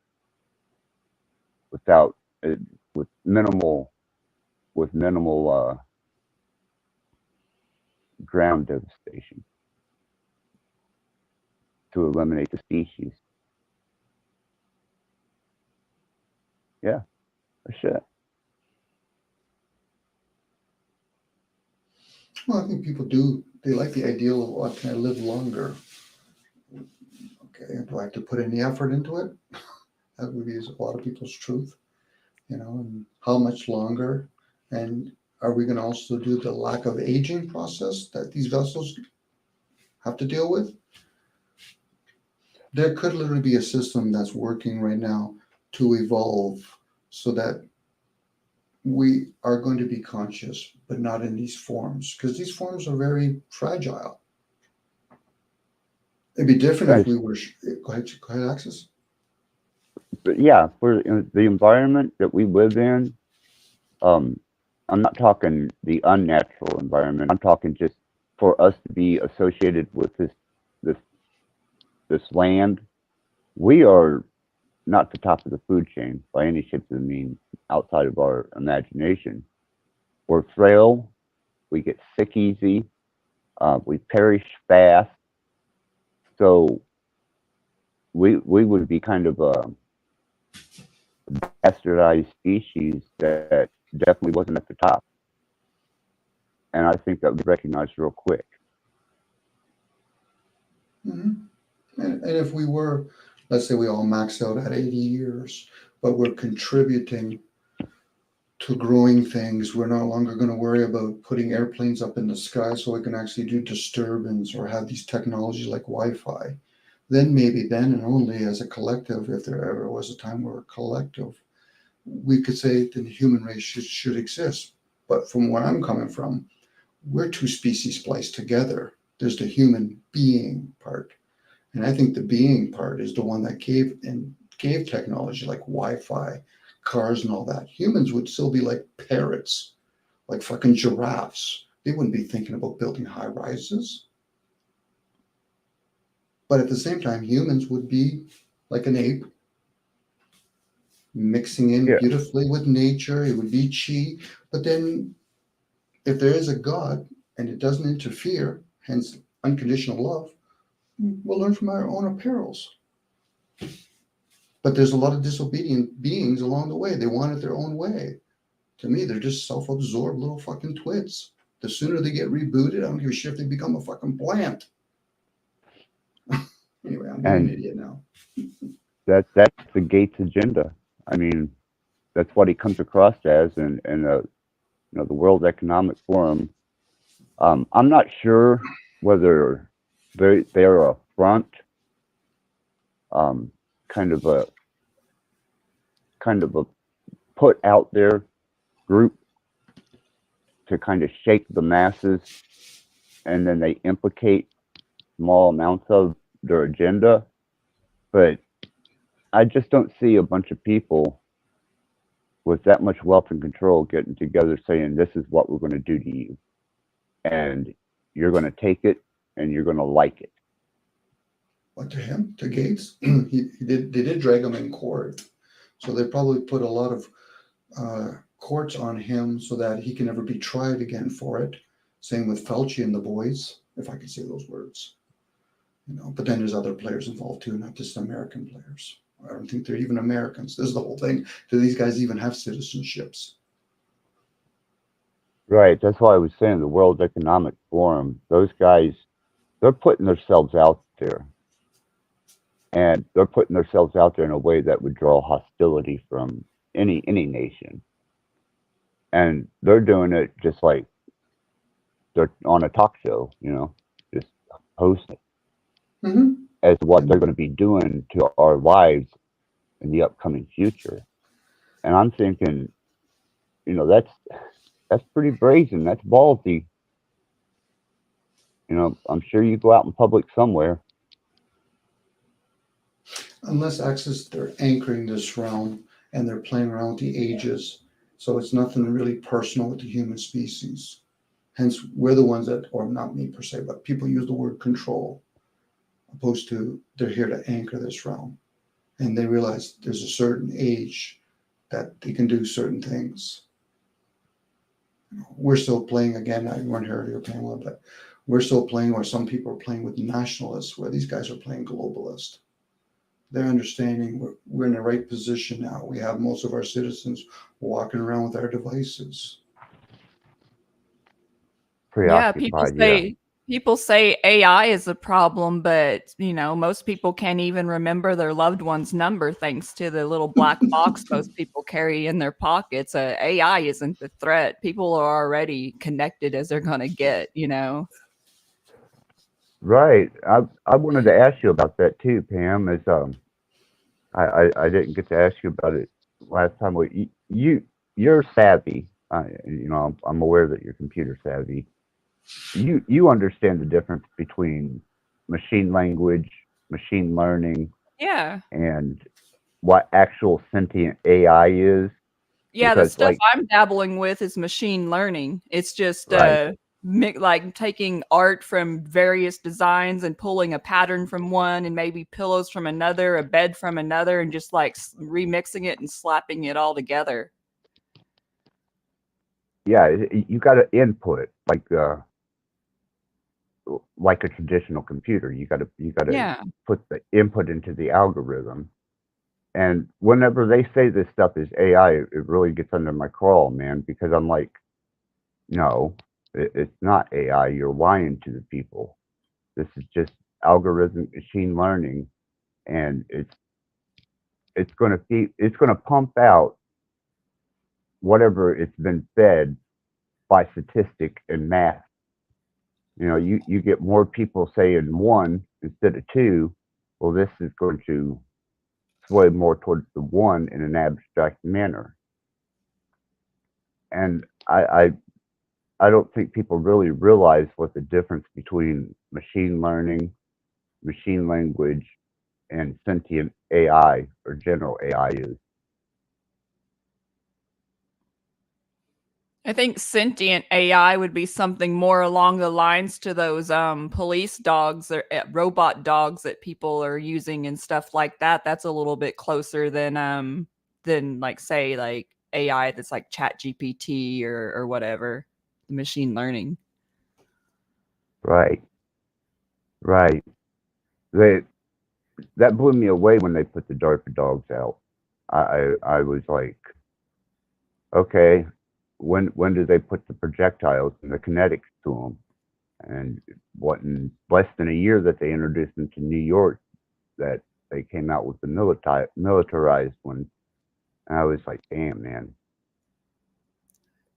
without with minimal ground devastation to eliminate the species. Yeah, for sure. Well, I think people do. They like the ideal of, what, can I live longer? Okay, do I have to put any effort into it? That would be a lot of people's truth, and how much longer? And are we going to also do the lack of aging process that these vessels have to deal with? There could literally be a system that's working right now to evolve so that we are going to be conscious, but not in these forms, because these forms are very fragile. It'd be different if we were. Go ahead, Axis. But yeah, for the environment that we live in, I'm not talking the unnatural environment. I'm talking just for us to be associated with this land. We are not the top of the food chain by any shape of the means outside of our imagination. We're frail. We get sick easy. We perish fast. So we would be kind of a bastardized species that definitely wasn't at the top. And I think that would be recognized real quick. Mm-hmm. And if we were, let's say we all max out at 80 years, but we're contributing to growing things, we're no longer going to worry about putting airplanes up in the sky so we can actually do disturbance or have these technologies like Wi-Fi. Then maybe then and only as a collective, if there ever was a time where a collective, we could say that the human race should exist. But from where I'm coming from, we're two species spliced together. There's the human being part. And I think the being part is the one that gave technology like Wi-Fi, cars and all that. Humans would still be like parrots, like fucking giraffes. They wouldn't be thinking about building high rises. But at the same time, humans would be like an ape, mixing in beautifully with nature. It would be chi. But then if there is a God and it doesn't interfere, hence unconditional love, we'll learn from our own perils. But there's a lot of disobedient beings along the way. They want it their own way. To me, they're just self-absorbed little fucking twits. The sooner they get rebooted, I don't give a shit if they become a fucking plant. Anyway, I'm being an idiot now. That's the Gates agenda. I mean, that's what he comes across as in the World Economic Forum. I'm not sure whether they're a front, kind of a put out there group to kind of shake the masses, and then they implicate small amounts of their agenda. But I just don't see a bunch of people with that much wealth and control getting together saying, this is what we're going to do to you. And you're going to take it and you're going to like it. But to him, to Gates, they did drag him in court. So they probably put a lot of courts on him so that he can never be tried again for it. Same with Fauci and the boys, if I can say those words. But then there's other players involved too, not just American players. I don't think they're even Americans. This is the whole thing. Do these guys even have citizenships? Right. That's why I was saying the World Economic Forum, those guys, they're putting themselves out there. And they're putting themselves out there in a way that would draw hostility from any nation. And they're doing it just like they're on a talk show, just hosting as what they're going to be doing to our lives in the upcoming future. And I'm thinking, that's pretty brazen. That's ballsy. I'm sure you go out in public somewhere. Unless Access, they're anchoring this realm and they're playing around with the ages. So it's nothing really personal with the human species. Hence, we're the ones that, or not me per se, but people use the word control, opposed to they're here to anchor this realm. And they realize there's a certain age that they can do certain things. We're still playing, again, I weren't here earlier, Pamela, but we're still playing, or some people are playing with nationalists, where these guys are playing globalist. They're understanding we're in the right position now. We have most of our citizens walking around with our devices. Yeah, people say AI is a problem, but most people can't even remember their loved one's number thanks to the little black box most people carry in their pockets. AI isn't the threat. People are already connected as they're going to get, Right. I wanted to ask you about that too, Pam. Is I didn't get to ask you about it last time. You're savvy. I'm aware that you're computer savvy. You understand the difference between machine language, machine learning, and what actual sentient AI is. Yeah, the stuff I'm dabbling with is machine learning. It's just like taking art from various designs and pulling a pattern from one and maybe pillows from another, a bed from another, and just like remixing it and slapping it all together. Yeah, you got to input like a traditional computer. You got to put the input into the algorithm. And whenever they say this stuff is AI, it really gets under my crawl, man, because I'm like, no, it's not AI. You're lying to the people. This is just algorithmic machine learning, and it's going to pump out whatever it's been fed by statistic and math. You get more people saying one instead of two. Well, this is going to sway more towards the one in an abstract manner. And I don't think people really realize what the difference between machine learning, machine language, and sentient AI or general AI is. I think sentient AI would be something more along the lines to those police dogs or robot dogs that people are using and stuff like that. That's a little bit closer than like say like AI that's like ChatGPT or whatever, machine learning. Right. That blew me away when they put the DARPA dogs out. I was like, okay, when do they put the projectiles and the kinetics to them? And what, in less than a year that they introduced them to New York, that they came out with the militarized ones. And I was like, damn, man.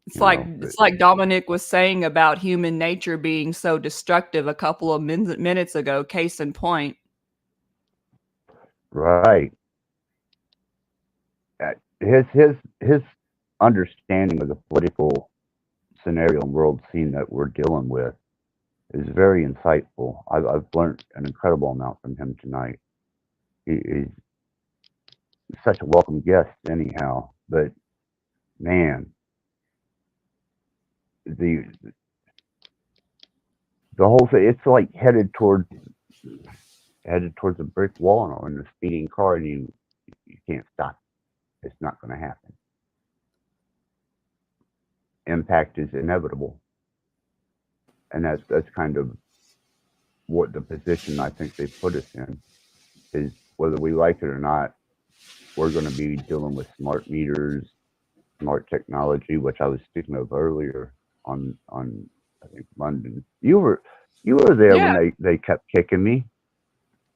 It's like Dominic was saying about human nature being so destructive a couple of minutes ago, case in point. Right. His understanding of the political scenario and world scene that we're dealing with is very insightful. I've learned an incredible amount from him tonight. He's such a welcome guest, anyhow. But man, the whole thing, it's like headed towards a brick wall in a speeding car, and you can't stop. It's not going to happen. Impact is inevitable, and that's kind of what the position I think they put us in is. Whether we like it or not, we're going to be dealing with smart meters, smart technology, which I was speaking of earlier on I think London. You were there when they kept kicking me.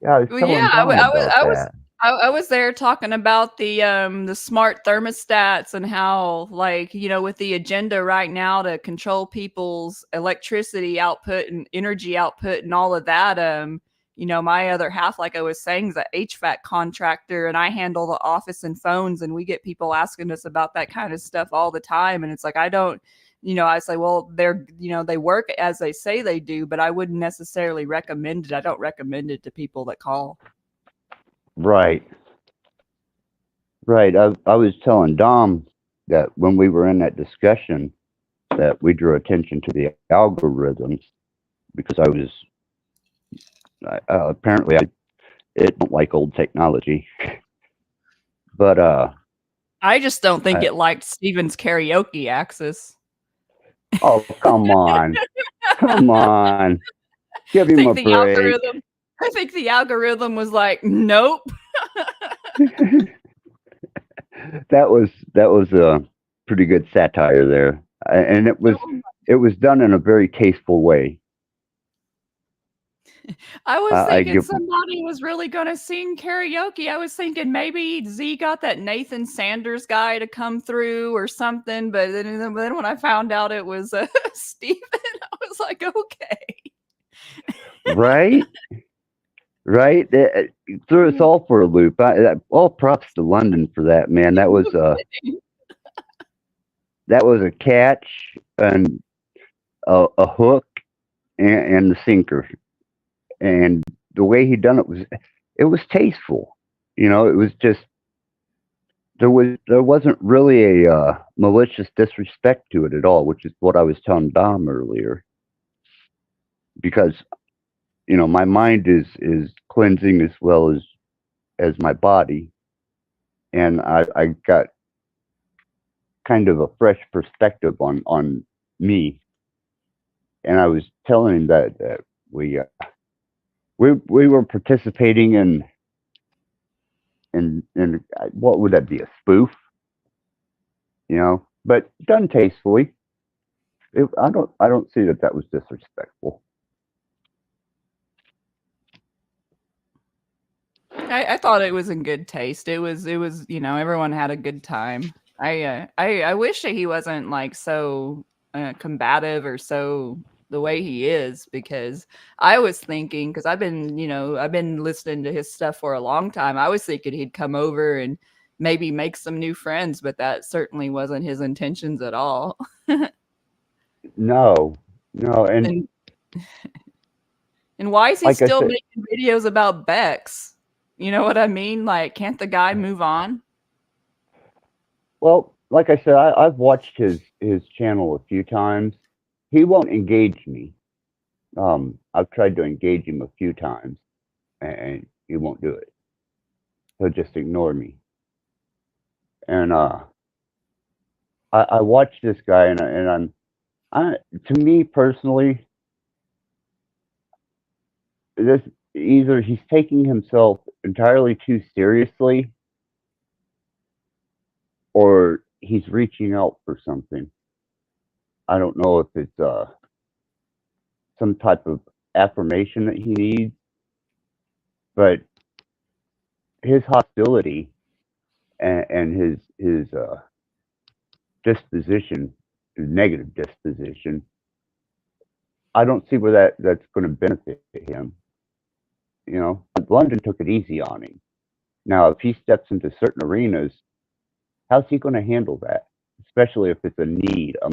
Yeah, I was telling Don about that. I was there talking about the smart thermostats and how, like, you know, with the agenda right now to control people's electricity output and energy output and all of that. You know, my other half, like I was saying, is an HVAC contractor, and I handle the office and phones, and we get people asking us about that kind of stuff all the time. And it's like, I don't, you know, I say, well, they're, you know, they work as they say they do, but I wouldn't necessarily recommend it. I don't recommend it to people that call. Right. I was telling Dom that when we were in that discussion that we drew attention to the algorithms because I was apparently I don't like old technology, but I just don't think it liked Steven's karaoke axis. Oh, come on. Give him a break. I think the algorithm was like, nope. That was a pretty good satire there, and it was done in a very tasteful way. I was thinking somebody was really going to sing karaoke. I was thinking maybe Z got that Nathan Sanders guy to come through or something. But then when I found out it was Steven, I was like, okay. Right? It threw us all for a loop. All props to London for that, man. That was a catch and a hook and the sinker. And the way he done it was tasteful. You know, it was just there wasn't really a malicious disrespect to it at all, which is what I was telling Dom earlier. Because, you know, my mind is cleansing as well as my body, and I got kind of a fresh perspective on me. And I was telling him that we were participating in what would that be, a spoof, you know, but done tastefully. I don't see that was disrespectful. I thought it was in good taste. It was, you know, everyone had a good time. I wish that he wasn't like so combative or so the way he is, because I was thinking, because I've been listening to his stuff for a long time. I was thinking he'd come over and maybe make some new friends, but that certainly wasn't his intentions at all. No, and why is he still making videos about Bex? You know what I mean? Like, can't the guy move on? Well, like I said, I've watched his channel a few times. He won't engage me. I've tried to engage him a few times, and he won't do it. He'll just ignore me. And I watch this guy, and to me personally, this either he's taking himself entirely too seriously, or he's reaching out for something. I don't know if it's some type of affirmation that he needs, but his hostility and his disposition, his negative disposition, I don't see where that's going to benefit him. You know, London took it easy on him. Now, if he steps into certain arenas, how's he going to handle that? especially if it's a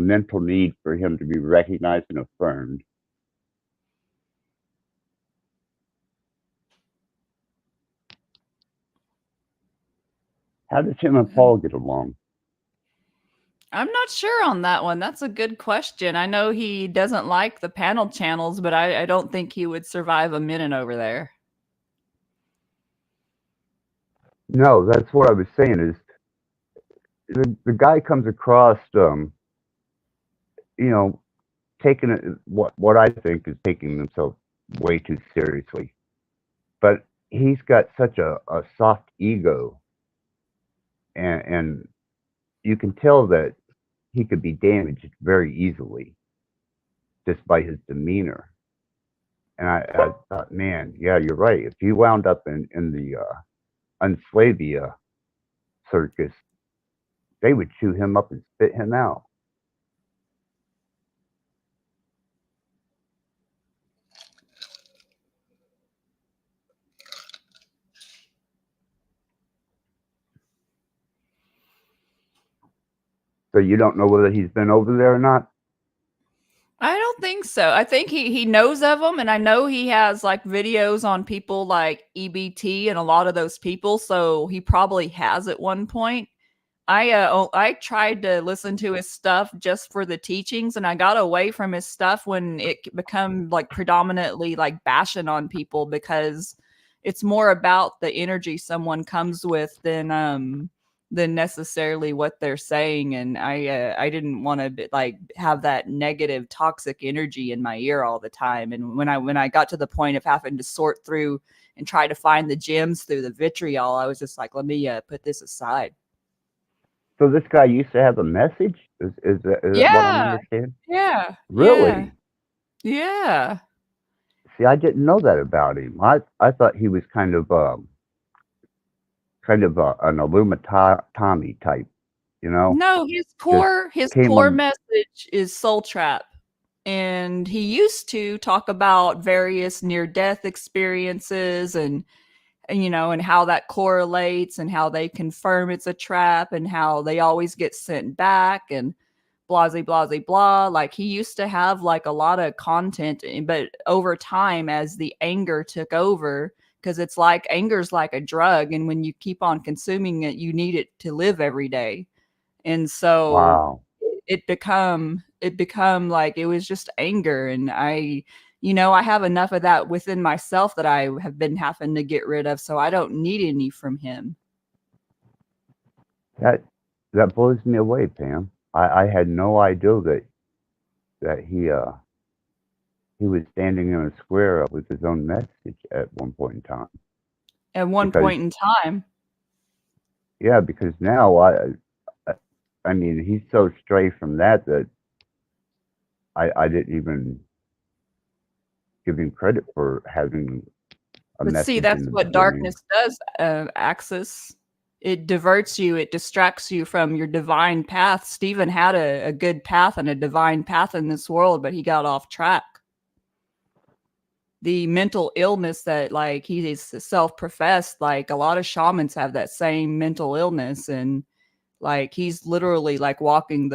mental need for him to be recognized and affirmed. How does him and Paul get along? I'm not sure on that one. That's a good question. I know he doesn't like the panel channels, but I don't think he would survive a minute over there. No, that's what I was saying is the guy comes across, taking it, what I think is taking himself way too seriously. But he's got such a soft ego, and you can tell that he could be damaged very easily just by his demeanor. And I thought, man, yeah, you're right. If he wound up in the Unslavia circus, they would chew him up and spit him out. So you don't know whether he's been over there or not? I don't think so. I think he knows of them, and I know he has like videos on people like EBT and a lot of those people. So he probably has at one point. I tried to listen to his stuff just for the teachings, and I got away from his stuff when it became like predominantly like bashing on people, because it's more about the energy someone comes with than necessarily what they're saying. And I didn't want to like have that negative toxic energy in my ear all the time. And when I got to the point of having to sort through and try to find the gems through the vitriol, I was just like, let me put this aside. So this guy used to have a message? Is that what I'm understanding? Yeah. Really? Yeah. See, I didn't know that about him. I thought he was kind of an Illuminati type, you know? No, his core message is Soul Trap. And he used to talk about various near-death experiences and how that correlates and how they confirm it's a trap and how they always get sent back and blah, blah, blah, blah. Like, he used to have like a lot of content, but over time, as the anger took over, because it's like anger's like a drug, and when you keep on consuming it, you need it to live every day. And so Wow. it become like it was just anger. And I have enough of that within myself that I have been having to get rid of, so I don't need any from him. That blows me away, Pam. I had no idea that he was standing in a square with his own message at one point in time. At one point in time. Yeah, because now I mean, he's so stray from that I didn't even give him credit for having a message. But see, that's what darkness does, Axis. It diverts you, it distracts you from your divine path. Stephen had a good path and a divine path in this world, but he got off track. The mental illness that like he is self-professed, like a lot of shamans have that same mental illness, and like he's literally like walking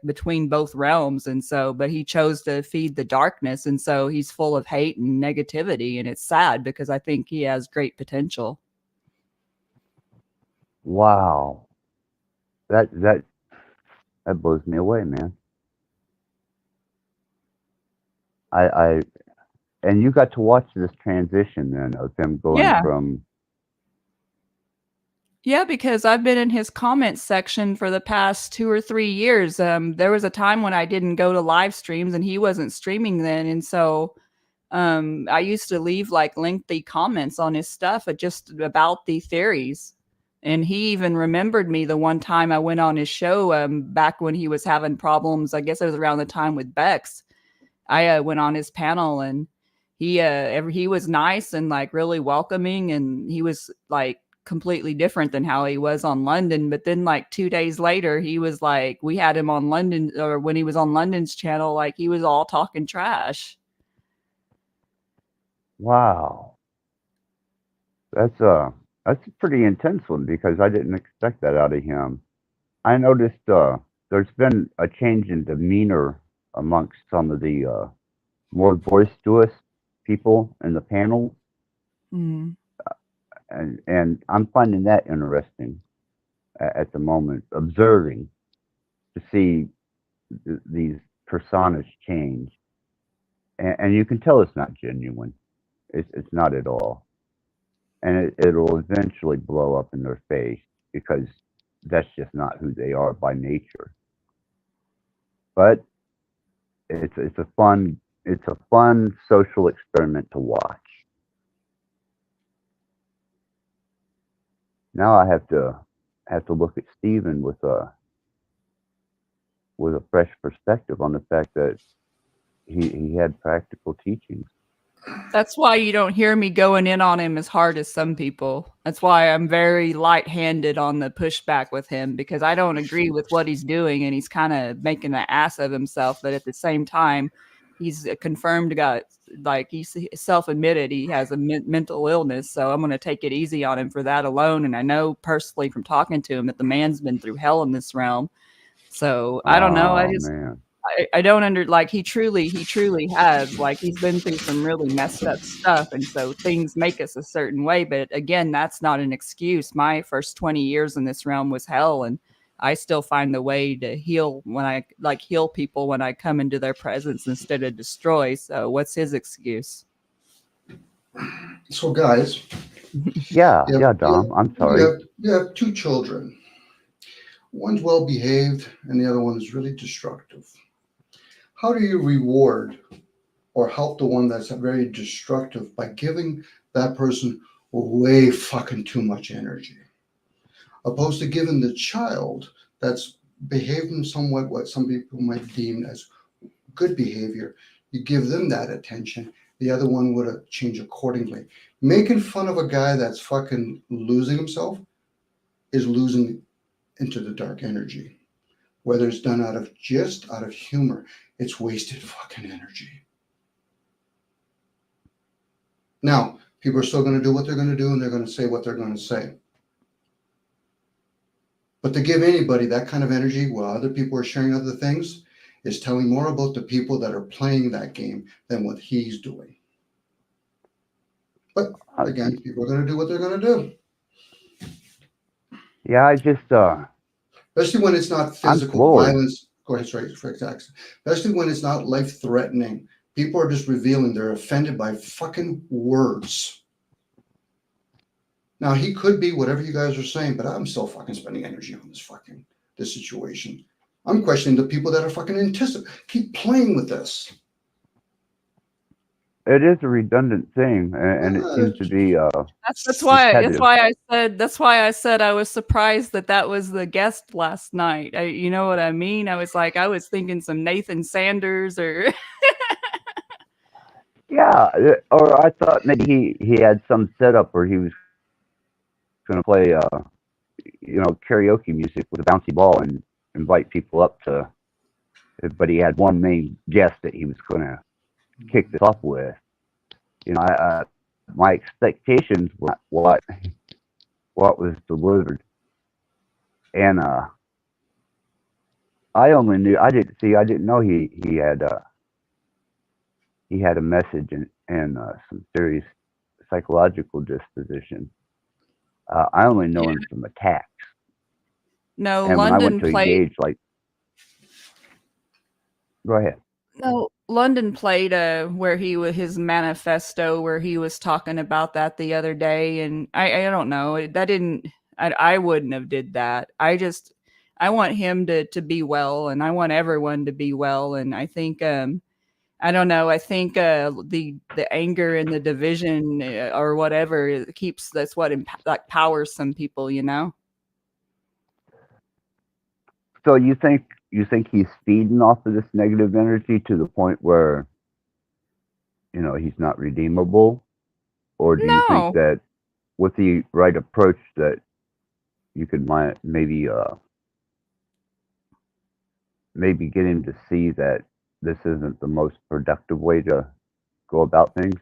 between both realms. And so, but he chose to feed the darkness, and so he's full of hate and negativity, and it's sad because I think he has great potential. Wow. That blows me away, man. And you got to watch this transition then of them going from. Yeah, because I've been in his comments section for the past 2 or 3 years. There was a time when I didn't go to live streams and he wasn't streaming then. And so I used to leave like lengthy comments on his stuff just about the theories. And he even remembered me the one time I went on his show back when he was having problems. I guess it was around the time with Bex. I went on his panel, and he was nice and like really welcoming, and he was like completely different than how he was on London. But then like 2 days later, he was like, we had him on London, or when he was on London's channel, like he was all talking trash. Wow. That's a pretty intense one, because I didn't expect that out of him. I noticed there's been a change in demeanor amongst some of the more boisterous people in the panel, Mm. and I'm finding that interesting at the moment, observing to see these personas change, and you can tell it's not genuine. It's not at all, and it'll eventually blow up in their face because that's just not who they are by nature. But it's a fun social experiment to watch. Now I have to look at Stephen with a fresh perspective on the fact that he had practical teachings. That's why you don't hear me going in on him as hard as some people. That's why I'm very light-handed on the pushback with him, because I don't agree with what he's doing, and he's kind of making an ass of himself. But at the same time, he's a confirmed guy. Like, he's self-admitted he has a mental illness, so I'm going to take it easy on him for that alone. And I know personally from talking to him that the man's been through hell in this realm. So I don't know. Man. I don't like, he truly has, like, he's been through some really messed up stuff. And so things make us a certain way. But again, that's not an excuse. My first 20 years in this realm was hell. And I still find the way to heal when I heal people when I come into their presence instead of destroy. So what's his excuse? So guys. Yeah, Dom. I'm sorry. You have two children. One's well behaved and the other one is really destructive. How do you reward or help the one that's very destructive by giving that person way fucking too much energy, opposed to giving the child that's behaving somewhat what some people might deem as good behavior? You give them that attention. The other one would change accordingly. Making fun of a guy that's fucking losing himself is losing into the dark energy. Whether it's done out of humor, it's wasted fucking energy. Now, people are still going to do what they're going to do, and they're going to say what they're going to say. But to give anybody that kind of energy while other people are sharing other things is telling more about the people that are playing that game than what he's doing. But again, people are going to do what they're going to do. Yeah, I just especially when it's not physical violence. Go ahead, sorry, for exact. Especially when it's not life-threatening. People are just revealing they're offended by fucking words. Now, he could be whatever you guys are saying, but I'm still fucking spending energy on this situation. I'm questioning the people that are fucking keep playing with this. It is a redundant thing, and it seems to be. That's why I said I was surprised that was the guest last night. You know what I mean? I was thinking some Nathan Sanders or. Yeah, or I thought maybe he had some setup where he was going to play, karaoke music with a bouncy ball and invite people up to. But he had one main guest that he was going to kick this off with. You know, my expectations were what was delivered, and I didn't know he had a message and some serious psychological disposition. I only know him from attacks. No, and London when I went to played. engage, go ahead. No, London played where his manifesto, where he was talking about that the other day, and I don't know, that didn't. I wouldn't have did that. I want him to be well, and I want everyone to be well, and I think I don't know. I think the anger and the division or whatever that's what powers some people, you know. So you think he's feeding off of this negative energy to the point where, he's not redeemable? Or do you think that with the right approach that you could maybe get him to see that this isn't the most productive way to go about things?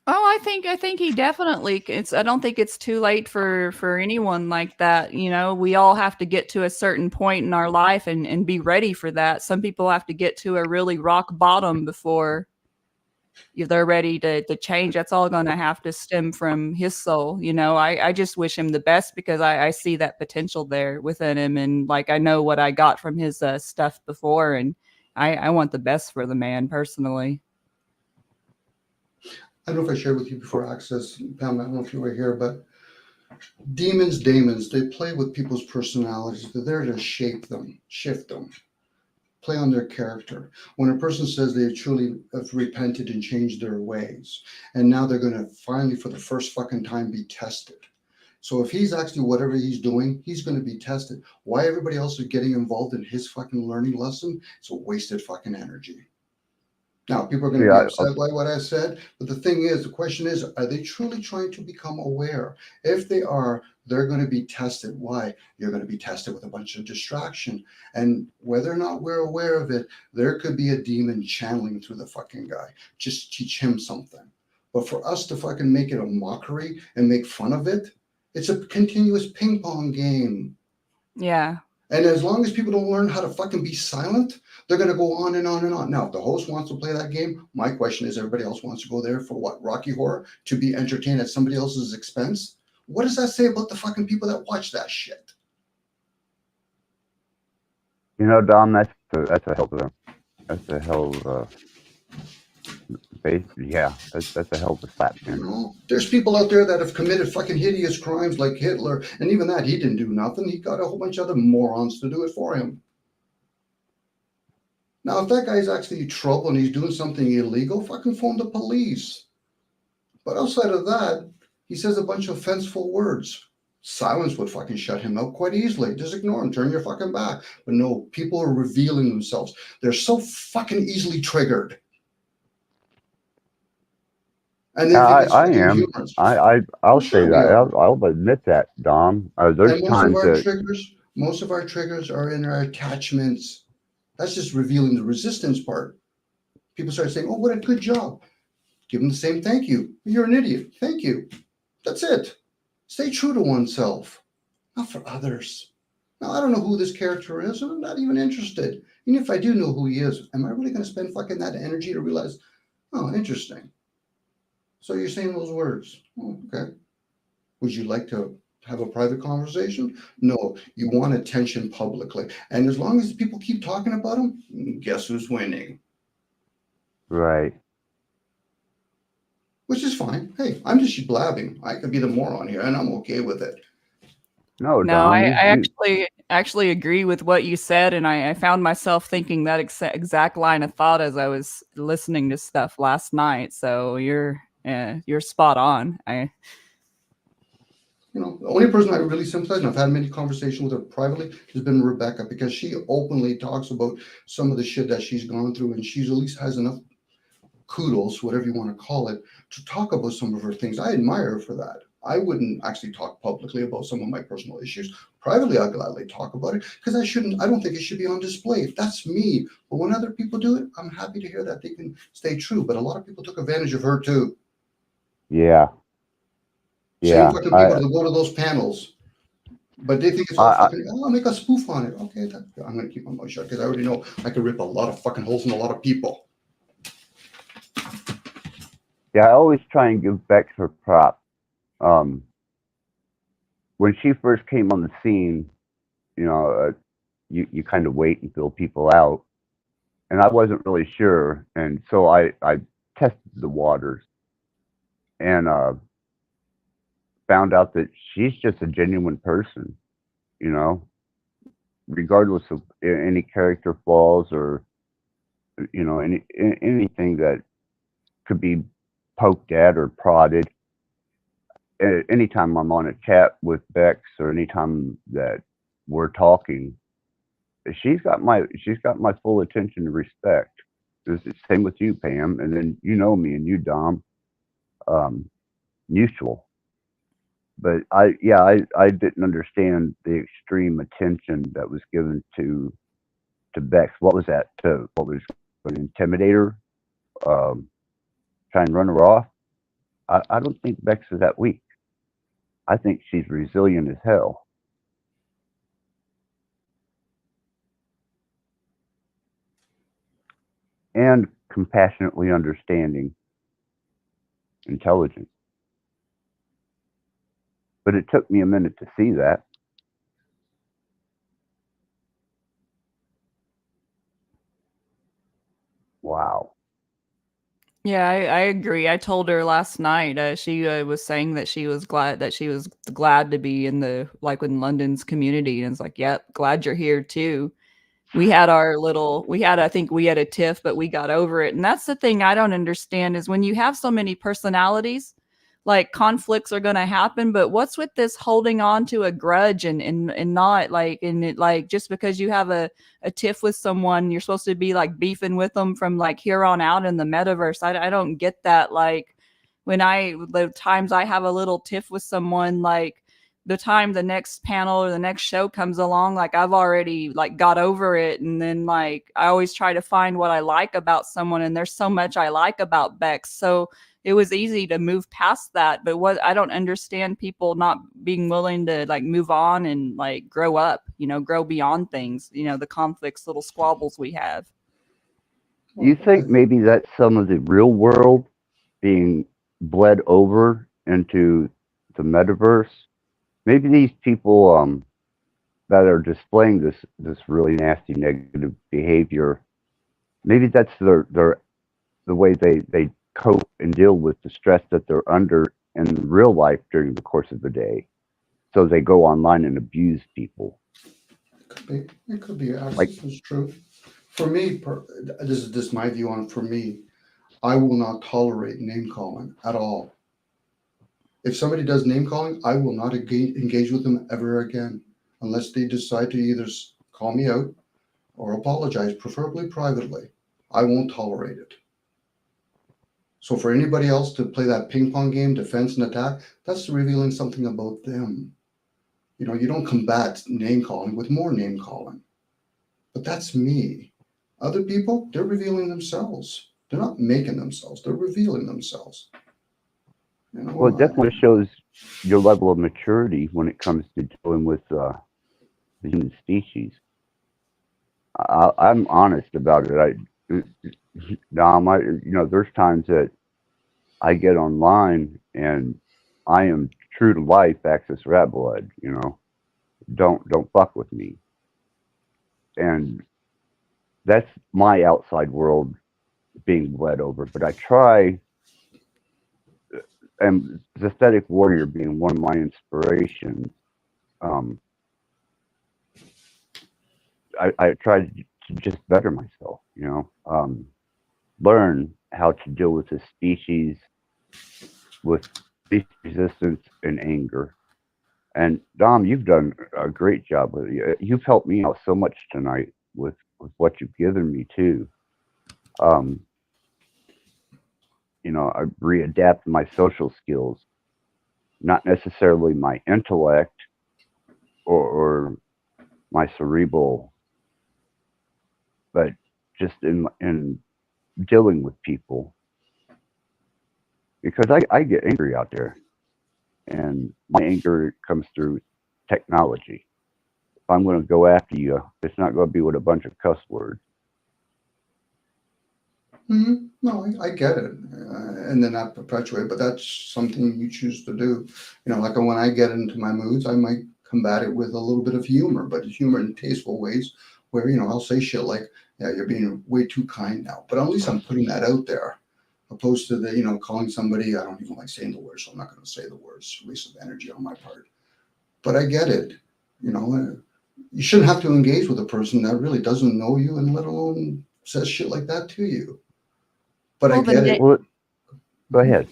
Oh, think he definitely. I don't think it's too late for anyone like that. You know, we all have to get to a certain point in our life and be ready for that. Some people have to get to a really rock bottom before they're ready to change. That's all going to have to stem from his soul. You know, I just wish him the best because I see that potential there within him, and like I know what I got from his stuff before, and I want the best for the man personally. I don't know if I shared with you before Access, Pam, I don't know if you were here, but demons, daemons, they play with people's personalities. They're there to shape them, shift them, play on their character. When a person says they truly have repented and changed their ways, and now they're going to finally, for the first fucking time, be tested. So if he's actually, whatever he's doing, he's going to be tested. Why everybody else is getting involved in his fucking learning lesson? It's a wasted fucking energy. Now, people are going to be upset by what I said, but the thing is, the question is, are they truly trying to become aware? If they are, they're going to be tested. Why? You're going to be tested with a bunch of distraction. And whether or not we're aware of it, there could be a demon channeling through the fucking guy. Just teach him something. But for us to fucking make it a mockery and make fun of it, it's a continuous ping pong game. Yeah. And as long as people don't learn how to fucking be silent, they're going to go on and on and on. Now, if the host wants to play that game, my question is, everybody else wants to go there for what? Rocky Horror? To be entertained at somebody else's expense? What does that say about the fucking people that watch that shit? You know, Dom, that's a hell of a that's a hell of a slap, man. You know, there's people out there that have committed fucking hideous crimes like Hitler, and even that, he didn't do nothing. He got a whole bunch of other morons to do it for him. Now, if that guy's actually in trouble and he's doing something illegal, fucking phone the police. But outside of that, he says a bunch of offenseful words. Silence would fucking shut him out quite easily. Just ignore him, turn your fucking back. But no, people are revealing themselves. They're so fucking easily triggered. And I am. I'll say that. I'll admit that, Dom. There's times that most of our triggers are in our attachments. That's just revealing the resistance part. People start saying, "Oh, what a good job." Give them the same thank you. You're an idiot. Thank you. That's it. Stay true to oneself, not for others. Now, I don't know who this character is, and I'm not even interested. Even if I do know who he is, am I really going to spend fucking that energy to realize, oh, interesting. So you're saying those words. Oh, okay. Would you like to have a private conversation? No, you want attention publicly. And as long as people keep talking about him, guess who's winning? Right. Which is fine. Hey, I'm just blabbing. I could be the moron here, and I'm okay with it. No, Dom, I you actually agree with what you said, and I found myself thinking that exact line of thought as I was listening to stuff last night. So you're spot on. You know, the only person I really sympathize, and I've had many conversations with her privately, has been Rebecca, because she openly talks about some of the shit that she's gone through, and she's at least has enough kudos, whatever you want to call it, to talk about some of her things. I admire her for that. I wouldn't actually talk publicly about some of my personal issues. Privately, I'll gladly talk about it, because I don't think it should be on display. That's me. But when other people do it, I'm happy to hear that they can stay true. But a lot of people took advantage of her too. Yeah. Same fucking people that go to those panels. But they think it's all fucking, I'll make a spoof on it. Okay, I'm going to keep my mouth shut, because I already know I could rip a lot of fucking holes in a lot of people. Yeah, I always try and give Bex her prop. When she first came on the scene, you know, you kind of wait and feel people out. And I wasn't really sure. And so I tested the waters and found out that she's just a genuine person, you know, regardless of any character flaws or, you know, anything that could be poked at or prodded. Anytime I'm on a chat with Bex or anytime that we're talking, she's got my full attention and respect. It's the same with you, Pam, and then you know me and you, Dom, mutual. But I didn't understand the extreme attention that was given to Bex. What was that? What was an intimidator? Try and run her off? I don't think Bex is that weak. I think she's resilient as hell. And compassionately understanding, intelligent. But it took me a minute to see that. Wow. Yeah, I agree. I told her last night. She was saying that she was glad to be in the like in London's community, and it's like, yep, glad you're here too. I think we had a tiff, but we got over it. And that's the thing I don't understand is when you have so many personalities, like conflicts are going to happen. But what's with this holding on to a grudge and not like, and it like, just because you have a tiff with someone, you're supposed to be like beefing with them from like here on out in the metaverse. I don't get that. Like the times I have a little tiff with someone, like, the time the next panel or the next show comes along, like I've already like got over it. And then like I always try to find what I like about someone, and there's so much I like about Bex, so it was easy to move past that. But what I don't understand, people not being willing to like move on and like grow up, grow beyond things, the conflicts, little squabbles we have. You think maybe that's some of the real world being bled over into the metaverse? Maybe these people that are displaying this really nasty negative behavior, maybe that's the way they cope and deal with the stress that they're under in real life during the course of the day. So they go online and abuse people. It could be. Like, This is true. For me, this is my view on it. For me, I will not tolerate name calling at all. If somebody does name calling, I will not engage with them ever again, unless they decide to either call me out or apologize, preferably privately. I won't tolerate it. So for anybody else to play that ping pong game, defense and attack, that's revealing something about them. You don't combat name calling with more name calling. But that's me. Other people, they're revealing themselves. They're not making themselves, they're revealing themselves. Well, it definitely shows your level of maturity when it comes to dealing with the human species. I'm honest about it. There's times that I get online and I am true to life, Access Rattblood. Don't fuck with me, and that's my outside world being bled over. But I try. And the aesthetic warrior being one of my inspirations, I try to just better myself, learn how to deal with this species with species resistance and anger. And Dom, you've done a great job with it. You've helped me out so much tonight with what you've given me too. I readapt my social skills, not necessarily my intellect or my cerebral, but just in dealing with people. Because I get angry out there, and my anger comes through technology. If I'm going to go after you, it's not going to be with a bunch of cuss words. Mm-hmm. No, I get it, and then not perpetuate, but that's something you choose to do. Like when I get into my moods, I might combat it with a little bit of humor, but humor in tasteful ways where, I'll say shit like, yeah, you're being way too kind now, but at least I'm putting that out there, opposed to the, calling somebody, I don't even like saying the words, so I'm not going to say the words, waste of energy on my part. But I get it, you shouldn't have to engage with a person that really doesn't know you, and let alone says shit like that to you. But I get it. Well, go ahead.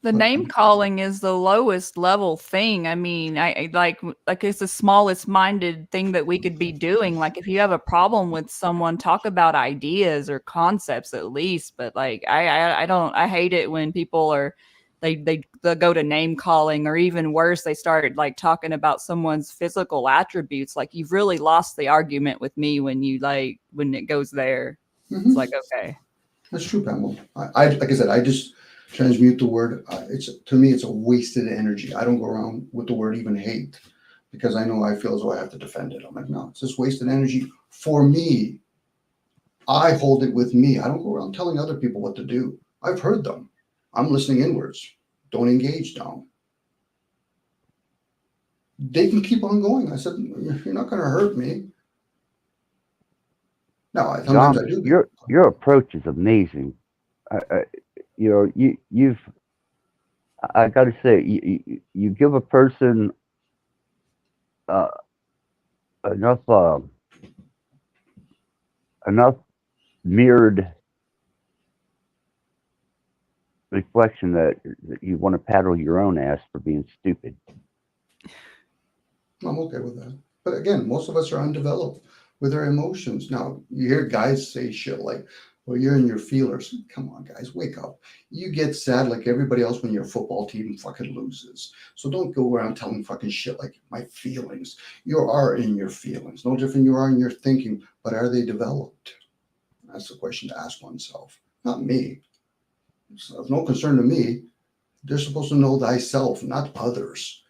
The name calling is the lowest level thing. I mean, I like it's the smallest minded thing that we could be doing. Like if you have a problem with someone, talk about ideas or concepts at least. But like I hate it when people are they go to name calling, or even worse, they start like talking about someone's physical attributes. Like you've really lost the argument with me when when it goes there. Mm-hmm. It's like, okay. That's true, Pamela. I like I said, I just transmute the word. To me, it's a wasted energy. I don't go around with the word even hate because I know I feel as though I have to defend it. I'm like, no, it's just wasted energy for me. I hold it with me. I don't go around telling other people what to do. I've heard them. I'm listening inwards. Don't engage now. They can keep on going. I said, you're not going to hurt me. No, sometimes Dom, I do. your approach is amazing. You know, you've I got to say, you give a person enough enough mirrored reflection that you want to paddle your own ass for being stupid. I'm okay with that. But again, most of us are undeveloped with our emotions. Now, you hear guys say shit like, well, you're in your feelers. Come on, guys, wake up. You get sad like everybody else when your football team fucking loses. So don't go around telling fucking shit like my feelings. You are in your feelings. No different you are in your thinking, but are they developed? That's the question to ask oneself. Not me. It's of no concern to me. They're supposed to know thyself, not others.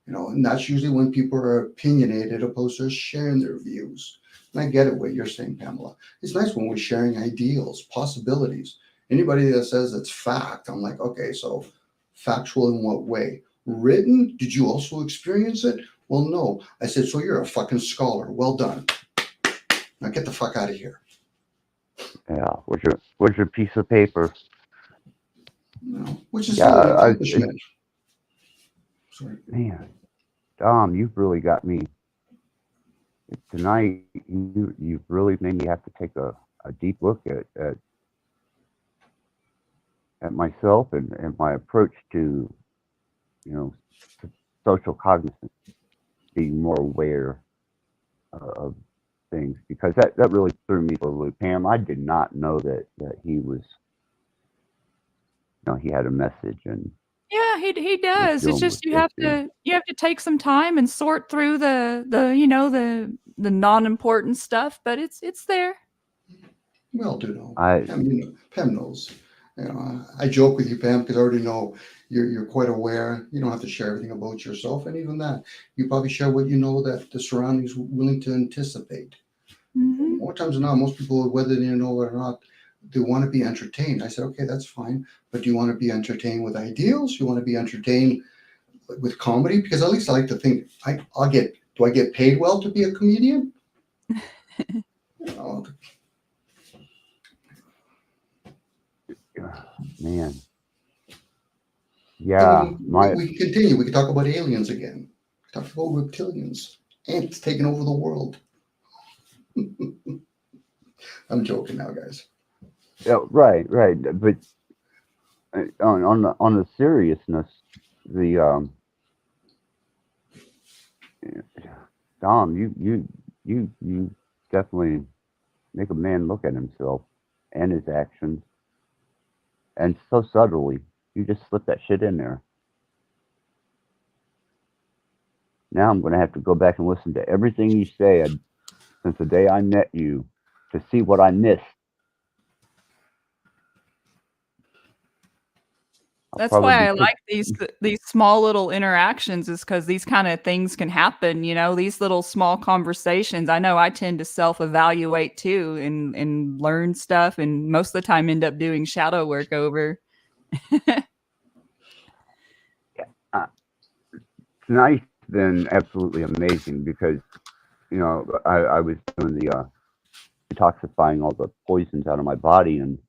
You know, and that's usually when people are opinionated opposed to sharing their views. And I get it what you're saying, Pamela. It's nice when we're sharing ideals, possibilities. Anybody that says it's fact, I'm like, okay, so factual in what way? Written? Did you also experience it? Well, no. I said, so you're a fucking scholar. Well done. Now get the fuck out of here. Yeah, where's your piece of paper? You know, which is Yeah, still an accomplishment. Sorry. Man, Dom, you've really got me tonight. You've really made me have to take a deep look at myself and my approach to, you know, social cognizance, being more aware of things, because that really threw me for a loop. Pam, I did not know that he was, you know, he had a message and. Yeah, he does. It's dealing just with this thing. you have to take some time and sort through the you know the non-important stuff, but it's there. We all do know. I Pam knows. You know, I joke with you, Pam, because I already know you're quite aware. You don't have to share everything about yourself, and even that, you probably share what you know that the surroundings are willing to anticipate. Mm-hmm. More times than not, most people, whether they know it or not, they want to be entertained. I said, okay, that's fine, but do you want to be entertained with ideals? You want to be entertained with comedy? Because at least I like to think I'll get. Do I get paid well to be a comedian? You know, man, yeah, we can continue. We can talk about aliens again. Talk about reptilians. Ants taking over the world. I'm joking now, guys. yeah, right. But on the seriousness, the Dom, you definitely make a man look at himself and his actions, and so subtly. You just slip that shit in there. Now I'm going to have to go back and listen to everything you said since the day I met you to see what I missed. That's why I like these small little interactions, is because these kind of things can happen, you know, these little small conversations. I know I tend to self-evaluate too and learn stuff, and most of the time end up doing shadow work over. Tonight's been absolutely amazing because, you know, I was doing the detoxifying all the poisons out of my body, and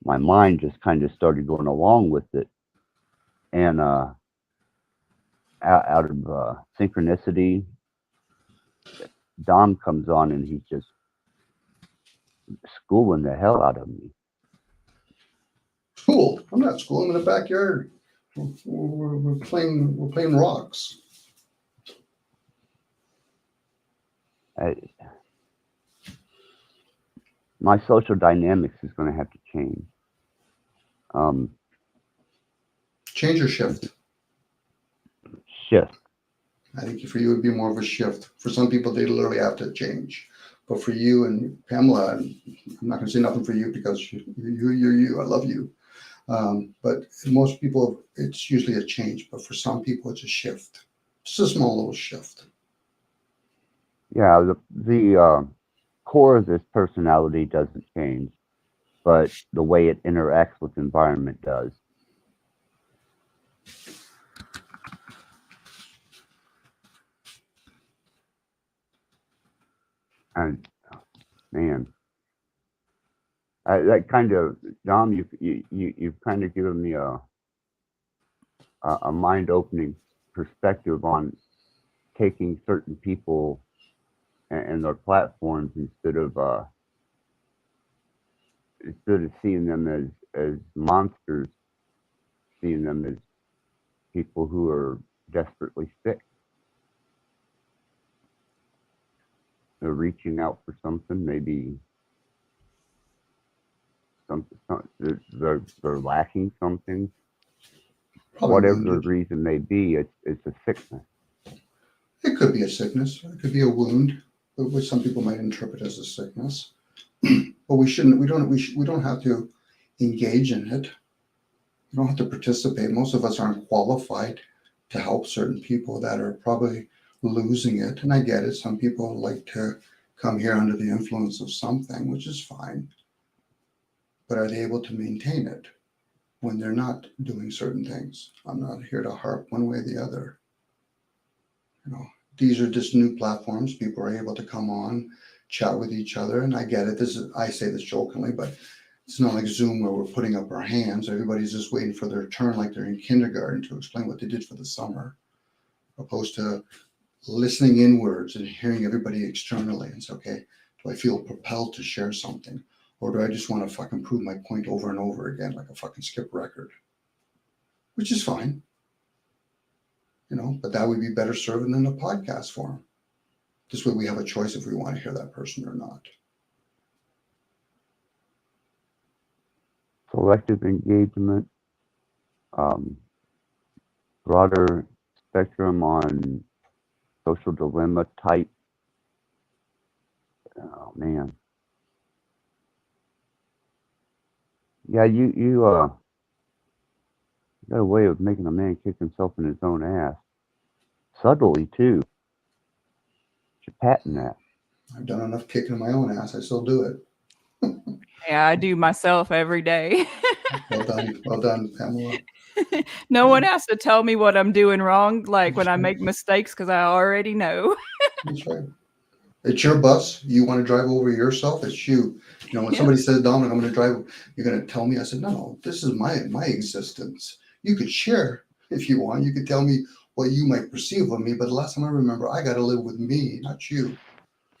my mind just kind of started going along with it. And out of synchronicity, Dom comes on and he's just schooling the hell out of me. School? I'm not school. I'm in the backyard. We're playing rocks. My social dynamics is going to have to change. Change or shift? Shift. I think for you, it would be more of a shift. For some people, they literally have to change. But for you and Pamela, I'm not going to say nothing for you because you're you. I love you. But most people, it's usually a change. But for some people, it's a shift. Just a small little shift. Yeah, the core of this personality doesn't change, but the way it interacts with environment does. And man, that kind of Dom, you've kind of given me a mind opening perspective on taking certain people and their platforms instead of seeing them as monsters, seeing them as people who are desperately sick. They're reaching out for something, maybe they're lacking something. Probably Whatever the wounded. reason may be, it's a sickness. It could be a sickness. It could be a wound, which some people might interpret as a sickness. But we shouldn't. We don't have to engage in it. We don't have to participate. Most of us aren't qualified to help certain people that are probably losing it. And I get it. Some people like to come here under the influence of something, which is fine. But are they able to maintain it when they're not doing certain things? I'm not here to harp one way or the other. You know, these are just new platforms. People are able to come on, chat with each other, and I get it. I say this jokingly, but it's not like Zoom where we're putting up our hands. Everybody's just waiting for their turn, like they're in kindergarten, to explain what they did for the summer, opposed to listening inwards and hearing everybody externally and say, okay, do I feel propelled to share something, or do I just want to fucking prove my point over and over again like a fucking skip record, which is fine. You know, but that would be better served in a podcast form. This way we have a choice if we want to hear that person or not. Selective engagement, broader spectrum on social dilemma type. Oh man. Yeah, you got a way of making a man kick himself in his own ass. Subtly too. You're patting that. I've done enough kicking in my own ass. I still do it. Yeah, I do myself every day. Well done, Pamela. No one has to tell me what I'm doing wrong, like when I make mistakes, because I already know. That's right. It's your bus. You want to drive over yourself. It's you. You know, when Yeah. somebody says, Dominic, I'm going to drive, you're going to tell me. I said, no, this is my existence. You could share if you want. You could tell me what you might perceive of me. But the last time I remember, I got to live with me, not you.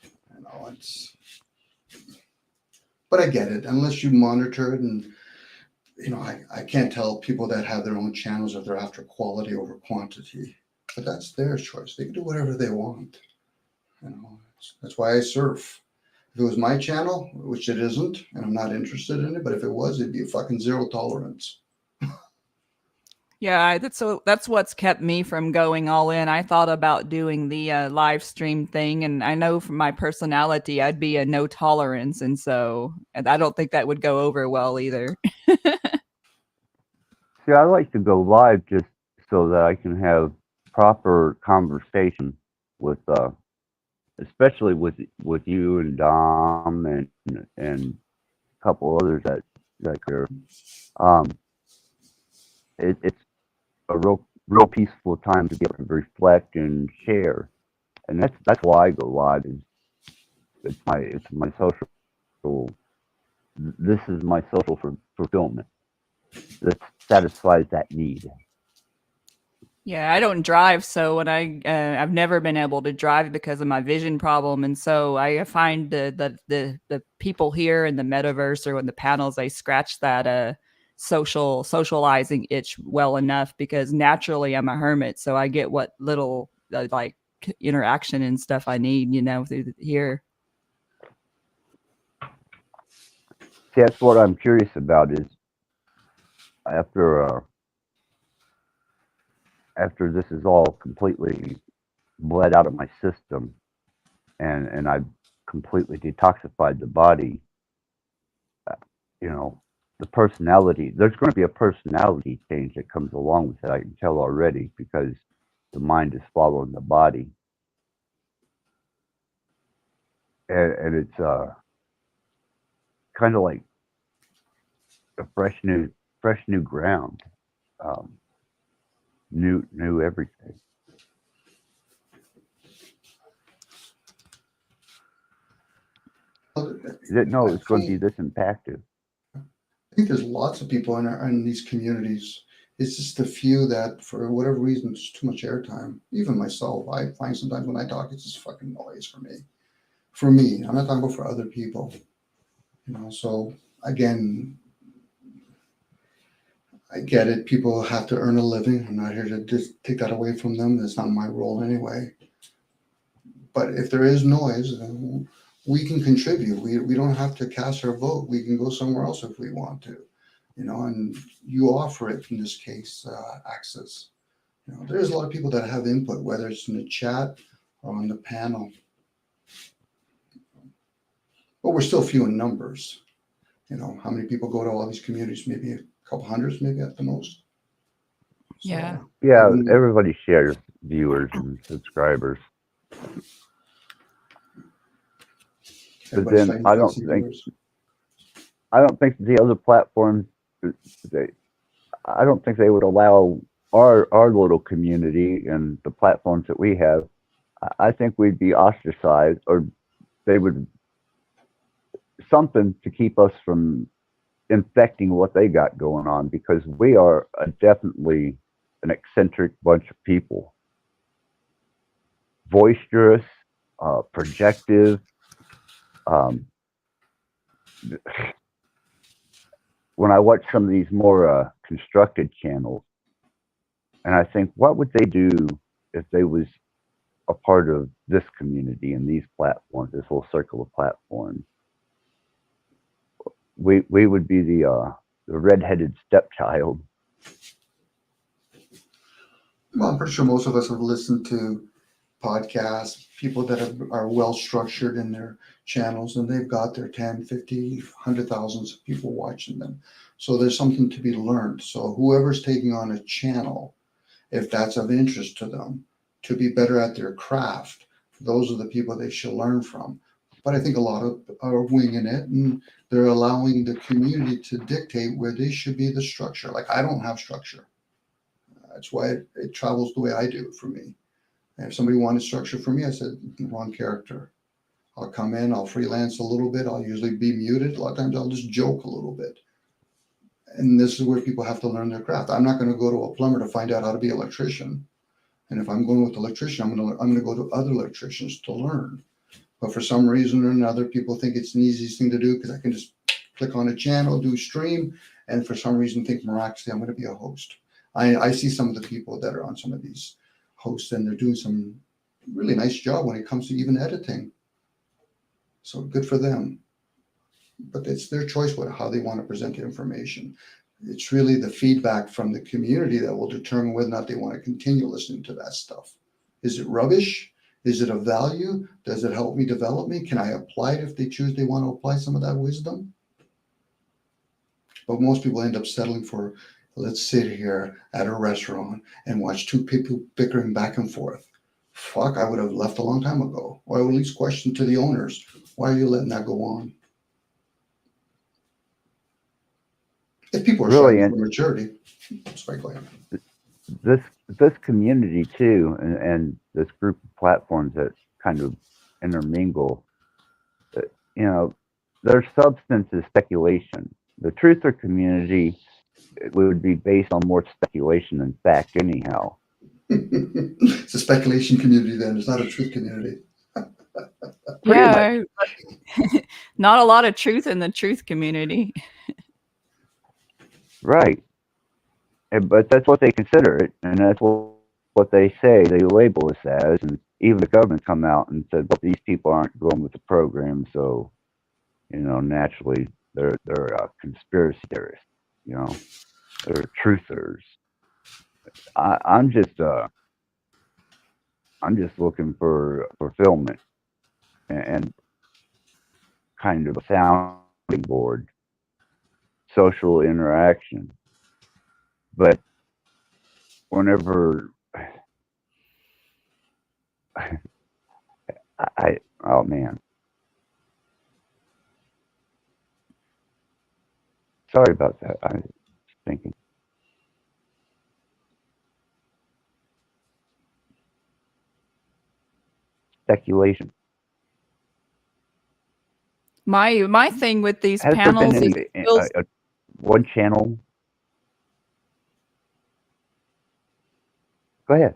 You know, but I get it. Unless you monitor it, and you know, I can't tell people that have their own channels if they're after quality over quantity. But that's their choice. They can do whatever they want. You know, that's why I surf. If it was my channel, which it isn't, and I'm not interested in it, but if it was, it'd be a fucking zero tolerance. Yeah, that's what's kept me from going all in. I thought about doing the live stream thing, and I know from my personality, I'd be a no tolerance, and I don't think that would go over well either. See, I like to go live just so that I can have proper conversation with especially with you and Dom and a couple others that are it's a real peaceful time to be able to reflect and share, and that's why I go live. It's my social. This is my social fulfillment. That satisfies that need. Yeah, I don't drive, so when I've never been able to drive because of my vision problem, and so I find the people here in the metaverse or in the panels, they scratch that socializing itch well enough, because naturally I'm a hermit, so I get what little like interaction and stuff I need, through here. See, that's what I'm curious about is after this is all completely bled out of my system and I've completely detoxified the body, the personality. There's going to be a personality change that comes along with it. I can tell already because the mind is following the body, and it's kind of like a fresh new ground, um, new everything. Well, You didn't know it was going to be I this impactful. think there's lots of people in these communities. It's just a few that, for whatever reason, it's too much airtime. Even myself, I find sometimes when I talk, it's just fucking noise for me. For me, I'm not talking about for other people. So again, I get it. People have to earn a living. I'm not here to just take that away from them. That's not my role anyway. But if there is noise, then we can contribute. We don't have to cast our vote. We can go somewhere else if we want to, and you offer it in this case, access. There's a lot of people that have input, whether it's in the chat or on the panel, but we're still few in numbers. How many people go to all these communities? Maybe a couple hundreds, maybe at the most. So, Yeah. Yeah, everybody shares viewers and subscribers. But then fighting fancy numbers. I don't think the other platforms, I don't think they would allow our little community and the platforms that we have. I think we'd be ostracized, or they would something to keep us from infecting what they got going on, because we are definitely an eccentric bunch of people, boisterous, projective. When I watch some of these more constructed channels, and I think, what would they do if they was a part of this community and these platforms, this whole circle of platforms? We would be the redheaded stepchild. Well, I'm pretty sure most of us have listened to podcasts, people that are well structured in their channels, and they've got their 10, 50, 100,000 of people watching them. So there's something to be learned. So whoever's taking on a channel, if that's of interest to them, to be better at their craft, those are the people they should learn from. But I think a lot of are winging it, and they're allowing the community to dictate where they should be the structure. Like, I don't have structure. That's why it travels the way I do for me. And if somebody wanted structure for me, I said, wrong character. I'll come in, I'll freelance a little bit. I'll usually be muted. A lot of times I'll just joke a little bit. And this is where people have to learn their craft. I'm not going to go to a plumber to find out how to be an electrician. And if I'm going with an electrician, I'm going to go to other electricians to learn. But for some reason or another, people think it's the easiest thing to do because I can just click on a channel, do stream, and for some reason think miraculously I'm going to be a host. I see some of the people that are on some of these hosts, and they're doing some really nice job when it comes to even editing. So good for them. But it's their choice how they want to present the information. It's really the feedback from the community that will determine whether or not they want to continue listening to that stuff. Is it rubbish? Is it of value? Does it help me develop me? Can I apply it if they choose they want to apply some of that wisdom? But most people end up settling for, let's sit here at a restaurant and watch two people bickering back and forth. Fuck, I would have left a long time ago. Or I would at least question to the owners, why are you letting that go on? If people are Really, showing maturity. Sorry, go ahead. This community too, and this group of platforms that kind of intermingle, their substance is speculation. The truther community, it would be based on more speculation than fact anyhow. It's a speculation community then. It's not a truth community. Yeah. Not a lot of truth in the truth community. Right. But that's what they consider it, and that's what they say they label us as. And even the government come out and said, well, these people aren't going with the program, so naturally they're conspiracy theorists. They're truthers. I'm just looking for fulfillment and kind of a sounding board, social interaction. But whenever oh man, sorry about that. I was thinking speculation. My thing with these Has there been panels is any it feels one channel? Go ahead.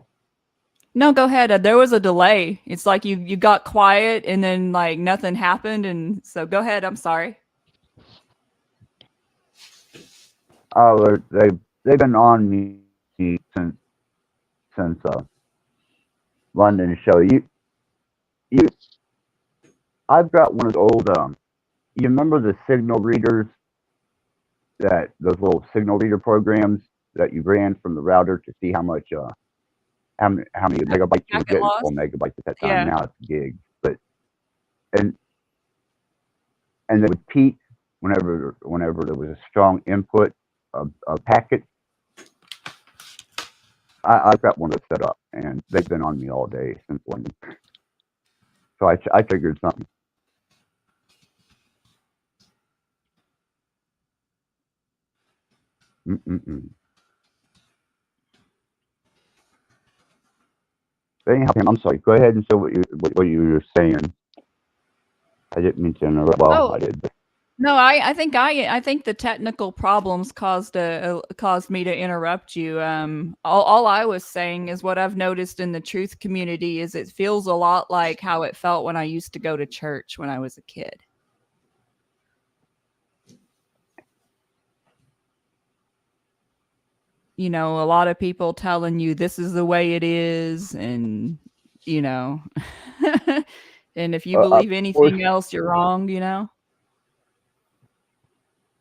no, go ahead. There was a delay. It's like you got quiet and then like nothing happened, and so go ahead. I'm sorry. Oh, they've been on me since London show. You I've got one of the old you remember the signal readers, that those little signal reader programs that you ran from the router to see how much how many megabytes you were Packet getting? loss. Well, megabytes at that time. Yeah. Now it's gigs. But and they would peak whenever there was a strong input of packet. I've got one that's set up, and they've been on me all day since London. So I figured something. Mm-mm-mm. But anyhow, Pam, I'm sorry. Go ahead and say what you were saying. I didn't mean to interrupt. Well, Oh I did. But no, I think the technical problems caused me to interrupt you. All I was saying is what I've noticed in the truth community is it feels a lot like how it felt when I used to go to church when I was a kid. You know, a lot of people telling you this is the way it is, and you know, and if you of believe course, anything else, you're wrong. You know.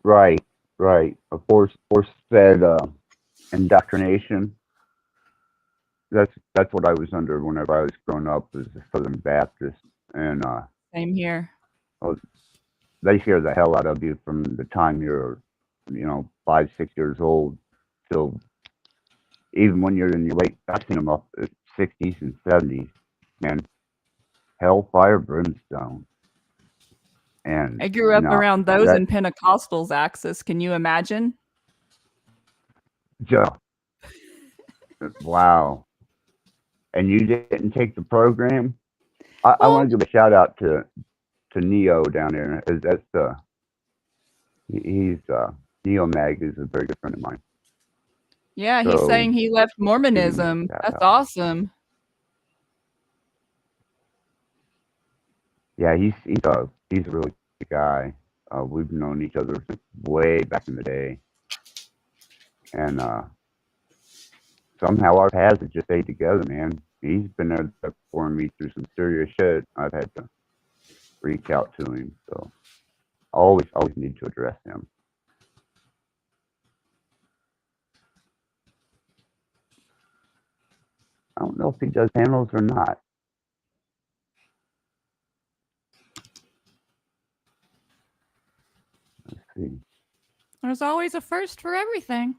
right. Of course, said indoctrination. That's what I was under whenever I was growing up as a Southern Baptist, and Same here. well, they scare the hell out of you from the time you're, 5, 6 years old till even when you're in your late. I've seen them up at 60s and 70s, man. Hellfire, brimstone, and I grew up around those that in Pentecostals, Axis. Can you imagine? just wow. And you didn't take the program. I Well, want to give a shout out to Neo down there. That's he's Neo Mag is a very good friend of mine. yeah, he's So saying he left give him a Mormonism. shout That's out. awesome. Yeah, he's a really good guy. We've known each other since way back in the day, and somehow our paths have just stayed together, man. He's been there for me through some serious shit. I've had to reach out to him, so I always need to address him. I don't know if he does panels or not. Let's see. There's always a first for everything.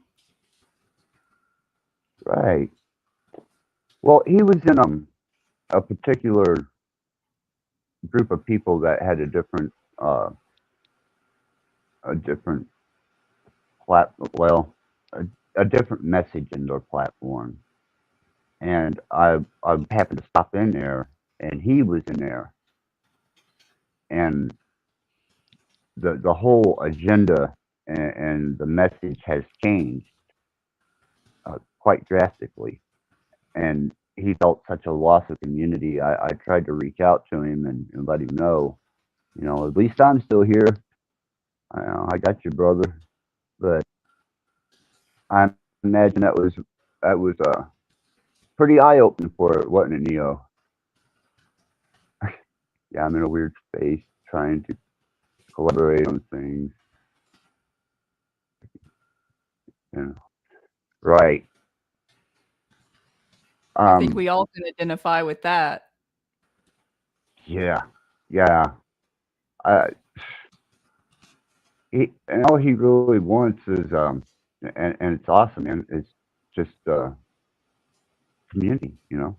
Right. Well, he was in a particular group of people that had a different a different message in their platform. And I happened to stop in there, and he was in there, and the whole agenda and the message has changed quite drastically. And he felt such a loss of community. I tried to reach out to him and let him know, at least I'm still here. I got you, brother. But I imagine that was pretty eye opening for it, wasn't it, Neo? Yeah, I'm in a weird space trying to collaborate on things. Yeah. Right. I think we all can identify with that. Yeah. Yeah. and all he really wants is and it's awesome, and it's just community, you know.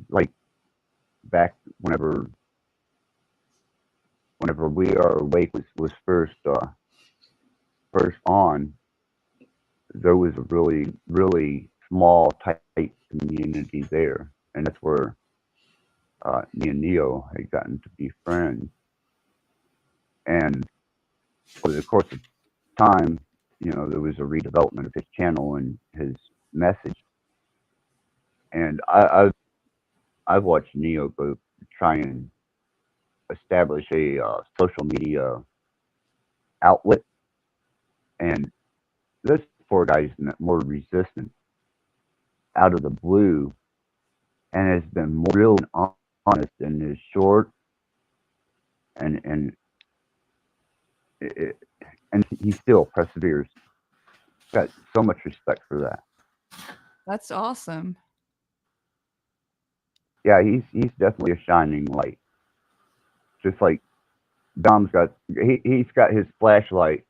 Like back whenever We Are Awake was first on, there was a really small tight community there, and that's where me and Neo had gotten to be friends. And over the course of time, you know, there was a redevelopment of his channel and his message. And I've watched Neo go try and establish a social media outlet, and this poor guy's more resistant out of the blue, and has been more real and honest in his short, and it, and he still perseveres. Got so much respect for that. That's awesome. Yeah, he's definitely a shining light. Just like Dom's got, he's got his flashlight,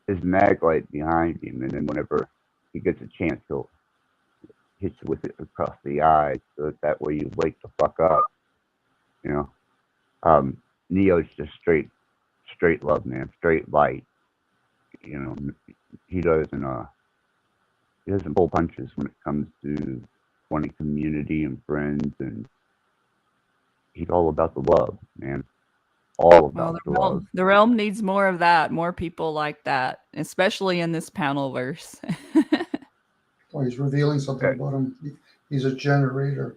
his mag light behind him, and then whenever he gets a chance, he'll hit you with it across the eyes, so that way you wake the fuck up. You know, Neo's just straight love, man, straight light. You know, he doesn't pull punches when it comes to wanting community and friends, and he's all about the love, man. All about the love. The realm needs more of that, more people like that, especially in this panelverse. Well, he's revealing something about him. He's a generator.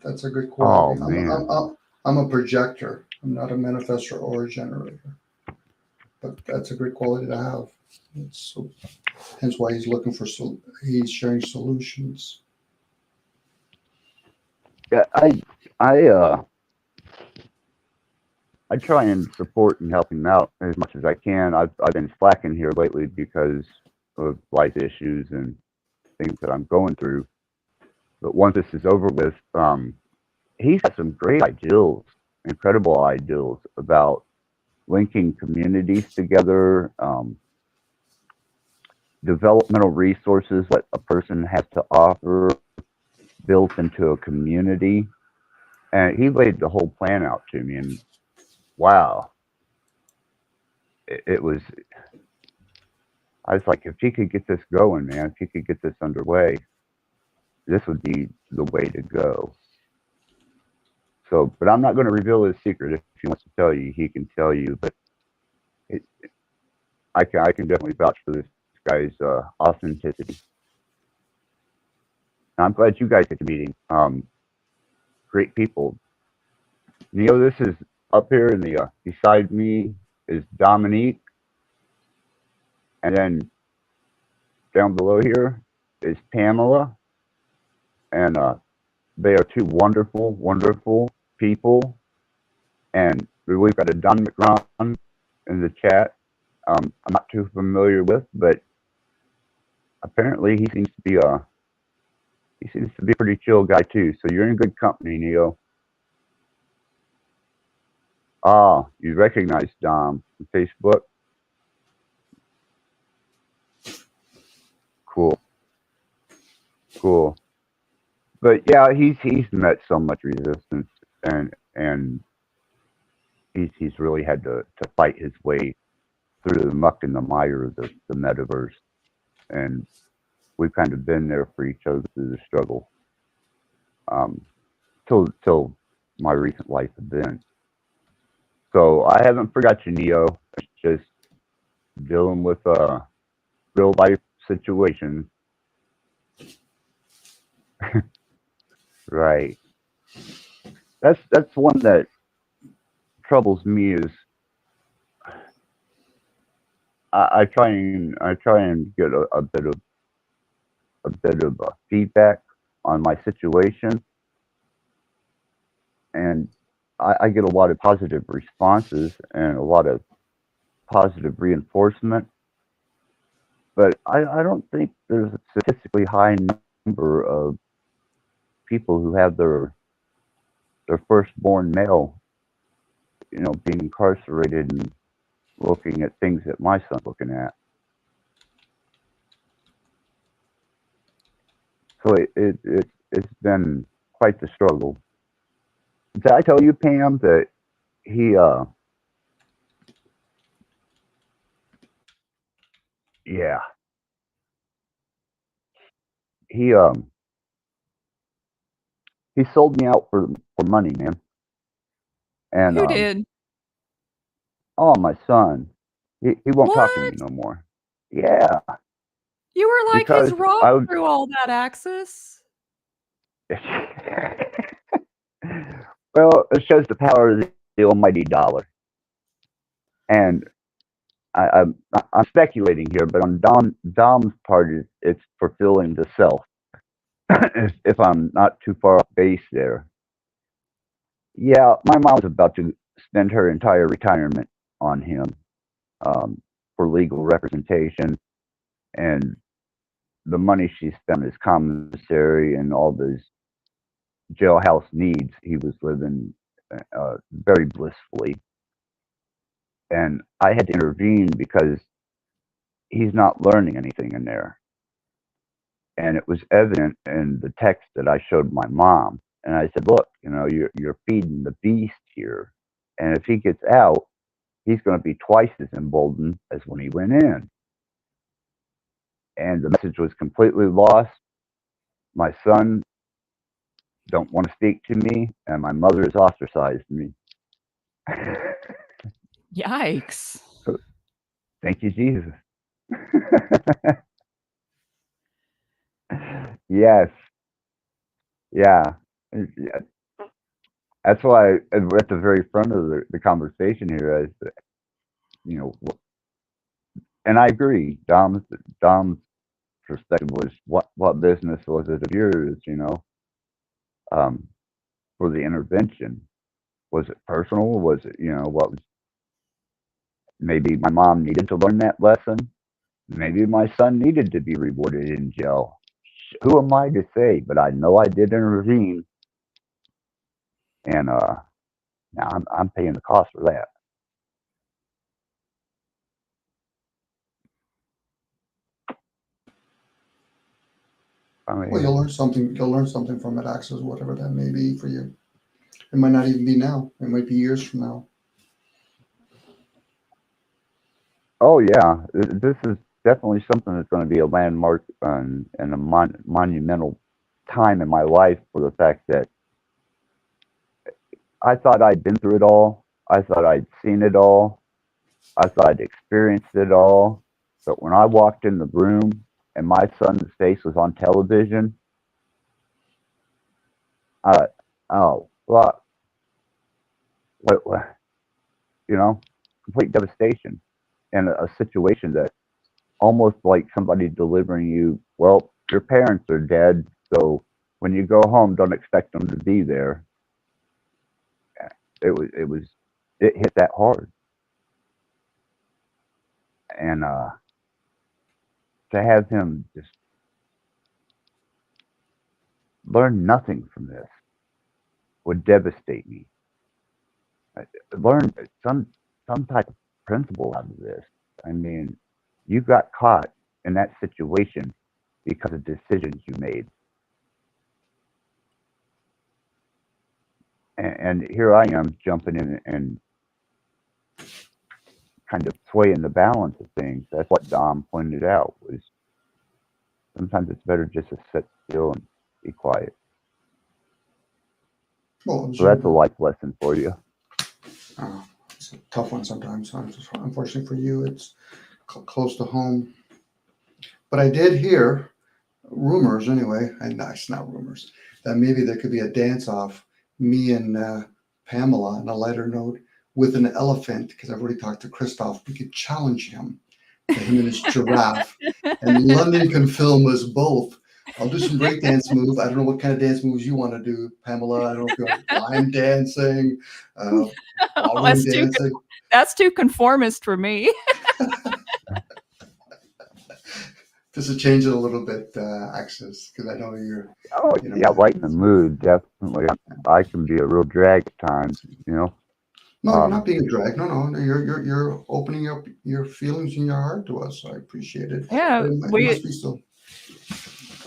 That's a good quality. Oh, man. I'm a projector. I'm not a manifestor or a generator. But that's a great quality to have. Hence why he's looking for. He's sharing solutions. Yeah, I try and support and help him out as much as I can. I've been slacking here lately because of life issues and things that I'm going through. But once this is over with, he's got some great ideals, incredible ideals about linking communities together, developmental resources, what a person has to offer, built into a community. And he laid the whole plan out to me, and wow. It was, I was like, if he could get this going, man, if he could get this underway, this would be the way to go. So, but I'm not going to reveal his secret. If he wants to tell you, he can tell you. But I can definitely vouch for this guy's authenticity. And I'm glad you guys get to meet him. Great people. Neo, this is up here in the beside me is Dominique, and then down below here is Pamela, and they are two wonderful people. And we've got a Don McGraw in the chat. I'm not too familiar with, but apparently he seems to be a pretty chill guy too. So you're in good company, Neo. Ah, you recognize Dom on Facebook? Cool. But yeah, he's met so much resistance, and he's really had to fight his way through the muck and the mire of the metaverse. And we've kind of been there for each other through the struggle. Till my recent life event. So I haven't forgot you, Neo. It's just dealing with real life situations. Right. That's one that troubles me is I try and get a bit of feedback on my situation, and I get a lot of positive responses and a lot of positive reinforcement, but I don't think there's a statistically high number of people who have their firstborn male, being incarcerated and looking at things that my son's looking at. So it's been quite the struggle. Did I tell you, Pam, that he yeah, he he sold me out for money, man. And Who did? oh, my son, he won't talk to me What? no more. Yeah, You were like his because rock I would. through all that, Axis. Well, it shows the power of the almighty dollar. And I'm speculating here, but on Dom's part, it's fulfilling the self. If I'm not too far off base there. Yeah, my mom's about to spend her entire retirement on him um, for legal representation, and the money she spent on his commissary and all those jailhouse needs. He was living very blissfully, and I had to intervene because he's not learning anything in there. And it was evident in the text that I showed my mom. And I said, look, you're feeding the beast here. And if he gets out, he's going to be twice as emboldened as when he went in. And the message was completely lost. My son don't want to speak to me, and my mother has ostracized me. Yikes. Thank you, Jesus. Yes. Yeah. That's why we're at the very front of the conversation here. As you know, and I agree. Dom's perspective was what business was it of yours? For the intervention, was it personal? Was it what was? Maybe my mom needed to learn that lesson. Maybe my son needed to be rewarded in jail. Who am I to say? But I know I did intervene, and now I'm paying the cost for that. I mean, Well, you'll learn something. You'll learn something from it, Axis, whatever that may be for you. It might not even be now. It might be years from now. oh yeah, this is definitely something that's going to be a landmark and a monumental time in my life, for the fact that I thought I'd been through it all. I thought I'd seen it all. I thought I'd experienced it all. But when I walked in the room and my son's face was on television, I oh what what complete devastation, and a situation that almost like somebody delivering you, well, your parents are dead, so when you go home, don't expect them to be there. It hit that hard, and to have him just learn nothing from this would devastate me. Learn some type of principle out of this. I mean, you got caught in that situation because of decisions you made. And here I am jumping in and kind of swaying the balance of things. That's what Dom pointed out, was sometimes it's better just to sit still and be quiet. Well, So that's a life lesson for you. it's a tough one sometimes. Unfortunately for you, it's close to home. But I did hear rumors, anyway, and it's not rumors, that maybe there could be a dance-off, me and Pamela, on a lighter note, with an elephant, because I've already talked to Christoph. We could challenge him and his giraffe, and London can film us both. I'll do some breakdance move. I don't know what kind of dance moves you want to do, Pamela. I don't know if you want line dancing, ballroom dancing. That's too conformist for me. Just to change it a little bit, Axis, because I know you're. Oh, yeah, lighten the mood, definitely. I can be a real drag at times, No, you're not being a drag. No. You're opening up your feelings and your heart to us. I appreciate it. Yeah, But it must be so.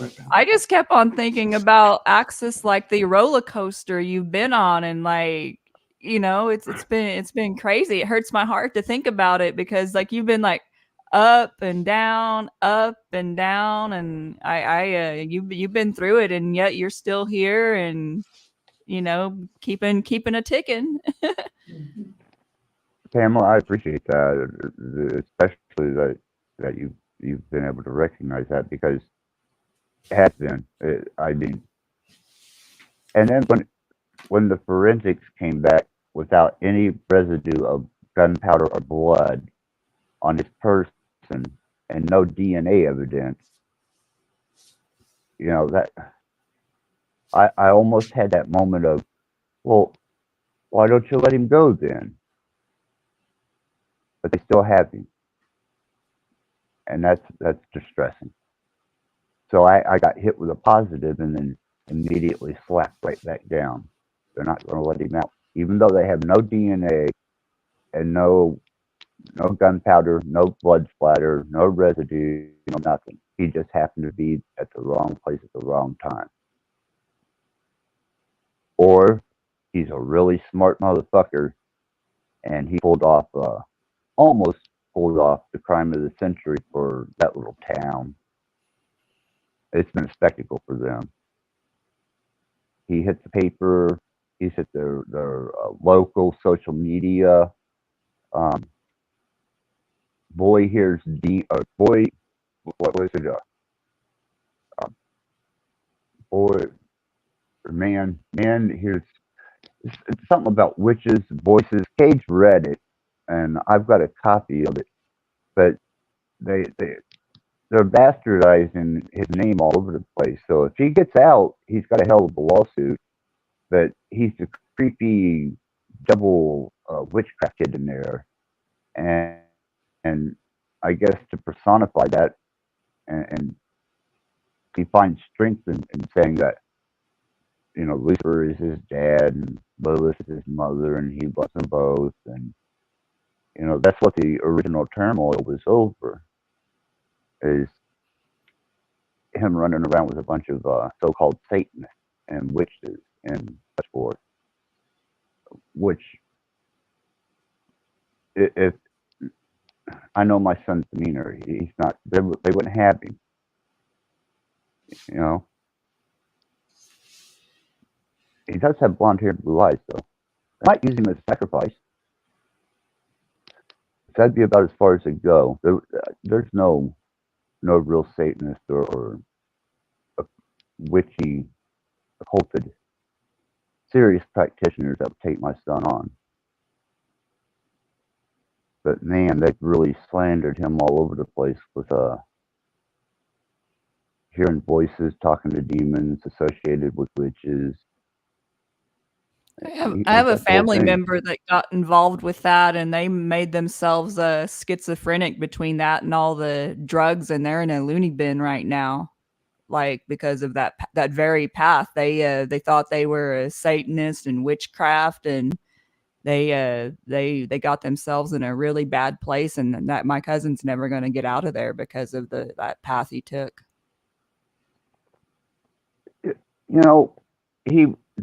Right, Pam. I just kept on thinking about Axis, like the roller coaster you've been on, and like, it's been crazy. It hurts my heart to think about it because like you've been like up and down, and you've been through it, and yet you're still here, and keeping a ticking. Pamela, I appreciate that, especially that you've been able to recognize that because it has been. I mean, and then when the forensics came back without any residue of gunpowder or blood on his person and no DNA evidence, that I almost had that moment of, well, why don't you let him go then? But they still have him, and that's distressing. So I got hit with a positive and then immediately slapped right back down. They're not going to let him out, even though they have no DNA and no gunpowder, no blood splatter, no residue, nothing. He just happened to be at the wrong place at the wrong time. Or he's a really smart motherfucker and he almost pulled off the crime of the century for that little town. It's been a spectacle for them. He hit the paper. He's hit their local social media. Boy here's boy. What was it? Boy, man here's it's something about witches, voices. Cage read it, and I've got a copy of it. But they're bastardizing his name all over the place. So if he gets out, he's got a hell of a lawsuit. But he's the creepy double witchcraft kid in there, and I guess to personify that, and he finds strength in saying that Lucifer is his dad and Lilith is his mother, and he loves them both, and that's what the original turmoil was over, is him running around with a bunch of so-called Satanists and witches and such forth. Which, if I know my son's demeanor, he's not. They wouldn't have him. He does have blonde hair and blue eyes, though. I might use him as a sacrifice. That'd be about as far as it go. There's no real Satanist or a witchy, occulted, serious practitioners that would take my son on. But man, they've really slandered him all over the place with hearing voices, talking to demons associated with witches. I have a family member that got involved with that, and they made themselves schizophrenic between that and all the drugs, and they're in a loony bin right now, like because of that very path. They thought they were a Satanist and witchcraft, and they got themselves in a really bad place, and that my cousin's never going to get out of there because of that path he took.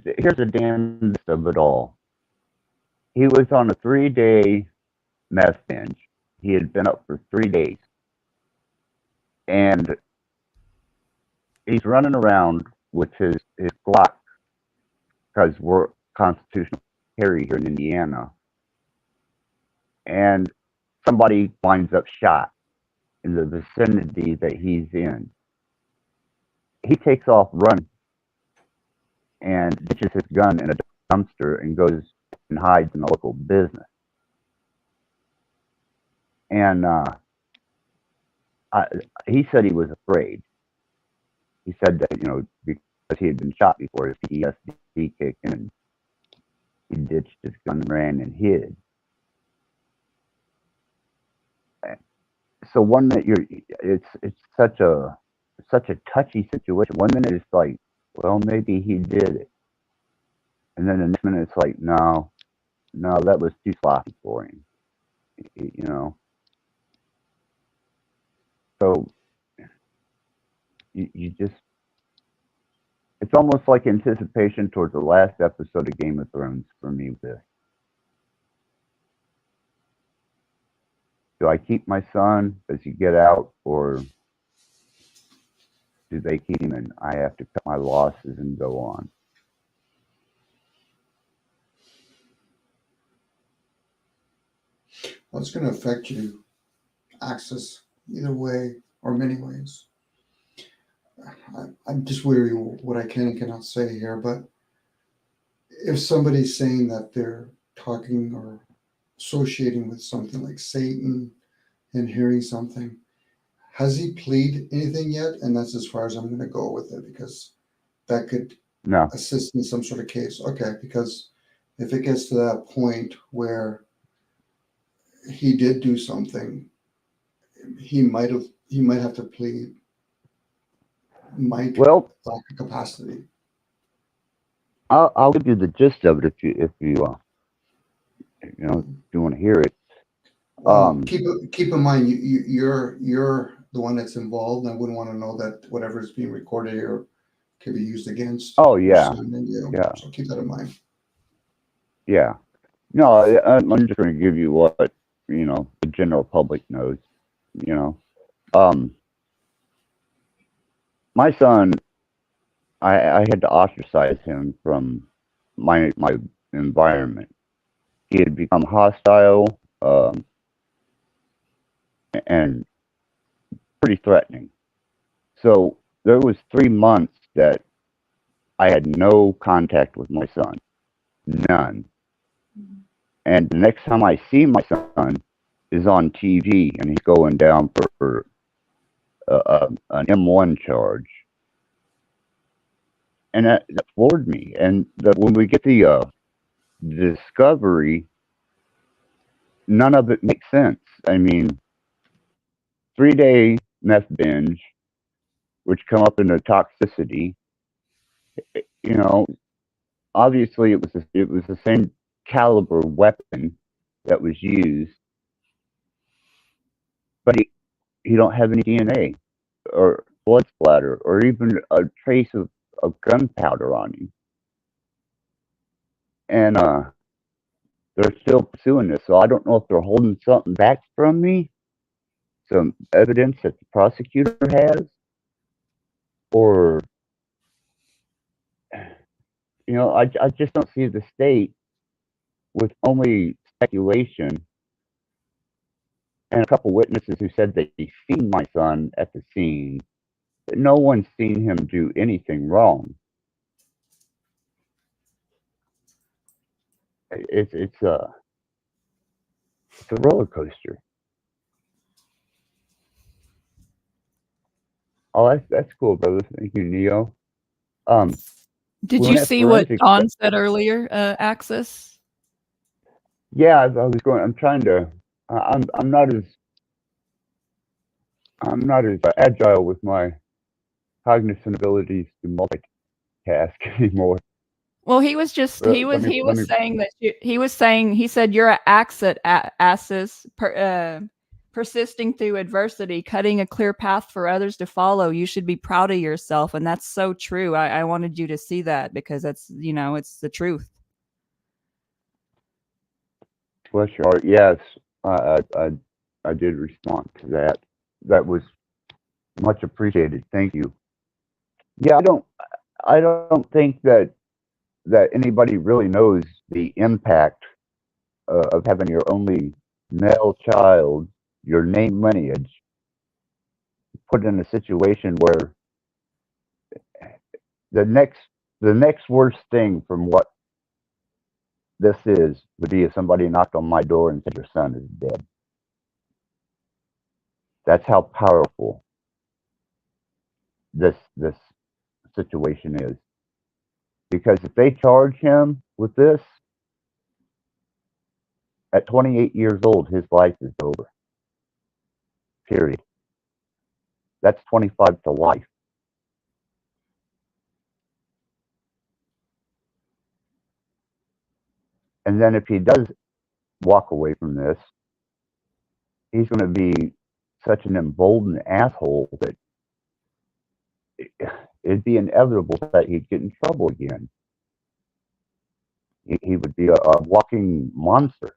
Here's the damnedest of it all. He was on a 3-day meth binge. He had been up for 3 days. And he's running around with his Glock, because we're constitutional carry here in Indiana. And somebody winds up shot in the vicinity that he's in. He takes off running and ditches his gun in a dumpster and goes and hides in a local business. And he said he was afraid. He said that, because he had been shot before, his PTSD kicked in, and he ditched his gun, ran, and hid. So one minute it's such a touchy situation. One minute it's well, maybe he did it. And then the next minute it's no, no, that was too sloppy for him. You know, so you just, it's almost like anticipation towards the last episode of Game of Thrones for me with this. Do I keep my son? Does he get out? Or do they keep him and I have to cut my losses and go on? Well, it's going to affect you, Access, either way or many ways. I'm just weary what I can and cannot say here, but if somebody's saying that they're talking or associating with something like Satan and hearing something, has he plead anything yet? And that's as far as I'm going to go with it, because that could No. assist in some sort of case. Okay, because if it gets to that point where he did do something, he might have to plead Well, lack of capacity. I'll give you the gist of it if you want to hear it. Keep in mind you're the one that's involved, and I wouldn't want to know that whatever is being recorded here could be used against. Oh yeah, you. Yeah. So keep that in mind. Yeah. No, I'm just going to give you what the general public knows. My son, I had to ostracize him from my environment. He had become hostile and pretty threatening. So there was 3 months that I had no contact with my son, none. And the next time I see my son is on TV, and he's going down for an M1 charge. And that floored me. And when we get the discovery, none of it makes sense. I mean, 3-day meth binge, which come up in the toxicity. Obviously it was the same caliber weapon that was used, but he don't have any DNA or blood splatter or even a trace of gunpowder on him. And they're still pursuing this, so I don't know if they're holding something back from me, some evidence that the prosecutor has, or I just don't see the state with only speculation and a couple witnesses who said they seen my son at the scene, but no one's seen him do anything wrong. It's a roller coaster. Oh, that's cool, brother. Thank you, Neo. Did when you that see what forensic- John said earlier, Axis? Yeah, I was going. I'm trying to. I'm not as agile with my cognizant abilities to multitask anymore. Well, he was just he was saying that he said you're an Axis persisting through adversity, cutting a clear path for others to follow. You should be proud of yourself, and that's so true. I wanted you to see that because that's it's the truth. Bless your heart. Yes, I did respond to that. That was much appreciated. Thank you. Yeah, I don't think that anybody really knows the impact of having your only male child, your name lineage, put in a situation where the next worst thing from what this would be if somebody knocked on my door and said your son is dead. That's how powerful this situation is. Because if they charge him with this, at 28 years old, his life is over. Period. That's 25 to life. And then if he does walk away from this, he's going to be such an emboldened asshole that it'd be inevitable that he'd get in trouble again. He would be a walking monster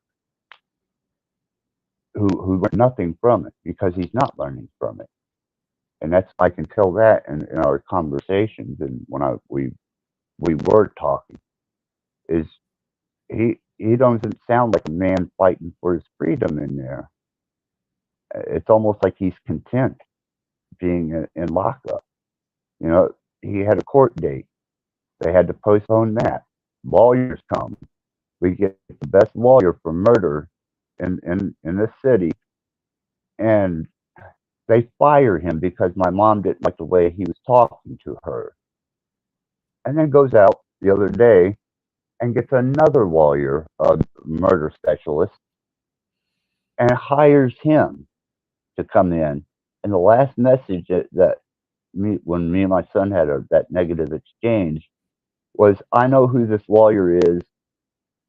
who learned nothing from it because he's not learning from it. And that's, I can tell that in our conversations and when we were talking, is he doesn't sound like a man fighting for his freedom in there. It's almost like he's content being in lockup. You know, he had a court date. They had to postpone that. Lawyers come. We get the best lawyer for murder in this city, and they fire him because my mom didn't like the way he was talking to her. And then goes out the other day and gets another lawyer, a murder specialist, and hires him to come in. And the last message when me and my son had that negative exchange was, I know who this lawyer is.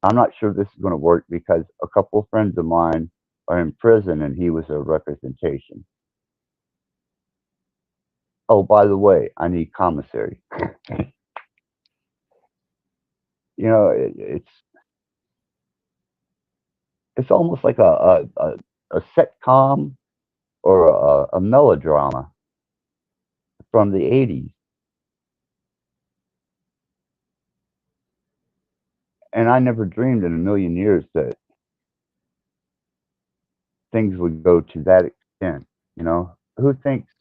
I'm not sure this is going to work because a couple of friends of mine are in prison and he was a representation. Oh, by the way, I need commissary. You know, it's almost like a sitcom or a melodrama from the 80s. And I never dreamed in a million years that things would go to that extent. You know, who thinks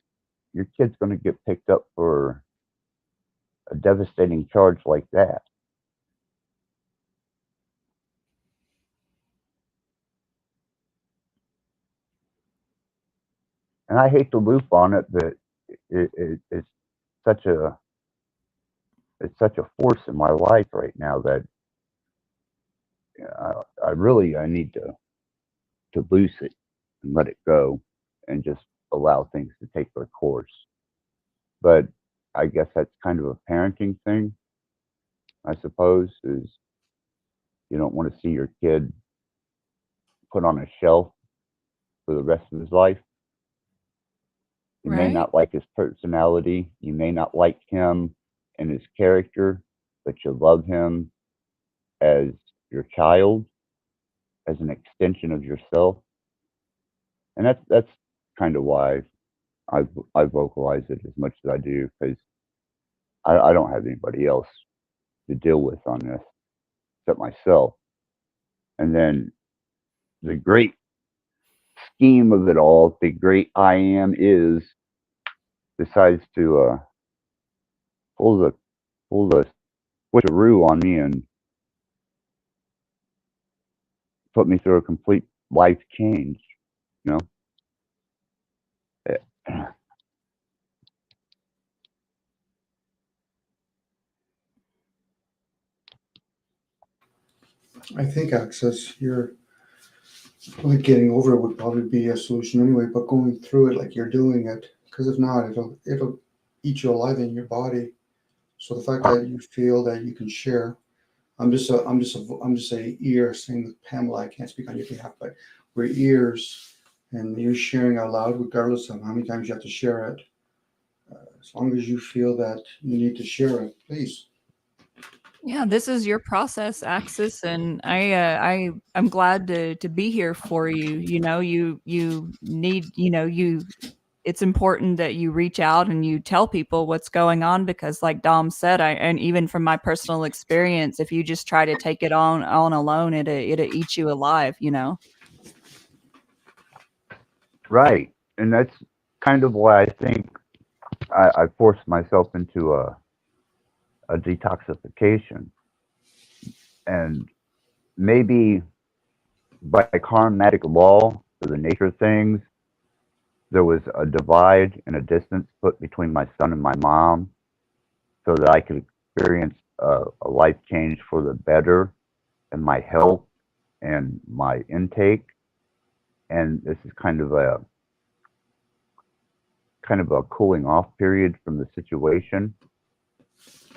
your kid's going to get picked up for a devastating charge like that? And I hate to loop on it, but it's such a force in my life right now that I need to loose it and let it go and just allow things to take their course. But I guess that's kind of a parenting thing, I suppose, is you don't want to see your kid put on a shelf for the rest of his life. You may Right. not like his personality. You may not like him and his character, but you love him as your child, as an extension of yourself. And that's kind of why I vocalize it as much as I do, because I don't have anybody else to deal with on this except myself. And then the great scheme of it all, the great I am is decides to pull the switcheroo on me and put me through a complete life change. You know. I think access, you're like getting over it would probably be a solution anyway, but going through it like you're doing it, because if not, it'll eat you alive in your body. So the fact that you feel that you can share, I'm just a ear saying with Pamela, I can't speak on your behalf, but we're ears, and you're sharing out loud, regardless of how many times you have to share it. As long as you feel that you need to share it, please. Yeah, this is your process, Axis, and I'm glad to be here for you. You know, you need, you know, it's important that you reach out and you tell people what's going on, because like Dom said, and even from my personal experience, if you just try to take it on alone, it'll eat you alive, you know. Right, and that's kind of why I think I forced myself into a detoxification, and maybe by karmatic law, for the nature of things, there was a divide and a distance put between my son and my mom, so that I could experience a life change for the better in my health and my intake. And this is kind of a cooling off period from the situation,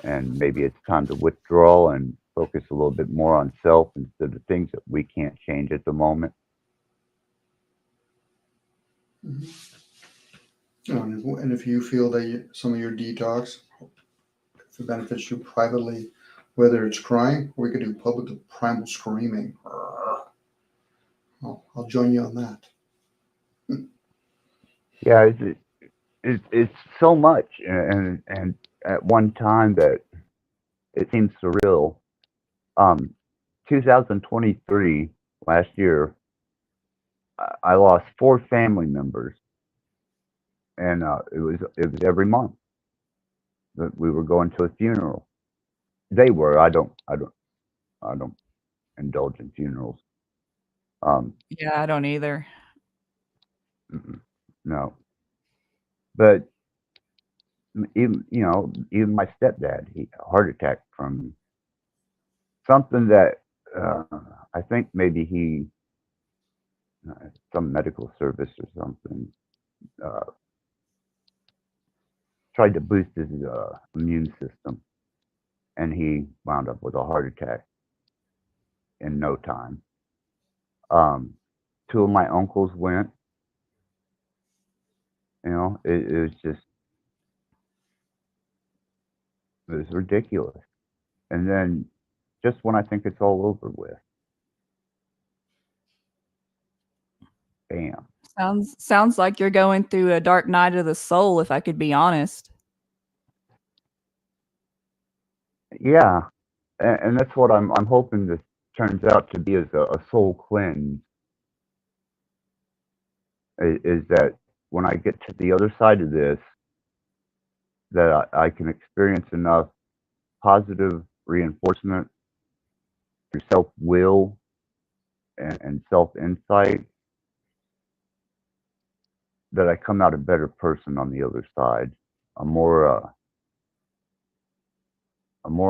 and maybe it's time to withdraw and focus a little bit more on self instead of things that we can't change at the moment. And if you feel that some of your detox, if it benefits you privately, whether it's crying or we could do public primal screaming, I'll join you on that. Yeah, it's so much, and at one time that it seems surreal. 2023, last year, I lost 4 family members, and it was every month that we were going to a funeral. They were. I don't indulge in funerals. Yeah, I don't either. No, but even even my stepdad, he heart attack from something that I think maybe he some medical service or something tried to boost his immune system, and he wound up with a heart attack in no time. 2 of my uncles went. It was just, it was ridiculous. And then just when I think it's all over with, bam. Sounds like you're going through a dark night of the soul, if I could be honest. Yeah, and that's what I'm hoping this turns out to be, as a soul cleanse. Is that when I get to the other side of this, that I can experience enough positive reinforcement through self-will and self-insight that I come out a better person on the other side, a more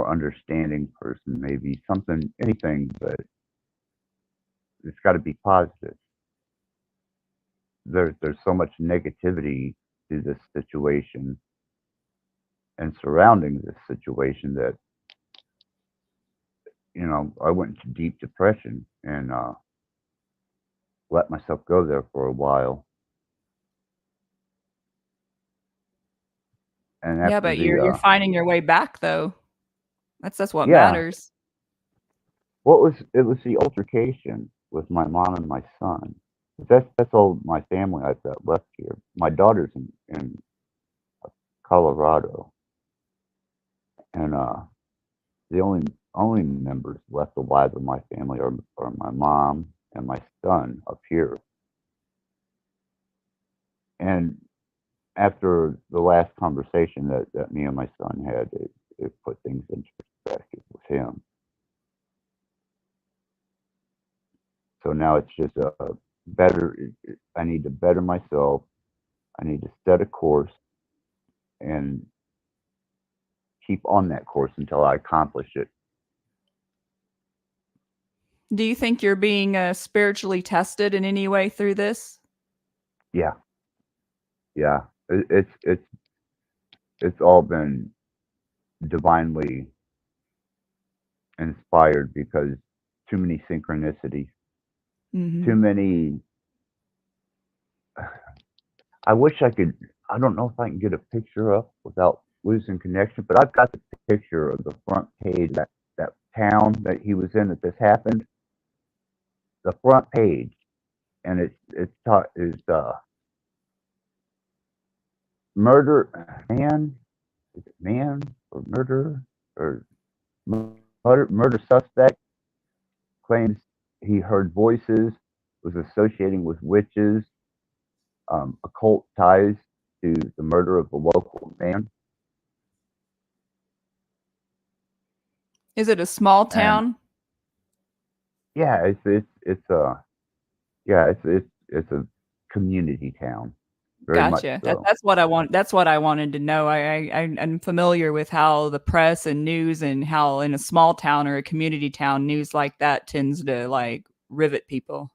understanding person, maybe anything, but it's got to be positive. There's so much negativity to this situation and surrounding this situation that I went into deep depression and let myself go there for a while. And Yeah, after but you're finding your way back though. That's what matters. Well, it was the altercation with my mom and my son. That's all my family I've got left here. My daughter's in Colorado, and the only members left alive of my family are my mom and my son up here. And after the last conversation that me and my son had, it put things into perspective with him. So now it's just I need to better myself. I need to set a course and keep on that course until I accomplish it. Do you think you're being spiritually tested in any way through this? Yeah. It's all been divinely inspired, because too many synchronicities, too many. I wish I could. I don't know if I can get a picture up without losing connection, but I've got the picture of the front page, that town that he was in that this happened. The front page, and it's murder man. Is it man or murder or murder suspect claims he heard voices, was associating with witches, occult ties to the murder of the local man. Is it a small town? And yeah, it's a community town. Very much Gotcha. so. That's what I want. That's what I wanted to know. I'm familiar with how the press and news, and how in a small town or a community town, news like that tends to like rivet people.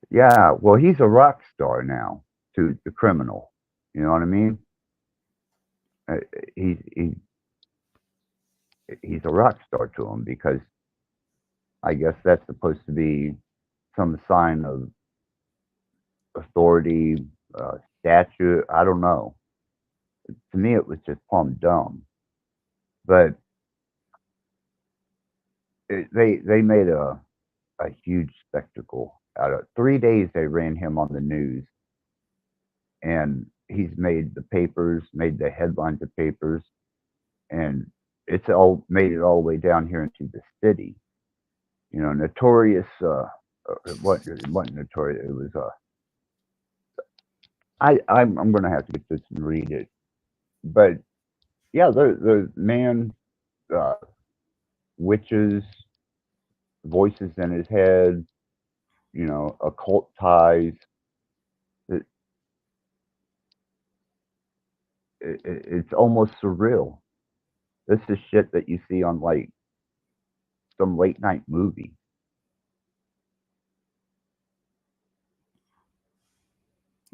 Yeah, well, he's a rock star now to the criminal. You know what I mean? He he's a rock star to him because I guess that's supposed to be some sign of authority, statue. I don't know. To me, it was just plumb dumb. But they made a huge spectacle out of it. 3 days. They ran him on the news, and he's made the papers, made the headlines of papers, and it's all made it all the way down here into the city. You know, notorious. It wasn't notorious. It was I'm gonna have to get this and read it, but yeah, the man, uh, witches, voices in his head, you know, occult ties. It, it's almost surreal. This is shit that you see on like some late night movie.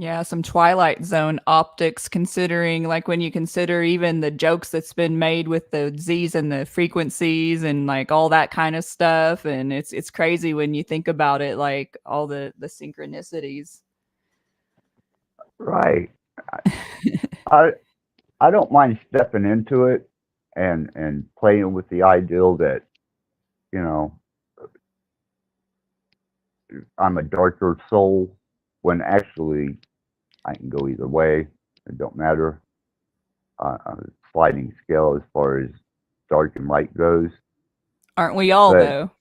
Yeah, some Twilight Zone optics, considering like when you consider even the jokes that's been made with the Z's and the frequencies and like all that kind of stuff. And it's crazy when you think about it, like all the synchronicities. Right. I I don't mind stepping into it and playing with the ideal that, you know, I'm a darker soul when actually I can go either way. It don't matter. On a sliding scale as far as dark and light goes. Aren't we all But though?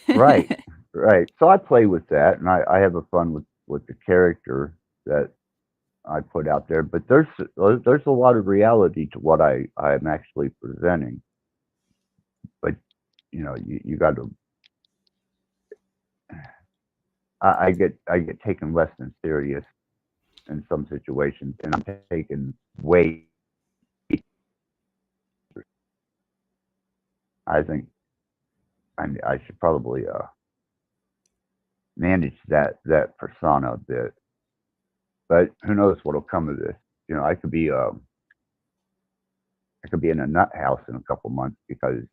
right, right. So I play with that, and I have a fun with the character that I put out there. But there's a lot of reality to what I'm actually presenting. But you know, you got to. I get taken less than serious in some situations, and I'm taken way. I think I should probably manage that persona a bit. But who knows what'll come of this? You know, I could be in a nut house in a couple months because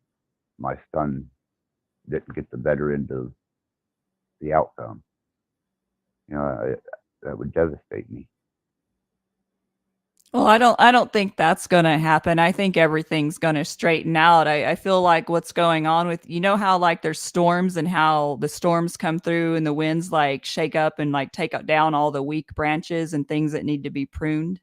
my son didn't get the better end of the outcome. You know, that would devastate me. Well, I don't think that's gonna happen. I think everything's gonna straighten out. I feel like what's going on with, you know, how like there's storms and how the storms come through and the winds like shake up and like take down all the weak branches and things that need to be pruned.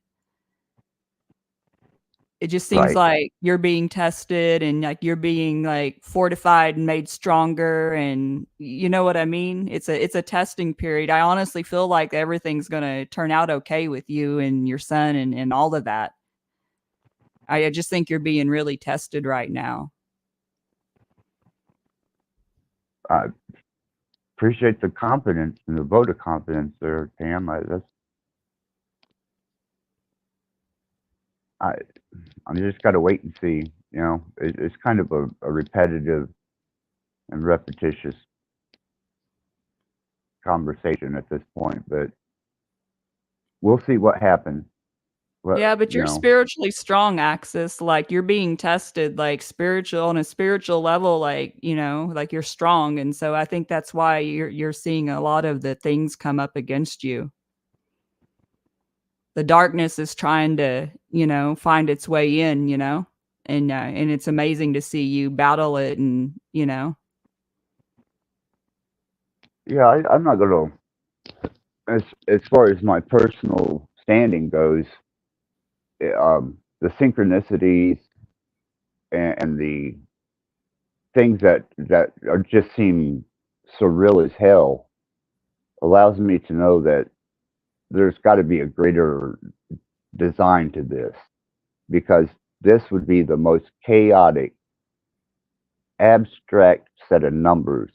It just seems Right. like you're being tested and like you're being like fortified and made stronger, and you know what I mean? It's a testing period. I honestly feel like everything's going to turn out okay with you and your son and all of that. I just think you're being really tested right now. I appreciate the confidence and the vote of confidence there, Pam. I I'm just got to wait and see. You know, it's kind of a repetitive and repetitious conversation at this point, but we'll see what happens. What Yeah, but you you're know, spiritually strong, Axis. Like you're being tested, like spiritual on a spiritual level, like, you know, like you're strong. And so I think that's why you're seeing a lot of the things come up against you. The darkness is trying to, you know, find its way in, you know, and it's amazing to see you battle it, and you know. yeah, I'm not gonna as far as my personal standing goes. The synchronicities and the things that are just seem surreal as hell allows me to know that there's got to be a greater design to this, because this would be the most chaotic, abstract set of numbers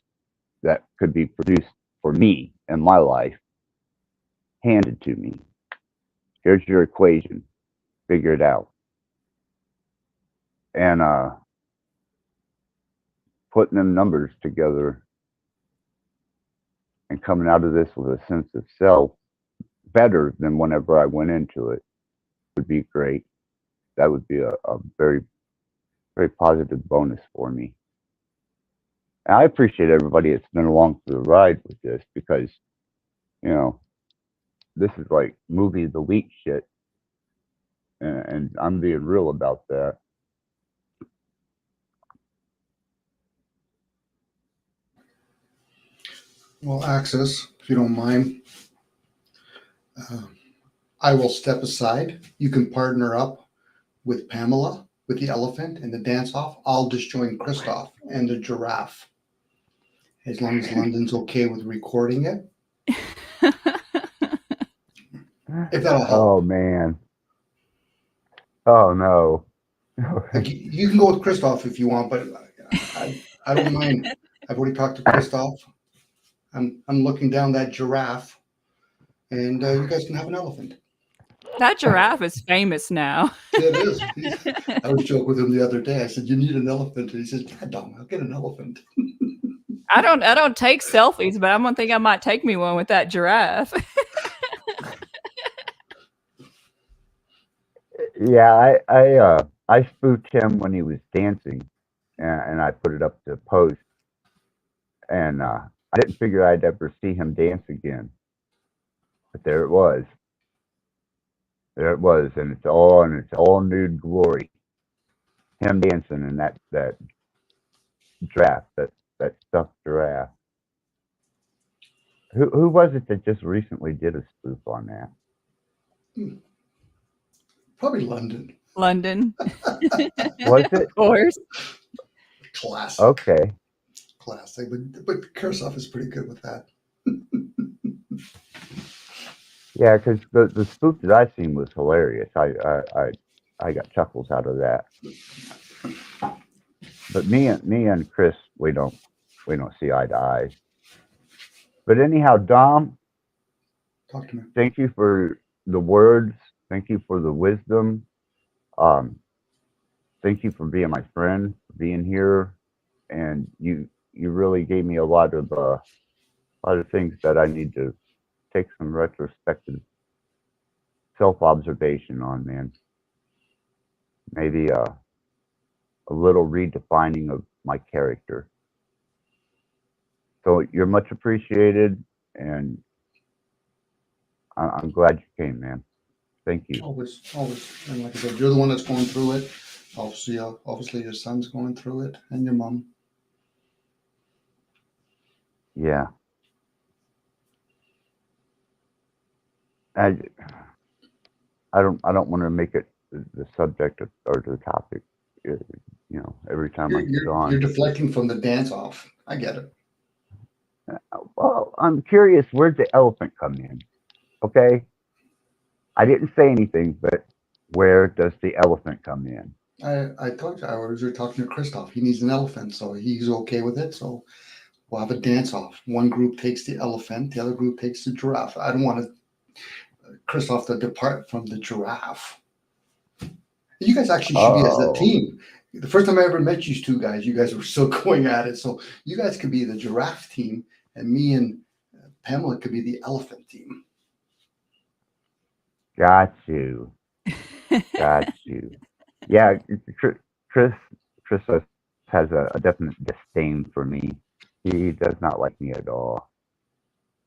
that could be produced for me in my life, handed to me. Here's your equation, figure it out. And putting them numbers together and coming out of this with a sense of self better than whenever I went into it would be great. That would be a very very positive bonus for me. And I appreciate everybody that's been along for the ride with this because, you know, this is like movie of the week shit. And I'm being real about that. Well, Axis, if you don't mind, I will step aside. You can partner up with Pamela with the elephant and the dance off. I'll just join Christoph and the giraffe. As long as London's okay with recording it. If that'll help. Oh, man. Oh, no. Like, you can go with Christoph if you want, but I don't mind. I've already talked to Christoph. I'm looking down that giraffe, and you guys can have an elephant. That giraffe is famous now. Yeah, it is. I was joking with him the other day. I said, "You need an elephant," and he says, "God, Dom, I'll get an elephant." I don't take selfies, but I'm gonna think I might take me one with that giraffe. Yeah, I spooked him when he was dancing, and I put it up to post, and I didn't figure I'd ever see him dance again, but there it was. There it was, and it's all nude glory. Him dancing in that giraffe, that stuffed giraffe. Who was it that just recently did a spoof on that? Probably London. London. Was it? Of course. Classic. Okay. Classic. But Christoph is pretty good with that. Yeah, because the spoof that I seen was hilarious. I got chuckles out of that. But me and Chris, we don't see eye to eye. But anyhow, Dom, Talk to me. thank you for the words. Thank you for the wisdom. Thank you for being my friend, for being here, and you really gave me a lot of things that I need to take some retrospective self-observation on, man. Maybe a little redefining of my character. So you're much appreciated, and I'm glad you came, man. Thank you. Always. And like I said, you're the one that's going through it. Obviously your son's going through it, and your mom. Yeah. I don't want to make it the subject or the topic. You know, every time I get on. You're deflecting from the dance off. I get it. Well, I'm curious, where'd the elephant come in? Okay. I didn't say anything, but where does the elephant come in? I told you I was talking to Christoph. He needs an elephant, so he's okay with it. So we'll have a dance off. One group takes the elephant, the other group takes the giraffe. I don't want Christoph to depart from the giraffe. You guys actually should be as a team. The first time I ever met you two guys, you guys were still going at it. So you guys could be the giraffe team, and me and Pamela could be the elephant team. Got you. Yeah, Chris has a definite disdain for me. He does not like me at all.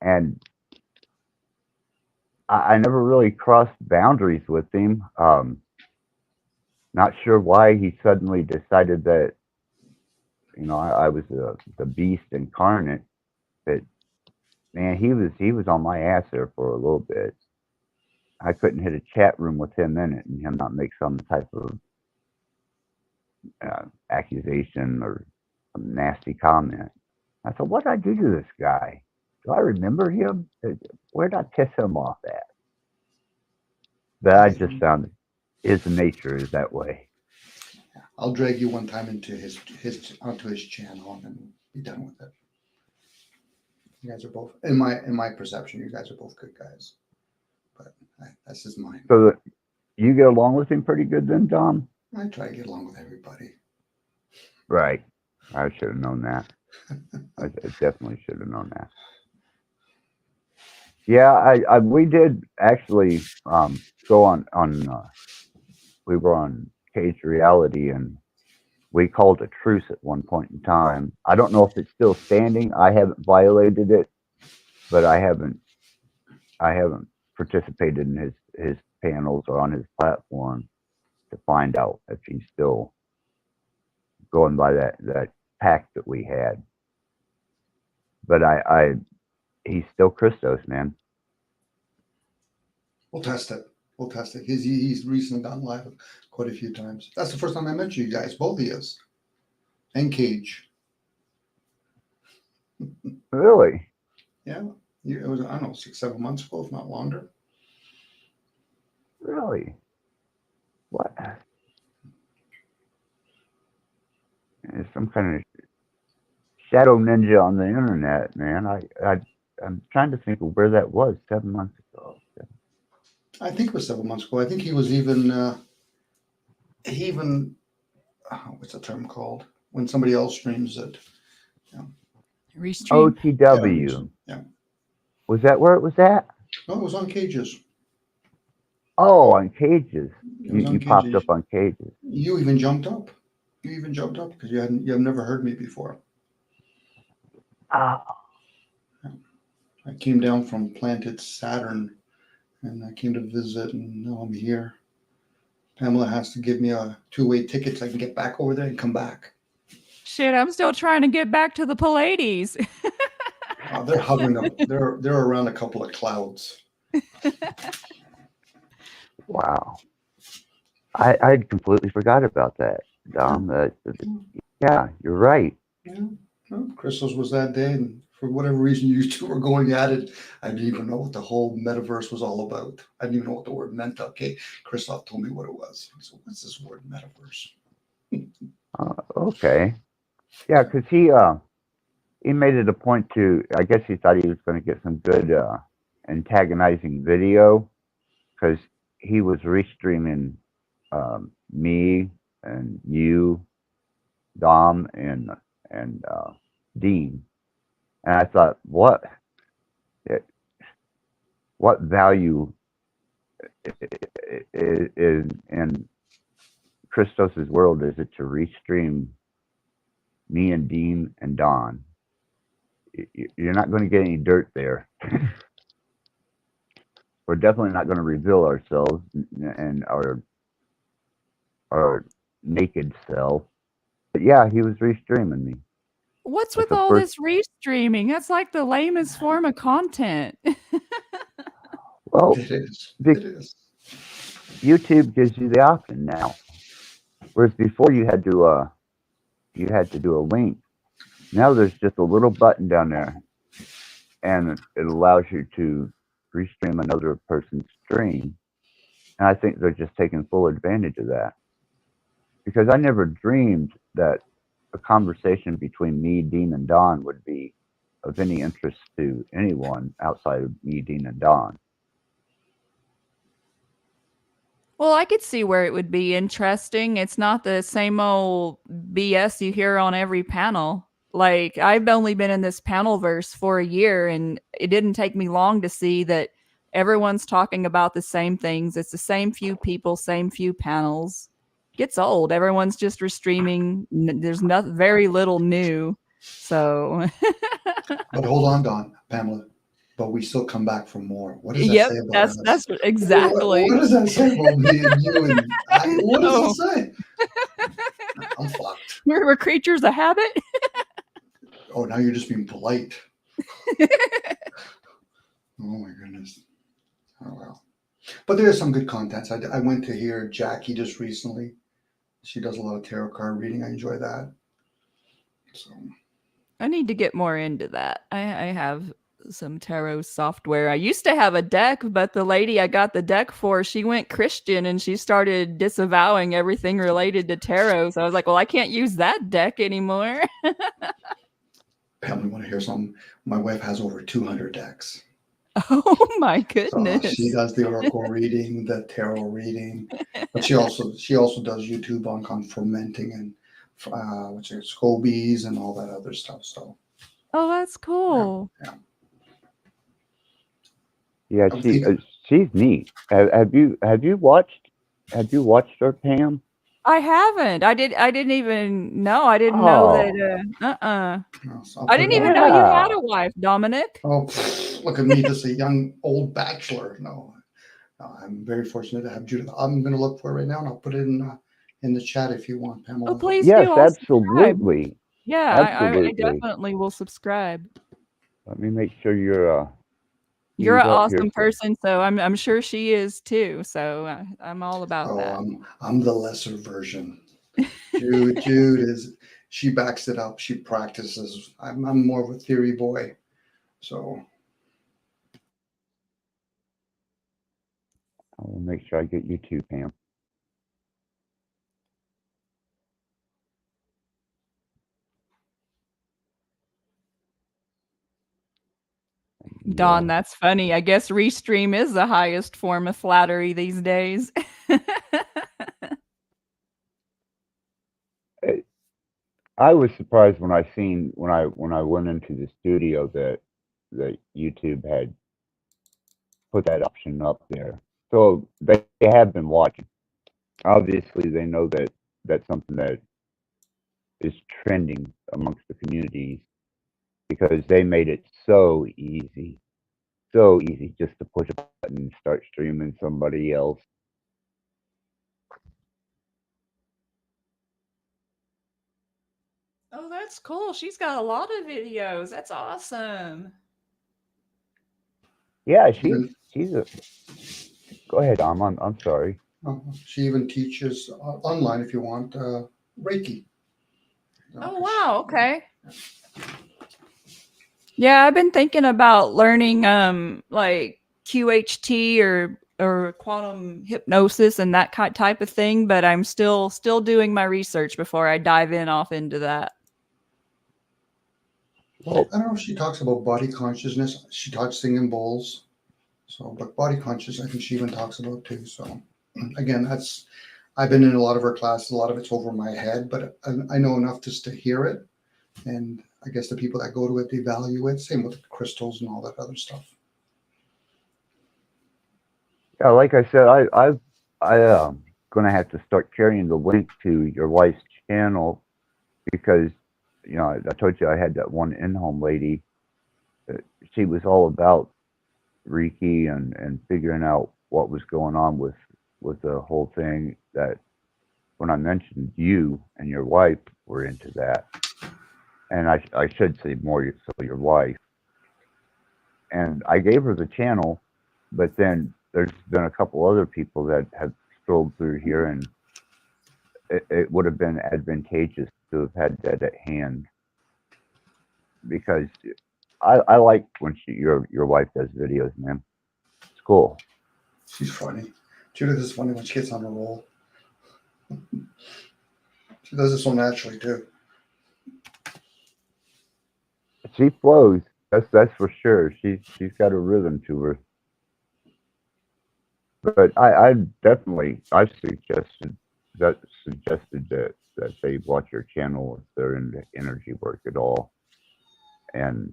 And I never really crossed boundaries with him. Not sure why he suddenly decided that, you know, I was the beast incarnate. But man, he was on my ass there for a little bit. I couldn't hit a chat room with him in it and him not make some type of accusation or some nasty comment. I said, what did I do to this guy? Do I remember him? Where did I piss him off at? But I just found his nature is that way. I'll drag you one time into onto his channel and then be done with it. You guys are both, in my perception, you guys are both good guys. But that's just mine. So you get along with him pretty good then, Dom? I try to get along with everybody. Right. I should have known that. I definitely should have known that. Yeah, we did actually go on we were on Cage Reality, and we called a truce at one point in time. I don't know if it's still standing. I haven't violated it, but I haven't participated in his panels or on his platform to find out if he's still going by that pact that we had. But he's still Christos, man. We'll test it. He's recently gone live quite a few times. That's the first time I met you guys, both of you, and Cage. Really? Yeah, it was, I don't know, 6-7 months ago, if not longer. Really? What? There's some kind of shadow ninja on the internet, man. I'm trying to think of where that was 7 months ago. I think it was 7 months ago. I think he was even, what's the term called? When somebody else streams it. Yeah. Restream. OTW. Yeah. Was that where it was at? No, it was on Cages. Oh, on Cages. It was on You popped Cages. up on Cages. You even jumped up. Because you have never heard me before. Ah, I came down from Planted Saturn, and I came to visit, and now I'm here. Pamela has to give me a 2-way ticket so I can get back over there and come back. Shit, I'm still trying to get back to the Pallades. They're hovering up. They're around a couple of clouds. wow. I completely forgot about that, Dom. Yeah, you're right. Yeah. Well, Christmas was that day, and for whatever reason you two were going at it. I didn't even know what the whole metaverse was all about. I didn't even know what the word meant. Okay, Christoph told me what it was. So what's this word, metaverse? Okay. Yeah, because he made it a point to. I guess he thought he was going to get some good antagonizing video, because he was restreaming me and you, Dom, and Dean, and I thought, what value is in Christos's world is it to restream me and Dean and Don? You're not going to get any dirt there. We're definitely not going to reveal ourselves and our naked self. But yeah, he was restreaming me. What's with all this restreaming? That's like the lamest form of content. Well, It is. It is. YouTube gives you the option now, whereas before you had to do a link. Now there's just a little button down there, and it allows you to restream another person's stream. And I think they're just taking full advantage of that, because I never dreamed that a conversation between me, Dean, and Don would be of any interest to anyone outside of me, Dean, and Don. Well, I could see where it would be interesting. It's not the same old BS you hear on every panel. Like, I've only been in this panel verse for a year, and it didn't take me long to see that everyone's talking about the same things. It's the same few people, same few panels. Gets old. Everyone's just restreaming. There's very little new. So, But hold on, Pamela. But we still come back for more. What does that say about us? That's exactly. What does that say about me and you and I? What does it say? I'm fucked. We're creatures of habit. Oh, now you're just being polite. Oh my goodness. Oh well. But there's some good content. I went to hear Jackie just recently. She does a lot of tarot card reading. I enjoy that. So I need to get more into that. I have some tarot software. I used to have a deck, but the lady I got the deck for, she went Christian and she started disavowing everything related to tarot. So I was like, well, I can't use that deck anymore. Pam, you want to hear something? My wife has over 200 decks. Oh my goodness. So she does the oracle reading, the tarot reading, but she also does YouTube on fermenting and scobies and all that other stuff. So oh, that's cool. Yeah, she's neat. Have you watched her, Pam? I haven't. I didn't even know. I didn't know that. No, so I'll I put didn't it even on. know you had Yeah. a wife, Dominic. Oh, look at me, just a young old bachelor. No, no, I'm very fortunate to have Judith. I'm going to look for it right now, and I'll put it in the chat if you want, Oh, Pamela. please Yes, do. I'll subscribe. absolutely. Yeah, I Absolutely. definitely will subscribe. Let me make sure you're You're an queued up here awesome for person, so I'm sure she is too. So I'm all about Oh, that. I'm the lesser version. Jude is, she backs it up. She practices. I'm more of a theory boy. So I will make sure I get you too, Pam. Don, Yeah. that's funny. I guess Restream is the highest form of flattery these days. I was surprised when I went into the studio that YouTube had put that option up there. So they have been watching. Obviously, they know that that's something that is trending amongst the communities because they made it so easy just to push a button and start streaming somebody else. Oh, that's cool. She's got a lot of videos. That's awesome. Yeah, even she's a. Go ahead, I'm sorry. she even teaches online if you want Reiki. Oh, wow. Okay. Yeah, I've been thinking about learning like QHT or quantum hypnosis and that type of thing, but I'm still doing my research before I dive in off into that. Well, I don't know if she talks about body consciousness. She talks singing bowls. So, but body conscious, I think she even talks about too. So, again, I've been in a lot of her classes. A lot of it's over my head, but I know enough just to hear it. And I guess the people that go to it, they value it. Same with crystals and all that other stuff. yeah, like I said, I gonna have to start carrying the link to your wife's channel because I told you I had that one in-home lady. She was all about Reiki and figuring out what was going on with the whole thing. That when I mentioned you and your wife were into that, and I should say more so your wife. And I gave her the channel, but then there's been a couple other people that have strolled through here, and it would have been advantageous to have had that at hand because I like when your wife does videos, man. It's cool. She's funny. Judith is funny when she gets on a roll. She does it so naturally too. She flows. That's for sure. She's got a rhythm to her. But I've suggested that they watch your channel if they're into energy work at all. And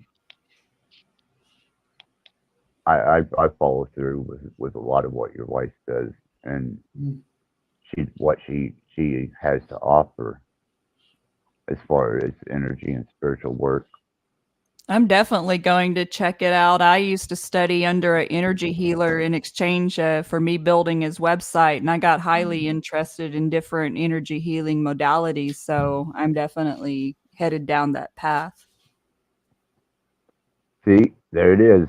I follow through with a lot of what your wife does, and what she has to offer as far as energy and spiritual work. I'm definitely going to check it out. I used to study under an energy healer in exchange for me building his website, and I got highly interested in different energy healing modalities. So I'm definitely headed down that path. See, there it is.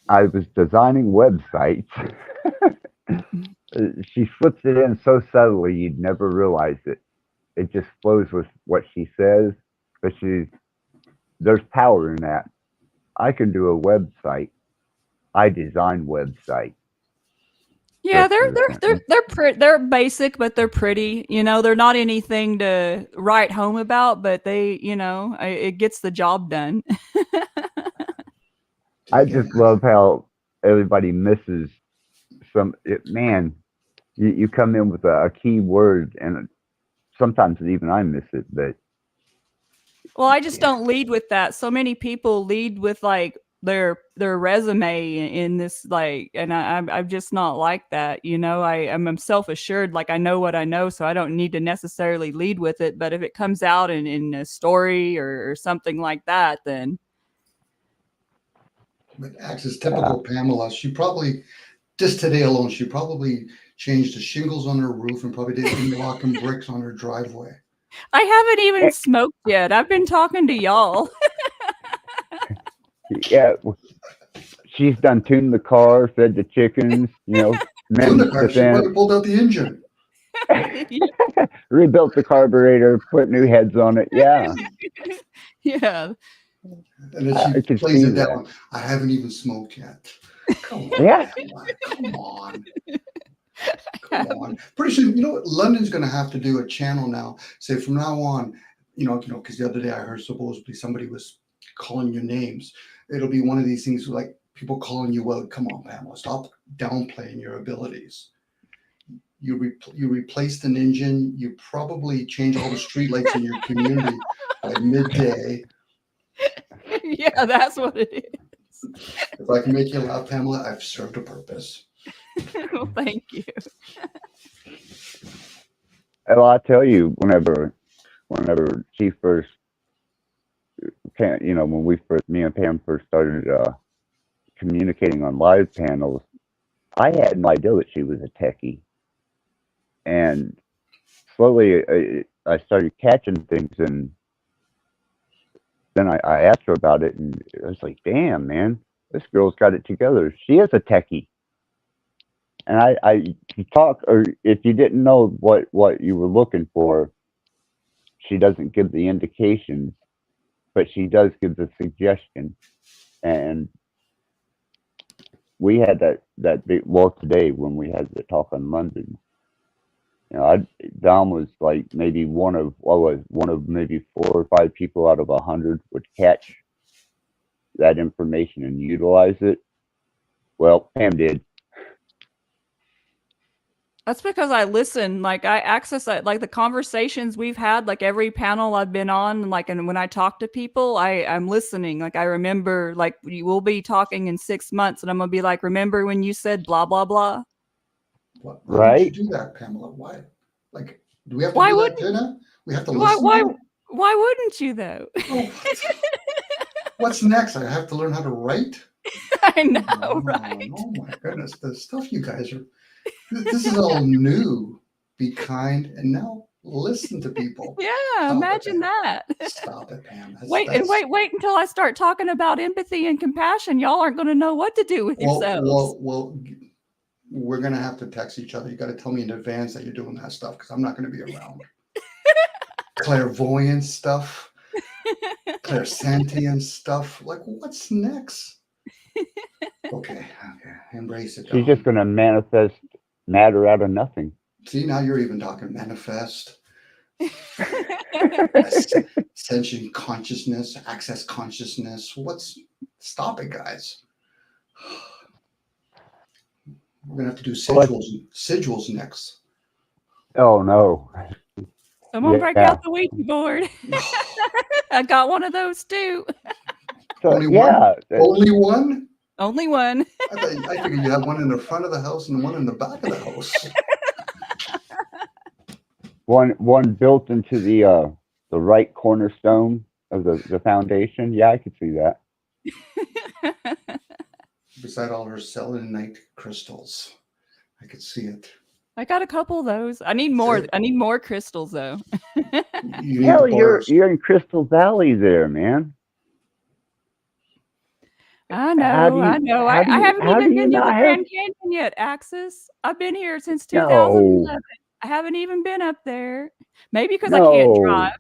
I was designing websites. She slips it in so subtly you'd never realize it. It just flows with what she says, but there's power in that. I can do a website. I design websites. Yeah, Differently. they're basic, but they're pretty. They're not anything to write home about, but it gets the job done. I Again, just love how everybody misses man, you come in with a key word, and sometimes even I miss it. But Well, I just don't lead with that. So many people lead with like their resume in this, like, and I'm just not like that, you know. I'm self-assured, like I know what I know, so I don't need to necessarily lead with it. But if it comes out in a story or something like that, then But Axe's typical Pamela, she probably, just today alone, she probably changed the shingles on her roof and probably did interlock and bricks on her driveway. I haven't even smoked yet. I've been talking to y'all. Yeah, she's done tuned the car, fed the chickens, you know, In the car, mended she the probably pulled out the engine. fence, rebuilt the carburetor, put new heads on it. Yeah, Yeah. And then I she can plays see it that. down. I haven't even smoked yet. Come on, Yeah. Pamela, come on. Come on. Pretty soon, you know what? London's going to have to do a channel now. Say from now on, because the other day I heard supposedly somebody was calling you names. It'll be one of these things like people calling you out. Come on, Pamela, stop downplaying your abilities. You replaced an engine. You probably changed all the streetlights in your community by midday. Yeah, that's what it is. If I can make you laugh, Pamela, I've served a purpose. Well, thank you. Well, I'll tell you, whenever she first came, you know, me and Pam first started communicating on live panels, I had no idea that she was a techie. And slowly I started catching things, and then I asked her about it, and I was like, damn, man, this girl's got it together. She is a techie. And you talk, or if you didn't know what you were looking for, she doesn't give the indications, but she does give the suggestion. And we had that big, well, today when we had the talk on London, you know, Dom was like maybe one of maybe 4 or 5 people out of 100 would catch that information and utilize it. Well, Pam did. That's because I listen, like I access like the conversations we've had, like every panel I've been on, like, and when I talk to people, I'm listening. Like I remember, like we'll be talking in 6 months, and I'm gonna be like, remember when you said blah blah blah? Why Right? would you do that, Pamela? Why? Like, do we have to Why do that, wouldn't Tina? We have to why listen to it? why wouldn't you though? Oh, what's next? I have to learn how to write? I know, Oh, right? oh my goodness, the stuff you guys are. This is all new. Be kind and now listen to people. Yeah, Stop imagine it, that. Stop it, Pam. Wait until I start talking about empathy and compassion. Y'all aren't going to know what to do with yourselves. Well, we're gonna have to text each other. You got to tell me in advance that you're doing that stuff because I'm not going to be around. Clairvoyance stuff, clairsentient stuff. Like, what's next? Okay, embrace it. She's just going to manifest matter out of nothing. See, now you're even talking manifest. Ascension consciousness, access consciousness. Stop it, guys. We're gonna have to do sigils next. Oh no. Someone break out the Ouija board. I got one of those too. So, Only yeah. one? Only one? Only one. I figured you had one in the front of the house and one in the back of the house. One built into the right cornerstone of the foundation. Yeah, I could see that. Beside all her selenite crystals, I could see it. I got a couple of those. I need more. I need more crystals though. Hell, you're in Crystal Valley there, man. I know. I haven't even been to the Grand Canyon yet, Axis. I've been here since 2011. No. I haven't even been up there. Maybe because I can't drive.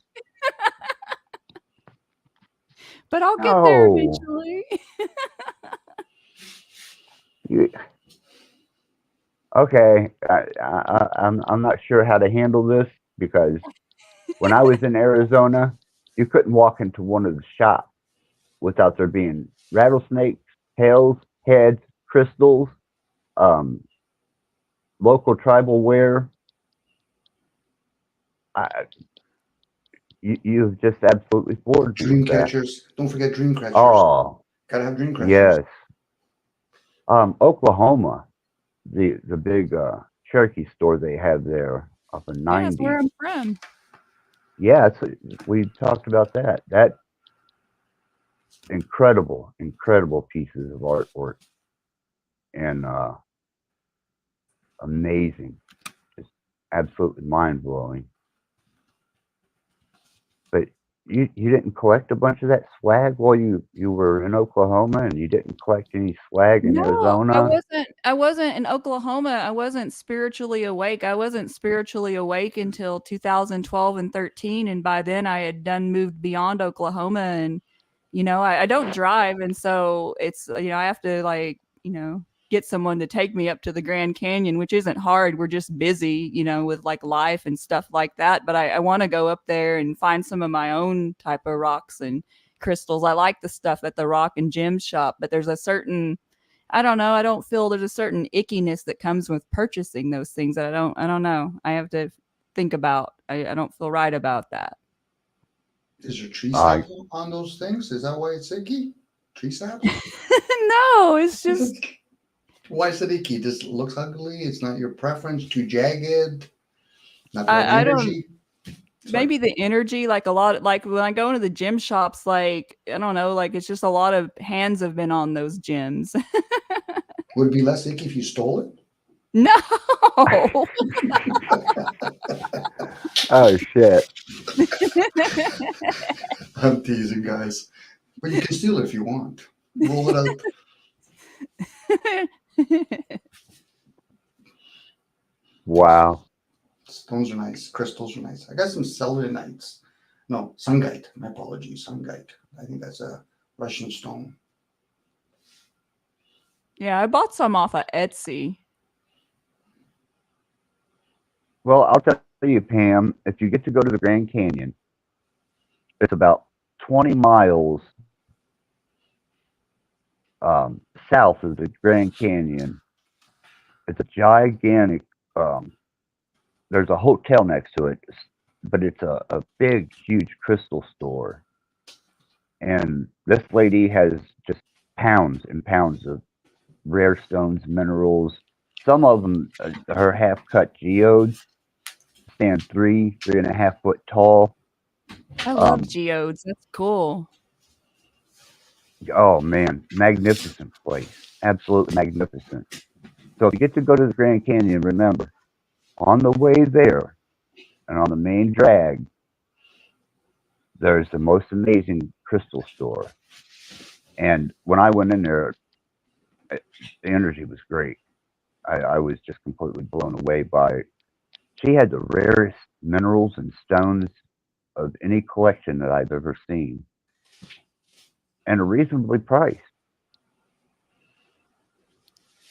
But I'll get there eventually. Okay, I'm not sure how to handle this because when I was in Arizona, you couldn't walk into one of the shops without there being rattlesnakes, tails, heads, crystals, local tribal wear. You've just absolutely floored me. Dream catchers. Don't forget dream catchers. Oh, Gotta have dream crashers. Yes. Oklahoma, the big Cherokee store they have there up in Yeah, that's where 90. I'm from. Yeah, we talked about that. That incredible, incredible pieces of artwork and amazing, just absolutely mind blowing. But you didn't collect a bunch of that swag while you were in Oklahoma, and you didn't collect any swag in No, I Arizona. wasn't. I wasn't in Oklahoma. I wasn't spiritually awake. I wasn't spiritually awake until 2012 and 13, and by then I had done moved beyond Oklahoma, and I don't drive, and so it's I have to get someone to take me up to the Grand Canyon, which isn't hard. We're just busy, with like life and stuff like that. But I want to go up there and find some of my own type of rocks and crystals. I like the stuff at the rock and gem shop, but there's a certain I don't know. I don't feel there's a certain ickiness that comes with purchasing those things that I don't know. I have to think about. I don't feel right about that. Is there tree I sap on those things? Is that why it's icky? Tree sap? No, it's just Why is it icky? Just looks ugly? It's not your preference? Too jagged? Not the right I don't energy? maybe the energy, like a lot like when I go into the gym shops, like I don't know, like it's just a lot of hands have been on those gyms. Would it be less icky if you stole it? No. oh shit. I'm teasing, guys. But you can steal it if you want. Roll it up. Wow. Stones are nice. Crystals are nice. I got some selenites. No, sungite. My apologies. Sungite. I think that's a Russian stone. Yeah, I bought some off of Etsy. Well, I'll tell you, Pam, if you get to go to the Grand Canyon, it's about 20 miles south of the Grand Canyon. It's a gigantic, there's a hotel next to it, but it's a big, huge crystal store. And this lady has just pounds and pounds of rare stones, minerals. Some of them, her half-cut geodes stand 3.5 foot tall. I love geodes. That's cool. Oh man, magnificent place. Absolutely magnificent. So if you get to go to the Grand Canyon, remember, on the way there and on the main drag, there's the most amazing crystal store. And when I went in there, the energy was great. I was just completely blown away by it. She had the rarest minerals and stones of any collection that I've ever seen, and a reasonably priced.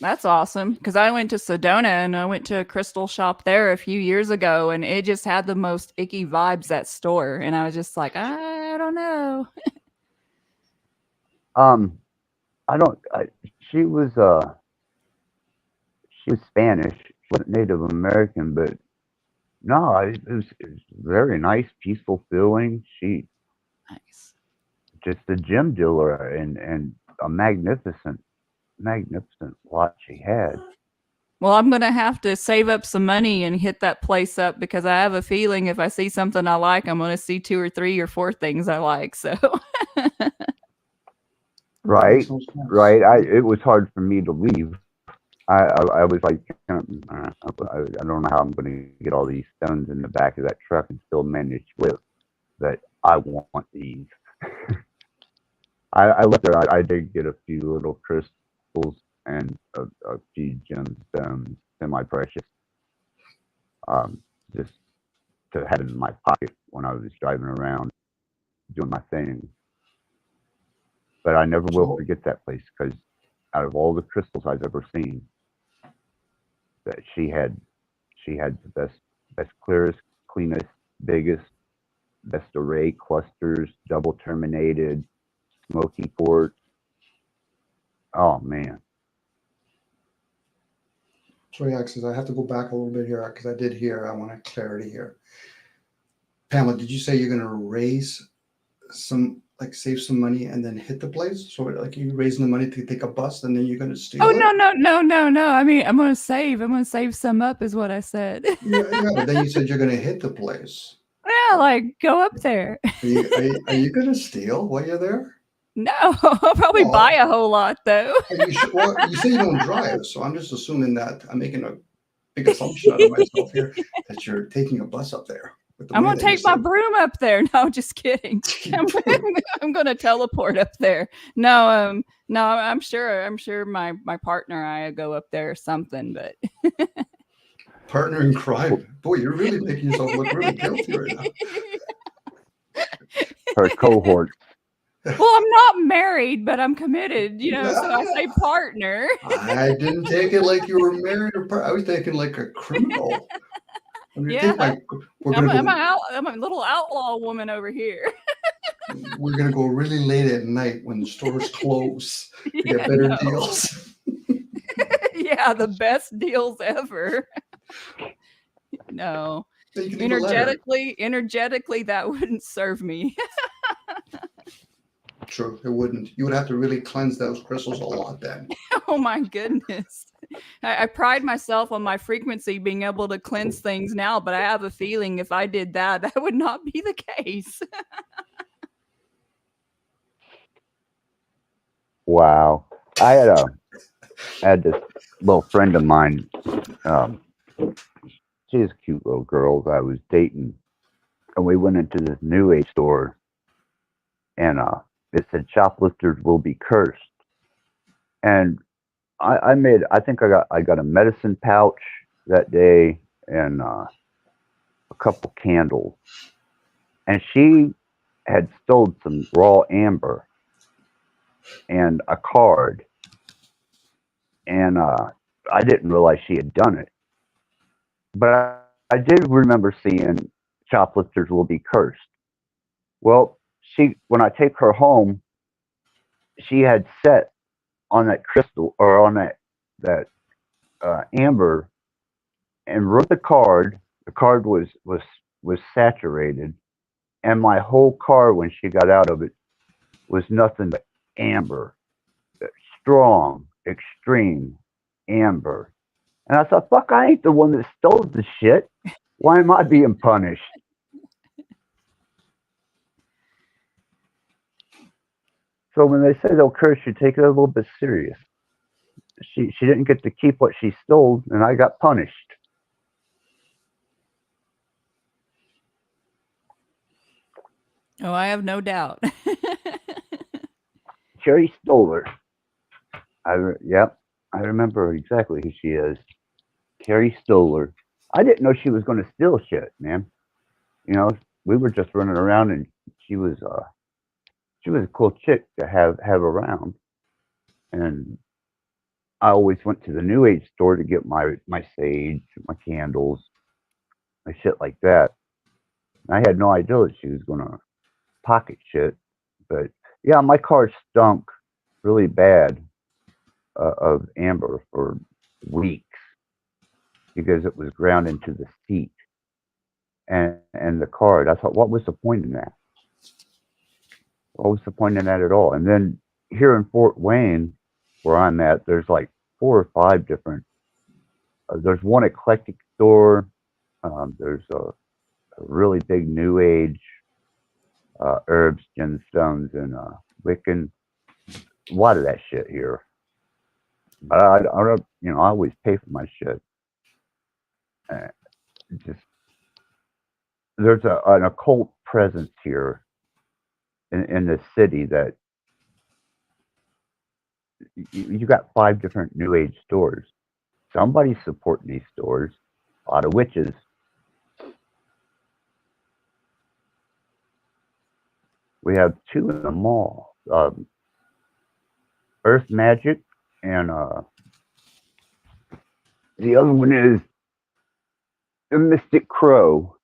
That's awesome. Because I went to Sedona and I went to a crystal shop there a few years ago, and it just had the most icky vibes, that store. And I was just like, I don't know. I don't. She was Spanish. She wasn't Native American, but no, it was very nice, peaceful feeling. She Nice. just a gem dealer and a magnificent lot she had. Well, I'm going to have to save up some money and hit that place up, because I have a feeling if I see something I like, I'm going to see 2 or 3 or 4 things I like. So, Right. It was hard for me to leave. I was like, I don't know how I'm going to get all these stones in the back of that truck and still manage to live, but I want these. I looked there. I did get a few little crystals and a few gemstones, semi-precious, just to have it in my pocket when I was driving around doing my thing. But I never will forget that place, because out of all the crystals I've ever seen, that she had the best, clearest, cleanest, biggest, best array clusters, double terminated, smoky quartz. Oh man. So yeah, because I have to go back a little bit here, because I did hear, I want clarity here. Pamela, did you say you're going to raise some like save some money and then hit the place? So like you're raising the money to take a bus and then you're going to steal Oh it? no! I mean, I'm gonna save some up, is what I said. Yeah, but then you said you're going to hit the place. Yeah, like go up there. Are you going to steal while you're there? No, I'll probably buy Well, a whole lot though. well, you say you don't drive, so I'm just assuming that I'm making a big assumption out of myself here that you're taking a bus up there with the I'm money gonna that you take my saved. broom up there. No, just kidding. I'm gonna teleport up there. No, I'm sure my partner and I go up there or something, but Partner in crime. Boy, you're really making yourself look really guilty right now. Her cohort. well, I'm not married, but I'm committed, so I say partner. I didn't take it like you were married or I was taking like a criminal. I'm gonna take Yeah. we're I'm gonna I'm a little outlaw woman over here. we're gonna go really late at night when the stores close to get better deals. Yeah, the best deals ever. No. Then you can leave a letter. Energetically, that wouldn't serve me. True, it wouldn't. You would have to really cleanse those crystals a lot then. Oh my goodness. I pride myself on my frequency being able to cleanse things now, but I have a feeling if I did that, that would not be the case. Wow. I had this little friend of mine. She's a cute little girl that I was dating, and we went into this new age store, and it said shoplifters will be cursed. And I think I got a medicine pouch that day and a couple candles, and she had stole some raw amber and a card, and I didn't realize she had done it, but I did remember seeing shoplifters will be cursed. Well, when I take her home, she had set on that crystal or on that amber and wrote the card. The card was saturated, and my whole car when she got out of it was nothing but amber, strong, extreme amber. And I thought, fuck, I ain't the one that stole the shit. Why am I being punished? So when they say they'll curse you, take it a little bit serious. She didn't get to keep what she stole, and I got punished. Oh, I have no doubt. Cherry stole her. Yep, I remember exactly who she is. Carrie stole her. I didn't know she was going to steal shit, man. We were just running around, and she was a cool chick to have around. And I always went to the New Age store to get my sage, my candles, my shit like that. And I had no idea that she was going to pocket shit. But yeah, my car stunk really bad of amber for weeks because it was ground into the seat and the card. I thought, what was the point in that? What was the point in that at all? And then here in Fort Wayne, where I'm at, there's like 4 or 5 different. There's one eclectic store. There's a really big New Age herbs, gemstones, and Wiccan. A lot of that shit here. But I don't, I always pay for my shit. Just there's an occult presence here in the city that you got 5 different New Age stores. Somebody's supporting these stores. A lot of witches. We have 2 in the mall. Earth Magic and the other one is the Mystic Crow.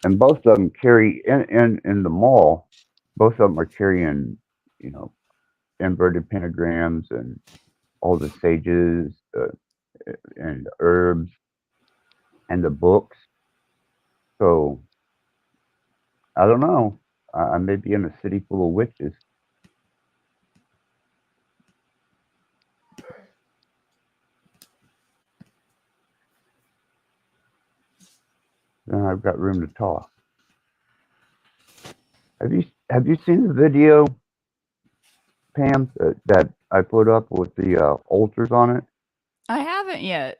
And both of them carry in the mall. Both of them are carrying, inverted pentagrams and all the sages and herbs and the books. So I don't know. I may be in a city full of witches. Then I've got room to talk. Have you seen the video, Pam, that I put up with the altars on it? I haven't yet.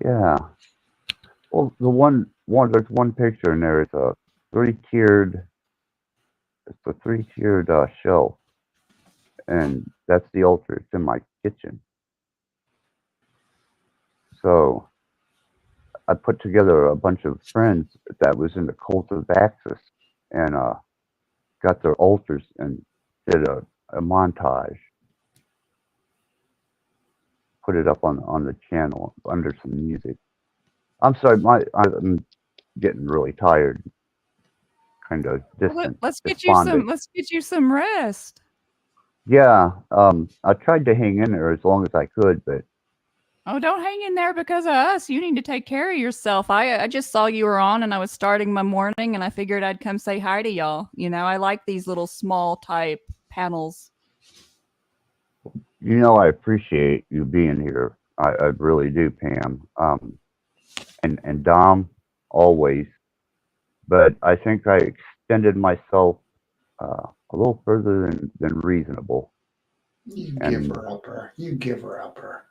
Yeah. Well, there's one picture and there is a three-tiered shelf, and that's the altar. It's in my kitchen. So I put together a bunch of friends that was in the cult of Axis, and got their altars and did a montage. Put it up on the channel under some music. I'm sorry, I'm getting really tired, kind of distant. Let's get you some rest. Yeah, I tried to hang in there as long as I could, but Oh, don't hang in there because of us. You need to take care of yourself. I just saw you were on and I was starting my morning and I figured I'd come say hi to y'all. You know, I like these little small type panels. you know I appreciate you being here. I really do, Pam. And Dom, always. But I think I extended myself a little further than reasonable. You give her upper.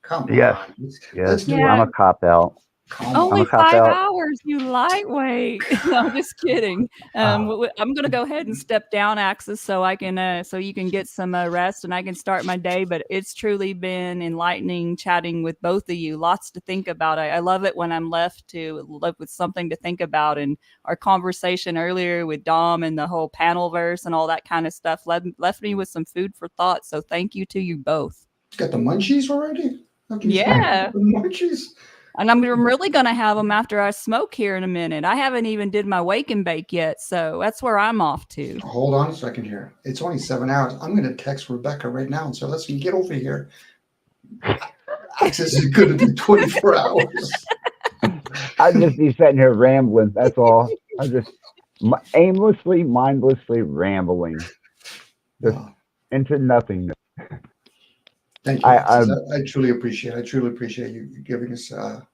Come Yes. on. Yes, Let's do I'm it. a cop out. Only cop 5 out. hours, you lightweight. No, just kidding. I'm going to go ahead and step down, Axis, so I can, so you can get some rest and I can start my day. But it's truly been enlightening chatting with both of you. Lots to think about. I love it when I'm left with something to think about. And our conversation earlier with Dom and the whole panel verse and all that kind of stuff left me with some food for thought. So thank you to you both. Got the munchies already? Yeah. The munchies. And I'm really going to have them after I smoke here in a minute. I haven't even did my wake and bake yet, so that's where I'm off to. Hold on a second here. It's only 7 hours. I'm going to text Rebecca right now and say, let's get over here. Access is going to do 24 hours. I'd just be sitting here rambling. That's all. I'm just aimlessly, mindlessly rambling, just into nothingness. Thank you. I truly appreciate you giving us a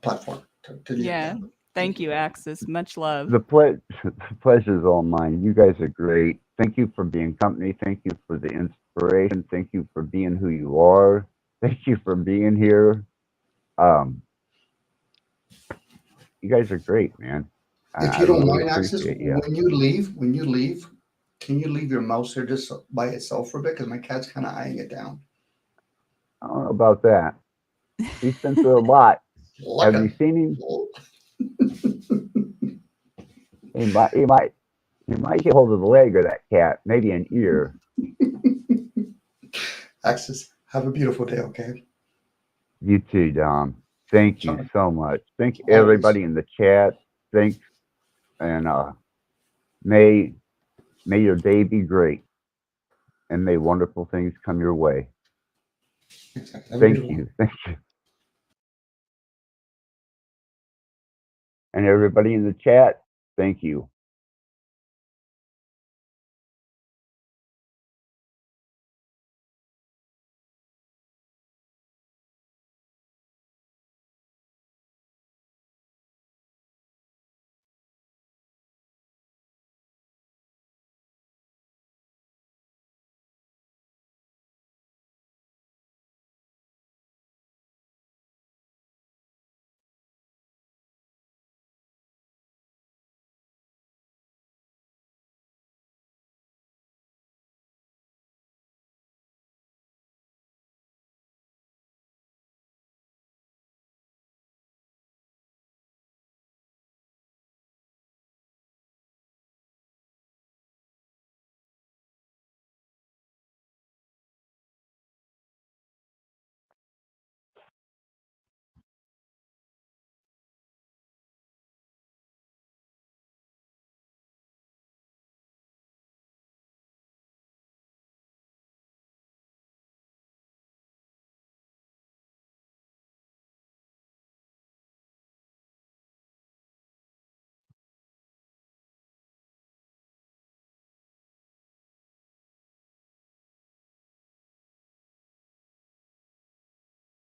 platform to do that. Thank you, Axis. Much love. The pleasure's all mine. You guys are great. Thank you for being company. Thank you for the inspiration. Thank you for being who you are. Thank you for being here. You guys are great, man. If you don't mind, Axis, when you leave, can you leave your mouse here just by itself for a bit? Because my cat's kind of eyeing it down. I don't know about that. He's been through a lot. Have you seen him? He might get hold of the leg of that cat, maybe an ear. Axis, have a beautiful day, okay? You too, Dom. Thank you so much. Thank everybody in the chat. Thanks, and may your day be great, and may wonderful things come your way. Thank you. And everybody in the chat, thank you.